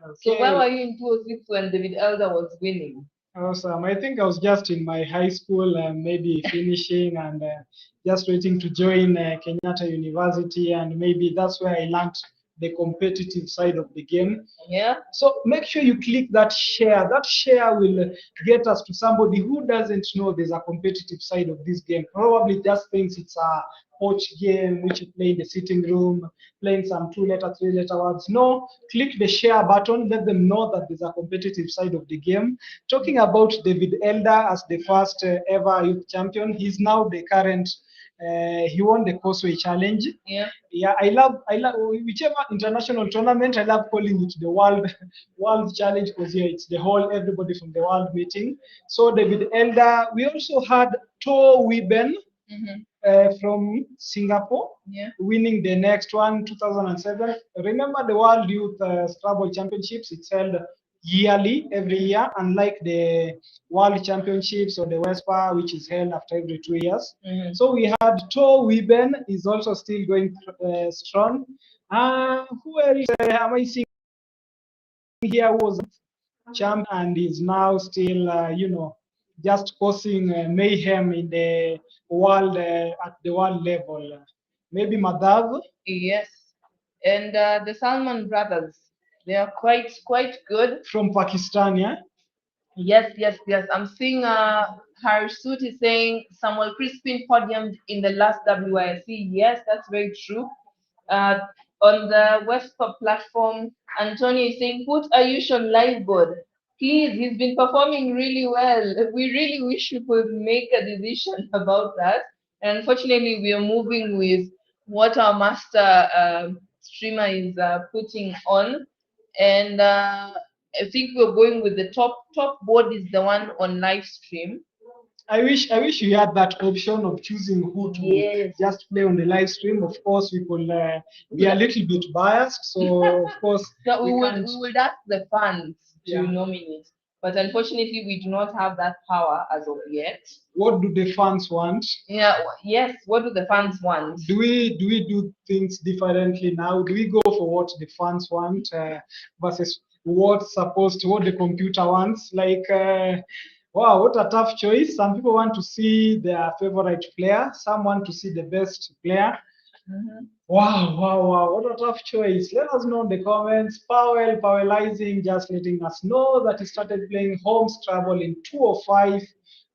Okay. So where were you in 2006 when David Elder was winning? Awesome. I think I was just in my high school, maybe finishing and just waiting to join Kenyatta University, and maybe that's where I learned the competitive side of the game. Yeah. So make sure you click that share. That share will get us to somebody who doesn't know there's a competitive side of this game. Probably just thinks it's a coach game which you play in the sitting room, playing some 2-letter, 3-letter words. No, click the share button. Let them know that there's a competitive side of the game. Talking about David Elder as the first ever youth champion, he's now the current. He won the Causeway Challenge. Yeah. I love whichever international tournament. I love calling it the World Challenge because it's the whole everybody from the world meeting. So David Elder. We also had To Wiben from Singapore, winning the next one, 2007. Remember the World Youth Scrabble Championships? It's held yearly, every year, unlike the World Championships or the WESPA, which is held after every 2 years. So we had To Wiben is also still going strong. Who else am I seeing here was champ and is now still, just causing mayhem in the world at the world level. Maybe Madhav. Yes. And the Salman brothers, they are quite good. From Pakistan, yeah? Yes, yes, yes. I'm seeing Harsuit is saying Samuel Crispin podiumed in the last WIC. Yes, that's very true. Uh, on the WESPA platform, Antonio is saying, put Ayush on live board. Please, he's been performing really well. We really wish we could make a decision about that. And unfortunately, we are moving with what our master streamer is putting on. And I think we're going with the top board is the one on live stream. I wish we had that option of choosing who to just play on the live stream. Of course, we could be a little bit biased, so of course No, we can't. would ask the fans to Yeah. nominate, but unfortunately, we do not have that power as of yet. What do the fans want? Yeah, yes. What do the fans want? Do we do things differently now? Do we go for what the fans want versus what the computer wants? Like, wow, what a tough choice. Some people want to see their favorite player. Some want to see the best player. Wow, what a tough choice. Let us know in the comments. Powellizing, just letting us know that he started playing home Scrabble in 2005.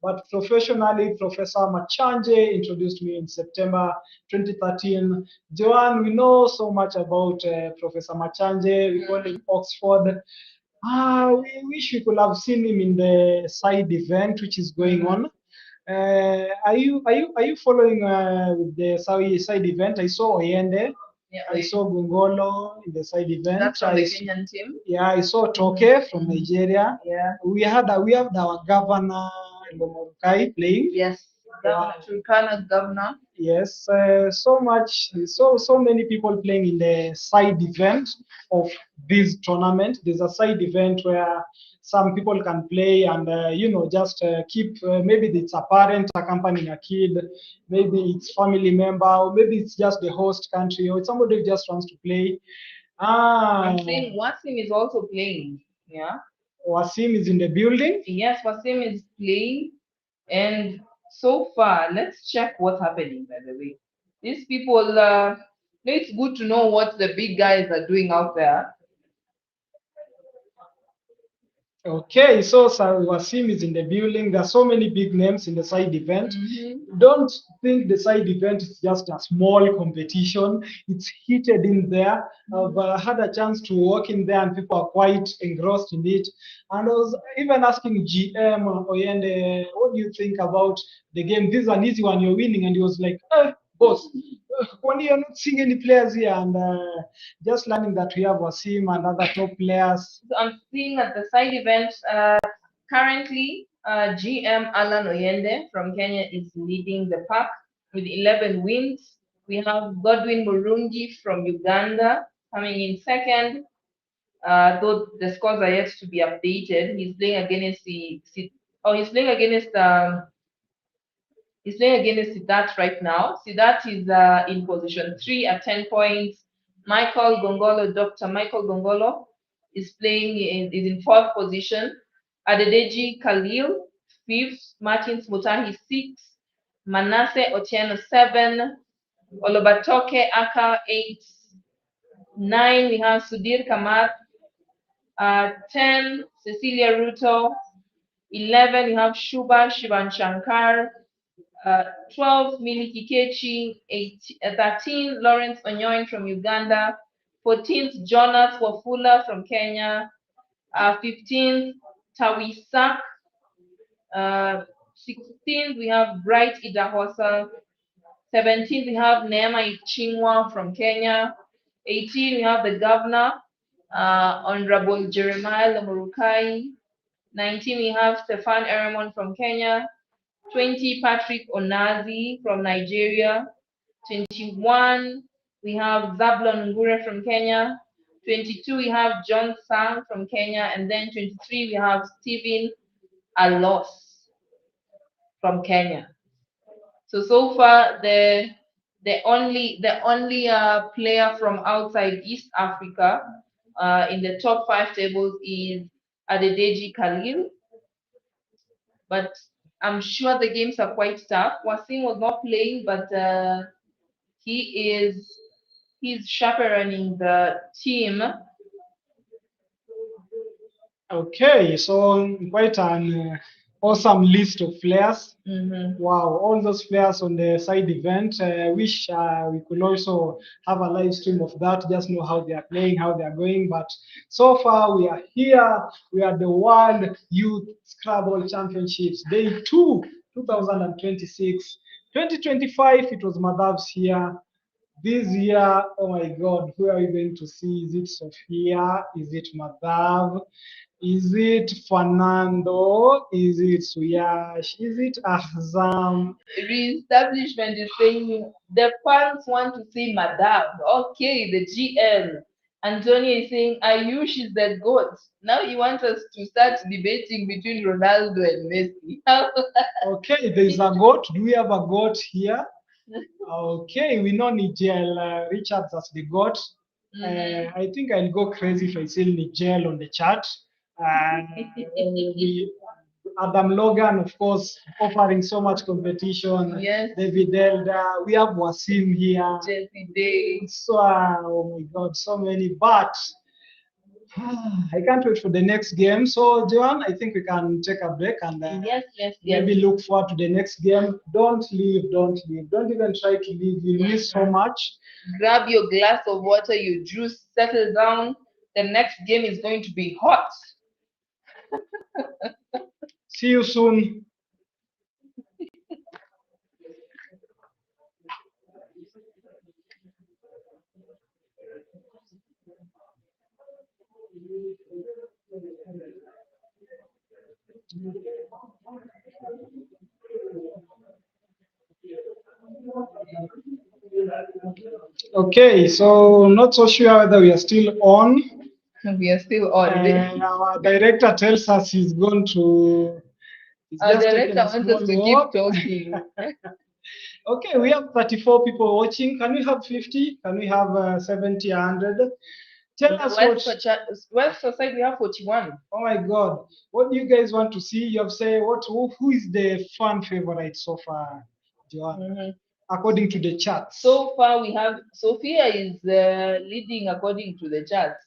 But professionally, Professor Machanje introduced me in September 2013. Joanne, we know so much about Professor Machanje. We call him Oxford. We wish we could have seen him in the side event which is going on. Are you following with the side event? I saw Oyende. Yeah, I saw Gungolo in the side event. That's from the Kenyan team. Yeah, I saw Toke from Nigeria. Yeah. We have our governor Lomorukai playing. Yes, Governor Turkana governor. Yes, so many people playing in the side event of this tournament. There's a side event where some people can play and just keep maybe it's a parent accompanying a kid, maybe it's family member, or maybe it's just the host country, or somebody who just wants to play. I'm saying Wasim is also playing. Yeah. Wasim is in the building. Yes, Wasim is playing, and so far, let's check what's happening. By the way, these people. It's good to know what the big guys are doing out there. Okay, so Wasim is in the building. There are so many big names in the side event. Don't think the side event is just a small competition. It's heated in there. I've had a chance to walk in there and people are quite engrossed in it. And I was even asking GM Oyende, what do you think about the game? This is an easy one, you're winning. And he was like, boss, when you're not seeing any players here, and just learning that we have Wasim and other top players. So I'm seeing at the side event currently GM Alan Oyende from Kenya is leading the pack with 11 wins. We have Godwin Murungi from Uganda coming in second. Though the scores are yet to be updated, he's playing against He's playing against Siddharth right now. Siddharth is in position 3 at 10 points. Dr. Michael Gongolo is is in 4th position. Adedeji Khalil, 5th. Martin Smutahi, 6th. Manasseh Otieno, 7. Olobatoke Aka, 8. 9, we have Sudhir Kamath. 10, Cecilia Ruto. 11, you have Shivan Shankar. 12, Miliki Kechi. 13, Lawrence Onyoin from Uganda. 14th, Jonas Wafula from Kenya. 15th, Tawisak. 16th, we have Bright Idahosa. 17th, we have Neema Ichingwa from Kenya. 18, we have the governor, Honorable Jeremiah Lamurukai. 19, we have Stefan Eremon from Kenya. 20, Patrick Onazi from Nigeria. 21, we have Zablon Ngure from Kenya. 22, we have John Sang from Kenya. And then 23, we have Stephen Alos from Kenya. So far, the only player from outside East Africa in the top 5 tables is Adedeji Khalil. But I'm sure the games are quite tough. Wasim was not playing, but he is He's chaperoning the team. Okay, so quite an awesome list of players. Wow, all those players on the side event. Wish we could also have a live stream of that, just know how they are playing, how they are going. But so far, we are here. We are the World Youth Scrabble Championships, Day 2, 2026. 2025, it was Madhav's here. This year, oh my God, who are we going to see? Is it Sophia? Is it Madhav? Is it Fernando? Is it Suyash? Is it Ahzam? Reestablishment is saying the fans want to see Madame. Okay, the GM. Antonio is saying Ayush is the GOAT. Now you want us to start debating between Ronaldo and Messi. Okay, there's a goat. Do we have a goat here? Okay, we know Nigel Richards as the goat. I think I'll go crazy if I see Nigel on the chat. Adam Logan, of course, offering so much competition. Yes. David Elder. We have Wasim here. Jesse Day. So, oh my God, so many. But I can't wait for the next game. So, Joan, I think we can take a break and yes. maybe look forward to the next game. Don't leave. Don't even try to leave. You miss so much. Grab your glass of water, your juice, settle down. The next game is going to be hot. See you soon. Okay, so not so sure whether we are still on. We are still on. Our director tells us he's going to. Our director wants us to keep talking. Okay, we have 34 people watching. Can we have 50? Can we have 70, 100? Tell us West side we have 41. Oh my God! What do you guys want to see? You have said who is the fan favorite so far, Joanne? According to the charts. So far, we have Sophia is leading according to the charts,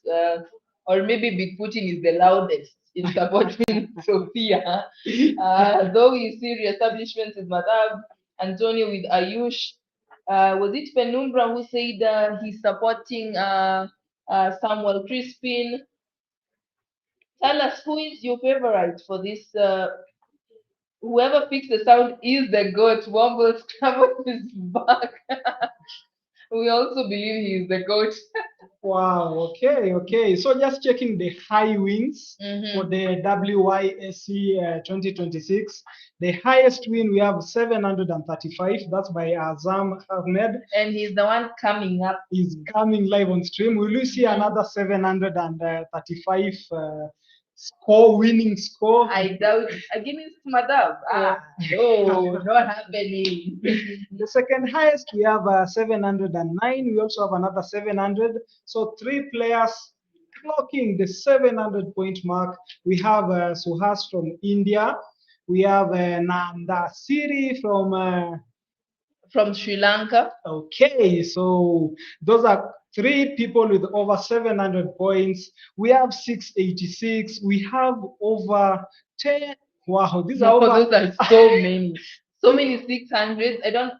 or maybe Big Putin is the loudest in supporting Sophia. Though we see re-establishment with Madhav, Antonio with Ayush. Was it Penumbra who said he's supporting Samuel Crispin? Tell us who is your favorite for this. Whoever picks the sound is the goat. Womble's Scrabble is back. We also believe he is the goat. Wow, okay. So just checking the high wins for the WYSC 2026. The highest win we have 735. That's by Azam Ahmed. And he's the one coming up. He's coming live on stream. Will you see another 735 winning score? I doubt against Madhav. No, not happening. The second highest we have 709. We also have another 700. So 3 players clocking the 700 point mark. We have Suhas from India. We have Nanda Siri from Sri Lanka. Okay, so those are 3 people with over 700 points. We have 686. We have over 10. Wow, these are those are so many. So many 600. I don't.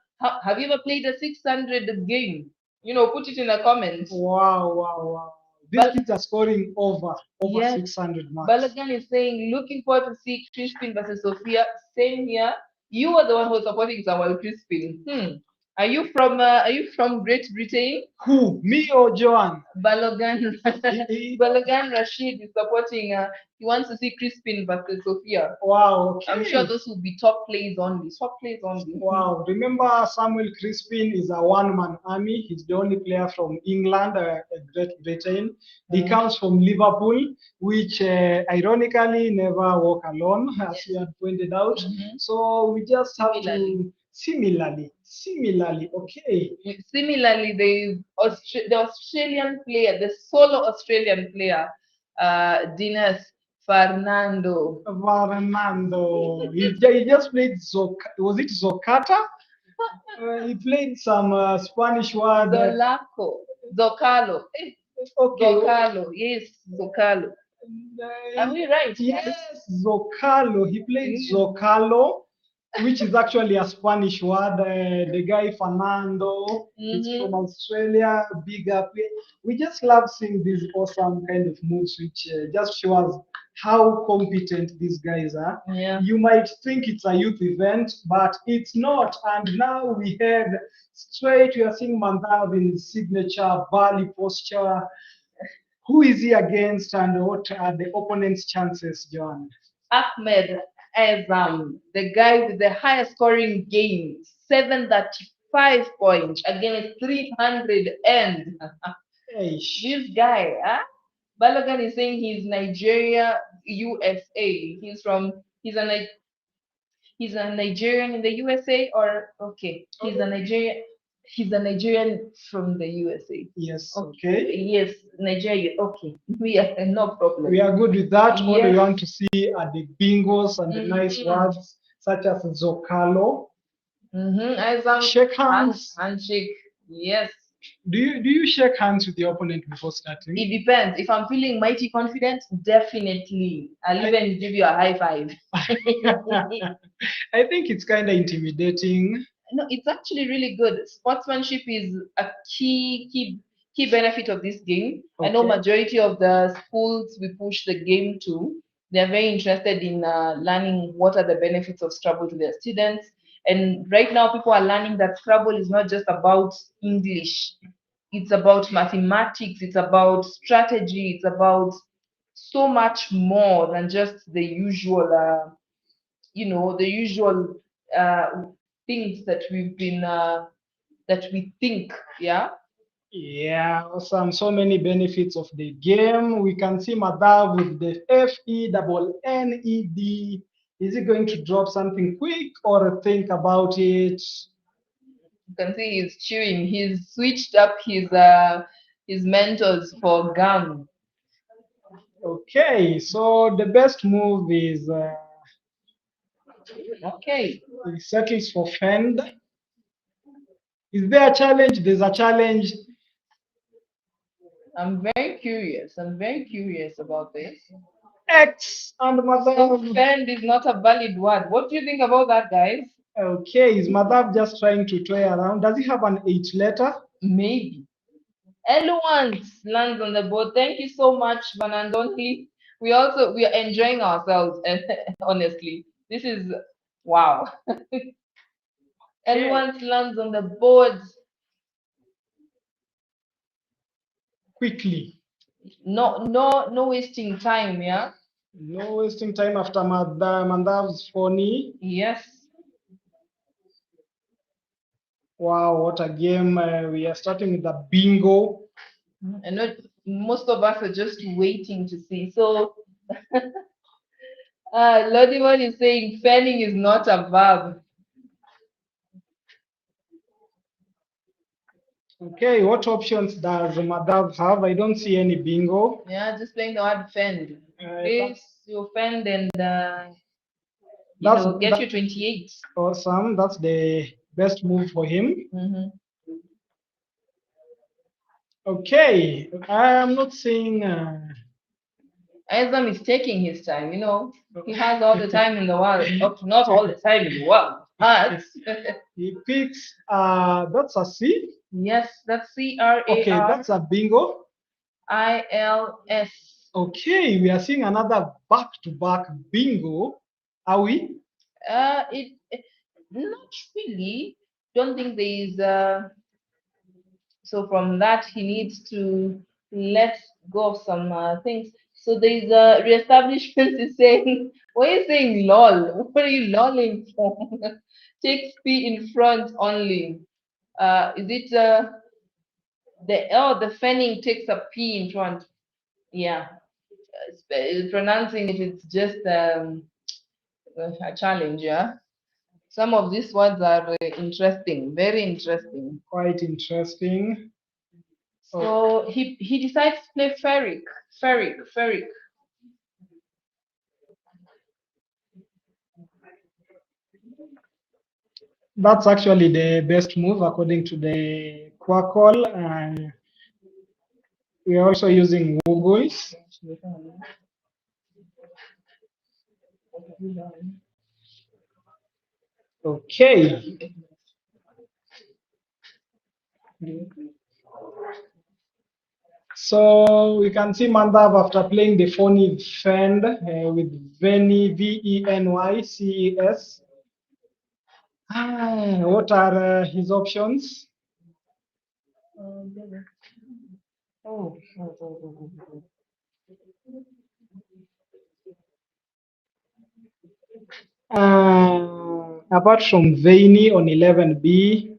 Have you ever played a 600 game? Put it in the comments. Wow. These kids are scoring over 600 marks. Balagan is saying, looking forward to see Crispin versus Sophia. Same here. You are the one who's supporting Samuel Crispin. Are you from Great Britain? Who? Me or Joan? Balagan Rashid is supporting. He wants to see Crispin versus Sophia. Wow. Okay. I'm sure those will be top plays only. Wow. Remember, Samuel Crispin is a one-man army. He's the only player from England, Great Britain. He comes from Liverpool, which ironically never walk alone, as we had pointed out. So we just have to. Similarly, okay. Similarly, the Australian player, the solo Australian player, Dinas Fernando. He just played was it Zocata? He played some Spanish word. Zolaco. Zocalo. Okay. Zocalo. Yes, Zocalo. Are we right? Yes, Zocalo. He played Zocalo, which is actually a Spanish word. The guy Fernando is from Australia. Big up. We just love seeing these awesome kind of moves, which just shows how competent these guys are. Yeah. You might think it's a youth event, but it's not. And now we head straight. We are seeing Mandav in signature Bali posture. Who is he against, and what are the opponent's chances, John? Ahmed Azam, the guy with the highest scoring game, 735 points against 300 and this guy, Balogan is saying he's Nigeria, USA. He's a Nigerian in the USA, or okay, he's a Nigerian. He's a Nigerian from the USA. Yes. Okay. Yes, Nigeria. Okay, we are no problem. We are good with that. All we Yes. want to see are the bingos and the nice words such as Zocalo. Shake hands. Handshake. Yes. Do you shake hands with the opponent before starting? It depends. If I'm feeling mighty confident, definitely. I'll even give you a high five. I think it's kind of intimidating. No, it's actually really good. Sportsmanship is a key benefit of this game. I know majority of the schools we push the game to, they're very interested in learning what are the benefits of Scrabble to their students. And right now, people are learning that Scrabble is not just about English. It's about mathematics. It's about strategy. It's about so much more than just the usual, things that we've been that we think. Yeah. Yeah, awesome. So many benefits of the game. We can see Madhav with the FENNED. Is he going to drop something quick or think about it? You can see he's chewing. He's switched up his mentors for gum. Okay, so the best move is okay. He settles for fend. Is there a challenge? There's a challenge. I'm very curious. About this. X and Madhav. So fend is not a valid word. What do you think about that, guys? Okay, is Madhav just trying to toy around? Does he have an 8 letter? Maybe. Eloquent lands on the board. Thank you so much, Vanandoni. We are enjoying ourselves, honestly. This is wow. Eloquent lands on the board. Quickly. No wasting time, yeah? No wasting time after Mandav's phony. Yes. Wow, what a game. We are starting with the bingo. And most of us are just waiting to see. So, Lodivan is saying fanning is not a verb. Okay, what options does Madhav have? I don't see any bingo. Yeah, just playing the word fend. Please, you fend and get you 28. Awesome, that's the best move for him. Okay, I am not saying. Azam is taking his time, He has all the time in the world. Not all the time in the world, but he picks. That's a C. Yes, that's CRAR. Okay, that's a bingo. ILS. Okay, we are seeing another back-to-back bingo. Are we? It not really. Don't think there is. So from that, he needs to let go of some things. So there's a reestablishment is saying, why are you saying lol? What are you lolling for? Takes P in front only. Is it the fanning takes a P in front? Yeah. Pronouncing it, it's just a challenge, yeah. Some of these words are interesting, very interesting. Quite interesting. So he decides to play ferric. That's actually the best move according to the Quackle. We are also using Google's. Okay. So we can see Mandhav after playing the phony Fend with Veny, VENYCES. What are his options? Apart from Veiny on 11B,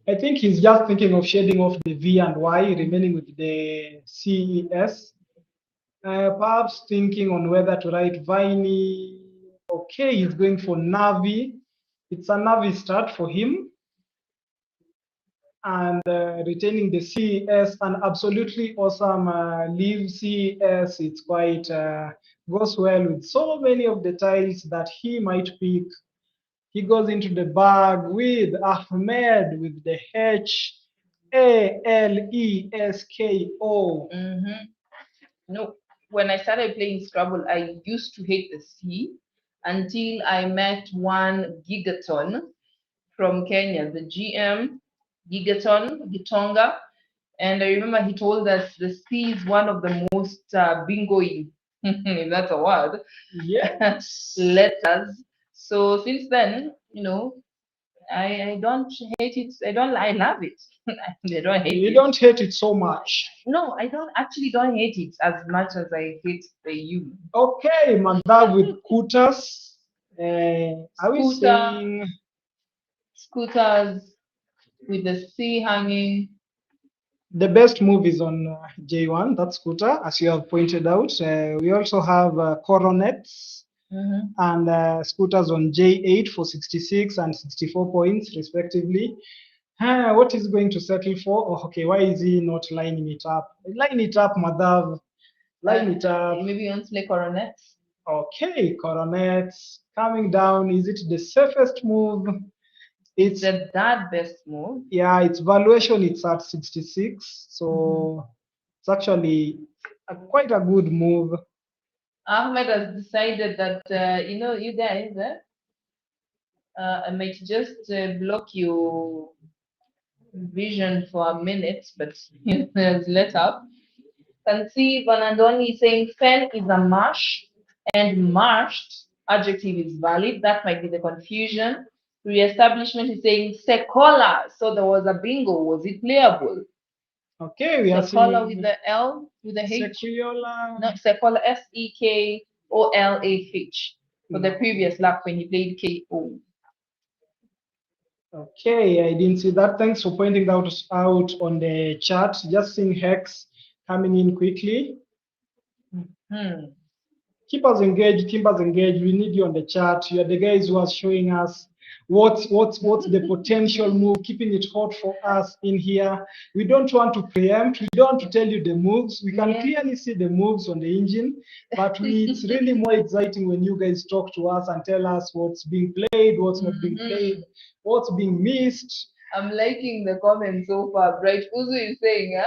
I think he's just thinking of shading off the V and Y, remaining with the CES. Perhaps thinking on whether to write Viney. Okay, he's going for Navi. It's a Navi start for him. And retaining the CES, an absolutely awesome leave CES. It's quite goes well with so many of the tiles that he might pick. He goes into the bag with Ahmed with the HALESKO. No, when I started playing Scrabble, I used to hate the C until I met one Gigaton from Kenya, the GM Gigaton, Gitonga. And I remember he told us the C is one of the most bingoing, if that's a word, yes, letters. So since then, I don't hate it. I love it. I don't hate it. You don't hate it so much. No, I don't hate it as much as I hate the U. Okay, Mandhav with Kutas. Are we saying scooters with the C hanging? The best move is on J1, that's scooter, as you have pointed out. We also have coronets and scooters on J8 for 66 and 64 points, respectively. What is going to settle for? Oh, okay, why is he not lining it up? Line it up, Madhav. Line it up. Maybe you want to play coronets? Okay, coronets. Coming down, is it the safest move? It's that best move. Yeah, its valuation it's at 66, so it's actually quite a good move. Ahmed has decided that you guys, I might just block your vision for a minute, but let up. Can see Vanandoni is saying fen is a marsh and marshed adjective is valid. That might be the confusion. Reestablishment is saying secola. So there was a bingo. Was it playable? Okay, we are secola seeing with the L, with the H. Sequoia. No, secola, SEKOLAH. For the previous lap when he played KO. Okay, I didn't see that. Thanks for pointing that out on the chat. Just seeing Hex coming in quickly. Keep us engaged, keep us engaged. We need you on the chat. You're the guys who are showing us what's the potential move, keeping it hot for us in here. We don't want to preempt. We don't want to tell you the moves. We can clearly see the moves on the engine, but it's really more exciting when you guys talk to us and tell us what's being played, what's not being played, what's being missed. I'm liking the comments so far. Bright Uzu is saying,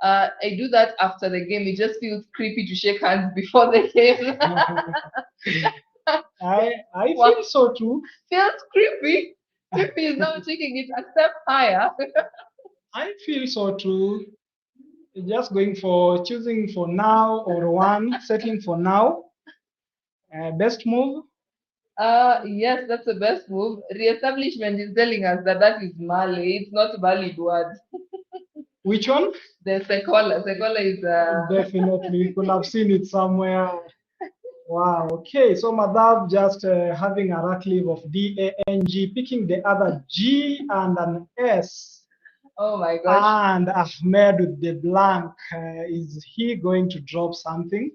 I do that after the game. It just feels creepy to shake hands before the game. I feel so too. Feels creepy. Creepy is now taking it a step higher. I feel so too. Just going for choosing for now or one, settling for now. Best move? Yes, that's the best move. Reestablishment is telling us that is Malay. It's not valid word. Which one? The secola. Secola is definitely we could have seen it somewhere. Wow. Okay. So Madhav just having a rack leave of DANG, picking the other G and an S. Oh my gosh. And Ahmed with the blank. Is he going to drop something?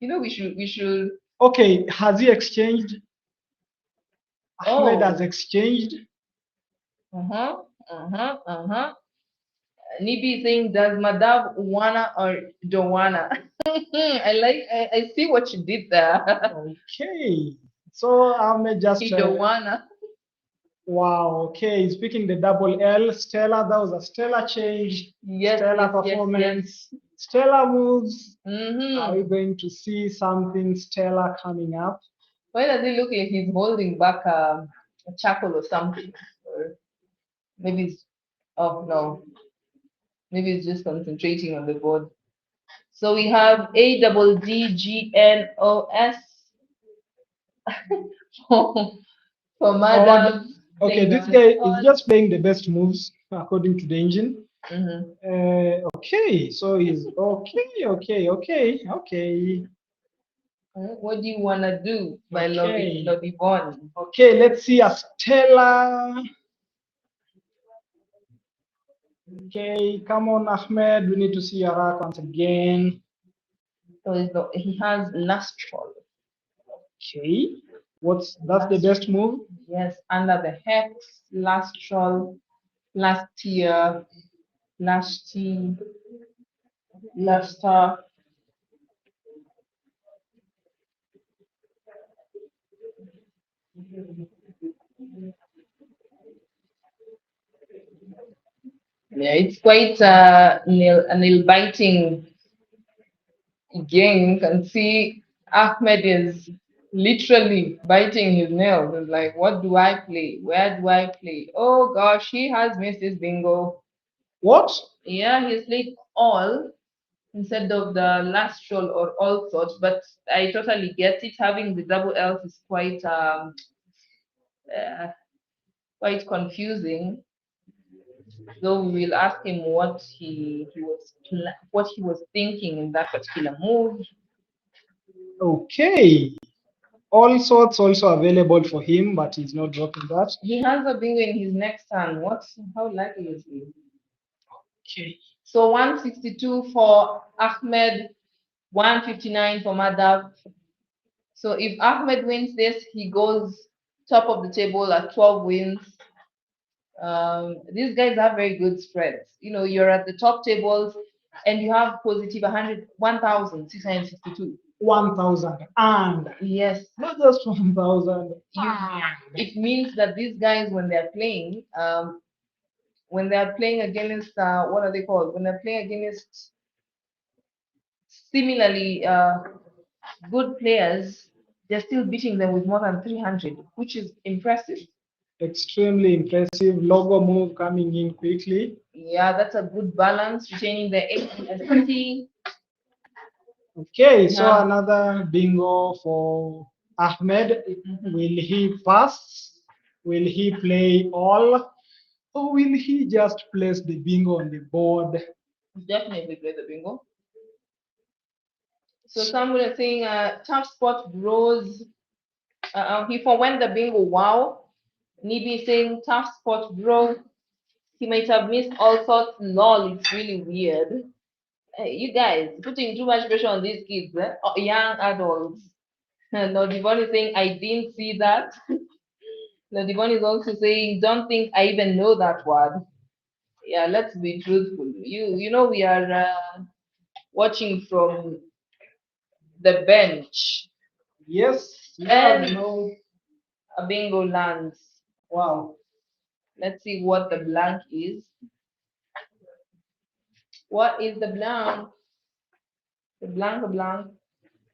We should. Okay. Has he exchanged? Ahmed has exchanged. Nibi saying, does Madhav wanna or don't wanna? I see what you did there. Okay. So Ahmed just he don't wanna. Wow, okay, he's picking the double L. Stellar, that was a stellar change. Yes, Stellar yes, yes, performance. Stellar moves. Mm-hmm. Are we going to see something stellar coming up? Why does it look like he's holding back a charcoal or something? Or maybe it's, oh no, maybe it's just concentrating on the board. So we have ADDGNOS for Madam. Okay, this guy is just playing the best moves according to the engine. Mm-hmm. Okay, so he's okay. What do you want to do by Okay. Lobby Bond? Okay, let's see a stellar. Okay, come on, Ahmed. We need to see your rack once again. So he has Lustral. Okay, that's the best move? Yes, under the hex, Lustral, last year, Luster. Yeah, it's quite a nail biting game. You can see Ahmed is literally biting his nails. It's like, what do I play? Where do I play? Oh gosh, he has missed his bingo. What? Yeah, he's played all instead of the last roll or all sorts, but I totally get it. Having the double L's is quite confusing. So we will ask him what what he was thinking in that particular move. Okay. All sorts also available for him, but he's not dropping that. He has a bingo in his next turn. How likely is he? Okay. So 162 for Ahmed, 159 for Madhav. So if Ahmed wins this, he goes top of the table at 12 wins. These guys have very good spreads. You know, you're at the top tables and you have positive 1,662. 1,000 and yes, not just 1,000. It means that these guys, when they're playing against what are they called? When they're playing against similarly good players, they're still beating them with more than 300, which is impressive. Extremely impressive. Logo move coming in quickly. Yeah, that's a good balance, retaining the 80. Okay, so another bingo for Ahmed. Will he pass? Will he play all? Or will he just place the bingo on the board? Definitely play the bingo. So someone is saying tough spot bros. He forwent the bingo. Wow. Nibi saying tough spot bro. He might have missed all sorts. Lol, it's really weird. Hey, you guys putting too much pressure on these kids, young adults. No, Devon is saying I didn't see that. No, Devon is also saying don't think I even know that word. Yeah, let's be truthful. You know we are watching from the bench. Yes, And no. a bingo lands. Wow. Let's see what the blank is. What is the blank? The blank.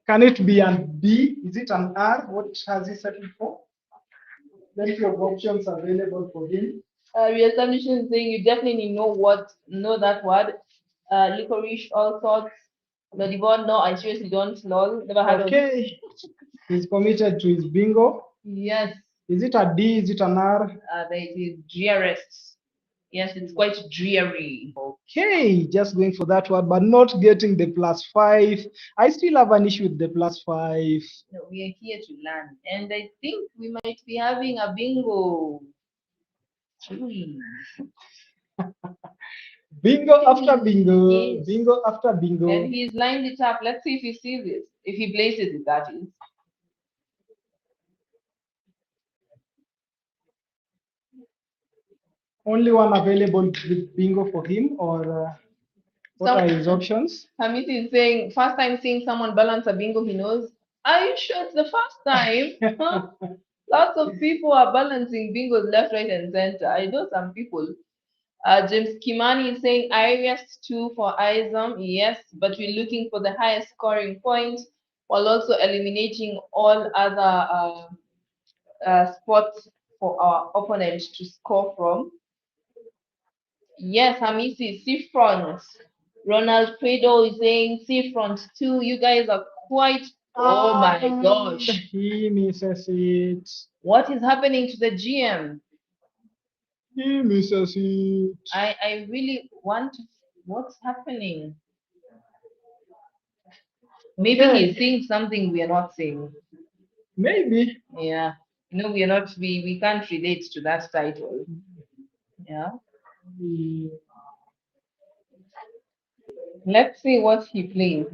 Can it be an B? Is it an R? What has he settled for? Plenty of options available for him. Reestablishing saying you definitely know that word. Licorice, all sorts. The Devon, no, I seriously don't. Lol, never heard of. Okay. He's committed to his bingo. Yes. Is it a D? Is it an R? It is drearest. Yes, it's quite dreary. Okay, just going for that one, but not getting the +5. I still have an issue with the +5. No, we are here to learn, and I think we might be having a bingo. Bingo after bingo, yes. Bingo after bingo. And he's lined it up. Let's see if he sees it. If he places it, that is. Only one available with bingo for him, or what are his options? Hamid is saying, first time seeing someone balance a bingo he knows. Are you sure it's the first time? Huh? Lots of people are balancing bingos left, right, and center. I know some people. James Kimani is saying Iris 2 for ISOM. Yes, but we're looking for the highest scoring point while also eliminating all other spots for our opponent to score from. Yes, Hamisi, seafront. Ronald Credo is saying seafront 2. You guys are quite. Oh my gosh. He misses it. What is happening to the GM? He misses it. I really want to. What's happening? Maybe he's seeing something we are not seeing. Maybe. Yeah. No, we are not. We can't relate to that title. Yeah. Let's see what he plays.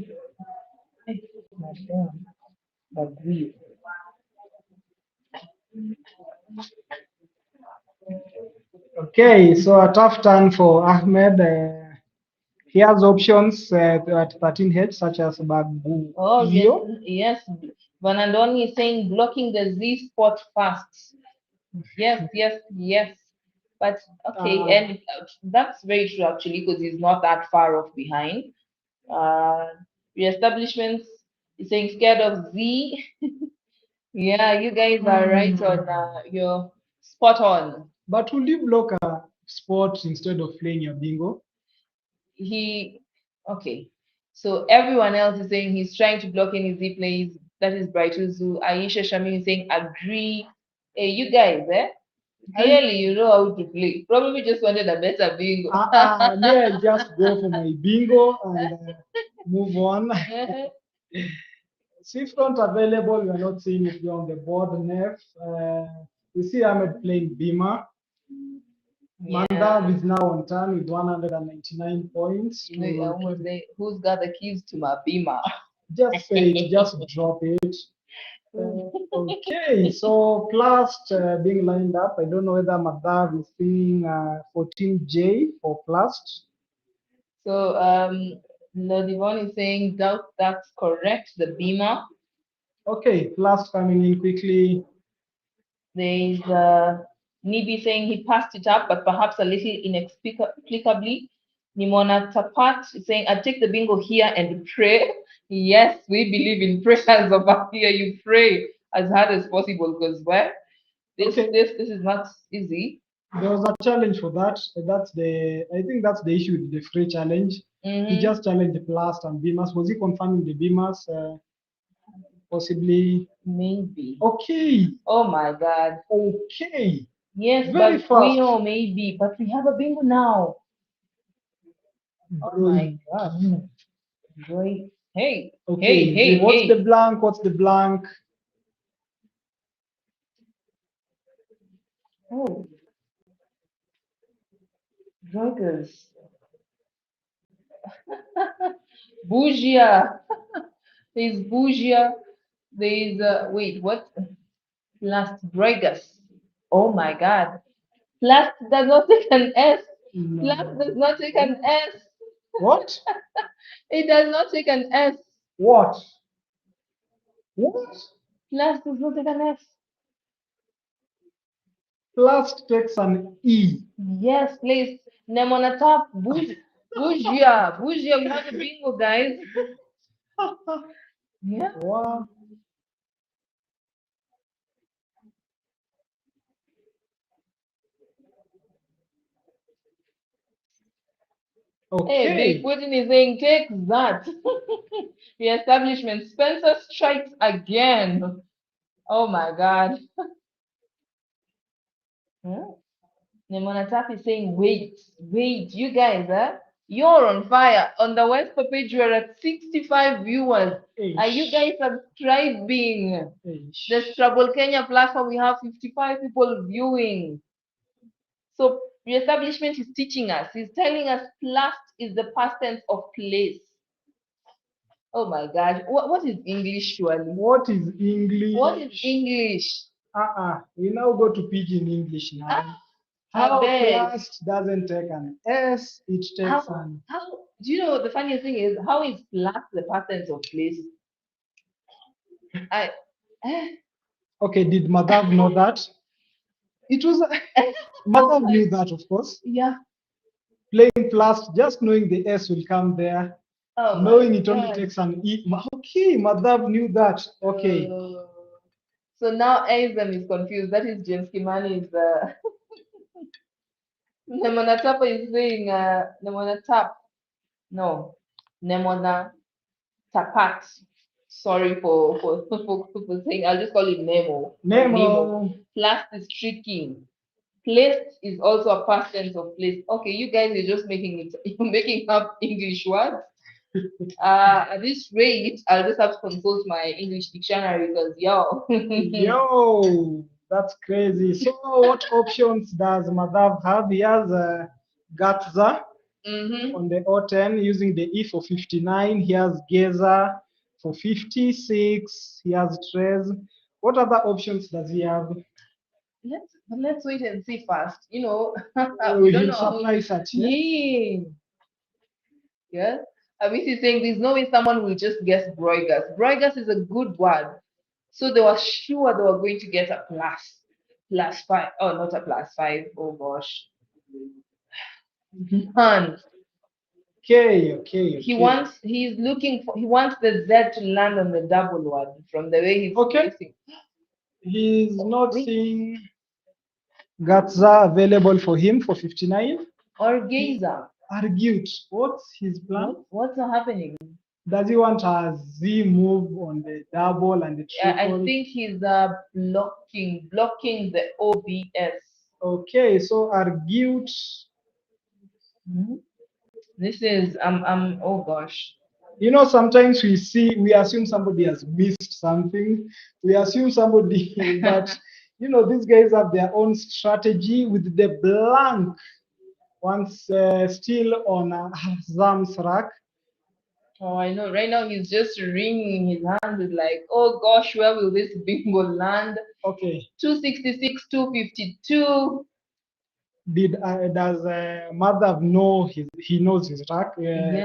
Agree. Okay, so a tough turn for Ahmed. He has options at 13H, such as Bagu. Oh, yes. Vanandoni is saying blocking the Z spot fast. Yes. But okay, and that's very true actually, because he's not that far off behind. Reestablishments is saying scared of Z. Yeah, you guys are right on. You're spot on. But will you block a spot instead of playing your bingo? Okay. So everyone else is saying he's trying to block any Z plays. That is Brightuzu. Aisha Shami is saying agree. Hey, you guys, clearly you know how to play. Probably just wanted a better bingo. May I just go for my bingo and move on? Seafront available, we are not seeing it on the board. Nef. We see Ahmed playing Bima. Yeah. Mandav is now on turn with 199 points. Who's got the keys to my Bima? Just say it, just drop it. Okay, so Plast being lined up. I don't know whether Madhav is seeing 14J for Plast. So Lodivon is saying that's correct, the Beamer. Okay, Plast coming in quickly. There's Nibi saying he passed it up, but perhaps a little inexplicably. Nimona Tapat is saying, I take the bingo here and pray. Yes, we believe in prayers over here. You pray as hard as possible because this is not easy. There was a challenge for that. I think that's the issue with the free challenge. He just challenged the Plast and Beamers. Was he confirming the Beamers? Possibly. Maybe. Okay. Oh my God. Okay. Yes, very but fast. We know maybe, but we have a bingo now. Oh my God. Great. Hey. Okay. Hey. What's the blank? What's the blank? Oh. Druggers. Bougia. There's Bougia. There's wait, what? Last Bregas. Oh my God. Last does not take an S. No. Last does not take an S. What? It does not take an S. What? What? Last does not take an S. Last takes an E. Yes, please. Name on the top. Bougia. Bougia. We have a bingo, guys. Yeah. Wow. Okay. Hey, Big Putin is saying, take that. The establishment. Spencer strikes again. Oh my God. Nemonatap is saying, wait, you guys, you're on fire. On the WESPA page, we're at 65 viewers. Are you guys subscribing? The Scrabble Kenya platform, we have 55 people viewing. So the establishment is teaching us. He's telling us plast is the past tense of place. Oh my gosh. What is English, surely? What is English? What is English? We now go to pidgin English now. How plast doesn't take an S, it takes an. How do you know the funniest thing is how is plast the past tense of place? Okay, did Madhav know that? It was Madhav knew that, of course. Yeah. Playing plus, just knowing the S will come there, Oh knowing my it only God. takes an E. Okay, Madhav knew that. Okay. So now Aizam is confused. That is James Kimani's. Nemona Tapa is saying Nemona Tap. No, Nemona Tapat. Sorry for saying. I'll just call it Nemo. Nemo. Plus is tricky. Placed is also a past tense of place. Okay, you guys are just making it. You're making up English words. At this rate, I'll just have to consult my English dictionary because yo. Yo, that's crazy. So, what options does Madhav have? He has Gatza on the O10 using the E for 59. He has Geza for 56. He has Trez. What other options does he have? Let's wait and see first. You know, We don't will know. supply such. Yeah. Yeah. Abis is saying there's no way someone will just guess Broigas. Broigas is a good word. So they were sure they were going to get a plus five. Oh, not a plus five. Oh gosh. Man. Okay. He wants the Z to land on the double word from the way he's placing. He's not seeing Gatza available for him for 59. Or Geza. Argued. What's his plan? What's happening? Does he want a Z move on the double and the triple? I think he's blocking the OBS. Okay, so argued. This is oh gosh. You know, sometimes we assume somebody has missed something. We assume somebody, but you know, these guys have their own strategy with the blank. Once still on Zam's rack. Oh, I know. Right now he's just wringing his hands. It's like, oh gosh, where will this bingo land? Okay. 266, 252. Does Madhav know he knows his rack,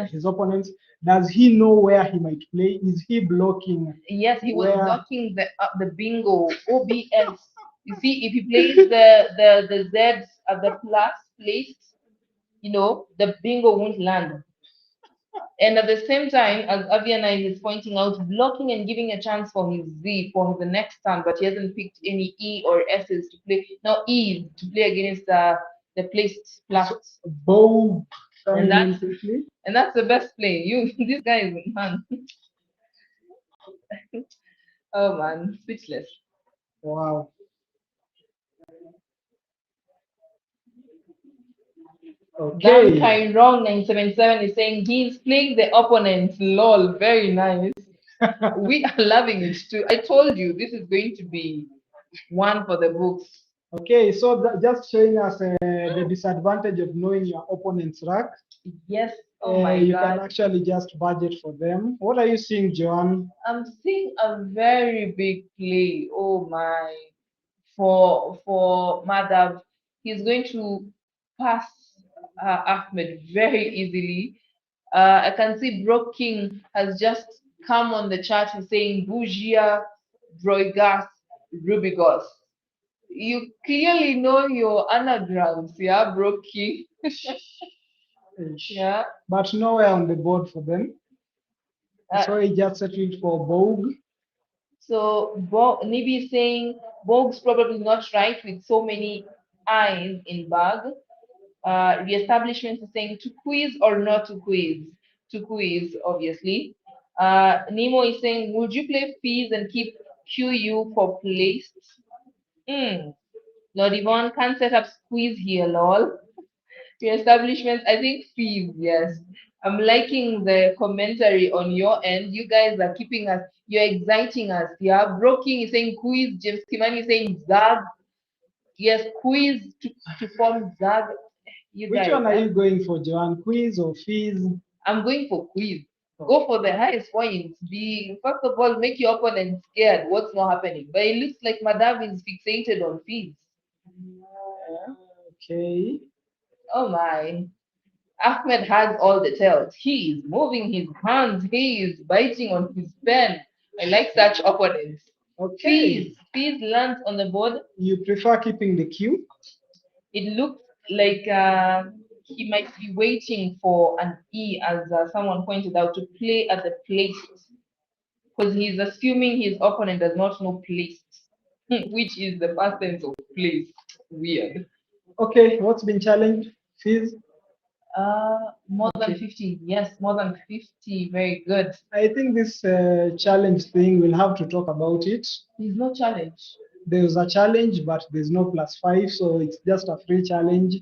his opponents? Does he know where he might play? Is he blocking? Yes, he was blocking the bingo OBS. You see, if he plays the Zs at the plus place, you know, the bingo won't land. And at the same time, as Avianai is pointing out, blocking and giving a chance for his Z for the next turn, but he hasn't picked any E or S's to play. Now E to play against the placed plus. Bow. And that's the best play. This guy is man. Oh man, speechless. Wow. Okay. Dan Wrong 977 is saying he's playing the opponent. Lol, very nice. We are loving it too. I told you this is going to be one for the books. Okay, so just showing us the disadvantage of knowing your opponent's rack. Yes. Oh my you God. can actually just budget for them. What are you seeing, Joan? I'm seeing a very big play. Oh my. For Madhav, he's going to pass Ahmed very easily. I can see Bro King has just come on the chat. He's saying Bougia, Broigas, Rubigos. You clearly know your anagrams, yeah, Bro King. Yeah. But nowhere on the board for them. So he just settled for Vogue. So Nibi is saying Vogue's probably not right with so many eyes in bag. Reestablishment is saying to quiz or not to quiz. To quiz, obviously. Nemo is saying, would you play fees and keep QU for placed? Lord Yvonne can't set up squeeze here, lol. Reestablishment, I think fees, yes. I'm liking the commentary on your end. You guys are keeping us, you're exciting us. Yeah, Broking is saying quiz, James Kimani is saying Zag. Yes, quiz to form Zag. Which one are you going for, Joan? Quiz or fees? I'm going for quiz. Go for the highest points. First of all, make your opponent scared what's not happening. But it looks like Madhav is fixated on fees. Okay. Oh my. Ahmed has all the tells. He is moving his hands. He is biting on his pen. I like such opponents. Okay. Fees lands on the board. You prefer keeping the cue? It looks like he might be waiting for an E, as someone pointed out, to play at the place, because he's assuming his opponent does not know place, which is the past tense of place. Weird. Okay, what's been challenged? Fees? More than Okay. 50. Yes, more than 50. Very good. I think this challenge thing, we'll have to talk about it. There's no challenge. There's a challenge, but there's no +5, so it's just a free challenge.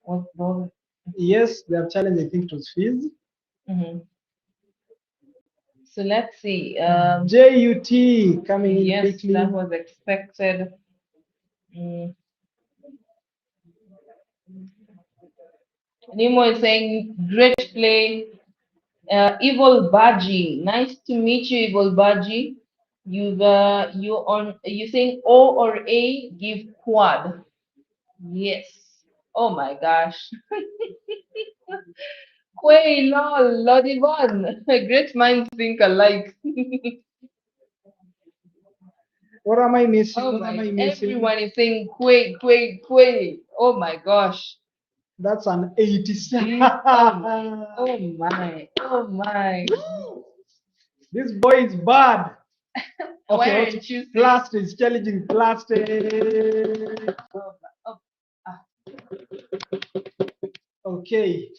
What? Yes, they have challenged, I think it was fees. So let's see. JUT coming in Yes, quickly. that was expected. Nemo is saying, great play. Evil Baji, nice to meet you, Evil Baji. You saying O or A, give quad. Yes. Oh my gosh. Quay lol, Lodivon. Great minds think alike. What am I missing? Oh What my, am I missing? everyone is saying Quay. Oh my gosh. That's an 87. Oh my. This boy is bad. Why Okay, aren't you saying? plastic is challenging plastic. Okay.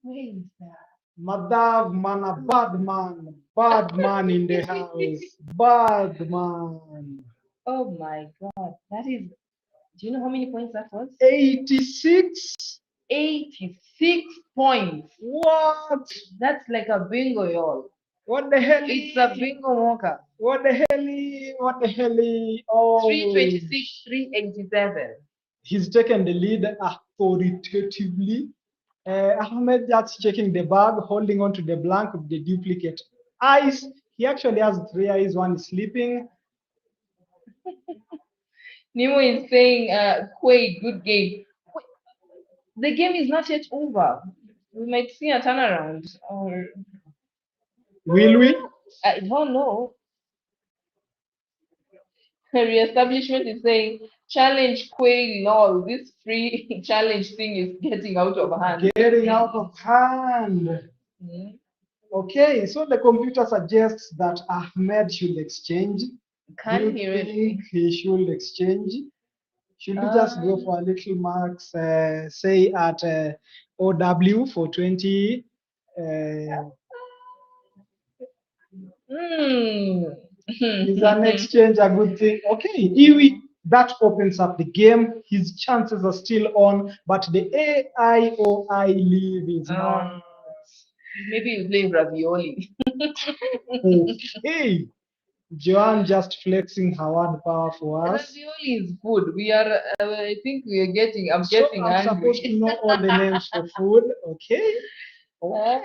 Where is that? Madhav Mana, bad man in the house, bad man. Oh my god, that is. Do you know how many points that was? 86. 86 points. What? That's like a bingo, y'all. What the hell? It's a bingo mocha. What the hell? What the hell? Oh. 326, 387. He's taken the lead authoritatively. Ahmed that's checking the bag, holding on to the blank with the duplicate eyes. He actually has 3 eyes, one is sleeping. Nemo is saying, Quay, good game. The game is not yet over. We might see a turnaround. Or will we? I don't know. Reestablishment is saying, challenge Quay lol. This free challenge thing is getting out of hand. Getting out of hand. Okay, so the computer suggests that Ahmed should exchange. Can he really? Think he should exchange? Should we just go for a little marks, say at OW for 20? Is an exchange a good thing? Okay, Iwi, that opens up the game. His chances are still on, but the AIOI leave is not. Maybe you play ravioli. Okay. Joanne just flexing her word power for us. Ravioli is food. We are, I think we are getting, I'm So getting I'm angry. supposed to know all the names for food. Okay. Okay.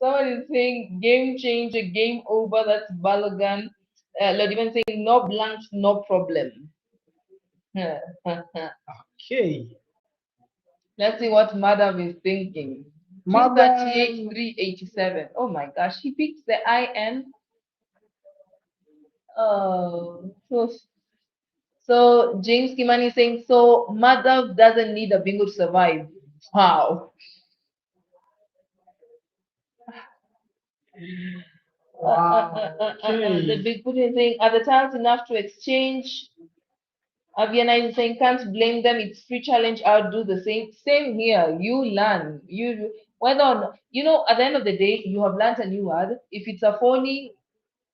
Someone is saying game changer, game over. That's Balogan. Lord even saying no blanks, no problem. Okay. Let's see what Madam is thinking. 238, 387. Oh my gosh, he picks the IN. Oh, so James Kimani is saying, so Madhav doesn't need a bingo to survive. Wow. The big put is saying, are the tiles enough to exchange? Aviana is saying, can't blame them. It's free challenge. I'll do the same. Same here. You learn. You whether or not, at the end of the day, you have learned a new word. If it's a phony,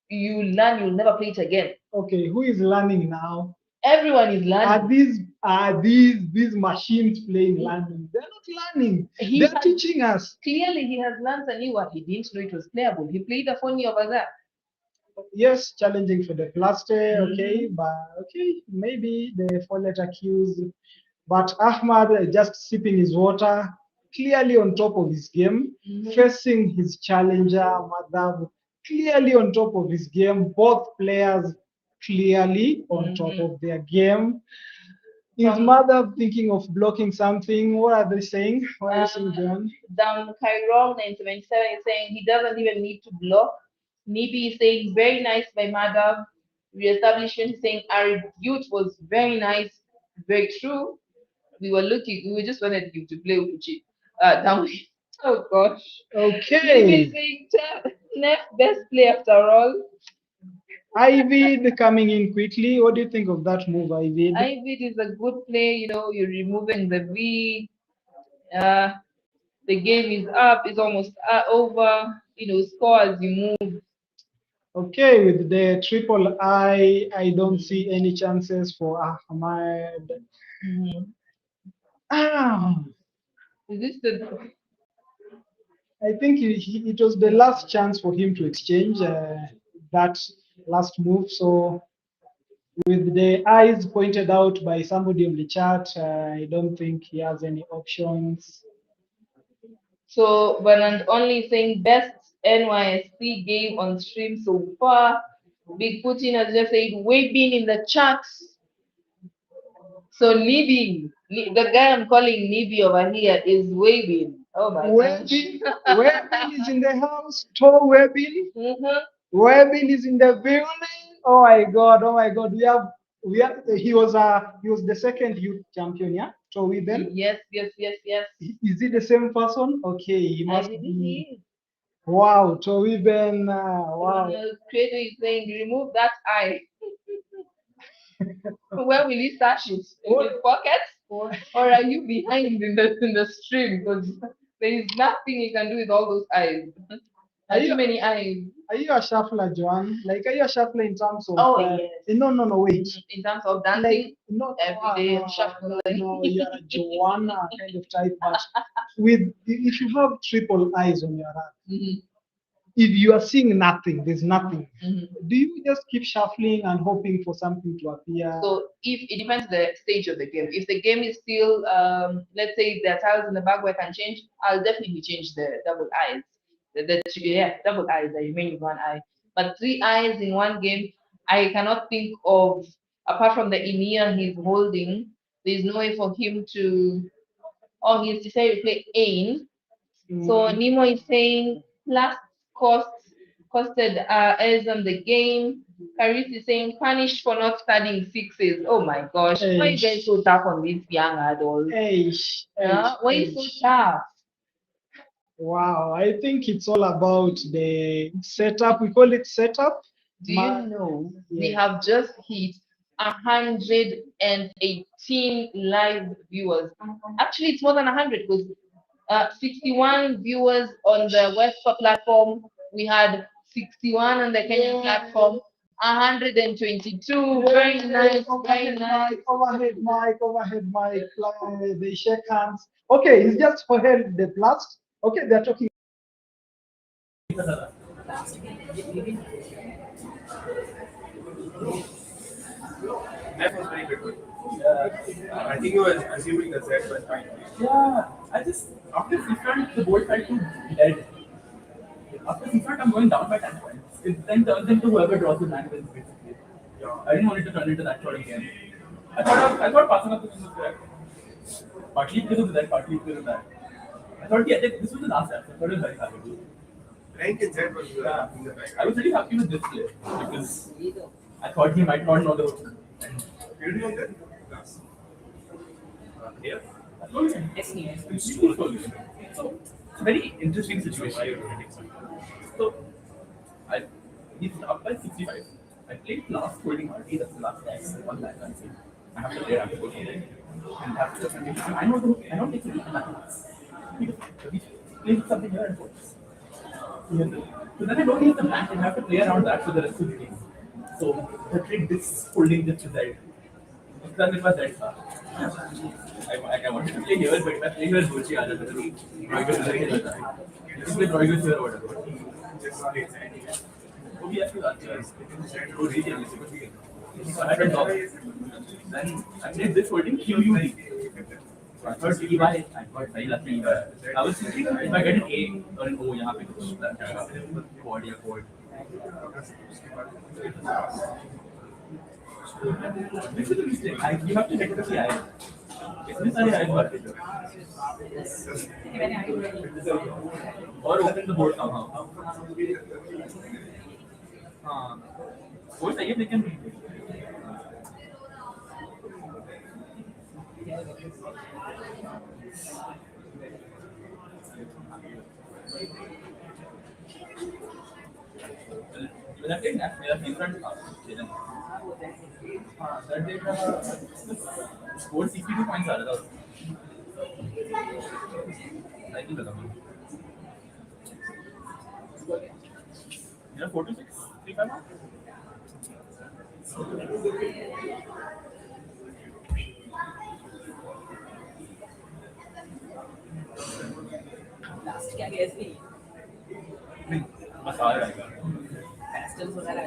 you learn. You'll never play it again. Okay, who is learning now? Everyone is learning. Are these machines playing learning? They're not learning. They're teaching us. Clearly, he has learned a new word. He didn't know it was playable. He played a phony over there. Yes, challenging for the plaster, okay, but okay, maybe the 4-letter cues. But Ahmad just sipping his water, clearly on top of his game, facing his challenger, Madhav, clearly on top of his game. Both players clearly on top of their game. Is Madhav thinking of blocking something? What are they saying? What are you saying, John? Down Chiron 977 is saying he doesn't even need to block. Nibi is saying very nice by Madhav. Reestablishment saying our youth was very nice, very true. We were looking, we just wanted you to play Uchi. Down. Oh gosh. Okay. Maybe saying next best play after all. Ivid coming in quickly. What do you think of that move, Ivid? Ivid is a good play, you're removing the V. Uh, the game is up, it's almost over. Score as you move. Okay, with the triple I don't see any chances for Ahmad. Mhm. Ah, Is this the I think it was the last chance for him to exchange that last move. So, with the eyes pointed out by somebody on the chat, I don't think he has any options. so Bernard only saying best NYSC game on stream so far? Big Putin has just said waving in the chat. So Nibi, the guy I'm calling Nibi over here is waving. Oh my gosh. Webin is in the house. Tor Webin. Mhm. Webin is in the building. Oh my God! Oh my God! We have. He was the second youth champion. Yeah. Tor Webin. Yes. Is it the same person? Okay, he I must believe be. he is. Wow, Tor Webin. Wow. Creator is saying remove that eye. Where will he stash it? In his pocket? Or are you behind in the stream? Because there is nothing you can do with all those eyes. Are Too you many eyes. are you a shuffler, Joan? Like, are you a shuffler in terms of? Oh yes. No, wait. In terms of Like, dancing, not every day no, shuffling. no, you're a Joanna kind of type, but if you have triple eyes on your hand, Mhm, if you are seeing nothing, there's nothing. mhm. Do you just keep shuffling and hoping for something to appear? So if it depends the stage of the game. If the game is still, let's say there are tiles in the back where I can change, I'll definitely change the double eyes. Double eyes. I remain with one eye. But three eyes in one game, I cannot think of apart from the Emir he's holding. There's no way for him to. Oh, he's decided to play Ain. So Nemo is saying last cost costed Ezam the game. Caris is saying punished for not studying sixes. Oh my gosh. Why are you guys so tough on these young adults? Why are you so tough? Wow, I think it's all about the setup. We call it setup. Do you know we have just hit 118 live viewers? Actually, it's more than 100 because 61 viewers on the WESPA platform. We had 61 on the Kenyan platform. 122. Very nice. Very nice. Overhead mic. They shake hands. Okay, it's just for head the plus. Okay, they're talking. That was very good. I think he was assuming the set was fine. Yeah, I just after Seafront, the board tried to dead. After Seafront, I'm going down by 10 points. It then turns into whoever draws the land wins basically. I didn't want it to turn into that sort of game. I thought passing up the game was correct. Partly because of that, partly because of that. I thought this was the last episode. I thought it was very happy. Rank in set was I was really happy with this play because I thought he might not know the hook. You didn't know that? Yeah. So, it's a very interesting situation. So, he's up by 65. I played last holding RT, that's the last dice, one life I see. I have to play after holding. And have to I don't take it mathematics. He plays something here and folds. So then I don't use the blank and have to play around that for the rest of the game. So, I played this holding just to that. Because it was that. I wanted to play here, but if I play here, Gucci आ जाता है. Roygus is very good. You can play Roygus here or whatever. Just play it. वो भी ऐसी बात है. वो really है. So I had a dog. Then I played this holding QUD. I thought EY. I thought very lucky EY. I was thinking if I get an A or an O यहाँ पे कुछ जाएगा. Quad या quad. This is a mistake. You have to get the CI. इसमें सारे आए बात और open the board somehow. हाँ Course, I guess they can. That did that. They are different. That did score 62 points. I think that's you know 4 to 6, 3 5. Last क्या gas नहीं बस आ रहा है पेस्टल्स वगैरह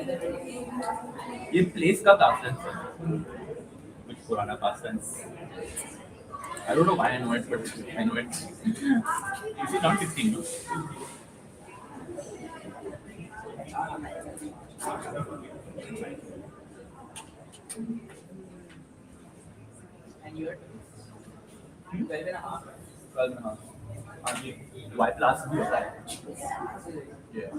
ये प्लेस का पास्ट कुछ पुराना past tense I don't know why I know it, but I know it. Is it not 16? and you're 12 and a half 12 and a half. Why plus B? Yeah.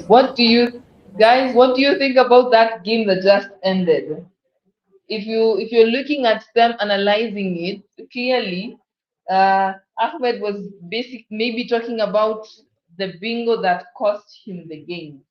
What do you think about that game that just ended? If you're looking at them analyzing it clearly, Ahmed was maybe talking about the bingo that cost him the game.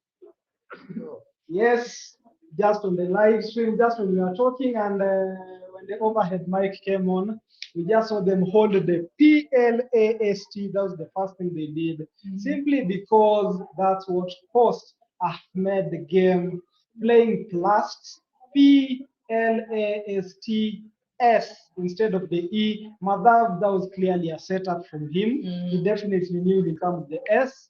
Yes, just on the live stream, just when we were talking, and when the overhead mic came on, we just saw them hold the PLAST. That was the first thing they did, simply because that's what cost Ahmed the game, playing plus PLAST instead of the E. Madhav, that was clearly a setup from him. He definitely knew he'd come with the S.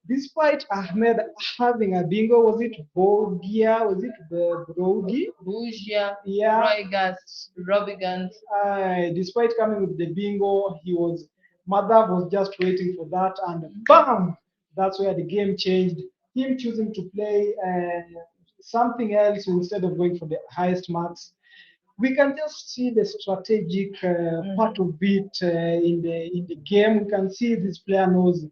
Despite Ahmed having a bingo, was it Bogia? Was it Brogi? Bugia, Yeah. Roigas, Robigans. Despite coming with the bingo, Madhav was just waiting for that, and bam! That's where the game changed. Him choosing to play something else instead of going for the highest marks. We can just see the strategic part of it in the game. We can see this player knows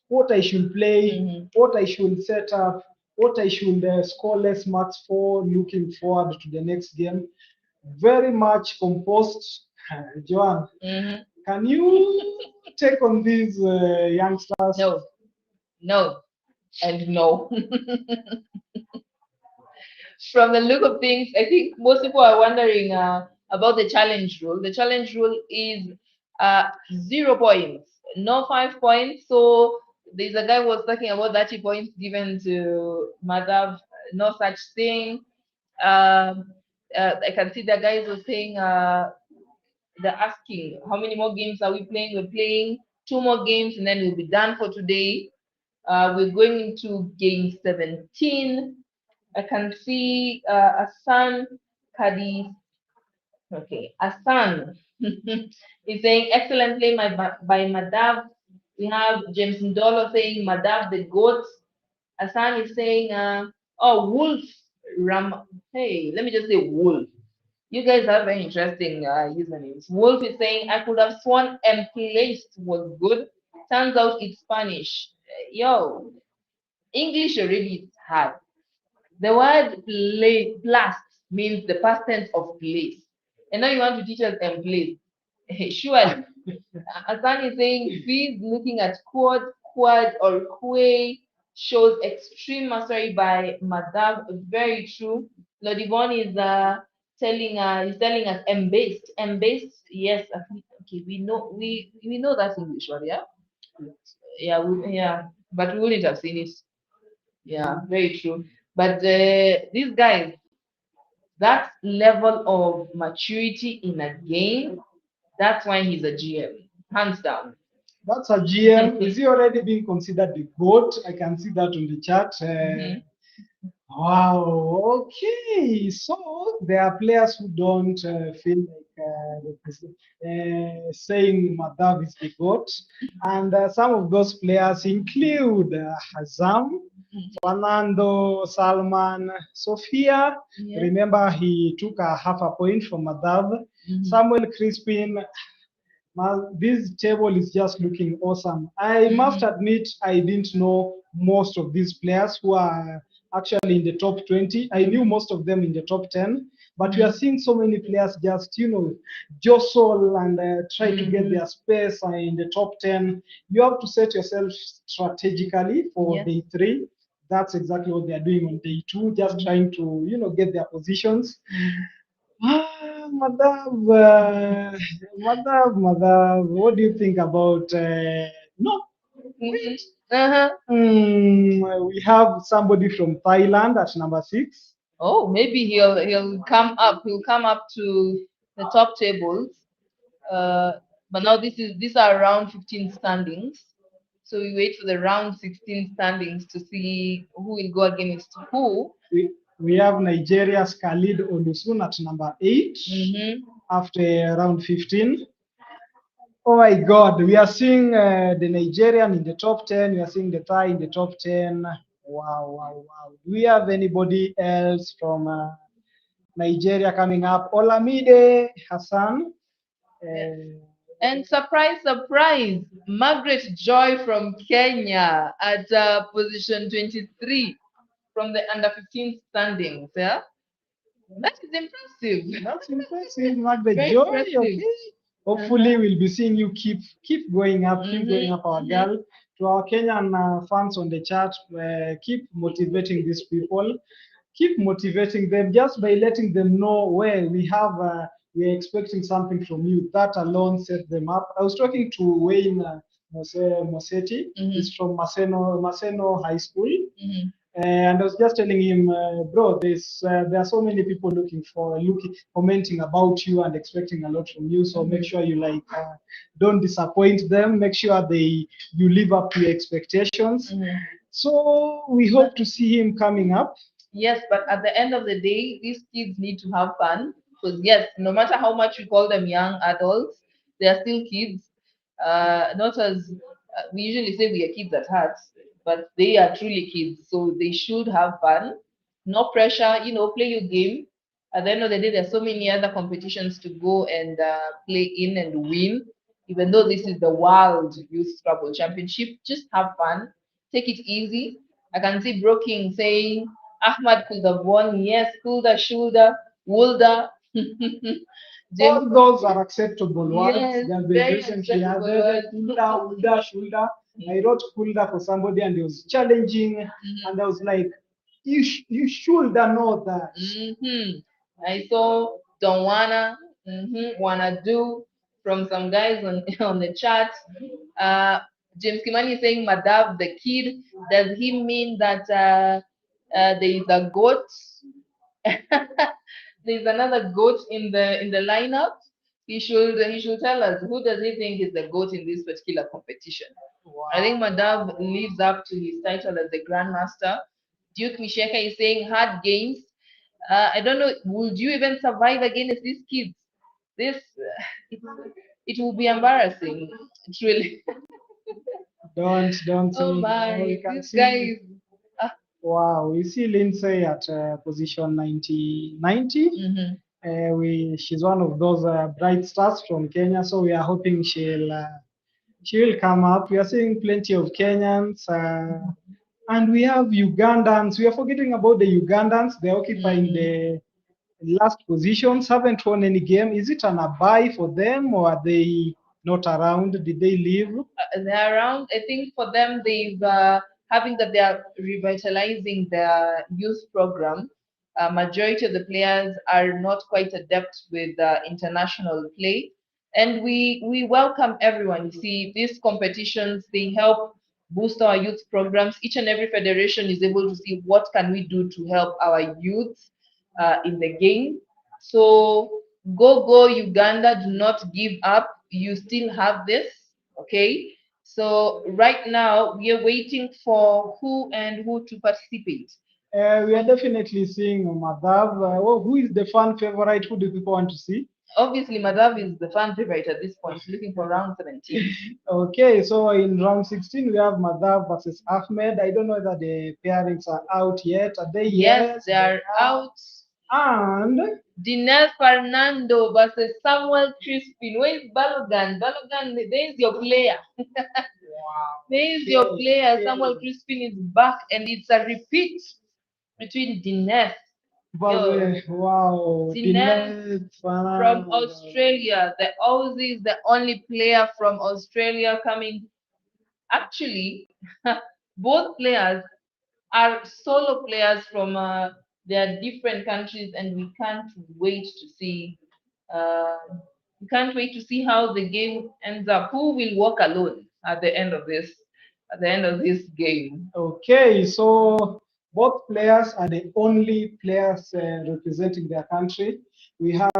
what I should play, what I should set up, what I should score less marks for, looking forward to the next game. Very much composed. Joan, can you take on these youngsters? No, and no. From the look of things, I think most people are wondering about the challenge rule. The challenge rule is 0 points, no 5 points. So there's a guy who was talking about 30 points given to Madhav, no such thing. I can see the guys were saying they're asking how many more games are we playing? We're playing 2 more games and then we'll be done for today. We're going into game 17. I can see Asan Kadi. Okay, Asan is saying excellent play by Madhav. We have James Ndolo saying Madhav the goat. Asan is saying Wolf Ram. Hey, let me just say Wolf. You guys have very interesting usernames. Wolf is saying I could have sworn emplaced was good. Turns out it's Spanish. Yo, English already is hard. The word blast means the past tense of place. And now you want to teach us emplace. Surely. Asan is saying, please looking at quad, or quay shows extreme mastery by Madhav. Very true. Lodivon is telling us embased. Embased, yes. Okay, we know that's English word, yeah? Yeah, but we wouldn't have seen it. Yeah, very true. But these guys, that level of maturity in a game, that's why he's a GM, hands down. That's a GM. Is he already being considered the GOAT? I can see that on the chat. Wow. Okay. So there are players who don't feel like saying Madhav is the GOAT. And some of those players include Hazam, Fernando, Salman, Sophia. Yeah. Remember, he took a half a point from Madhav. Samuel Crispin. This table is just looking awesome. I must admit, I didn't know most of these players who are actually in the top 20. I knew most of them in the top 10, but we are seeing so many players just, jostle and try to get their space in the top 10. You have to set yourself strategically for Yes. day 3. That's exactly what they are doing on day 2, just trying to, get their positions. Madhav, what do you think about? No, wait. We have somebody from Thailand at number 6. Oh, maybe he'll come up. He'll come up to the top tables. But now these are round 15 standings. So we wait for the round 16 standings to see who will go against who. We have Nigeria's Khalid Olusun at number 8 after round 15. Oh my God, we are seeing the Nigerian in the top 10. We are seeing the Thai in the top 10. Wow. Do we have anybody else from Nigeria coming up? Olamide Hassan. And surprise, Margaret Joy from Kenya at position 23 from the under 15 standings. Yeah, that is impressive. That's impressive, Margaret Very Joy. impressive. Okay. Hopefully, we'll be seeing you keep going up, our girl. To our Kenyan fans on the chat, keep motivating these people. Keep motivating them just by letting them know where we're expecting something from you. That alone set them up. I was talking to Wayne Moseti. He's from Maseno High School. And I was just telling him, bro, there are so many people commenting about you and expecting a lot from you. So make sure you don't disappoint them. Make sure you live up to your expectations. So we hope to see him coming up. Yes, but at the end of the day, these kids need to have fun because yes, no matter how much we call them young adults, they are still kids. Not as we usually say we are kids at heart, but they are truly kids, so they should have fun. No pressure, play your game. At the end of the day, there's so many other competitions to go and play in and win. Even though this is the World Youth Scrabble Championship, just have fun, take it easy. I can see Broking saying Ahmad could have won. Yes, Kulda, Shulda, Wulda. All those are acceptable words. Yes, They have been very recently acceptable added. words. Kulda, Shulda. I wrote Kulda for somebody and he was challenging, and I was like, you should know that. I saw don't wanna do from some guys on on the chat. James Kimani is saying Madhav the kid. Does he mean that there is a goat? There's another goat in the lineup. He should tell us who does he think is the goat in this particular competition. Wow. I think Madhav lives up to his title as the grandmaster. Duke Misheka is saying hard games. I don't know. Would you even survive against these kids? This it will be embarrassing. It's really. Don't say. Oh my! We can These see. guys. Wow, we see Lindsay at position 90. She's one of those bright stars from Kenya, so we are hoping she'll come up. We are seeing plenty of Kenyans, and we have Ugandans. We are forgetting about the Ugandans. They're occupying the last positions. Haven't won any game. Is it an abai for them, or are they not around? Did they leave? They're around. I think for them, they've having that they are revitalizing their youth program. Majority of the players are not quite adept with international play, and we welcome everyone. You see, these competitions they help boost our youth programs. Each and every federation is able to see what can we do to help our youth in the game. So go Uganda, do not give up. You still have this, okay? So right now we are waiting for who to participate. We are definitely seeing Madhav. Who is the fan favorite? Who do people want to see? Obviously, Madhav is the fan favorite at this point, looking for round 17. Okay, so in round 16, we have Madhav versus Ahmed. I don't know whether the pairings are out yet. Are they? Yes, they are out. And Dinel Fernando versus Samuel Crispin. Where is Balogan? Balogan, there is your player. There is your player. Samuel Crispin is back, and it's a repeat between Dineth. Wow, Dineth from Australia. The Aussie is the only player from Australia coming. Actually, both players are solo players from their different countries, and we can't wait to see. Uh, we can't wait to see how the game ends up. Who will walk alone at the end of this? At the end of this game. Okay, so both players are the only players representing their country. We have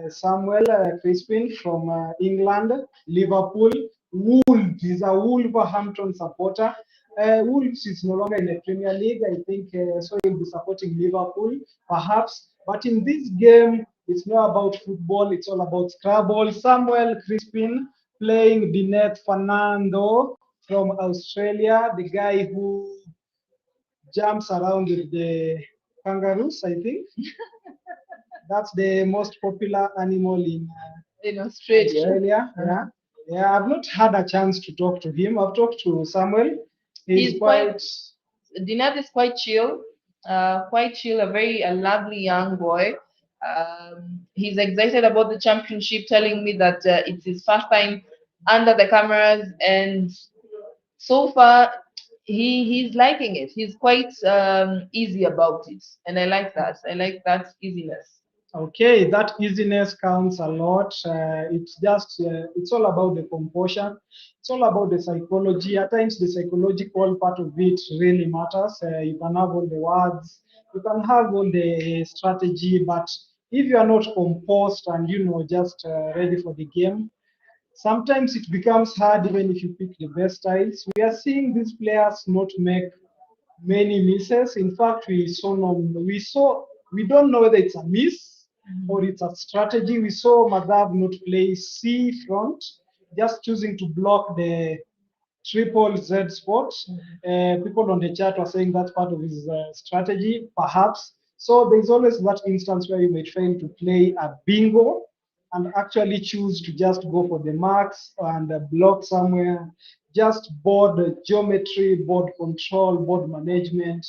Samuel Crispin from England, Liverpool. Wolves is a Wolverhampton supporter. Wolves is no longer in the Premier League. I think so. He'll be supporting Liverpool, perhaps. But in this game, it's not about football. It's all about Scrabble. Samuel Crispin playing Dineth Fernando from Australia, the guy who jumps around with the kangaroos, I think. That's the most popular animal in Australia. Yeah. Yeah, I've not had a chance to talk to him. I've talked to Samuel. He's quite. Dineth is quite chill, a very lovely young boy. He's excited about the championship, telling me that it's his first time under the cameras, and so far he's liking it. He's quite easy about it, and I like that. I like that easiness. Okay, that easiness counts a lot. It's all about the composure. It's all about the psychology. At times, the psychological part of it really matters. You can have all the words, you can have all the strategy, but if you are not composed and just ready for the game, sometimes it becomes hard even if you pick the best styles. We are seeing these players not make many misses. In fact, we don't know whether it's a miss or it's a strategy. We saw Madhav not play C front, just choosing to block the triple Z spot. People on the chat were saying that's part of his strategy, perhaps. So there's always that instance where you may fail to play a bingo and actually choose to just go for the marks and block somewhere. Just board geometry, board control, board management.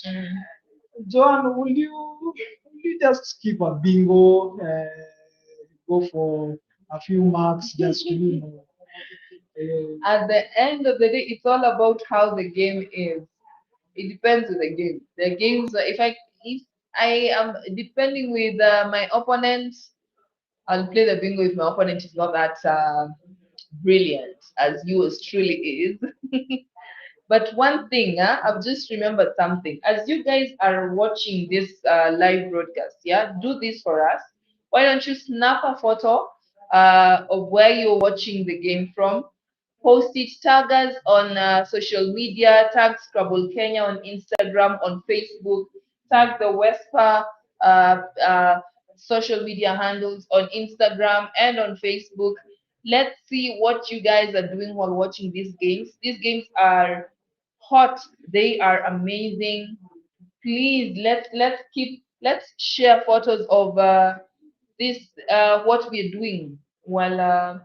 Joan, will you just skip a bingo, go for a few marks just to At the end of the day, it's all about how the game is. It depends on the game. The games, if I am depending with my opponent, I'll play the bingo if my opponent is not that brilliant as yours truly is. But one thing, I've just remembered something. As you guys are watching this live broadcast, do this for us. Why don't you snap a photo of where you're watching the game from? Post it, tag us on social media, tag Scrabble Kenya on Instagram, on Facebook, tag the WESPA social media handles on Instagram and on Facebook. Let's see what you guys are doing while watching these games. These games are hot. They are amazing. Please let's share photos of this what we're doing while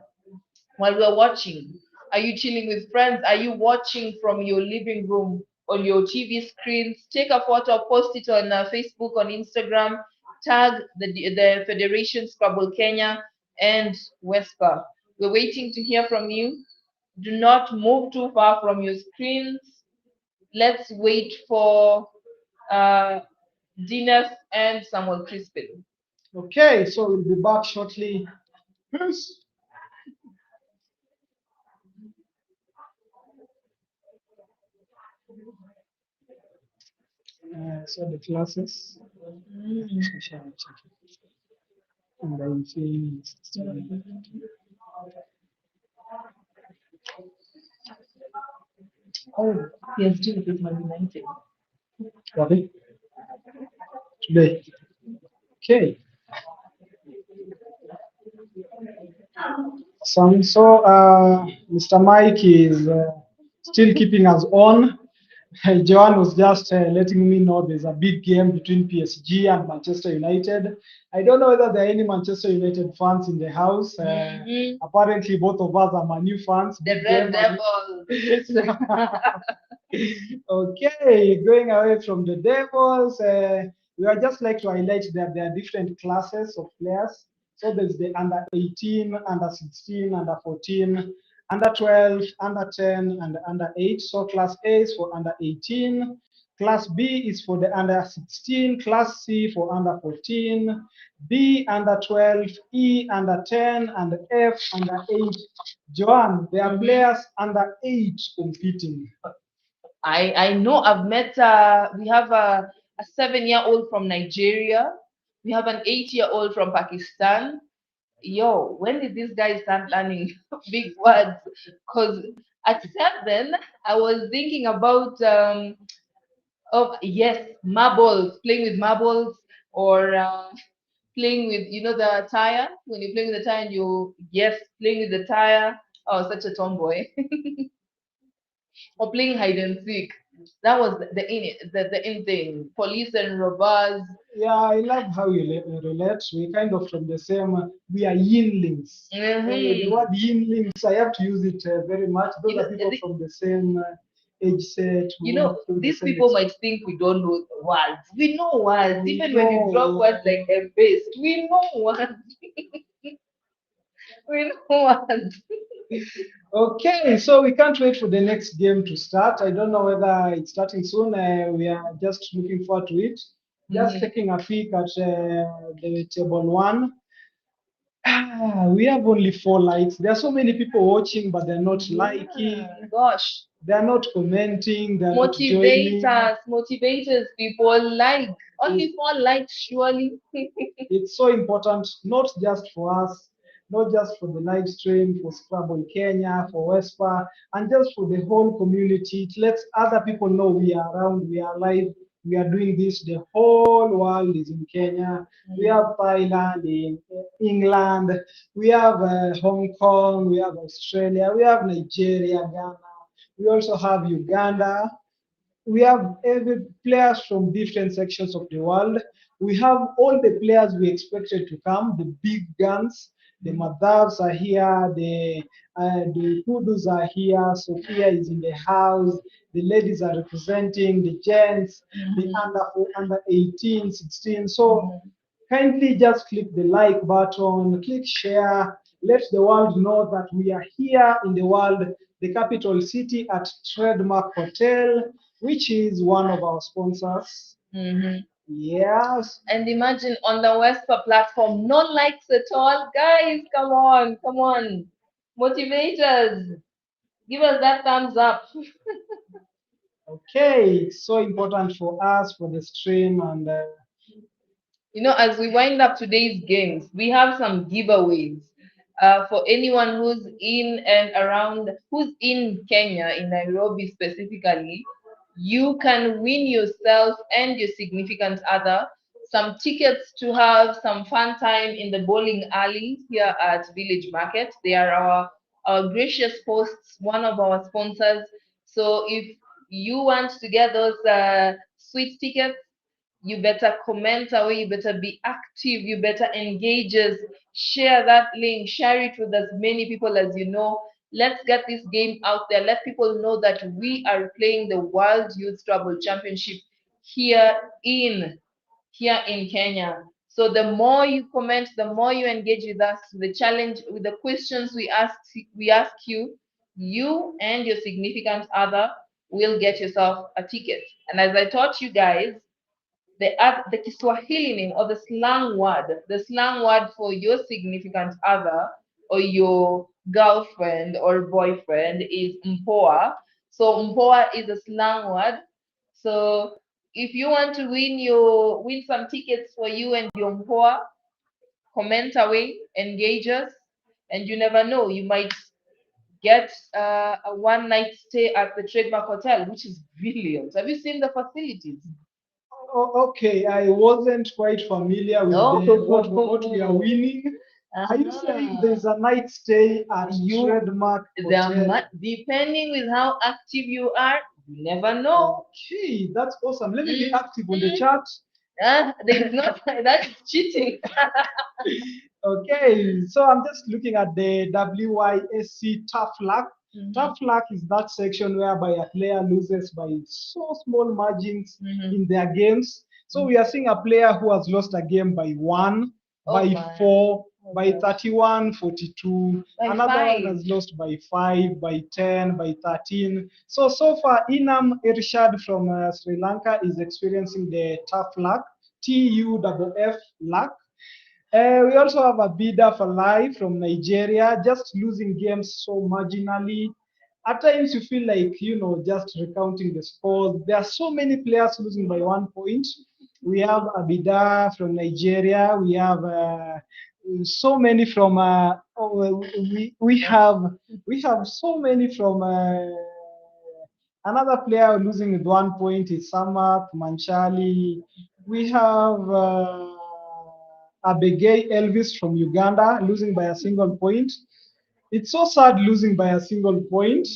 we're watching. Are you chilling with friends? Are you watching from your living room on your TV screens? Take a photo, post it on Facebook, on Instagram, tag the Federation Scrabble Kenya and WESPA. We're waiting to hear from you. Do not move too far from your screens. Let's wait for Dineth and Samuel Crispin. Okay, so we'll be back shortly. Peace. So the classes. And I think Oh, PSG with Man United. Ravi, today. Okay. Mr. Mike is still keeping us on. Joan was just letting me know there's a big game between PSG and Manchester United. I don't know whether there are any Manchester United fans in the house. Apparently, both of us are Man U fans. The Big Red game. Devils. Okay, going away from the Devils, we are just like to highlight that there are different classes of players. So there's the under 18, under 16, under 14, under 12, under 10, and under 8. So class A is for under 18, class B is for the under 16, class C for under 14, B under 12, E under 10, and F under 8. Joan, there are players under 8 competing. I know I've met, we have a 7-year-old from Nigeria. We have an 8-year-old from Pakistan. Yo, when did these guys start learning big words? Because at 7, I was thinking about, oh, yes, marbles, playing with marbles, or playing with, you know, the tire. When you're playing with the tire and yes, playing with the tire. Oh, such a tomboy. Or playing hide and seek. That was the in thing. Police and robbers. Yeah, I love how you relate. We kind of from the same. We are yinlings. The word yinlings, I have to use it very much. Those are people from the same age set. You know, these people might think we don't know words. We know words. Even when you drop words like M-Pesa, we know words. We know words. Okay, so we can't wait for the next game to start. I don't know whether it's starting soon. We are just looking forward to it. Just taking a peek at the table one. We have only 4 likes. There are so many people watching, but they're not liking. Gosh. They're not commenting. They're Motivate not us, motivators, people like. Only 4 likes, surely. It's so important, not just for us, not just for the live stream, for Scrabble Kenya, for WESPA, and just for the whole community. It lets other people know we are around, we are live, we are doing this. The whole world is in Kenya. We have Thailand, in England, we have Hong Kong, we have Australia, we have Nigeria, Ghana, we also have Uganda. We have every players from different sections of the world. We have all the players we expected to come, the big guns. The Madhavs are here, the Kudus are here, Sophia is in the house, the ladies are representing, the gents, the under 18, 16. So kindly just click the like button, click share, let the world know that we are here in the world, the capital city at Trademark Hotel, which is one of our sponsors. Yes. And imagine on the WESPA platform, no likes at all. Guys, come on, come on. Motivators, give us that thumbs up. Okay, it's so important for us, for the stream, and you know, as we wind up today's games, we have some giveaways for anyone who's in and around, who's in Kenya, in Nairobi specifically. You can win yourself and your significant other some tickets to have some fun time in the bowling alley here at Village Market. They are our gracious hosts, one of our sponsors. So if you want to get those sweet tickets, you better comment away, you better be active, you better engage us, share that link, share it with as many people as you know. Let's get this game out there. Let people know that we are playing the World Youth Scrabble Championship here in Kenya. So the more you comment, the more you engage with us, the challenge, with the questions we ask you, you and your significant other will get yourself a ticket. And as I taught you guys, the Kiswahili name or the slang word for your significant other or your girlfriend or boyfriend is mpoa. So mpoa is a slang word. So If you want to win some tickets for you and your mpoa, comment away, engage us, and you never know, you might get a one-night stay at the Trademark Hotel, which is brilliant. Have you seen the facilities? Okay, I wasn't quite familiar with what we are winning. Are you saying there's a night stay at Trademark Hotel? Depending with how active you are, you never know. Okay, that's awesome. Let me be active on the chat. There is not that's cheating. Okay, so I'm just looking at the WYSC tough luck. Tough luck is that section whereby a player loses by so small margins in their games. So we are seeing a player who has lost a game by 1, by 4, by 31, 42. Another one has lost by 5, by 10, by 13. So far, Inam Irshad from Sri Lanka is experiencing the tough luck, TUFF luck. We also have a bidder for life from Nigeria, just losing games so marginally. At times you feel like, just recounting the scores. There are so many players losing by 1 point. We have Abida from Nigeria. We have so many from. We have so many from. Another player losing with 1 point is Samak Manchali. We have Abegay Elvis from Uganda losing by a single point. It's so sad losing by a single point,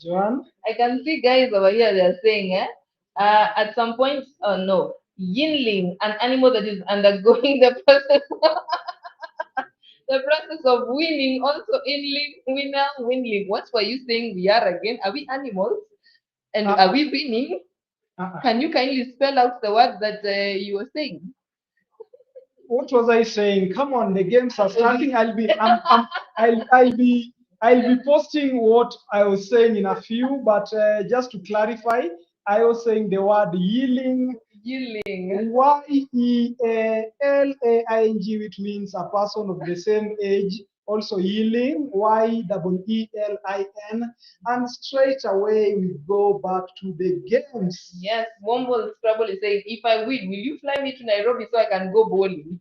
Joanne. I can see guys over here, they're saying, at some point, oh no, Yinling, an animal that is undergoing the process, the process of winning, also Inling, winner, winling. What were you saying we are again? Are we animals? And are we winning? Can you kindly spell out the word that you were saying? What was I saying? Come on, the games are starting. I'll be posting what I was saying in a few, but just to clarify, I was saying the word yielding. Yielding. YEALAING, which means a person of the same age. Also yielding, YEELIN, and straight away we go back to the games. Yes, Womble Scrabble is saying, if I win, will you fly me to Nairobi so I can go bowling?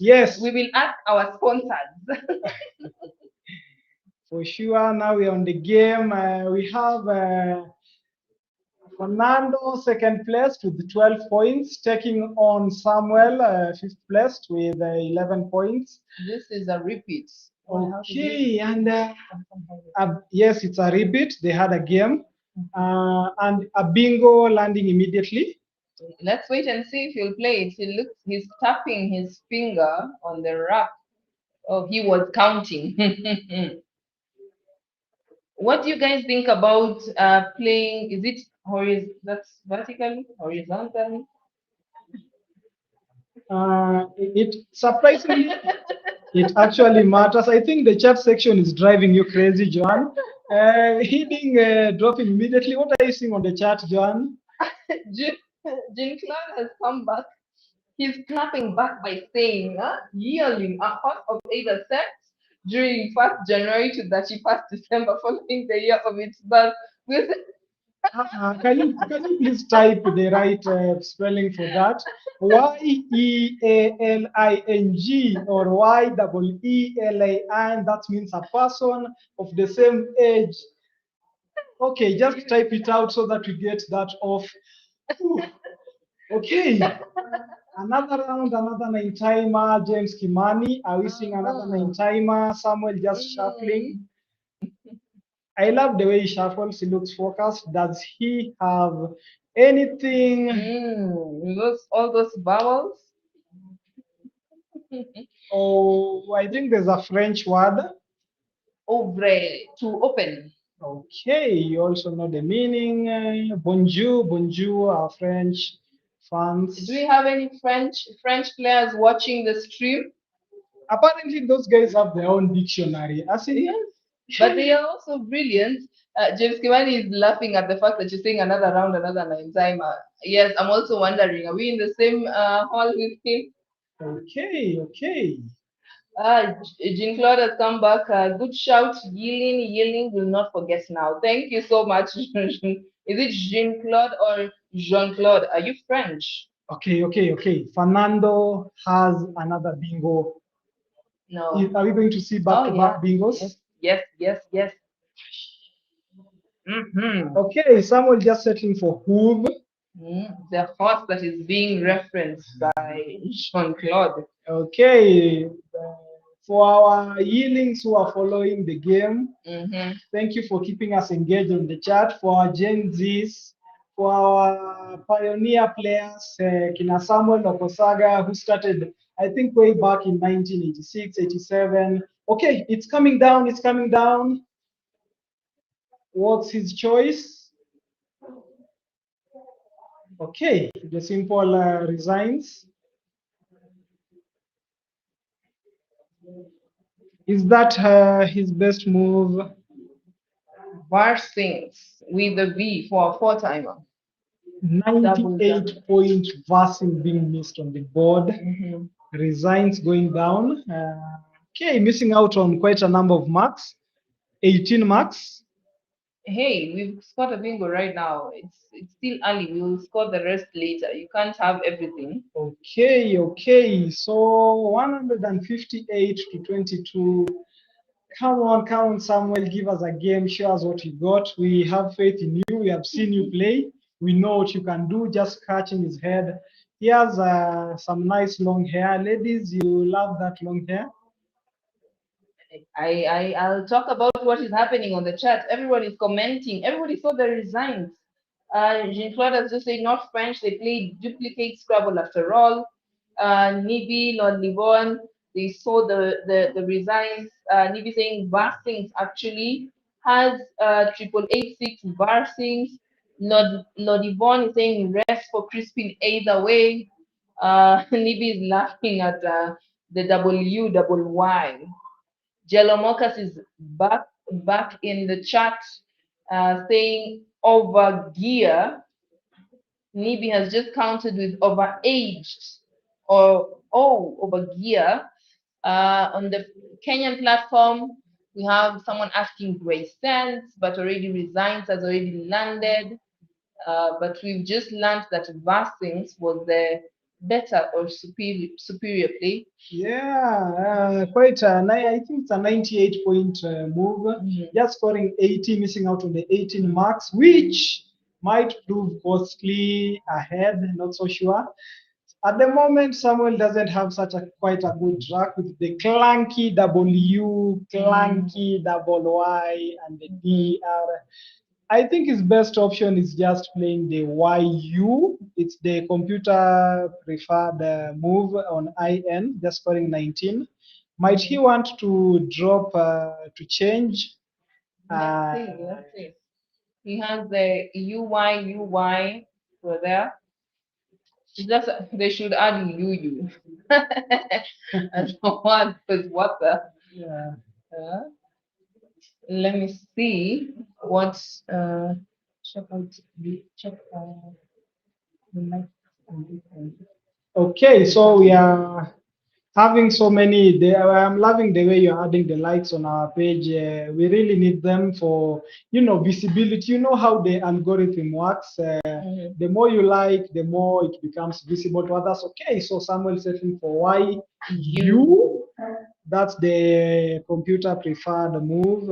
Yes. We will ask our sponsors. For sure, now we're on the game. We have Fernando second place with 12 points, taking on Samuel fifth place with 11 points. This is a repeat. Okay, and yes, it's a repeat. They had a game and a bingo landing immediately. Let's wait and see if he'll play it. He's tapping his finger on the rack. Oh, he was counting. What do you guys think about playing? Is it that's vertically, horizontally? It surprisingly, it actually matters. I think the chat section is driving you crazy, Joan. Hitting, dropping immediately. What are you seeing on the chat, Joan? Jean Claude has come back. He's clapping back by saying, yearly, a horse of either sex during 1st January to 31st December following the year of its birth. Can you please type the right spelling for that? YEALING or YEELAN. That means a person of the same age. Okay, just type it out so that we get that off. Okay. Another round, another 9 timer. James Kimani. Are we seeing another 9 timer? Samuel just shuffling. I love the way he shuffles. He looks focused. Does he have anything? All those vowels. Oh, I think there's a French word. Ouvre, to open. Okay, you also know the meaning. Bonjour, bonjour, our French fans. Do we have any French players watching the stream? Apparently, those guys have their own dictionary. Yes, but they are also brilliant. James Kimani is laughing at the fact that you're saying another round, another 9 timer. Yes, I'm also wondering, are we in the same hall with him? Okay. Jean Claude has come back. Good shout. Yielding will not forget now. Thank you so much, Is it Jean-Claude or Jean-Claude? Are you French? Okay. Fernando has another bingo. No. Are we going to see back-to-back bingos? Yes. Okay, Samuel just settling for Hoove. The horse that is being referenced by Jean-Claude. Okay, for our yearlings who are following the game, thank you for keeping us engaged on the chat. For our Gen Zs, for our pioneer players, Kina Samuel Okosaga, who started, I think, way back in 1986, 87. Okay, it's coming down. What's his choice? Okay, the simple resigns. Is that his best move? Varsings with a V for a four-timer. 98-point versing being missed on the board. Resigns going down. Okay, missing out on quite a number of marks. 18 marks. Hey, we've scored a bingo right now. It's still early. We'll score the rest later. You can't have everything. Okay. So 158 to 22. Come on, Samuel. Give us a game. Show us what you got. We have faith in you. We have seen you play. We know what you can do. Just catching his head. He has some nice long hair. Ladies, you love that long hair. I'll talk about what is happening on the chat. Everyone is commenting. Everybody saw the resigns. Jean-Claude has just said not French. They played duplicate Scrabble after all. Nibi, not Livon. They saw the resigns. Nibi saying Varsings actually has 8886 Varsings. Nodivon is saying rest for Crispin either way. Nibi is laughing at the WY. Jello Mokas is back in the chat saying over gear. Nibi has just counted with overaged or over gear. On the Kenyan platform, we have someone asking Grace Sense, but already resigns, has already landed. But we've just learned that Varsings was the better or superior play. Yeah, quite I think it's a 98-point move. Just scoring 80, missing out on the 18 marks, which might prove costly ahead, not so sure. At the moment, Samuel doesn't have such a quite a good track with the clunky W, clunky double Y, and the DR. I think his best option is just playing the YU. It's the computer preferred move on IN, just scoring 19. Might he want to drop to change? Let's see. He has the UY for there. Just they should add UU. I don't want because what the. Yeah. Let me see what check Okay, so we are having so many. I'm loving the way you're adding the likes on our page. We really need them for visibility. You know how the algorithm works. The more you like, the more it becomes visible to others. Okay, so Samuel settling for YU. That's the computer preferred move.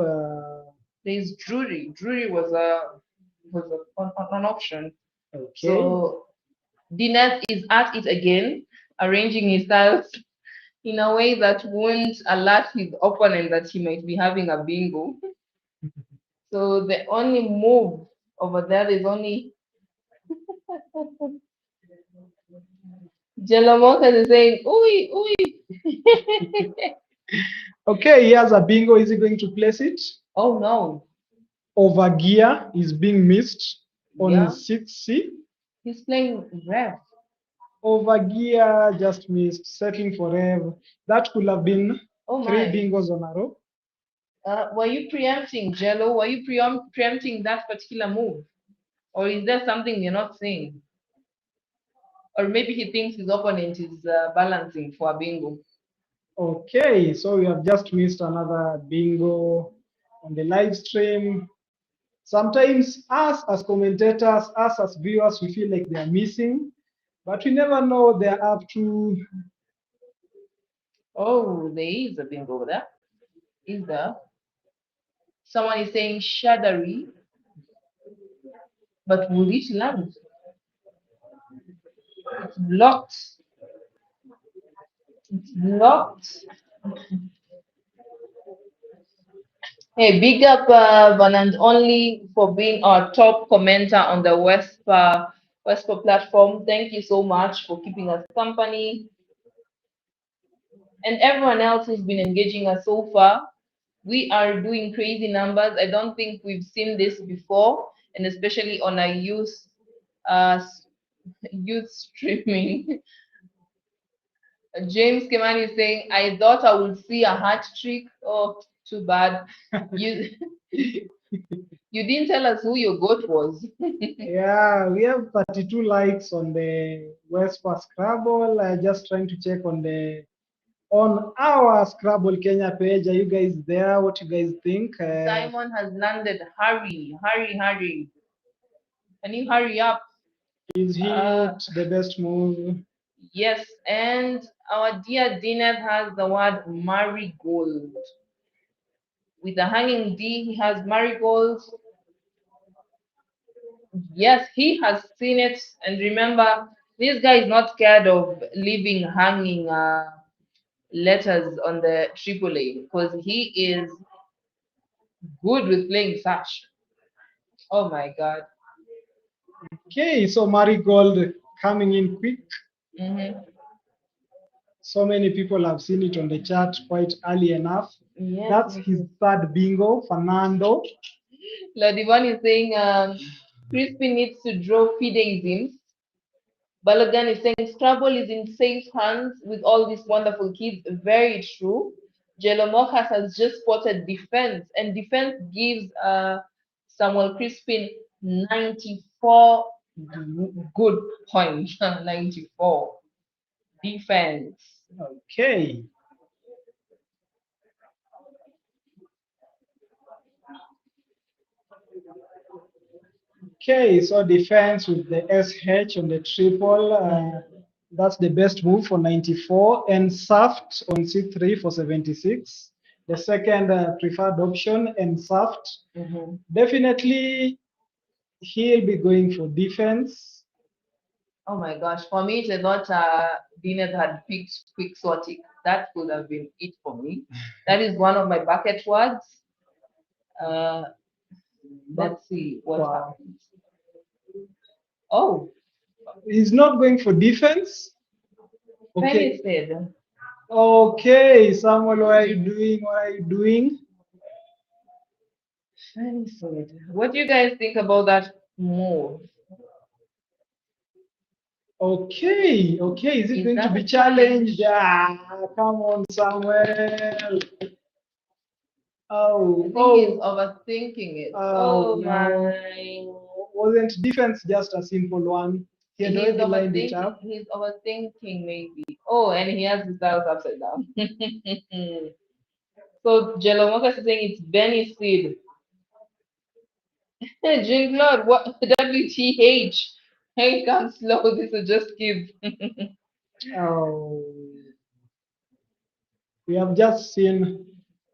There's Drury. Drury was an option. Okay. So Dinesh is at it again, arranging his tiles in a way that won't alert his opponent that he might be having a bingo. So the only move over there is only Jelamoka is saying, ooh. Okay, he has a bingo. Is he going to place it? Oh no. Over gear is being missed on 6C. He's playing Rev. Over gear just missed, settling for Rev. That could have been 3 bingos on a row. Were you preempting, Jello? Were you preempting that particular move? Or is there something you're not seeing? Or maybe he thinks his opponent is balancing for a bingo. Okay, so we have just missed another bingo on the live stream. Sometimes us as commentators, us as viewers, we feel like they are missing, but we never know what they're up to. Oh, there is a bingo over there. Is there? Someone is saying shadari, but will it land? It's blocked. It's blocked. Hey, big up one and only for being our top commenter on the WESPA platform. Thank you so much for keeping us company. And everyone else who's been engaging us so far. We are doing crazy numbers. I don't think we've seen this before, and especially on a uh, youth streaming. James Kemani is saying, I thought I would see a hat trick. Oh, too bad. You you didn't tell us who your goat was. Yeah, we have 32 likes on the WESPAScrabble. Just trying to check on our Scrabble Kenya page. Are you guys there? What you guys think? Simon has landed. Hurry, hurry, hurry. Can you hurry up? Is he the best move? Yes, and our dear Dineth has the word marigold. With the hanging D, he has marigold. Yes, he has seen it. And remember, this guy is not scared of leaving hanging letters on the AAA because he is good with playing such. Oh my God. Okay, so Marigold coming in quick. So many people have seen it on the chat quite early enough. Yes, that's his third bingo, Fernando. Ladivan is saying Crispy needs to draw fideisms. Balogan is saying Scrabble is in safe hands with all these wonderful kids. Very true. Jelomokas has just spotted defense, and defense gives Samuel Crispin 94 good points. 94 defense. Okay. Okay, so defense with the SH on the triple. That's the best move for 94, and Saft on C3 for 76. The second preferred option, and Saft. Definitely, he'll be going for defense. Oh my gosh, for me, it's not Dinah had picked quixotic. That would have been it for me. That is one of my bucket words. Let's see what happens. Oh. He's not going for defense? Okay. Said. Okay, Samuel, what are you doing? What are you doing? What do you guys think about that move? Okay, is it going to be challenged? Come on, Samuel. He's overthinking it. Oh my. Wasn't defense just a simple one? He had already lined it up. He's overthinking maybe. Oh, and he has the styles upside down. So Jelomoka is saying it's Benny Seed. Drink Lord, what WTH? Hey, come slow, this is just kids. We have just seen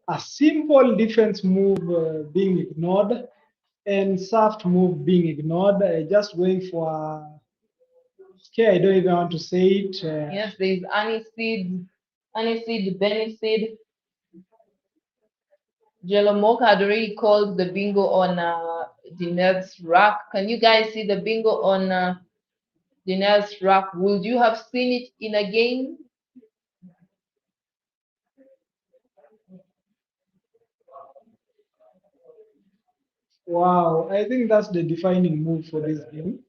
a simple defense move being ignored and soft move being ignored. Just going for okay, I don't even want to say it. Yes, there's aniseed, Benny Seed. Jelomoka had already called the bingo on Diner's rack. Can you guys see the bingo on Diner's rack? Would you have seen it in a game? Wow, I think that's the defining move for this game.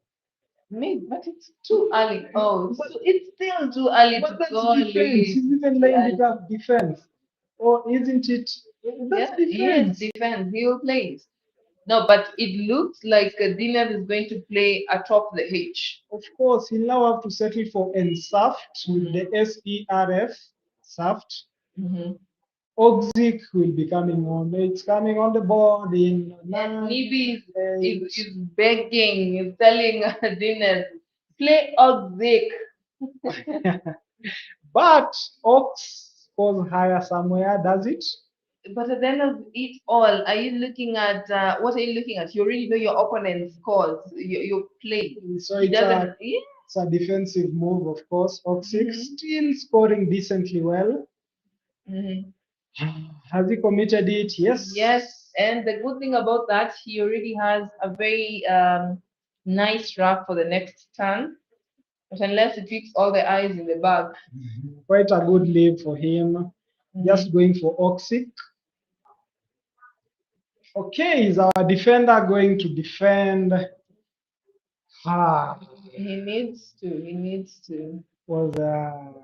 Maybe, but it's too early. Oh, it's still too early to call it. He's even lined it up defense. Or isn't it? That's defense. Yes, defense. He will play it. No, but it looks like Diner is going to play atop the H. Of course, he'll now have to settle for N-Saft with the SERF, Saft. Oxic will be coming on. It's coming on the board in And 9, Nibi 8. is begging, is telling Dinesh, play Oxic. But Ox scores higher somewhere, does it? But at the end of it all, are you looking at what are you looking at? You already know your opponent's scores, your play. So He it's doesn't. a, Yeah. it's a defensive move, of course. Oxic Mhm. still scoring decently well. Mhm. Has he committed it? Yes. Yes, and the good thing about that, he already has a very nice draft for the next turn. But unless he picks all the eyes in the bag. Quite a good lead for him. Just going for Oxic. Okay, is our defender going to defend? He needs to. He needs to. Was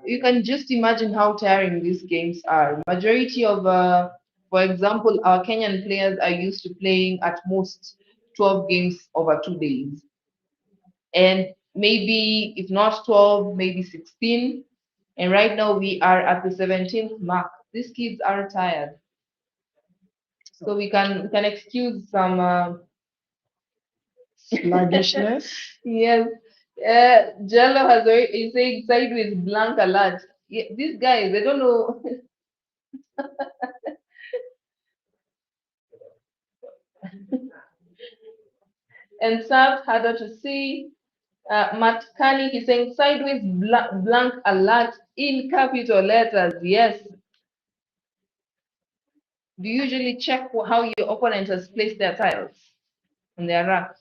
You can just imagine how tiring these games are. Majority of, for example, our Kenyan players are used to playing at most 12 games over 2 days. And maybe, if not 12, maybe 16. And right now we are at the 17th mark. These kids are tired. So we can excuse some sluggishness. Yes. Jello has already is saying sideways blank alert. Yeah, these guys, they don't know. And served harder to see. Matt Kani, he's saying sideways blank alert in capital letters. Yes. Do you usually check how your opponent has placed their tiles in their rack?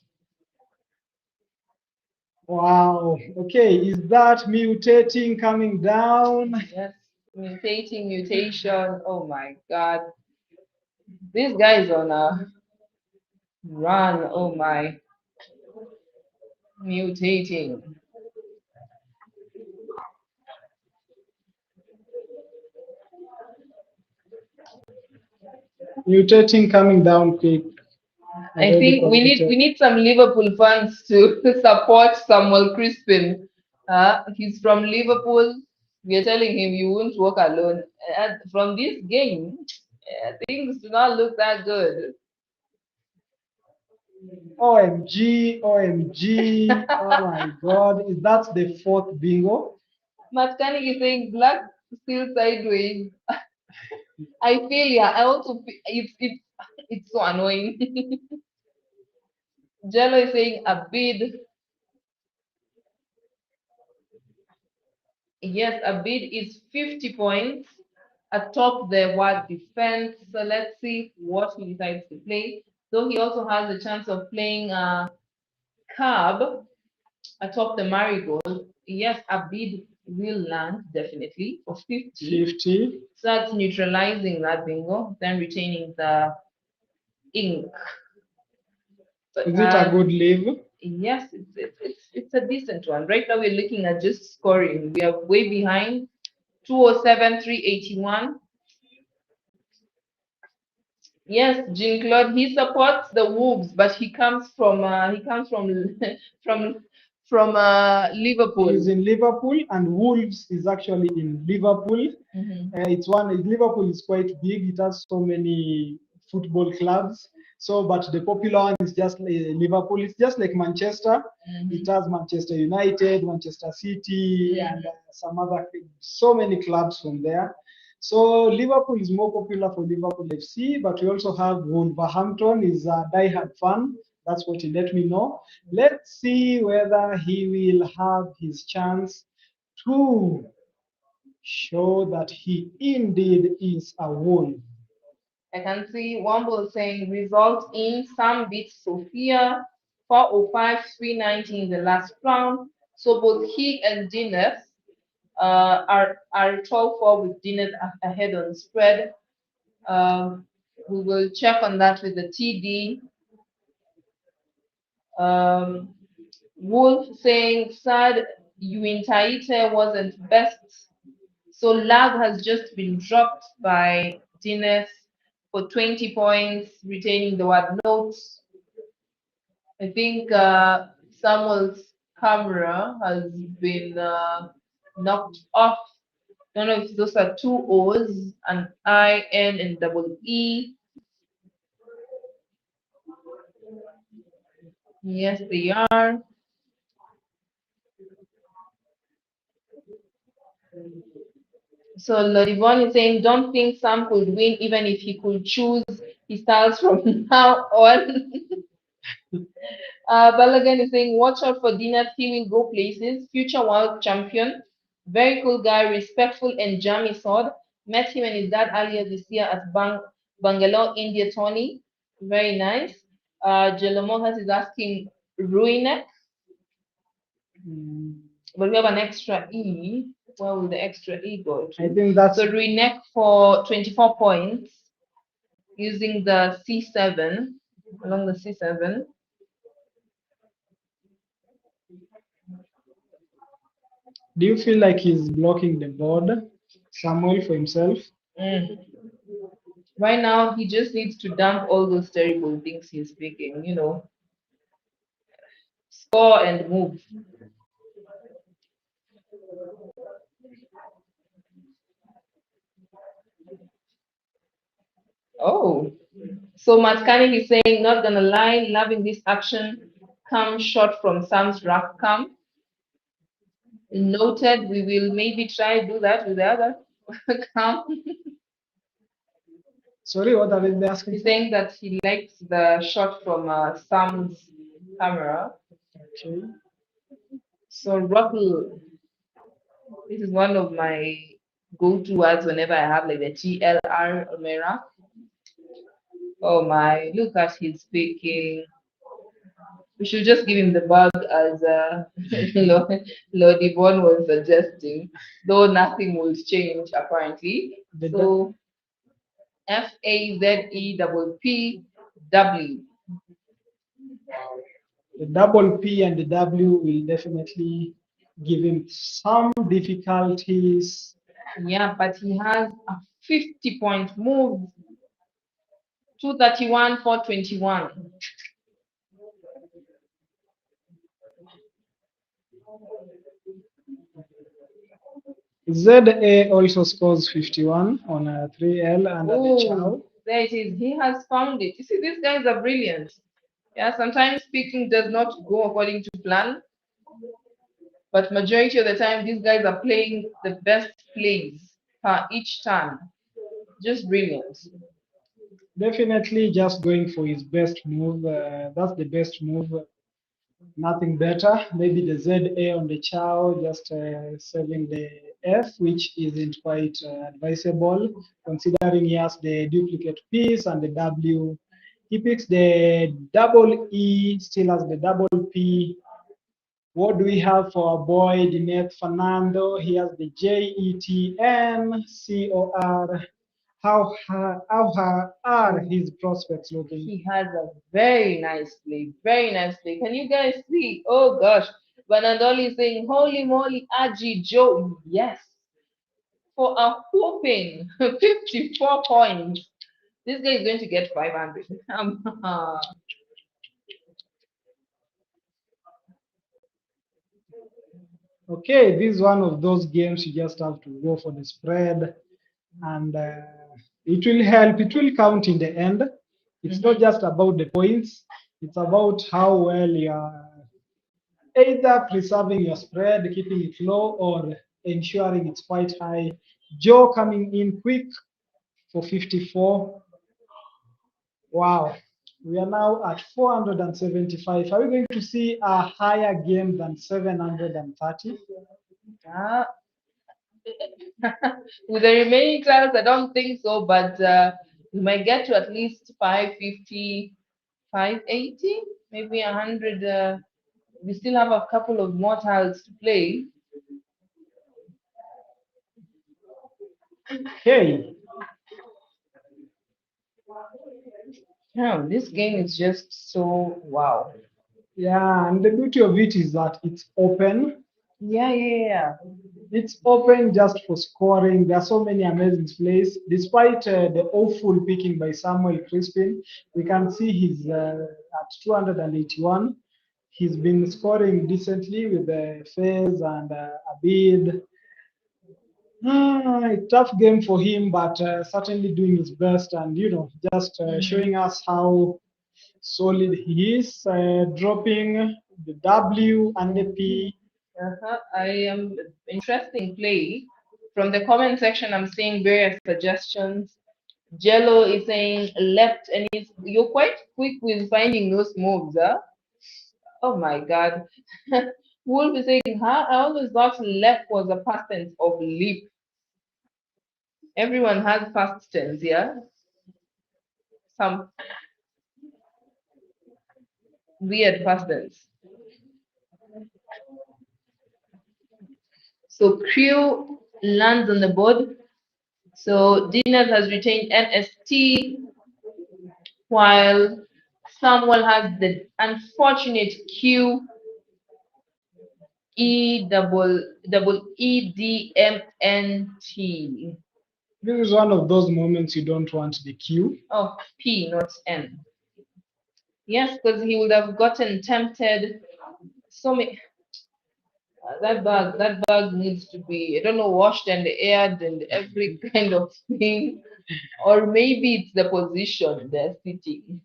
Wow. Okay, is that mutating coming down? Yes. Mutating, mutation. Oh my God. This guy is on a run. Oh my. Mutating. Mutating coming down quick. I think we need some Liverpool fans to support Samuel Crispin. He's from Liverpool. We are telling him you won't walk alone. And from this game, things do not look that good. OMG, OMG. Oh my God. Is that the fourth bingo? Matt Koenig is saying black still sideways. I feel yeah. I want to. It's so annoying. Jello is saying a bid. Yes, a bid is 50 points atop the word defense. So let's see what he decides to play. So he also has a chance of playing a cab atop the marigold. Yes, a bid will land definitely for 50. 50. So that's neutralizing that bingo, then retaining the ink. But, is it a good leave? Yes, it's a decent one. Right now we're looking at just scoring. We are way behind. 207, 381. Yes, Jean Claude. He supports the Wolves, but he comes from from Liverpool. He's in Liverpool, and Wolves is actually in Liverpool. Liverpool is quite big. It has so many football clubs. So, but the popular one is just Liverpool. It's just like Manchester. It has Manchester United, Manchester City, and some other, so many clubs from there. So Liverpool is more popular for Liverpool FC, but we also have Wolverhampton is a diehard fan. That's what he let me know. Let's see whether he will have his chance to show that he indeed is a Wolf. I can see Womble saying result in Sam beats Sophia 405, 390 in the last round. So both he and Dinesh are 12-4 with Dinesh ahead on the spread. We will check on that with the TD. Wolf saying sad Uintaite wasn't best. So Lag has just been dropped by Dinesh for 20 points, retaining the word notes. I think Samuel's camera has been knocked off. Don't know if those are two O's, an I, N, and double E. Yes, they are. So Lodivon is saying, don't think Sam could win even if he could choose his styles from now on. Balagan is saying, watch out for Dinat, he will go places. Future world champion, very cool guy, respectful and jammy sword. Met him and his dad earlier this year at Bangalore, India, Tony. Very nice. Jalamohas is asking, Ruinek, but we have an extra E. Where will the extra E go to? I think that's So Ruinek for 24 points using the C7, along the C7. Do you feel like he's blocking the board, Samuel, for himself? Right now, he just needs to dump all those terrible things he's speaking, score and move. Oh, so Matkani is saying, not gonna lie, loving this action. Come short from Sam's rack cam. Noted, we will maybe try do that with the other cam. Sorry, what are they asking? He's saying that he likes the shot from Sam's camera. Okay. So Rockle, this is one of my go-to words whenever I have like the TLR on my rack. Oh my, look at his speaking. We should just give him the bug as Lodi Bon was suggesting, though nothing will change apparently. So FAZEPPW. The double P and the W will definitely give him some difficulties. Yeah, but he has a 50-point move. 231, 421. ZA also scores 51 on a 3L under the chow. There it is. He has found it. You see, these guys are brilliant. Yeah, sometimes speaking does not go according to plan, but majority of the time, these guys are playing the best plays per each turn. Just brilliant. Definitely just going for his best move. That's the best move. Nothing better. Maybe the ZA on the chow, just saving the F, which isn't quite advisable, considering he has the duplicate piece and the W. He picks the double E, still has the double P. What do we have for our boy, Dineth Fernando? He has the JETN How are his prospects looking? He has a very nice play, very nice play. Can you guys see? Oh gosh. Banandoli is saying, holy moly, Aji Joe. Yes. For a whooping 54 points. This guy is going to get 500. Okay, this is one of those games you just have to go for the spread, and it will help. It will count in the end. It's not just about the points. It's about how well you are either preserving your spread, keeping it low, or ensuring it's quite high. Joe coming in quick for 54. Wow. We are now at 475. Are we going to see a higher game than 730? With the remaining class, I don't think so, but we might get to at least 550, 580, maybe 100. We still have a couple of more tiles to play. Okay. Yeah, this game is just so wow. Yeah, and the beauty of it is that it's open. Yeah. It's open just for scoring. There are so many amazing plays. Despite the awful picking by Samuel Crispin, we can see he's at 281. He's been scoring decently with the Fez and Abid. Tough game for him, but certainly doing his best, and just showing us how solid he is, dropping the W and the P. I am interesting play. From the comment section, I'm seeing various suggestions. Jello is saying left, and you're quite quick with finding those moves, huh? Oh my God. Wolf is saying, huh? I always thought left was a past tense of leap. Everyone has past tense, yeah? Some weird past tense. So Crew lands on the board. So Dinas has retained NST, while Samuel has the unfortunate Q EDMNT. This is one of those moments you don't want the Q. Oh, P, not N. Yes, because he would have gotten tempted. So many. That bag needs to be, I don't know, washed and aired and every kind of thing. Or maybe it's the position they're sitting.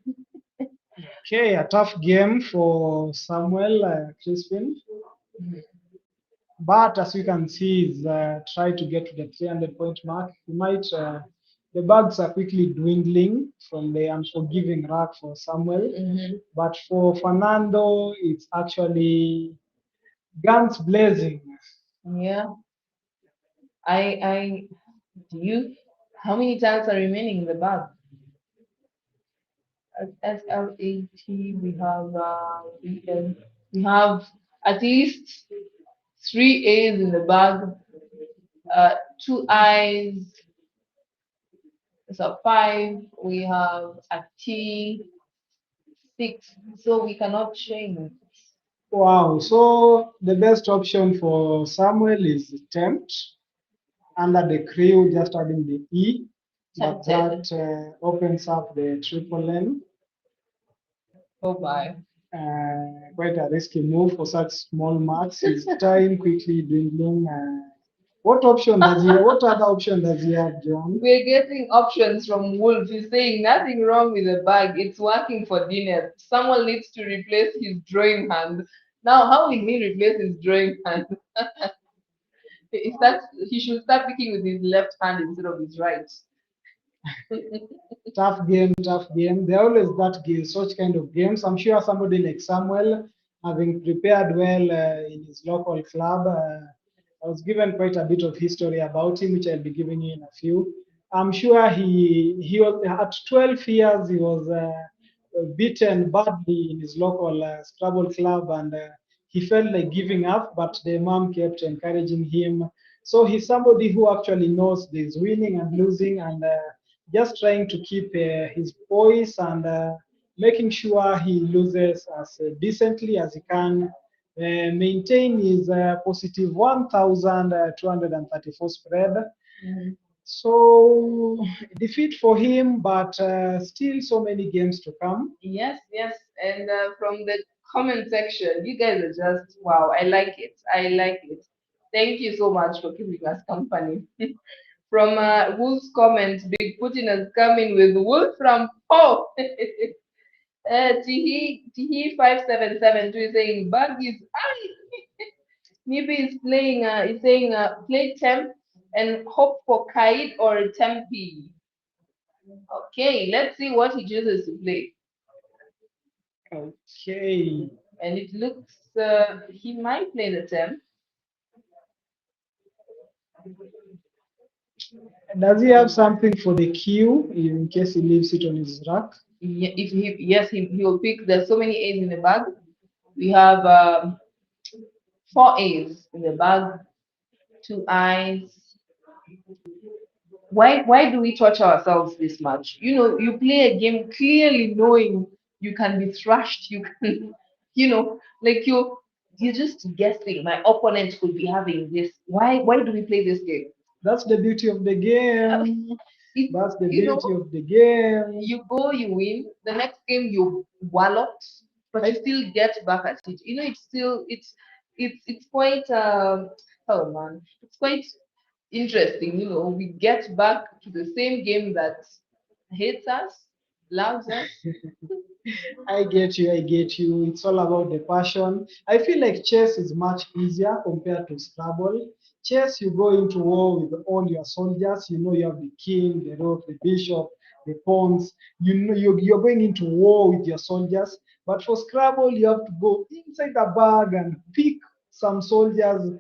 Okay, a tough game for Samuel Crispin. But as you can see, he's try to get to the 300-point mark. He might. The bugs are quickly dwindling from the unforgiving rack for Samuel. But for Fernando, it's actually guns blazing. Yeah. Do you, how many tiles are remaining in the bag? At SLAT, we have at least 3 A's in the bag, 2 I's, so 5. We have a T, 6, so we cannot change. Wow. So the best option for Samuel is tempt under the crew, just adding the E. But Tempted. that opens up the triple N. Oh my. Quite a risky move for such small marks. His time quickly dwindling. What option does he have? What other option does he have, John? We're getting options from Wolf. He's saying nothing wrong with the bag. It's working for dinner. Someone needs to replace his drawing hand. Now, how will he replace his drawing hand? He should start picking with his left hand instead of his right. Tough game, tough game. There always that game, such kind of games. I'm sure somebody like Samuel, having prepared well in his local club, I was given quite a bit of history about him, which I'll be giving you in a few. I'm sure he was at 12 years. He was beaten badly in his local Scrabble club, and he felt like giving up, but the mom kept encouraging him. So he's somebody who actually knows there's winning and losing, and just trying to keep his voice and making sure he loses as decently as he can. Maintain his positive 1,234 spread. So defeat for him, but still so many games to come. Yes, yes. And from the comment section, you guys are just wow. I like it. I like it. Thank you so much for keeping us company. From Wolf's comment, Big Putin has come in with Wolf from Po. Tihi 577 is saying bug is Maybe is playing. Is saying play temp and hope for kite or tempi. Okay, let's see what he chooses to play. Okay. And it looks he might play the temp. Does he have something for the queue in case he leaves it on his rack? If he yes, he will pick. There's so many A's in the bag. We have 4 A's in the bag, 2 I's. Why do we torture ourselves this much? You play a game clearly knowing you can be thrashed. You can, like you're just guessing. My opponent could be having this. Why do we play this game? That's the beauty of the game. That's the beauty of the game. You go, you win. The next game you wallop, but you still get back at it. It's still it's quite oh man, it's quite interesting. We get back to the same game that hates us, loves us. I get you. I get you. It's all about the passion. I feel like chess is much easier compared to Scrabble. Chess, you go into war with all your soldiers. You have the king, the rook, the bishop, the pawns. You're going into war with your soldiers. But for Scrabble, you have to go inside the bag and pick some soldiers,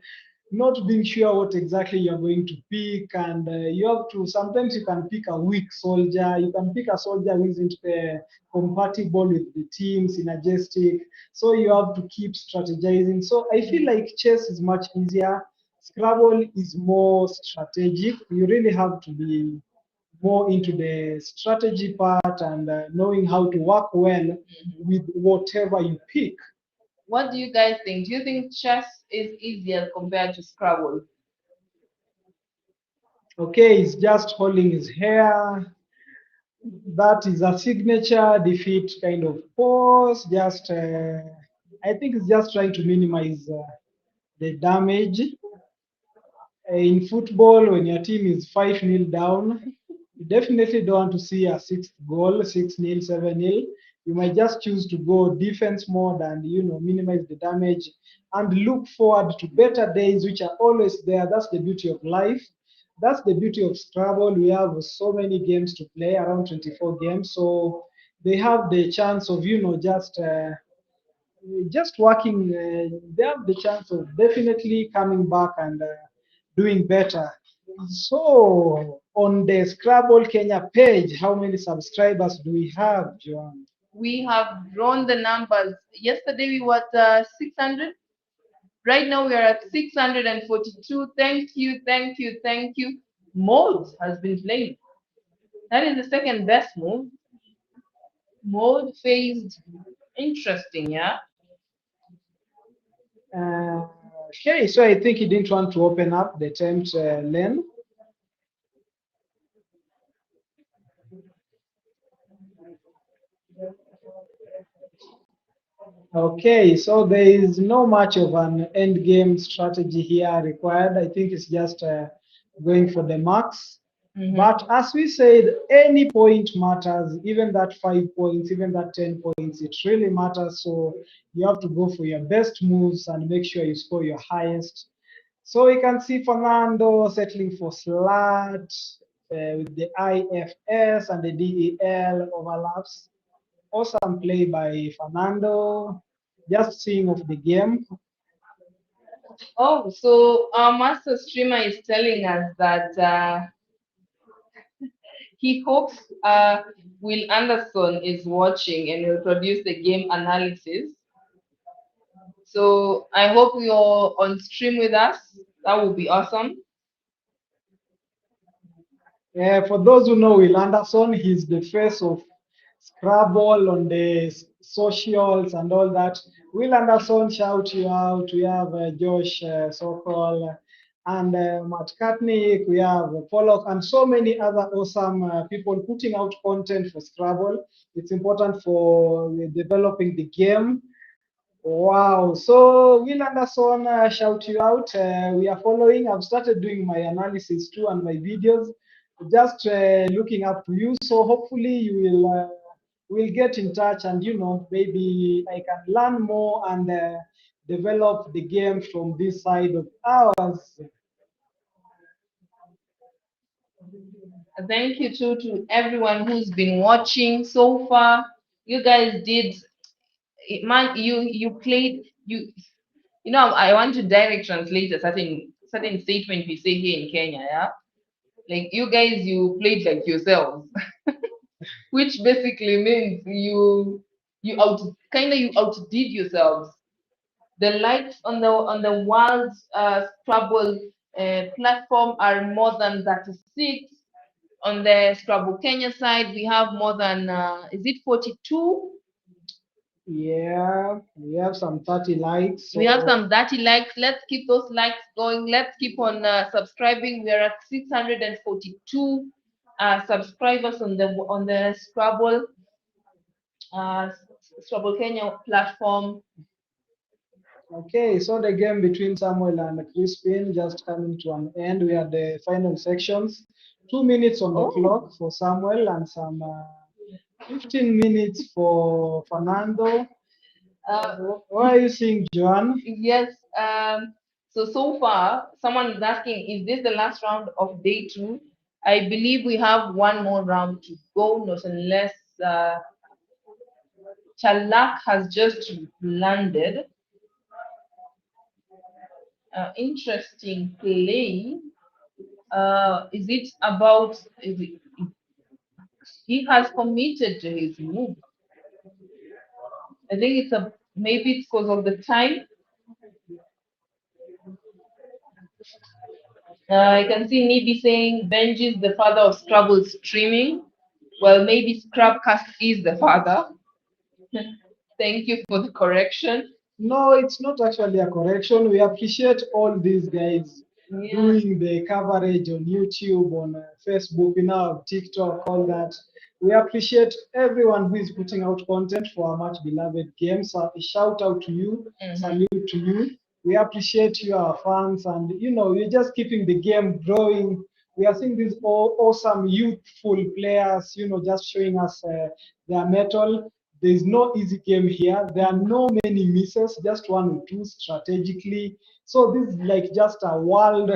not being sure what exactly you're going to pick. And you have to, sometimes you can pick a weak soldier. You can pick a soldier who isn't compatible with the team, synergistic. So you have to keep strategizing. So I feel like chess is much easier. Scrabble is more strategic. You really have to be more into the strategy part and knowing how to work well with whatever you pick. What do you guys think? Do you think chess is easier compared to Scrabble? Okay, he's just holding his hair. That is a signature defeat kind of pose. I think it's just trying to minimize the damage. In football, when your team is 5-0 down, you definitely don't want to see a sixth goal, 6-0, 7-0. You might just choose to go defense mode and minimize the damage and look forward to better days, which are always there. That's the beauty of life. That's the beauty of Scrabble. We have so many games to play, around 24 games. So they have the chance of just working, they have the chance of definitely coming back and doing better. So, on the Scrabble Kenya page, how many subscribers do we have, Joan? We have grown the numbers. Yesterday we were at 600. Right now we are at 642. Thank you, thank you, thank you. Mode has been played. That is the second best move. Mode phased. Interesting, yeah? Okay, so I think he didn't want to open up the tempt lane. Okay, so there is no much of an end game strategy here required. I think it's just going for the max. But as we said, any point matters, even that 5 points, even that 10 points, it really matters. So you have to go for your best moves and make sure you score your highest. So you can see Fernando settling for slat with the IFS and the DEL overlaps. Awesome play by Fernando. Just seeing of the game. Oh, so our master streamer is telling us that he hopes Will Anderson is watching and will produce the game analysis. So I hope you're on stream with us. That would be awesome. For those who know Will Anderson, he's the face of Scrabble on the socials and all that. Will Anderson, shout you out. We have Josh Sokol and Matt Katnick. We have Pollock and so many other awesome people putting out content for Scrabble. It's important for developing the game. Wow. So, Will Anderson, shout you out. We are following. I've started doing my analysis too and my videos, just looking up to you. So, hopefully, you will get in touch and, maybe I can learn more and develop the game from this side of ours. Thank you too to everyone who's been watching so far. You guys did, man. You played. I want to direct translate a certain statement we say here in Kenya. Yeah, like you guys, you played like yourselves, which basically means you outdid yourselves. The likes on the world Scrabble platform are more than 36. On the Scrabble Kenya side, we have more than is it 42? Yeah, we have some 30 likes. We have some 30 likes. Let's keep those likes going. Let's keep on subscribing. We are at 642 subscribers on the Scrabble Kenya platform. Okay, so the game between Samuel and Crispin just coming to an end. We are the final sections. 2 minutes on the Oh, clock for Samuel and some 15 minutes for Fernando. uh, What are you seeing, Joan? yes. So far, someone is asking, is this the last round of day two? I believe we have one more round to go, not unless Chalak has just landed. Interesting play. Is it about? He has committed to his move. I think it's a maybe it's because of the time. I can see Nibi saying Benji is the father of Scrabble streaming. Well, maybe Scrabcast is the father. Thank you for the correction. No, it's not actually a correction. We appreciate all these guys Yeah. doing the coverage on YouTube, on Facebook, now TikTok, all that. We appreciate everyone who is putting out content for our much beloved game. So a shout out to you, salute to you. We appreciate you, our fans, and you're just keeping the game growing. We are seeing these awesome youthful players, just showing us their mettle. There is no easy game here. There are no many misses, just one or two strategically. So this is like just a world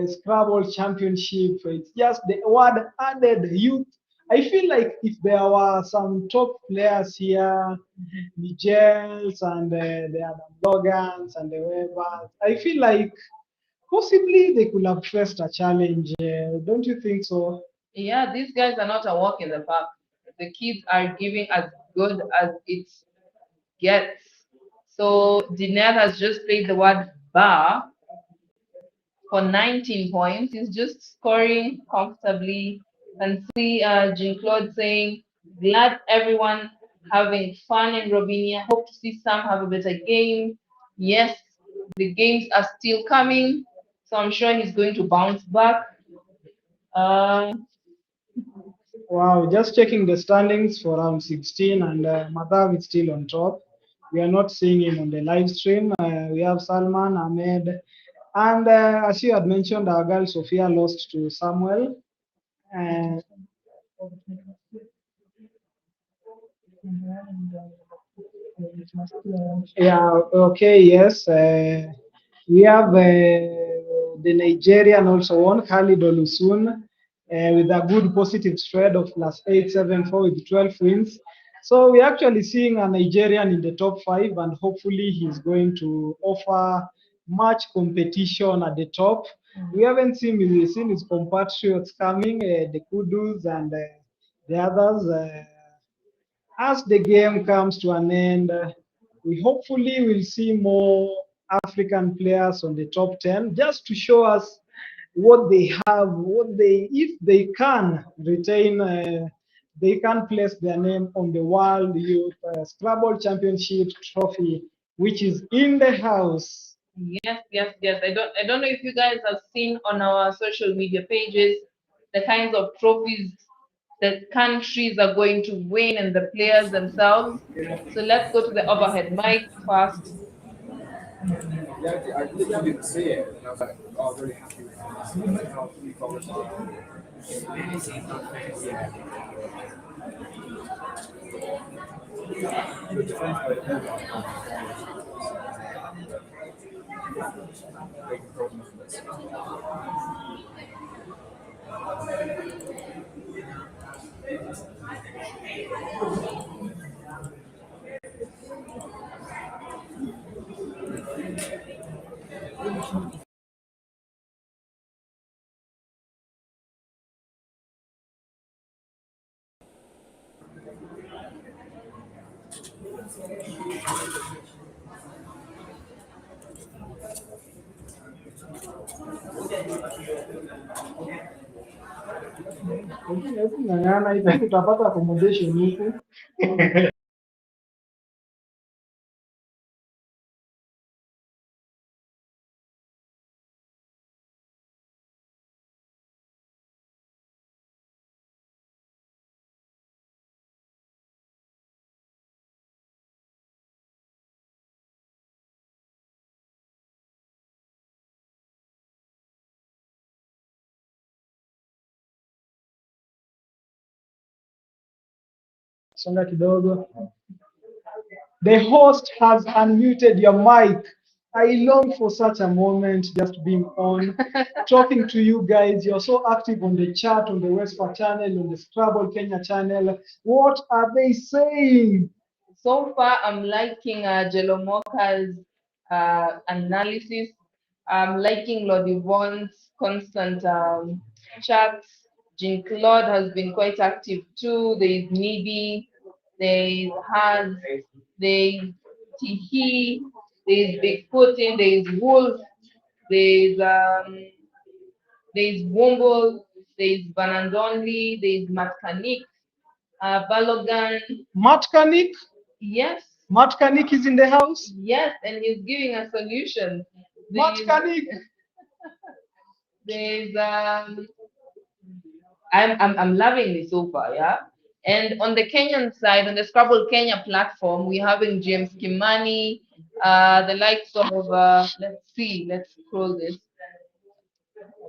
Scrabble championship. It's just the word added youth. I feel like if there were some top players here, Nigels and the Adam Logans and the Webers, I feel like possibly they could have faced a challenge. Don't you think so? Yeah, these guys are not a walk in the park. The kids are giving as good as it gets. So Dinette has just played the word bar for 19 points. He's just scoring comfortably. And see Jean Claude saying, glad everyone having fun in Robinia. Hope to see Sam have a better game. Yes, the games are still coming. So I'm sure he's going to bounce back. Uh, Wow, just checking the standings for round 16, and Madhav is still on top. We are not seeing him on the live stream. We have Salman, Ahmed, and as you had mentioned, our girl Sophia lost to Samuel. Uh, yeah, okay, yes. We have the Nigerian also won, Khalid Olusun, with a good positive spread of +874 with 12 wins. So we're actually seeing a Nigerian in the top five, and hopefully he's going to offer much competition at the top. We haven't seen his compatriots coming, the Kudus and the others. As the game comes to an end, we hopefully will see more African players on the top 10 just to show us what they have, if they can retain, they can place their name on the World Youth Scrabble Championship trophy, which is in the house. Yes. I don't know if you guys have seen on our social media pages the kinds of trophies that countries are going to win and the players themselves. So let's go to the overhead mic first. Yeah, I literally didn't see it, and I was like, oh, really happy with how we followed yeah. The defense by making problems with this. Hebu ng'ang'ana, I think utapata accommodation huku. Songa kidogo. The host has unmuted your mic. I long for such a moment, just being on, talking to you guys. You're so active on the chat, on the WESPA channel, on the Scrabble Kenya channel. What are they saying? So far, I'm liking Jelomoka's analysis. I'm liking Lord Yvonne's constant chats. Jean Claude has been quite active too. There's Nibi, there's Hans, there's Tihi, there's Bigfootin, there's Wolf, there's Womble, there's Banandonli, there's Matkanik, Balogan. Matkanik? Yes. Matkanik is in the house? Yes, and he's giving a solution. Matkanik! There's I'm loving this so far, yeah. And on the Kenyan side, on the Scrabble Kenya platform, we're having James Kimani, the likes of let's scroll this.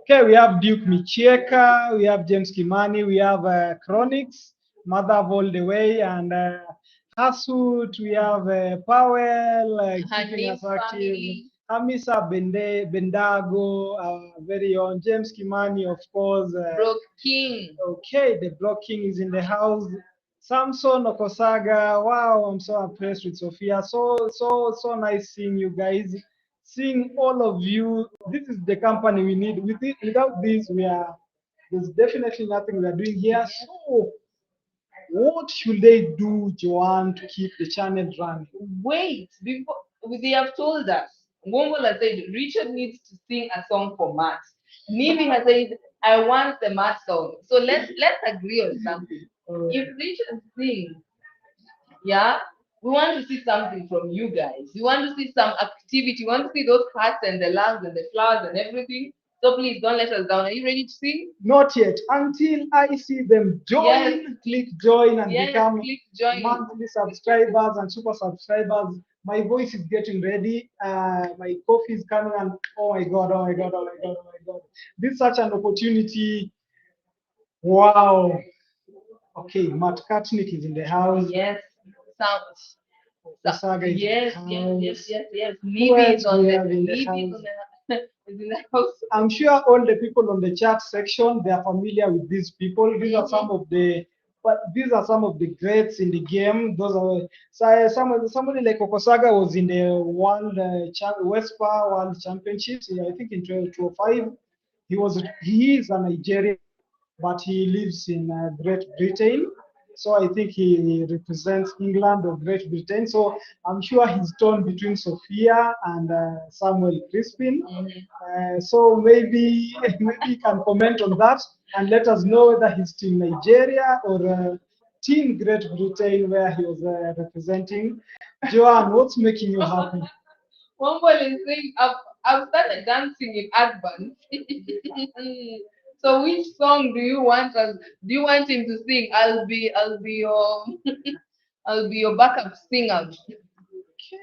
Okay, we have Duke Micheka, we have James Kimani, we have Chronics, Mother of All the Way, and Hasut, we have Powell, keeping us active. Hamisa Bendago, very own James Kimani, of course. Brock King. Okay, the Brock King is in the house. Samson Okosaga, wow, I'm so impressed with Sophia. So nice seeing you guys. Seeing all of you, this is the company we need. Without this, there's definitely nothing we are doing here. So, what should they do, Joanne, to keep the channel running? Wait, before they have told us. Womble has said Richard needs to sing a song for Matt. Nibi has said, I want the Matt song. So let's agree on something. If Richard sings, yeah, we want to see something from you guys. We want to see some activity. We want to see those hearts and the lungs and the flowers and everything. So please don't let us down. Are you ready to sing? Not yet. Until I see them join, yes. Click join and yes, become join. monthly subscribers and super subscribers. My voice is getting ready. My coffee is coming, and oh my god. This is such an opportunity. Wow. Okay, Matt Katnick is in the house. Yes. Sounds. Yes. Who else on we the, have in the house? is in the house. I'm sure all the people on the chat section, they are familiar with these people. These are some of the greats in the game. Those are somebody like Okosaga was in the World WESPA World Championships. I think in 2005. He is a Nigerian, but he lives in Great Britain. So I think he represents England or Great Britain. So I'm sure he's torn between Sophia and Samuel Crispin. So maybe he can comment on that and let us know whether he's Team Nigeria or Team Great Britain, where he was representing. Joanne, what's making you happy? Womble is saying, I've started dancing in advance. So which song do you want us? Do you want him to sing? I'll be your backup singer.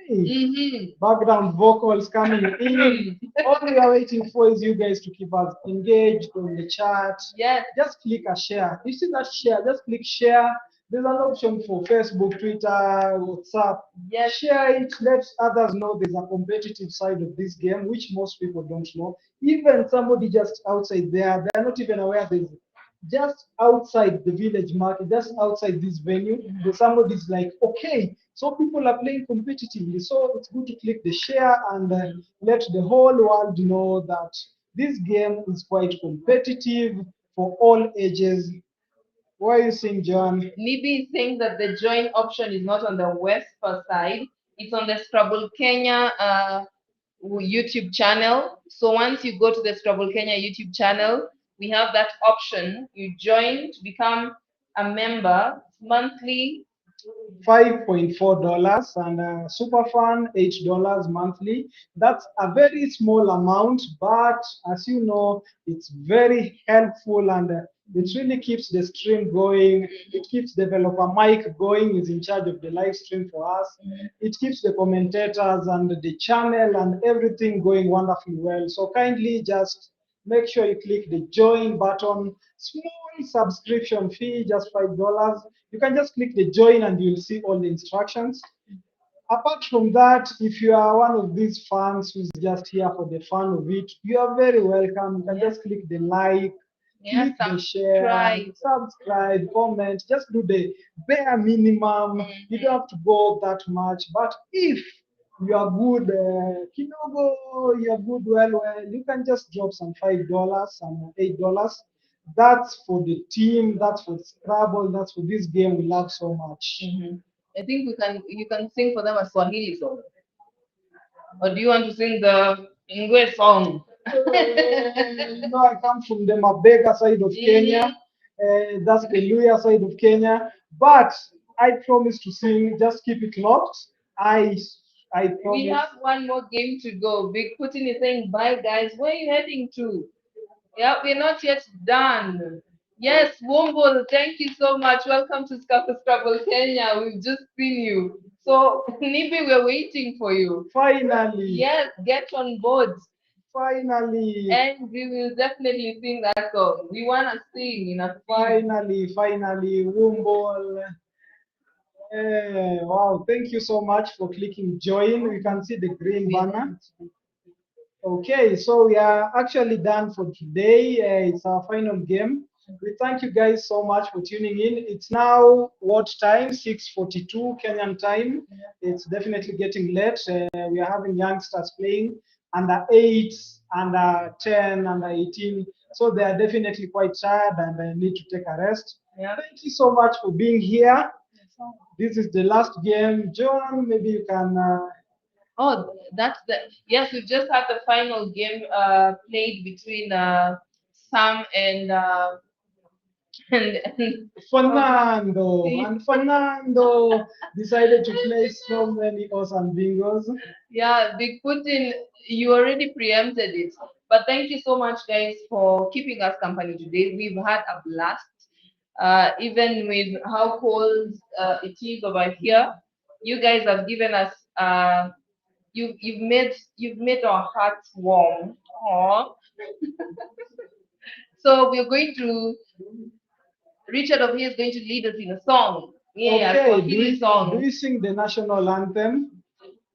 Okay. Background vocals coming in. All we are waiting for is you guys to keep us engaged on the chat. Yes. Just click a share. You see that share? Just click share. There's an option for Facebook, Twitter, WhatsApp. Yes. Share it. Let others know there's a competitive side of this game, which most people don't know. Even somebody just outside there, they're not even aware there's just outside the village market, just outside this venue, somebody's like, okay, so people are playing competitively. So it's good to click the share and let the whole world know that this game is quite competitive for all ages. What are you saying, John? Nibi is saying that the join option is not on the WESPA side. It's on the Scrabble Kenya YouTube channel. So once you go to the Scrabble Kenya YouTube channel, we have that option. You join to become a member monthly. $5.4 and super fun $8 monthly. That's a very small amount, but as you know, it's very helpful and it really keeps the stream going. It keeps developer Mike going, is in charge of the live stream for us. It keeps the commentators and the channel and everything going wonderfully well. So kindly just make sure you click the join button. Small subscription fee, just $5. You can just click the join and you'll see all the instructions. Apart from that, if you are one of these fans who's just here for the fun of it, you are very welcome. You can just click the like, click the share, subscribe, comment, just do the bare minimum. You don't have to go that much. But if you are good, Kinogo, you are good, well, you can just drop some $5, some $8. That's for the team, that's for Scrabble, that's for this game we love so much. I think you can sing for them a Swahili song. Or do you want to sing the English song? I come from the Mabega side of Kenya. That's the Luya side of Kenya. But I promise to sing. Just keep it locked. I promise. We have one more game to go. Big Putin is saying, bye guys. Where are you heading to? Yeah, we're not yet done. Yes, Wombo, thank you so much. Welcome to Scrabble Kenya. We've just seen you. So, Nibi, we're waiting for you. Finally. Yes, get on board. Finally. And we will definitely sing that song. We want to sing in a Finally, Wombo. Wow, thank you so much for clicking join. You can see the green banner. Okay, so we are actually done for today. It's our final game. We thank you guys so much for tuning in. It's now what time? 6:42 Kenyan time. It's definitely getting late. We are having youngsters playing under 8, under 10, under 18. So they are definitely quite tired and they need to take a rest. Yeah. Thank you so much for being here. This is the last game. John, maybe you can... Oh, that's yes, we just had the final game played between Sam and Fernando. And Fernando decided to play so many awesome bingos. Yeah, Big Putin, you already preempted it. But thank you so much, guys, for keeping us company today. We've had a blast. Even with how cold it is over here, you guys have given us you've made our hearts warm. Aww. So we're going to Richard over here is going to lead us in a song. Yeah, okay, do we sing the national anthem?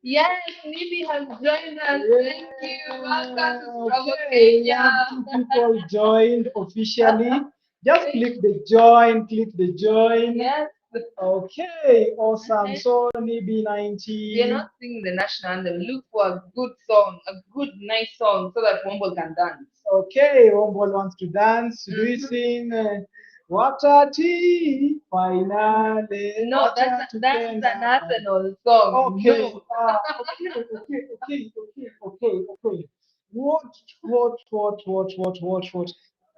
Yes, Nibi has joined us. Thank you. Welcome to Scrabble Kenya. Two people joined officially. Just click the join, Yes. Okay, awesome. So Nibi 90. We're not singing the national anthem. Look for a good song, a good, nice song, so that Womble can dance. Okay, Womble wants to dance. Do we sing Watati finale? No, that's an national song. Okay. No. Okay. What?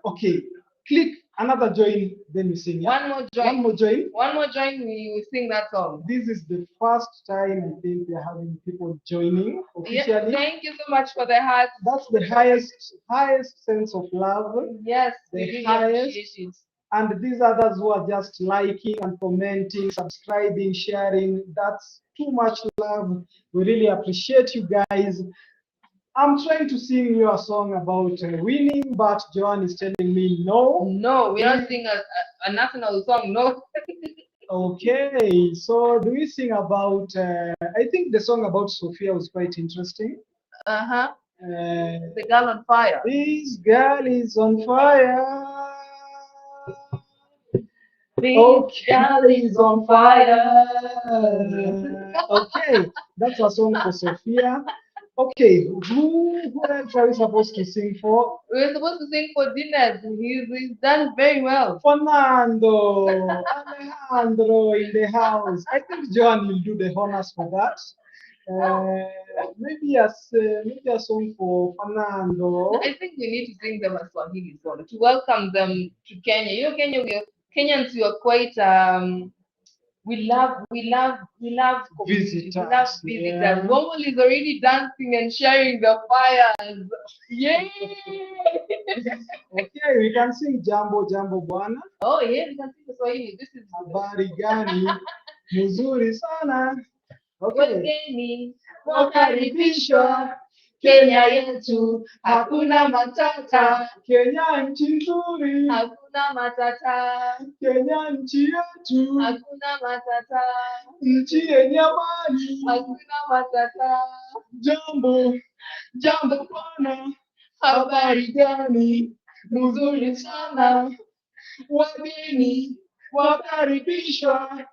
Okay, click another join, then you sing. One more join, we will sing that song. This is the first time I think we're having people joining officially. Yes, thank you so much for the heart. That's the highest sense of love. Yes, the we really highest. Appreciate it. And these others who are just liking and commenting, subscribing, sharing, that's too much love. We really appreciate you guys. I'm trying to sing you a song about winning, but Joanne is telling me no. No, we're not singing a national song, no. Okay, so do we sing about, I think the song about Sophia was quite interesting. Uh-huh. The girl on fire. This girl is on fire. This girl is on fire. Okay, that's a song for Sophia. Okay, who else are we supposed to sing for? We're supposed to sing for Dinesh. He's done very well. Fernando, Alejandro in the house. I think John will do the honors for that. Maybe a song for Fernando. I think we need to sing them a Swahili song to welcome them to Kenya. You know, Kenyans, we are quite we love visitors. We love visitors. Yeah. Womble is already dancing and sharing the fires. Yay! Okay, we can sing Jambo Bwana. Oh yeah, we can sing the Swahili. This is habari gani? Mzuri sana. Okay. Wageni wakaribishwa Kenya yetu hakuna matata. Kenya nchi nzuri, Hakuna matata. Kenya nchi yetu, Hakuna matata. nchi yenye amani. Hakuna matata. Jambo, jambo bwana, habari gani? Mzuri sana, wageni wakaribishwa.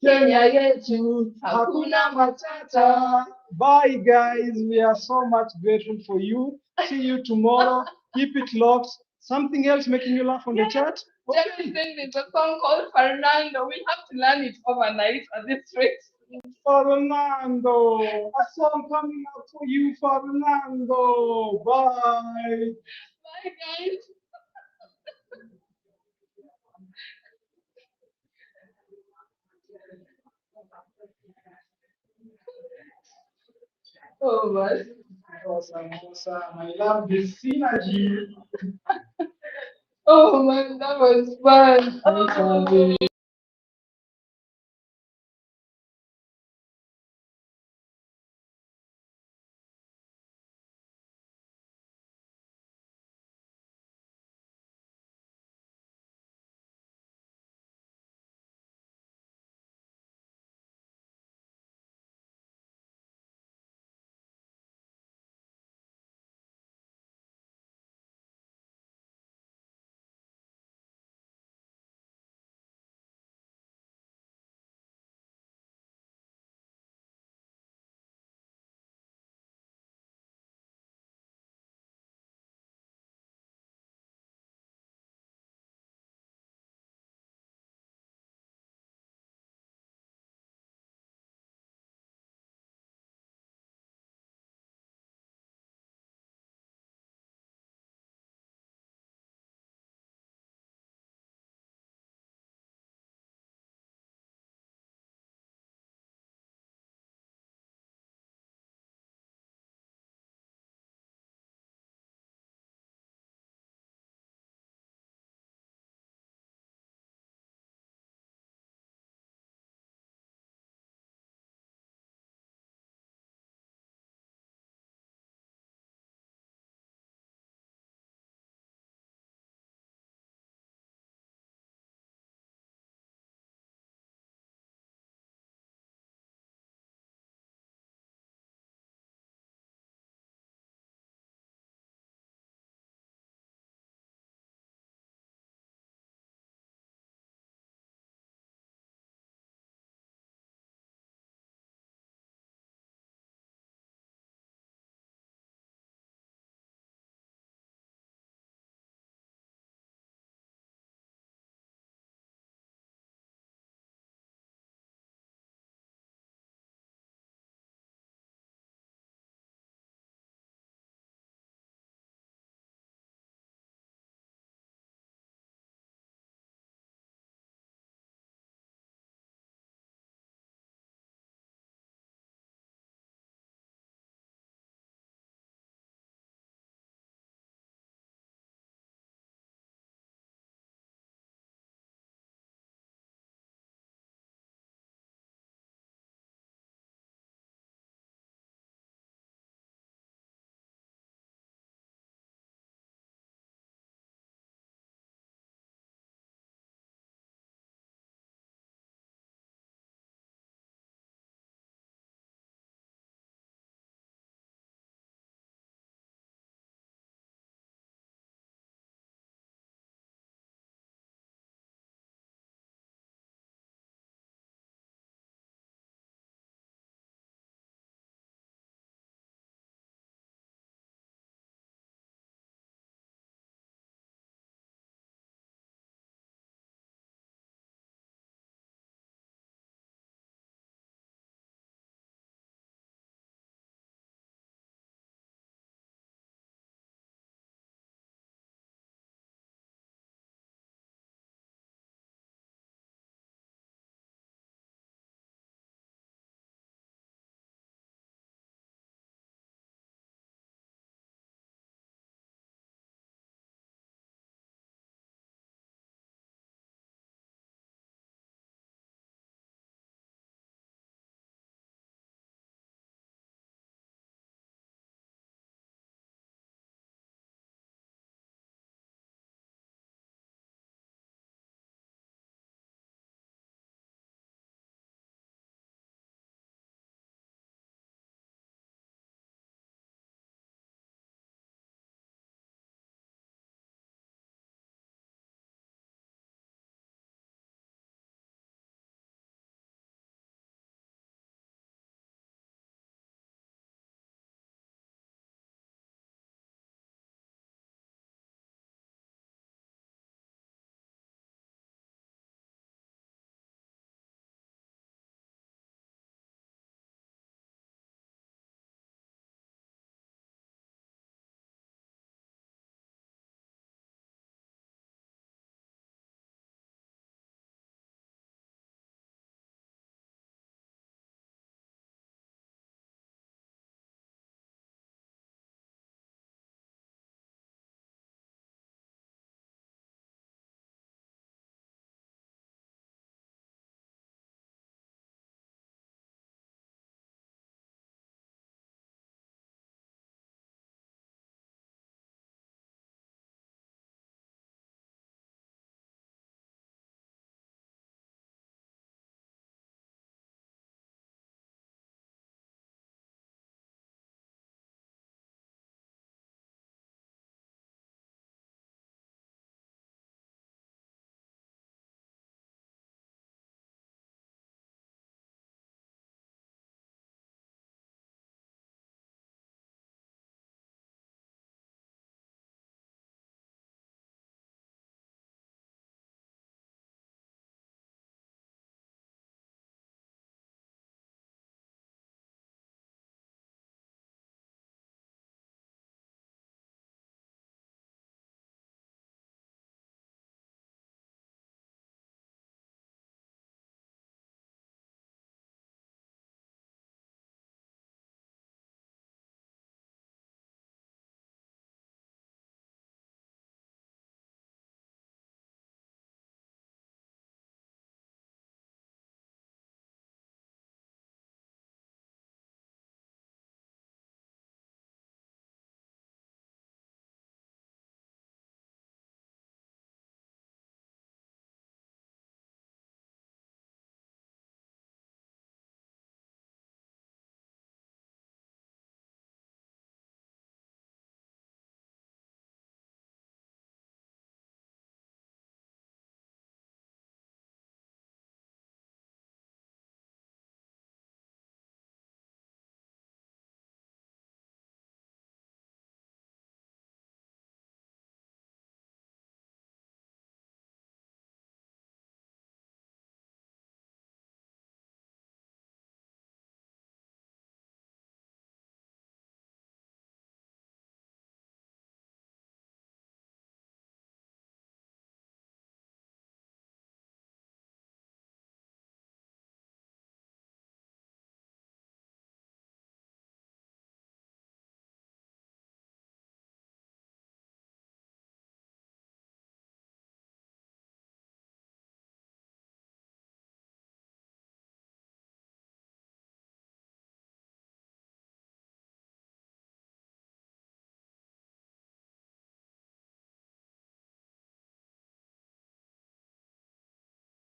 Kenya yetu hakuna matata. Bye guys, we are so much grateful for you. See you tomorrow. Keep it locked. Something else making you laugh on the chat? Jerry saying there's a song called Fernando. We'll have to learn it overnight at this rate. Fernando, a song coming up for you, Fernando. Bye. Bye, guys. Oh, man. Awesome, awesome. I love this synergy. Oh, man, that was fun.